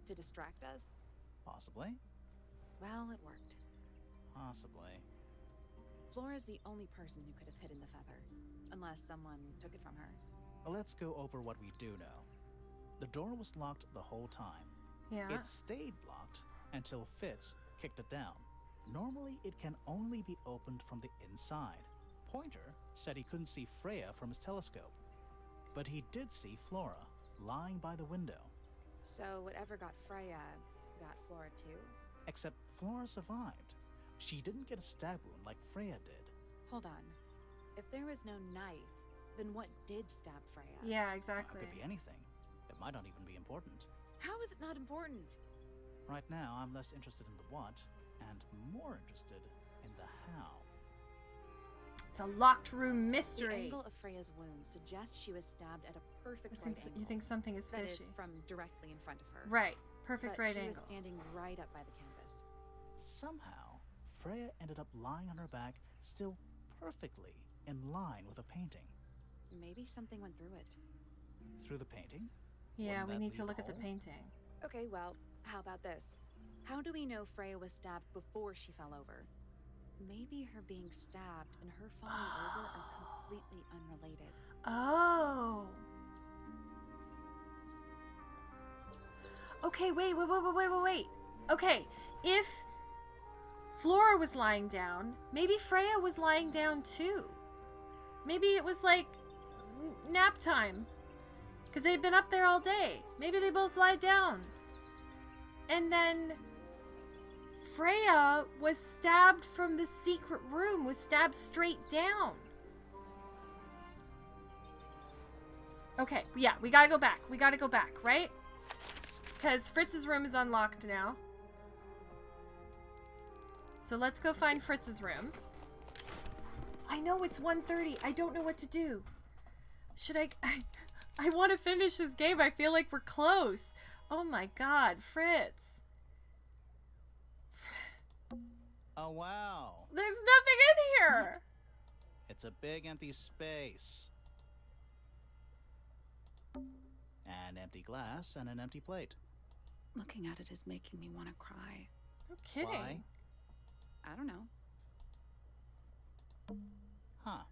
S5: To distract us?
S2: Possibly.
S5: Well, it worked.
S2: Possibly.
S5: Flora's the only person who could have hidden the feather, unless someone took it from her.
S2: Let's go over what we do know. The door was locked the whole time.
S1: Yeah.
S2: It stayed locked until Fitz kicked it down. Normally, it can only be opened from the inside. Pointer said he couldn't see Freya from his telescope, but he did see Flora lying by the window.
S5: So whatever got Freya got Flora too?
S2: Except Flora survived. She didn't get a stab wound like Freya did.
S5: Hold on. If there was no knife, then what did stab Freya?
S1: Yeah,
S2: It
S1: exactly.
S2: could be anything. It might not even be important.
S5: How is it not important?
S2: Right now, I'm less interested in the what and more interested in the how.
S1: It's a locked room
S5: The
S1: mystery.
S5: angle of Freya's wound suggests she was stabbed at a perfect
S1: You
S5: right
S1: think,
S5: angle.
S1: you think something is
S5: That
S1: fishy.
S5: is, from directly in front of her.
S1: Right. Perfect
S5: But
S1: right
S5: she
S1: angle.
S5: was standing right up by the canvas.
S2: Somehow, Freya ended up lying on her back, still perfectly in line with a painting.
S5: Maybe something went through it.
S2: Through the painting?
S1: Yeah,
S2: Wouldn't
S1: we
S2: that
S1: need to
S2: leave
S1: look at the
S2: hole?
S1: painting.
S5: Okay, well, how about this? How do we know Freya was stabbed before she fell over? Maybe her being stabbed and her falling over are completely unrelated.
S1: Oh. Okay, wait. Okay, if Flora was lying down, maybe Freya was lying down too. Maybe it was like nap time. Because they'd been up there all day. Maybe they both lied down. And then Freya was stabbed from the secret room, was stabbed straight down. Okay, yeah, we gotta go back. We gotta go back, right? Because Fritz's room is unlocked now. So let's go find Fritz's room. I know it's 1:30. I don't know what to do. Should I want to finish this game. I feel like we're close. Oh my god, Fritz.
S2: Oh, wow.
S1: There's nothing in here.
S2: It's a big empty space. An empty glass and an empty plate.
S5: Looking at it is making me want to cry.
S1: No kidding.
S2: Why?
S5: I don't know.
S2: Huh.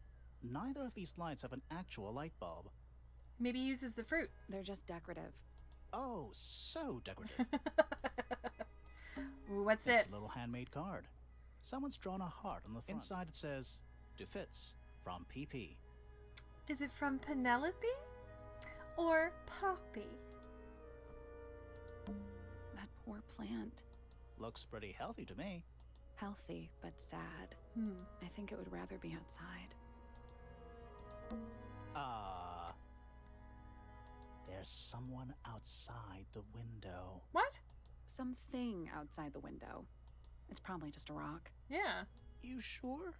S2: Neither of these lights have an actual light bulb.
S1: Maybe he uses the fruit.
S5: They're just decorative.
S2: Oh, so decorative.
S1: Ooh, what's
S2: It's
S1: this?
S2: a little handmade card. Someone's drawn a heart on the front. Inside it says, "To Fitz, from PP."
S1: Is it from Penelope? Or Poppy?
S5: That poor plant.
S2: Looks pretty healthy to me.
S5: Healthy, but sad. I think it would rather be outside.
S2: There's someone outside the window.
S1: What?
S5: Something outside the window. It's probably just a rock.
S1: Yeah.
S2: You sure?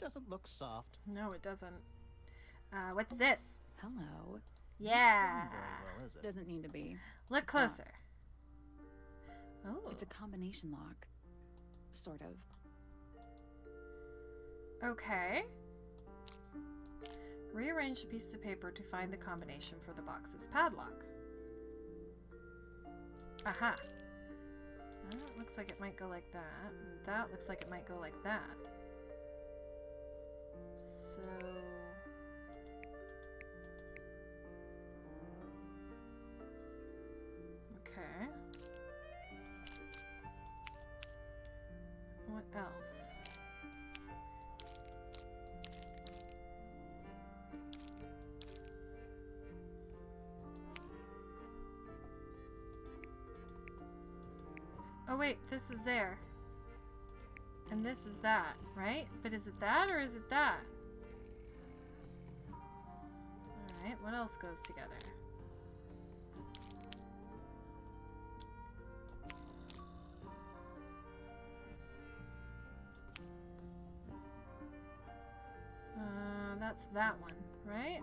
S2: Doesn't look soft.
S1: No, it doesn't. What's this?
S5: Hello.
S1: Yeah.
S2: Very well, is it?
S5: Doesn't need to be.
S1: Look closer. Oh.
S5: It's a combination lock. Sort of.
S1: Okay. Rearrange the pieces of paper to find the combination for the box's padlock. Aha. That looks like it might go like that. That looks like it might go like that. So... Okay. What else? Oh wait, this is there. And this is that, right? But is it that or is it that? Alright, what else goes together? That's that one, right?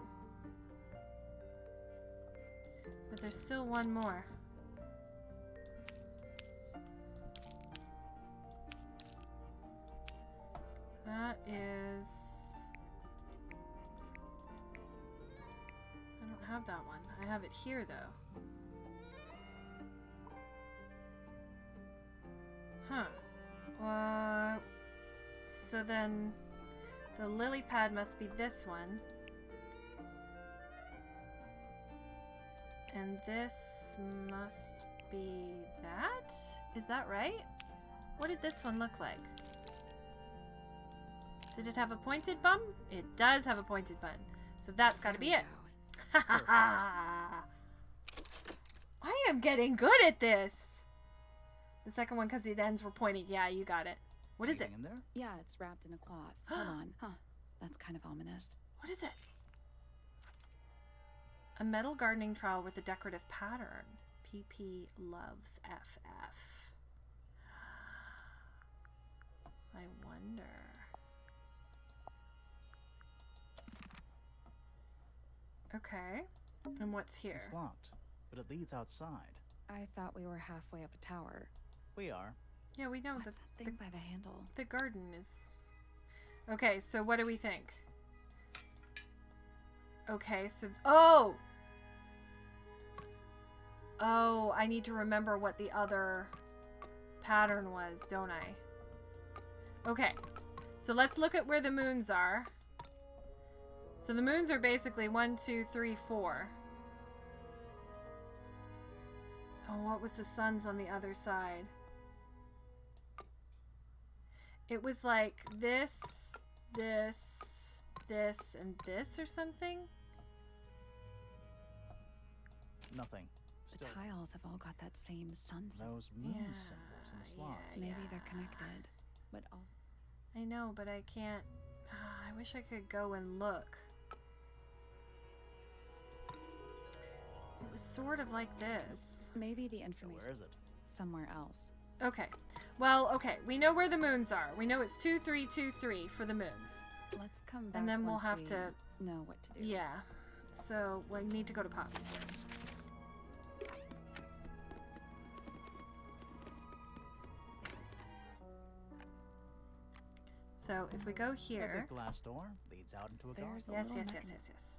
S1: But there's still one more. That is... I don't have that one. I have it here, though. Huh. So then... The lily pad must be this one. And this must be that? Is that right? What did this one look like? Did it have a pointed bum? It does have a pointed bun. So that's gotta be it. Ha ha ha! I am getting good at this! The second one, because the ends were pointing. Yeah, you got it. What is it?
S2: In there?
S5: Yeah, it's wrapped in a cloth. Hold on. Huh. That's kind of ominous.
S1: What is it? A metal gardening trowel with a decorative pattern. PP loves FF. I wonder. Okay. And what's here?
S2: It's locked, but it leads outside.
S5: I thought we were halfway up a tower.
S2: We are.
S1: Yeah, we know
S5: What's that thing by the handle?
S1: the garden is... Okay, so what do we think? Okay, so... Oh! Oh, I need to remember what the other pattern was, don't I? Okay, so let's look at where the moons are. So the moons are basically 1, 2, 3, 4. Oh, what was the sun's on the other side? It was like this, this, this, and this or something?
S2: Nothing.
S5: The
S2: Still,
S5: tiles have all got that same sun symbol.
S2: those moon
S1: Yeah,
S2: symbols in the slots.
S1: yeah.
S5: Maybe they're connected, but also...
S1: I know, but I can't... I wish I could go and look. It was sort of like this.
S5: Maybe the
S2: So
S5: information
S2: where is it?
S5: somewhere else.
S1: Okay. Well, okay. We know where the moons are. We know it's 2, 3, 2, 3 for the moons.
S5: Let's come back
S1: And then we'll
S5: once
S1: have
S5: we
S1: to...
S5: know what to do.
S1: Yeah. So, we need to go to Poppy's room. So, if we go
S2: A
S1: here...
S2: big glass door leads out into a garden.
S5: There's a
S1: Yes,
S5: little
S1: yes, yes, yes, yes.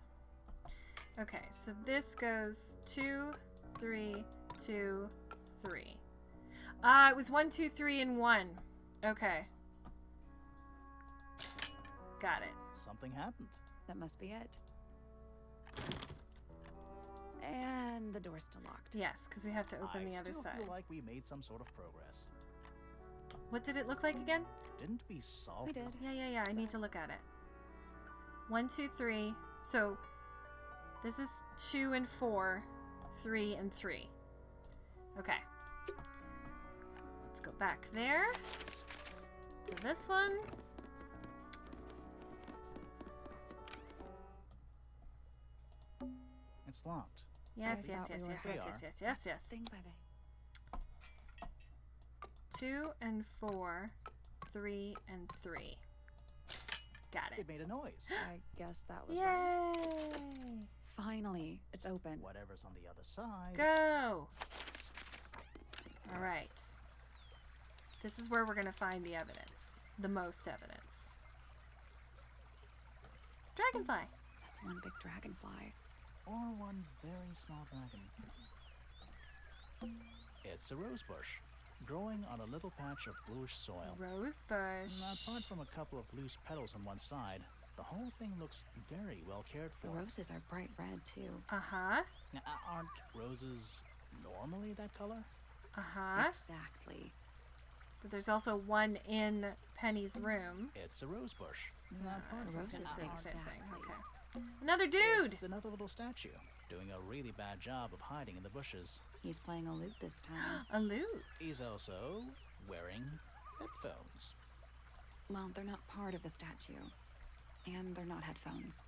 S1: Okay, so this goes 2, 3, 2, 3. It was 1, 2, 3, and 1. Okay. Got it.
S2: Something happened.
S5: That must be it. And the door's still locked.
S1: Yes, because we have to open the other
S2: I still
S1: side.
S2: feel like we made some sort of progress.
S1: What did it look like again?
S2: Didn't we solve
S5: We did.
S1: Yeah. I need to look at it. 1, 2, 3. So this is 2 and 4, 3 and 3. Okay. Let's go back there to this one.
S2: It's locked.
S1: Yes.
S5: Thing by the
S1: 2 and 4, 3 and 3. Got it.
S2: It made a noise.
S5: I guess that was right.
S1: Yay!
S5: Finally, it's open.
S2: Whatever's on the other side.
S1: Go! Alright. This is where we're going to find the evidence. The most evidence. Dragonfly!
S5: That's one big dragonfly.
S2: Or one very small dragon. It's a rose bush, growing on a little patch of bluish soil.
S1: Rose bush.
S2: Apart from a couple of loose petals on one side, the whole thing looks very well cared
S5: The
S2: for.
S5: roses are bright red, too.
S1: Uh-huh.
S2: Now, aren't roses normally that color?
S1: Uh-huh.
S5: Exactly.
S1: But there's also one in Penny's room.
S2: It's a rose bush.
S1: This is
S5: roses
S1: gonna say the same thing.
S5: exactly.
S1: Okay. Another dude!
S2: It's another little statue, doing a really bad job of hiding in the bushes.
S5: He's playing a lute this time.
S1: A lute.
S2: He's also wearing headphones.
S5: Well, they're not part of the statue. And they're not headphones.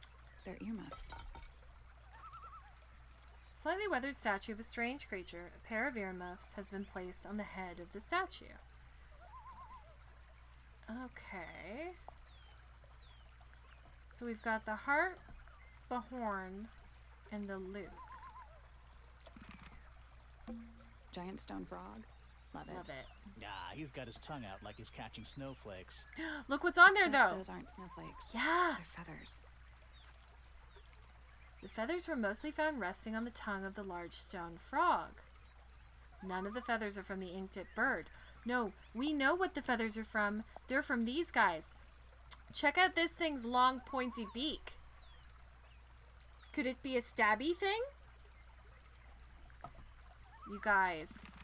S5: They're earmuffs.
S1: Slightly weathered statue of a strange creature. A pair of earmuffs has been placed on the head of the statue. Okay. So we've got the heart, the horn, and the lute.
S5: Giant stone frog. Love it.
S1: Love it.
S2: Ah, he's got his tongue out like he's catching snowflakes.
S1: Look what's on there,
S5: Except
S1: though.
S5: Those aren't snowflakes.
S1: Yeah.
S5: They're feathers.
S1: The feathers were mostly found resting on the tongue of the large stone frog. None of the feathers are from the ink-tip bird. No, we know what the feathers are from. They're from these guys. Check out this thing's long, pointy beak. Could it be a stabby thing? You guys.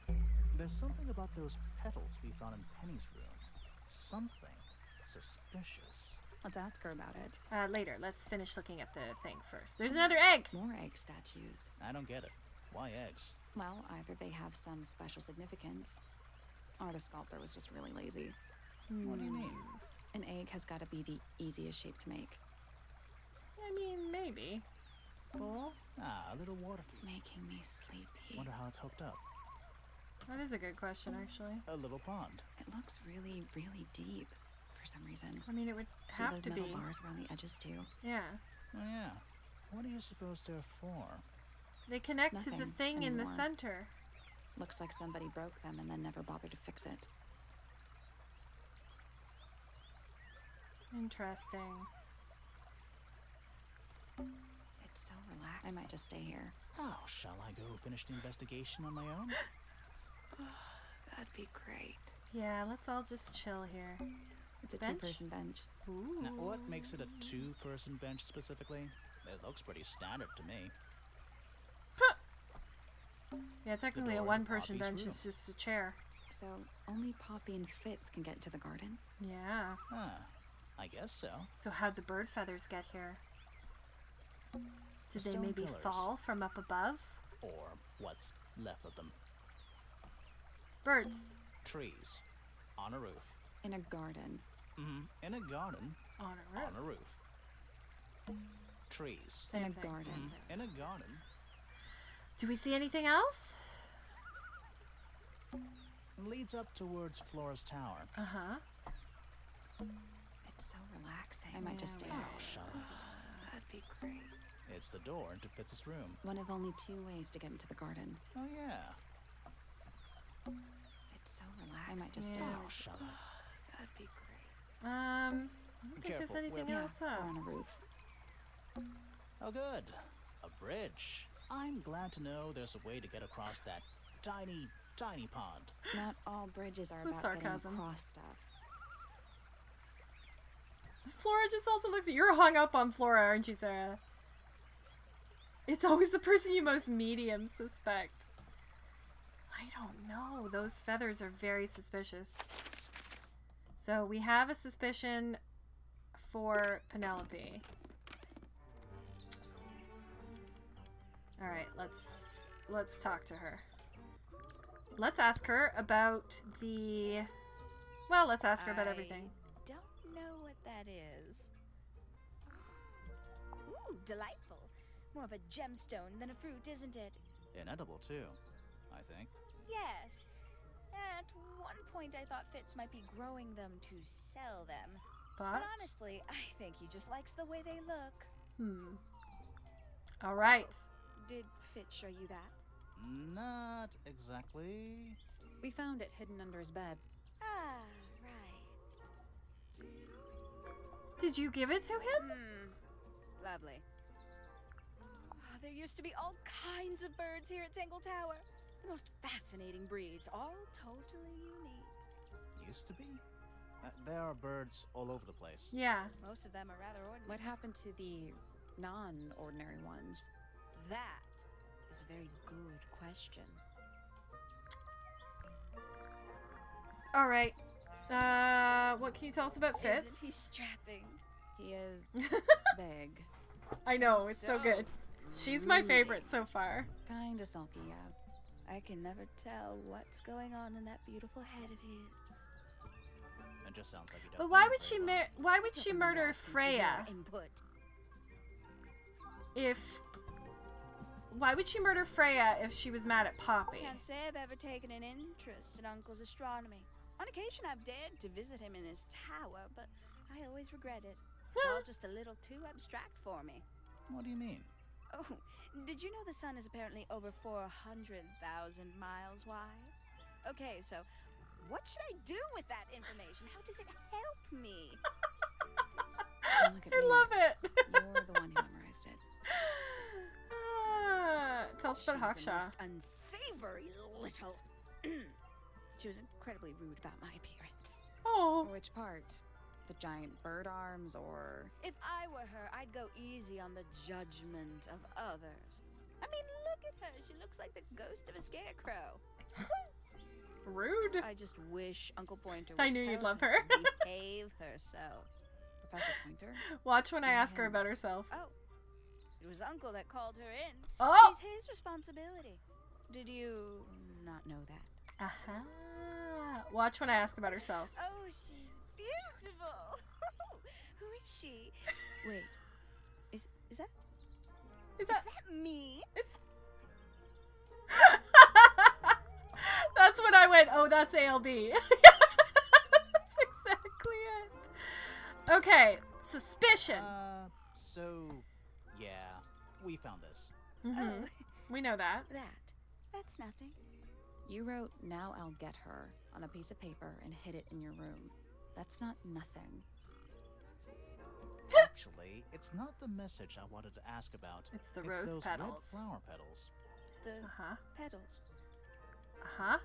S2: There's something about those petals we found in Penny's room. Something suspicious.
S5: Let's ask her about it.
S1: Later. Let's finish looking at the thing first. There's another egg!
S5: More egg statues.
S2: I don't get it. Why eggs?
S5: Well, either they have some special significance, or the sculptor was just really lazy.
S2: What do you mean?
S5: An egg has got to be the easiest shape to make.
S1: I mean, maybe. Cool.
S2: Ah, a little water.
S5: It's making me sleepy.
S2: Wonder how it's hooked up.
S1: That is a good question, actually.
S2: A little pond.
S5: It looks really, really deep for some reason.
S1: I mean, it would
S5: See
S1: have
S5: those
S1: to be.
S5: metal bars around the edges too?
S1: Yeah.
S2: Oh yeah. What do you suppose they're for?
S1: They connect to the
S5: Nothing
S1: thing in the
S5: anymore.
S1: center.
S5: Looks like somebody broke them and then never bothered to fix it.
S1: Interesting.
S5: It's so relaxing. I might just stay here.
S2: Oh, shall I go finish the investigation on my own?
S5: That'd be great.
S1: Yeah, let's all just chill here.
S5: It's a
S1: Bench?
S5: two-person bench.
S1: Ooh.
S2: Now, what makes it a two-person bench specifically? It looks pretty standard to me.
S1: Yeah, technically a
S2: door to
S1: one-person
S2: Poppy's
S1: bench
S2: room.
S1: is just a chair.
S5: So only Poppy and Fitz can get into the garden?
S1: Yeah.
S2: Huh. I guess so.
S1: So how'd the bird feathers get here? Did they
S2: Stone
S1: maybe
S2: pillars.
S1: fall from up above?
S2: Or what's left of them.
S1: Birds.
S2: Trees. On a roof.
S5: In a garden.
S2: In a garden.
S1: On a roof.
S2: On a roof. Trees.
S1: Same
S5: in a
S1: thing,
S5: garden.
S1: same thing.
S2: In a garden.
S1: Do we see anything else?
S2: Leads up towards Flora's tower.
S1: Uh-huh.
S5: It's so relaxing. I might just stay
S1: Yeah,
S5: here.
S2: Oh, shall I?
S5: That'd be great.
S2: It's the door into Fitz's room.
S5: One of only two ways to get into the garden.
S2: Oh, yeah.
S5: It's so relaxing. I might just stay
S1: Yeah.
S2: Oh,
S5: here.
S2: shall I?
S5: That'd be great.
S1: I don't think there's
S2: Careful,
S1: anything
S2: Whip.
S1: else
S5: Or
S1: up.
S5: on a roof.
S2: Oh, good. A bridge. I'm glad to know there's a way to get across that tiny, tiny pond.
S5: Not all bridges are
S1: With
S5: about
S1: sarcasm.
S5: getting across stuff.
S1: Flora just also looks at you're hung up on Flora, aren't you, Sarah? It's always the person you most medium suspect. I don't know. Those feathers are very suspicious. So we have a suspicion for Penelope. Alright, let's talk to her. Let's ask her about the... Well, let's ask her about everything.
S3: Don't know what that is. Ooh, delightful. More of a gemstone than a fruit, isn't it?
S2: Inedible, too, I think.
S3: Yes. At one point I thought Fitz might be growing them to sell them. But honestly, I think he just likes the way they look.
S1: Alright.
S3: Did Fitz show you that?
S2: Not exactly.
S5: We found it hidden under his bed.
S3: Ah, right.
S1: Did you give it to him?
S3: Lovely. There used to be all kinds of birds here at Tangle Tower. The most fascinating breeds, all totally unique.
S2: Used to be? There are birds all over the place.
S1: Yeah.
S3: Most of them are rather ordinary.
S5: What happened to the non-ordinary ones?
S3: That is a very good question.
S1: Alright. What can you tell us about Fitz?
S3: Isn't he strapping?
S5: He is big.
S1: I know, it's so good. She's my favorite so far.
S5: Kinda sulky, yeah.
S3: I can never tell what's going on in that beautiful head of his.
S2: It just sounds like you don't.
S1: But why would she murder Freya? Why would she murder Freya if she was mad at Poppy?
S3: Can't say I've ever taken an interest in Uncle's astronomy. On occasion I've dared to visit him in his tower, but I always regret it. It's all just a little too abstract for me.
S2: What do you mean?
S3: Oh, did you know the sun is apparently over 400,000 miles wide? Okay, so what should I do with that information? How does it help me?
S1: I love it.
S5: You're the one who memorized it.
S1: Tell us about
S3: She's the
S1: Hawkshaw.
S3: most unsavory little... She was incredibly rude about my appearance.
S1: Oh.
S5: Which part? The giant bird arms, or...
S3: If I were her, I'd go easy on the judgment of others. I mean, look at her. She looks like the ghost of a scarecrow.
S1: Rude.
S3: I just wish Uncle Pointer would
S1: I knew you'd
S3: tell
S1: love her.
S3: to behave herself.
S5: Professor Pointer?
S1: Watch when I ask her about herself.
S3: Oh, it was Uncle that called her in.
S1: Oh!
S3: She's his responsibility. Did you not know that?
S1: Aha. Watch when I ask about herself.
S3: Oh, she's beautiful. Who is she? Wait, is that
S1: Is that
S3: me?
S1: That's when I went, oh, that's ALB. That's exactly it. Okay, suspicion.
S2: So, yeah, we found this.
S1: Mm-hmm. We know that.
S3: That's nothing.
S5: You wrote, "Now I'll get her," on a piece of paper and hid it in your room. That's not nothing.
S2: Actually, it's not the message I wanted to ask about.
S1: It's the rose
S2: those
S1: petals.
S2: red flower petals.
S3: The petals.
S1: Uh-huh.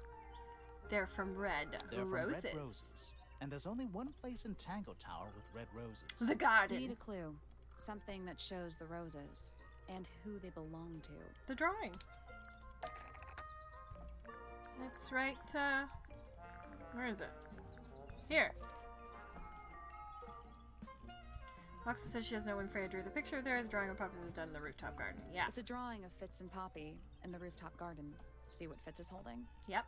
S1: They're from red
S2: They're
S1: roses.
S2: from red roses. And there's only one place in Tangle Tower with red roses.
S1: The
S5: You
S1: garden.
S5: need a clue. Something that shows the roses and who they belong to.
S1: The drawing. It's right, where is it? Here. Oxa says she doesn't know when Freya drew the picture there. The drawing would probably be done in the rooftop garden. Yeah.
S5: It's a drawing of Fitz and Poppy in the rooftop garden. See what Fitz is holding?
S1: Yep.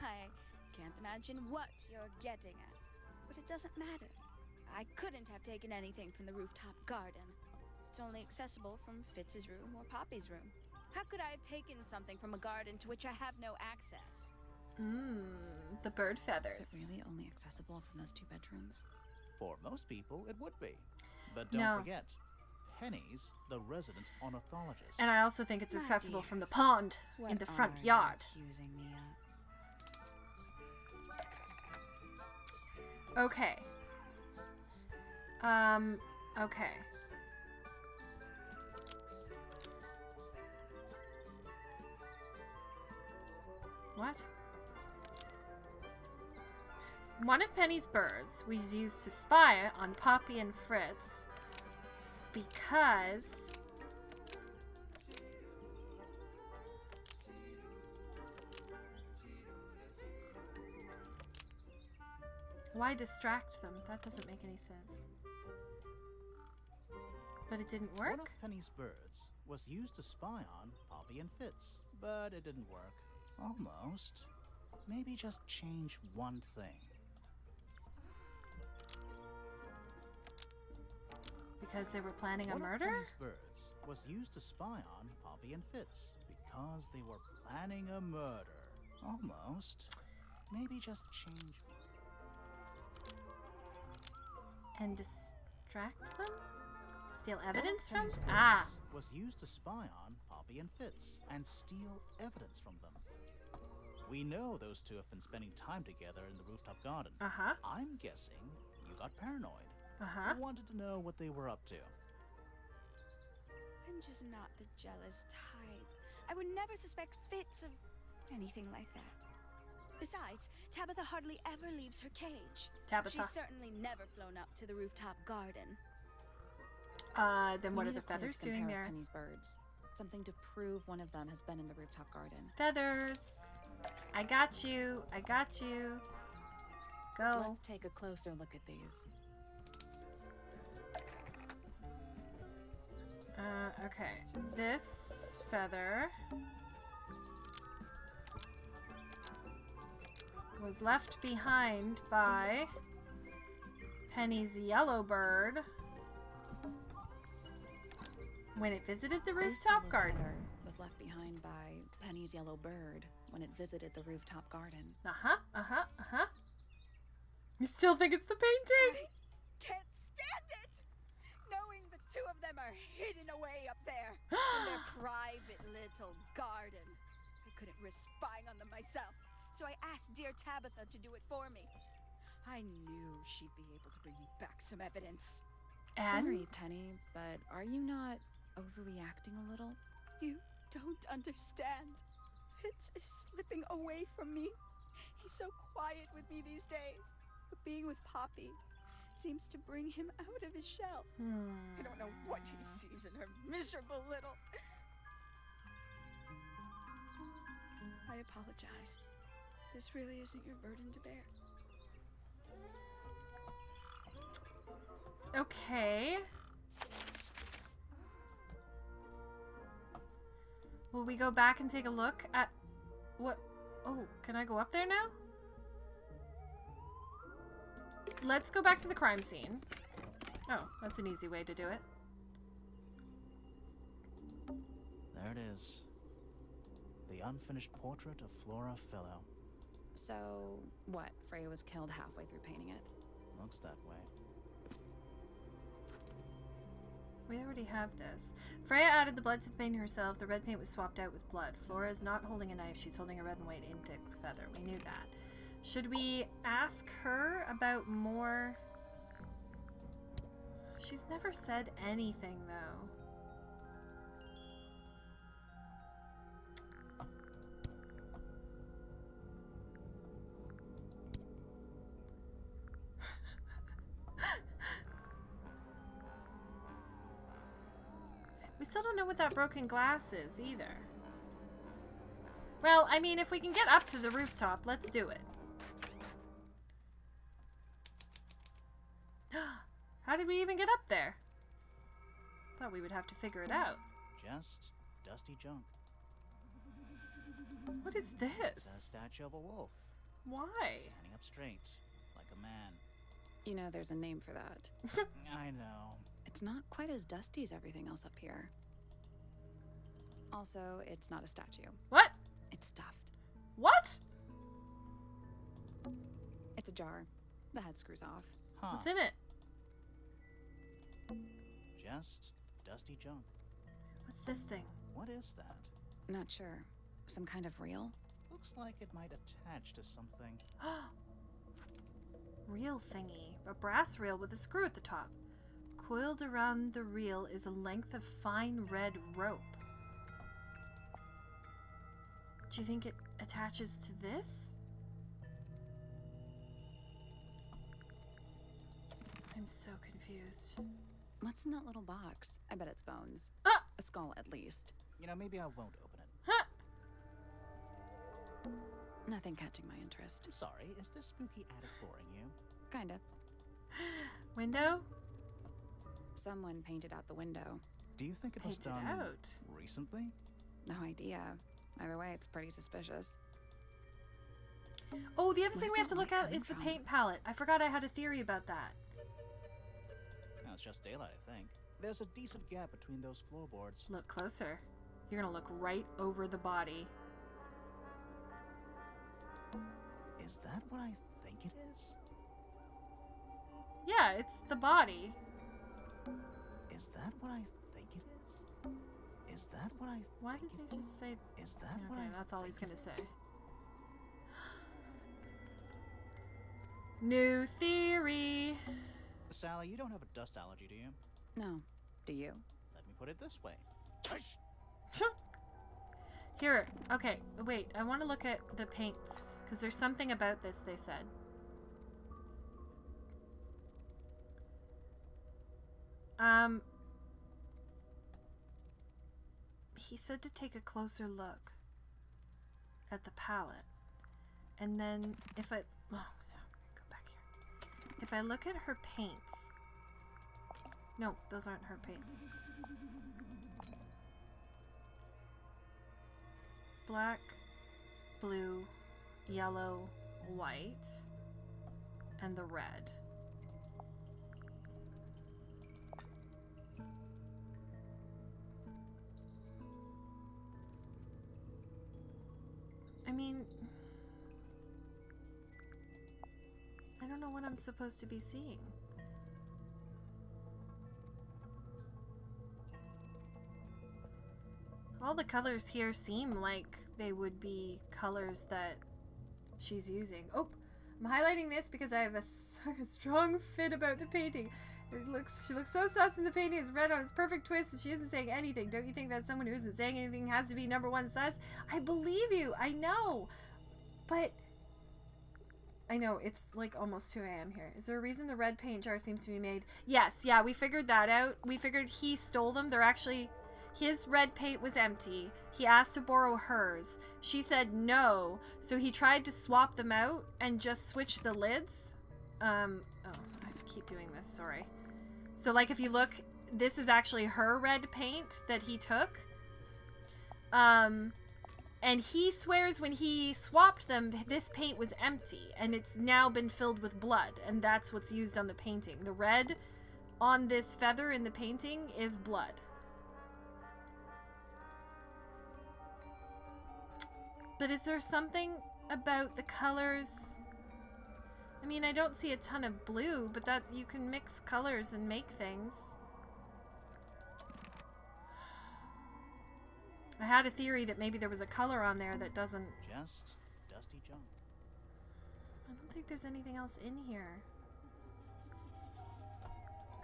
S3: I can't imagine what you're getting at, but it doesn't matter. I couldn't have taken anything from the rooftop garden. It's only accessible from Fitz's room or Poppy's room. How could I have taken something from a garden to which I have no access?
S1: The bird feathers.
S5: Is it really only accessible from those two bedrooms?
S2: For most people, it would be. But don't
S1: No.
S2: forget, Henny's the resident ornithologist.
S1: And I also think it's
S3: My
S1: accessible from the
S3: dears,
S1: pond
S3: What
S1: in the
S3: are
S1: front
S3: you
S1: yard.
S3: accusing me of?
S1: Okay. Okay. What? One of Penny's birds was used to spy on Poppy and Fritz because why distract them? That doesn't make any sense. But it didn't work?
S2: One of Penny's birds was used to spy on Poppy and Fitz, but it didn't work. Almost. Maybe just change one thing.
S1: Because they were planning a
S2: One
S1: murder?
S2: of Penny's birds was used to spy on Poppy and Fitz because they were planning a murder. Almost. Maybe just change.
S1: And distract them? Steal evidence from?
S2: Penny's
S1: Ah!
S2: birds was used to spy on Poppy and Fitz and steal evidence from them. We know those two have been spending time together in the rooftop garden.
S1: Uh-huh.
S2: I'm guessing you got paranoid.
S1: Uh-huh.
S2: You wanted to know what they were up to.
S3: I'm just not the jealous type. I would never suspect Fitz of anything like that. Besides, Tabitha hardly ever leaves her cage.
S1: Tabitha.
S3: She's certainly never flown up to the rooftop garden.
S1: Then what
S5: We
S1: are
S5: need
S1: the
S5: a clue
S1: feathers
S5: to
S1: doing
S5: compare
S1: there?
S5: with Penny's birds. Something to prove one of them has been in the rooftop garden.
S1: Feathers! I got you! I got you! Go!
S5: Let's take a closer look at these.
S1: Okay. This feather was left behind by Penny's yellow bird when it visited the
S5: This
S1: rooftop
S5: yellow
S1: garden.
S5: feather was left behind by Penny's yellow bird when it visited the rooftop garden.
S1: Uh-huh, uh-huh, uh-huh. You still think it's the painting?
S3: Can't stand it! Knowing the two of them are hidden away up there in their private little garden. I couldn't risk spying on them myself, so I asked dear Tabitha to do it for me. I knew she'd be able to bring me back some evidence.
S5: Sorry, Penny, but are you not overreacting a little?
S3: You don't understand. Fitz is slipping away from me. He's so quiet with me these days, but being with Poppy seems to bring him out of his shell. I don't know what he sees in her miserable little... I apologize. This really isn't your burden to bear.
S1: Okay. Will we go back and take a look at what? Oh, can I go up there now? Let's go back to the crime scene. Oh, that's an easy way to do it.
S2: There it is. The unfinished portrait of Flora Fellow.
S5: So, what? Freya was killed halfway through painting it.
S2: Looks that way.
S1: We already have this. Freya added the blood to the painting herself. The red paint was swapped out with blood. Flora is not holding a knife. She's holding a red and white intic feather. We knew that. Should we ask her about more? She's never said anything, though. We still don't know what that broken glass is, either. Well, I mean, if we can get up to the rooftop, let's do it. How did we even get up there? Thought we would have to figure it out.
S2: Just dusty junk.
S1: What is
S2: It's a
S1: this?
S2: statue of a wolf.
S1: Why?
S2: Standing up straight, like a man.
S5: You know, there's a name for that.
S2: I know.
S5: It's not quite as dusty as everything else up here. Also, it's not a statue.
S1: What?
S5: It's stuffed.
S1: What?
S5: It's a jar. The head screws off.
S2: Huh.
S1: What's in it?
S2: Just dusty junk.
S1: What's this thing?
S2: What is that?
S5: Not sure. Some kind of reel?
S2: Looks like it might attach to something.
S1: Reel thingy. A brass reel with a screw at the top. Coiled around the reel is a length of fine red rope. Do you think it attaches to this? I'm so confused.
S5: What's in that little box? I bet it's bones.
S1: Ah!
S5: A skull, at least.
S2: You know, maybe I won't open it.
S1: Huh!
S5: Nothing catching my interest.
S2: I'm sorry, is this spooky attic boring you?
S5: Kinda.
S1: Window?
S5: Someone painted out the window.
S2: Do you think it was
S1: Painted
S2: done
S1: out.
S2: recently?
S5: No idea. Either way, it's pretty suspicious.
S1: Oh, the other thing
S5: Where's
S1: we have to
S5: that
S1: look
S5: light
S1: at
S5: coming
S1: is the
S5: from?
S1: paint palette. I forgot I had a theory about that.
S2: No, it's just daylight, I think. There's a decent gap between those floorboards.
S1: Look closer. You're gonna look right over the body.
S2: Is that what I think it is?
S1: Yeah, it's the body.
S2: Is that what I think it is? Is that what I
S1: Why
S2: think
S1: does he just say...
S2: Is that what
S1: Okay,
S2: I
S1: that's all he's
S2: think
S1: gonna
S2: it
S1: say.
S2: is?
S1: New theory.
S2: Sally, you don't have a dust allergy, do you?
S5: No. Do you?
S2: Let me put it this way.
S1: Here, okay, wait, I want to look at the paints, because there's something about this they said. He said to take a closer look at the palette. And then if I... Oh, go back here. If I look at her paints... No, those aren't her paints. Black, blue, yellow, white, and the red. I mean, I don't know what I'm supposed to be seeing. All the colors here seem like they would be colors that she's using. Oh, I'm highlighting this because I have a strong fit about the painting. She looks so sus in the painting. It's red on its perfect twist and she isn't saying anything. Don't you think that someone who isn't saying anything has to be #1 sus? I believe you. I know. But I know it's like almost 2 a.m. here. Is there a reason the red paint jar seems to be made? Yes. Yeah, we figured that out. We figured he stole them. They're actually... His red paint was empty. He asked to borrow hers. She said no, so he tried to swap them out and just switch the lids. Oh, I keep doing this, sorry. So, like, if you look, this is actually her red paint that he took. And he swears when he swapped them, this paint was empty, and it's now been filled with blood, and that's what's used on the painting. The red on this feather in the painting is blood. But is there something about the colors? I mean, I don't see a ton of blue, but that you can mix colors and make things. I had a theory that maybe there was a color on there that doesn't...
S2: Just dusty junk.
S1: I don't think there's anything else in here.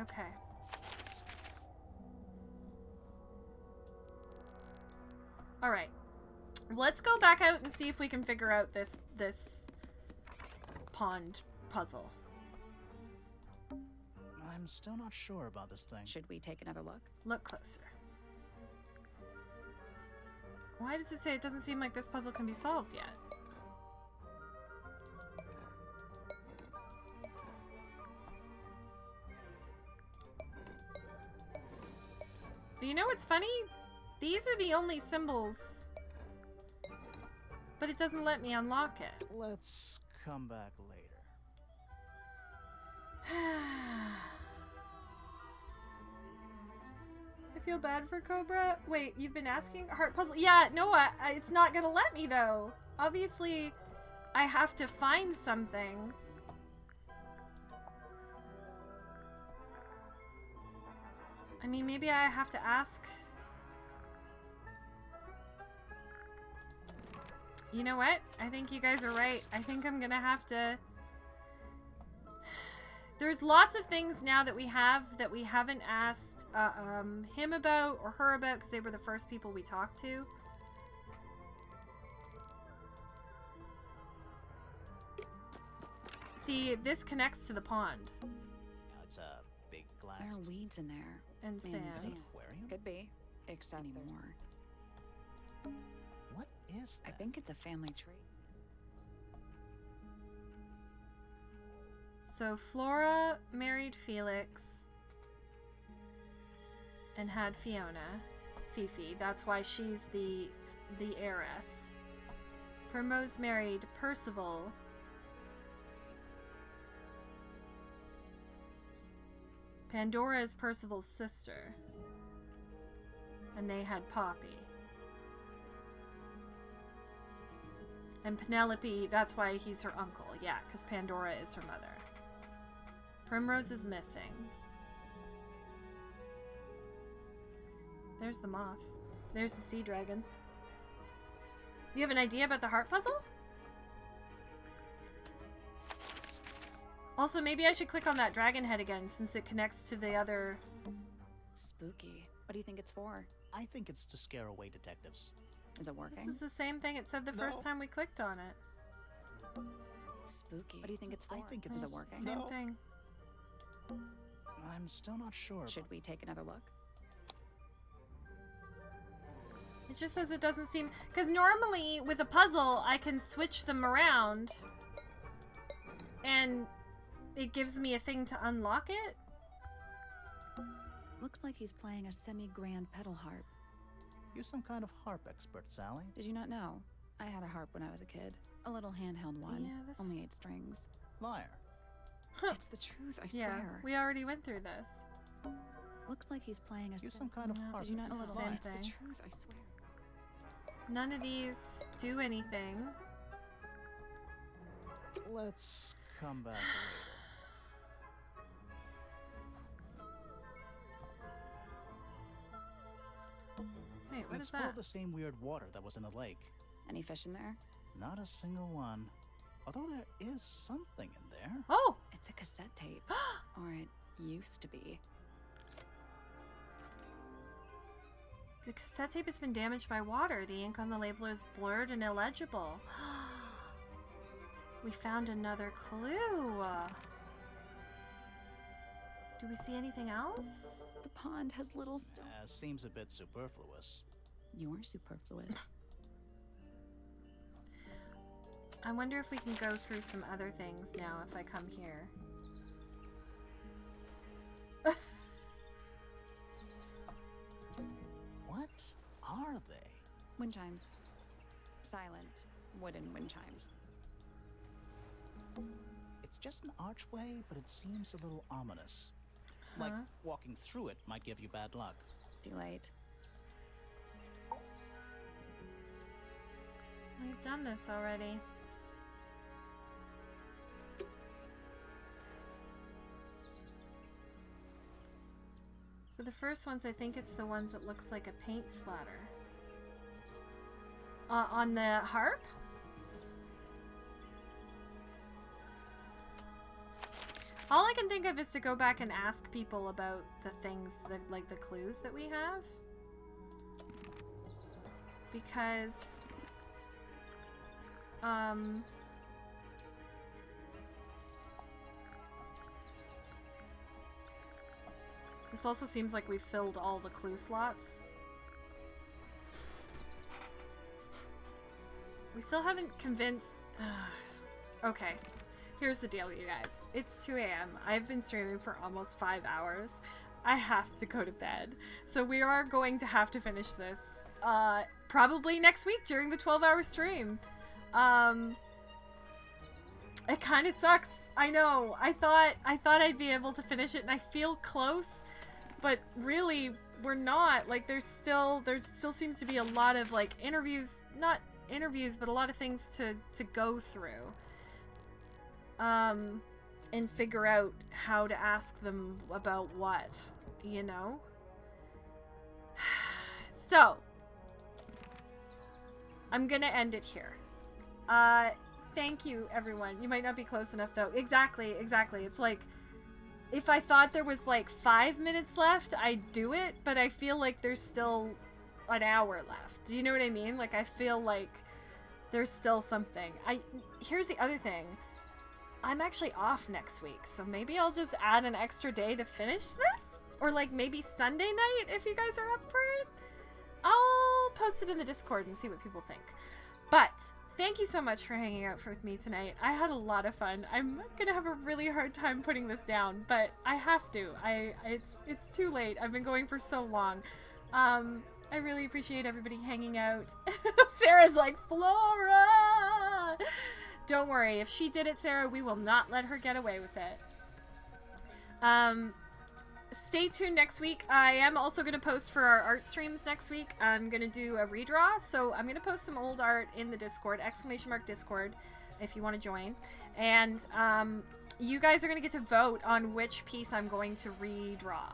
S1: Okay. Alright. Let's go back out and see if we can figure out this pond puzzle.
S2: I'm still not sure about this thing.
S5: Should we take another look?
S1: Look closer. Why does it say it doesn't seem like this puzzle can be solved yet? But you know what's funny? These are the only symbols... But it doesn't let me unlock it.
S2: Let's come back later.
S1: I feel bad for Cobra. Wait, you've been asking? Heart puzzle? Yeah, no, it's not gonna let me though. Obviously, I have to find something. I mean, maybe I have to ask... You know what? I think you guys are right. I think I'm gonna have to... There's lots of things now that we haven't asked him about or her about because they were the first people we talked to. See, this connects to the pond.
S2: Now, it's a big glass.
S5: There are weeds in there.
S1: And
S5: And
S1: sand.
S5: sand.
S2: Aquarium?
S5: Could be. Except anymore.
S2: What is
S5: I
S2: that?
S5: think it's a family tree.
S1: So Flora married Felix and had Fiona, Fifi. That's why she's the heiress. Primrose married Percival. Pandora is Percival's sister. And they had Poppy. And Penelope, that's why he's her uncle. Yeah, because Pandora is her mother. Primrose is missing. There's the moth. There's the sea dragon. You have an idea about the heart puzzle? Also, maybe I should click on that dragon head again since it connects to the other...
S5: Spooky. What do you think it's for?
S2: I think it's to scare away detectives.
S5: Is it working?
S1: This is the same thing it said the first time we clicked on it.
S5: Spooky. What do you think it's for?
S2: I think it's
S5: Is it working?
S1: Same thing.
S2: I'm still not sure.
S5: Should we take another look?
S1: It just says it doesn't seem... Because normally, with a puzzle, I can switch them around. And it gives me a thing to unlock it.
S5: Looks like he's playing a semi-grand pedal harp.
S2: You're some kind of harp expert, Sally.
S5: Did you not know? I had a harp when I was a kid. A little handheld one.
S1: Yeah, this-
S5: Only 8 strings.
S2: Liar.
S5: It's the truth, I
S1: Yeah,
S5: swear.
S1: we already went through this.
S5: Looks like he's playing a
S2: You're some kind of
S1: No,
S2: harp
S5: Did you not
S1: this
S5: know
S1: is
S5: the
S1: the same
S5: It's the
S1: thing.
S5: truth, I swear.
S1: None of these do anything.
S2: Let's come back later.
S1: Wait, what
S2: It's
S1: is
S2: full
S1: that?
S2: of the same weird water that was in the lake.
S5: Any fish in there?
S2: Not a single one. Although there is something in there.
S1: Oh!
S5: It's a cassette tape. Or it used to be.
S1: The cassette tape has been damaged by water. The ink on the label is blurred and illegible. We found another clue. Do we see anything else?
S5: The pond has little stones.
S2: Seems a bit superfluous.
S5: You're superfluous.
S1: I wonder if we can go through some other things now if I come here.
S2: What are they?
S5: Wind chimes. Silent wooden wind chimes.
S2: It's just an archway, but it seems a little ominous. Like
S1: Huh?
S2: walking through it might give you bad luck.
S5: Too late.
S1: We've done this already. For the first ones, I think it's the ones that looks like a paint splatter. On the harp? All I can think of is to go back and ask people about the things that, like the clues that we have. Because, this also seems like we've filled all the clue slots. We still haven't convinced... Okay, here's the deal, you guys. It's 2 a.m. I've been streaming for almost 5 hours. I have to go to bed. So we are going to have to finish this probably next week during the 12-hour stream. It kind of sucks. I know. I thought I'd be able to finish it, and I feel close, but really we're not. Like there still seems to be a lot of like interviews, not interviews, but a lot of things to go through. And figure out how to ask them about what, you know? So, I'm gonna end it here. Thank you, everyone. You might not be close enough, though. Exactly. It's like, if I thought there was like 5 minutes left, I'd do it, but I feel like there's still an hour left. Do you know what I mean? Like, I feel like there's still something. Here's the other thing. I'm actually off next week, so maybe I'll just add an extra day to finish this? Or like maybe Sunday night if you guys are up for it? I'll post it in the Discord and see what people think. But thank you so much for hanging out with me tonight. I had a lot of fun. I'm gonna have a really hard time putting this down, but I have to. It's too late. I've been going for so long. I really appreciate everybody hanging out. Sarah's like, Flora! Don't worry. If she did it, Sarah, we will not let her get away with it. Stay tuned next week. I am also going to post for our art streams next week. I'm going to do a redraw. So I'm going to post some old art in the Discord, !Discord, if you want to join. And you guys are going to get to vote on which piece I'm going to redraw,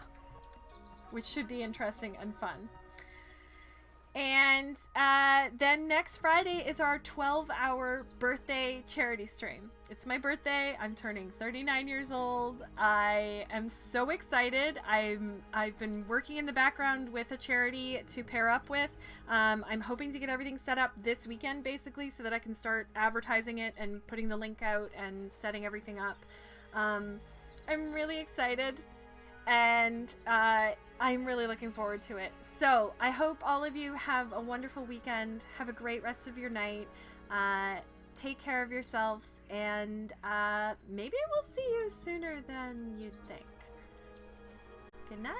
S1: which should be interesting and fun. And then next Friday is our 12-hour birthday charity stream. It's my birthday. I'm turning 39 years old. I am so excited. I've been working in the background with a charity to pair up with. I'm hoping to get everything set up this weekend, basically, so that I can start advertising it and putting the link out and setting everything up. I'm really excited. And I'm really looking forward to it. So I hope all of you have a wonderful weekend. Have a great rest of your night. Take care of yourselves. And maybe we'll see you sooner than you'd think. Good night.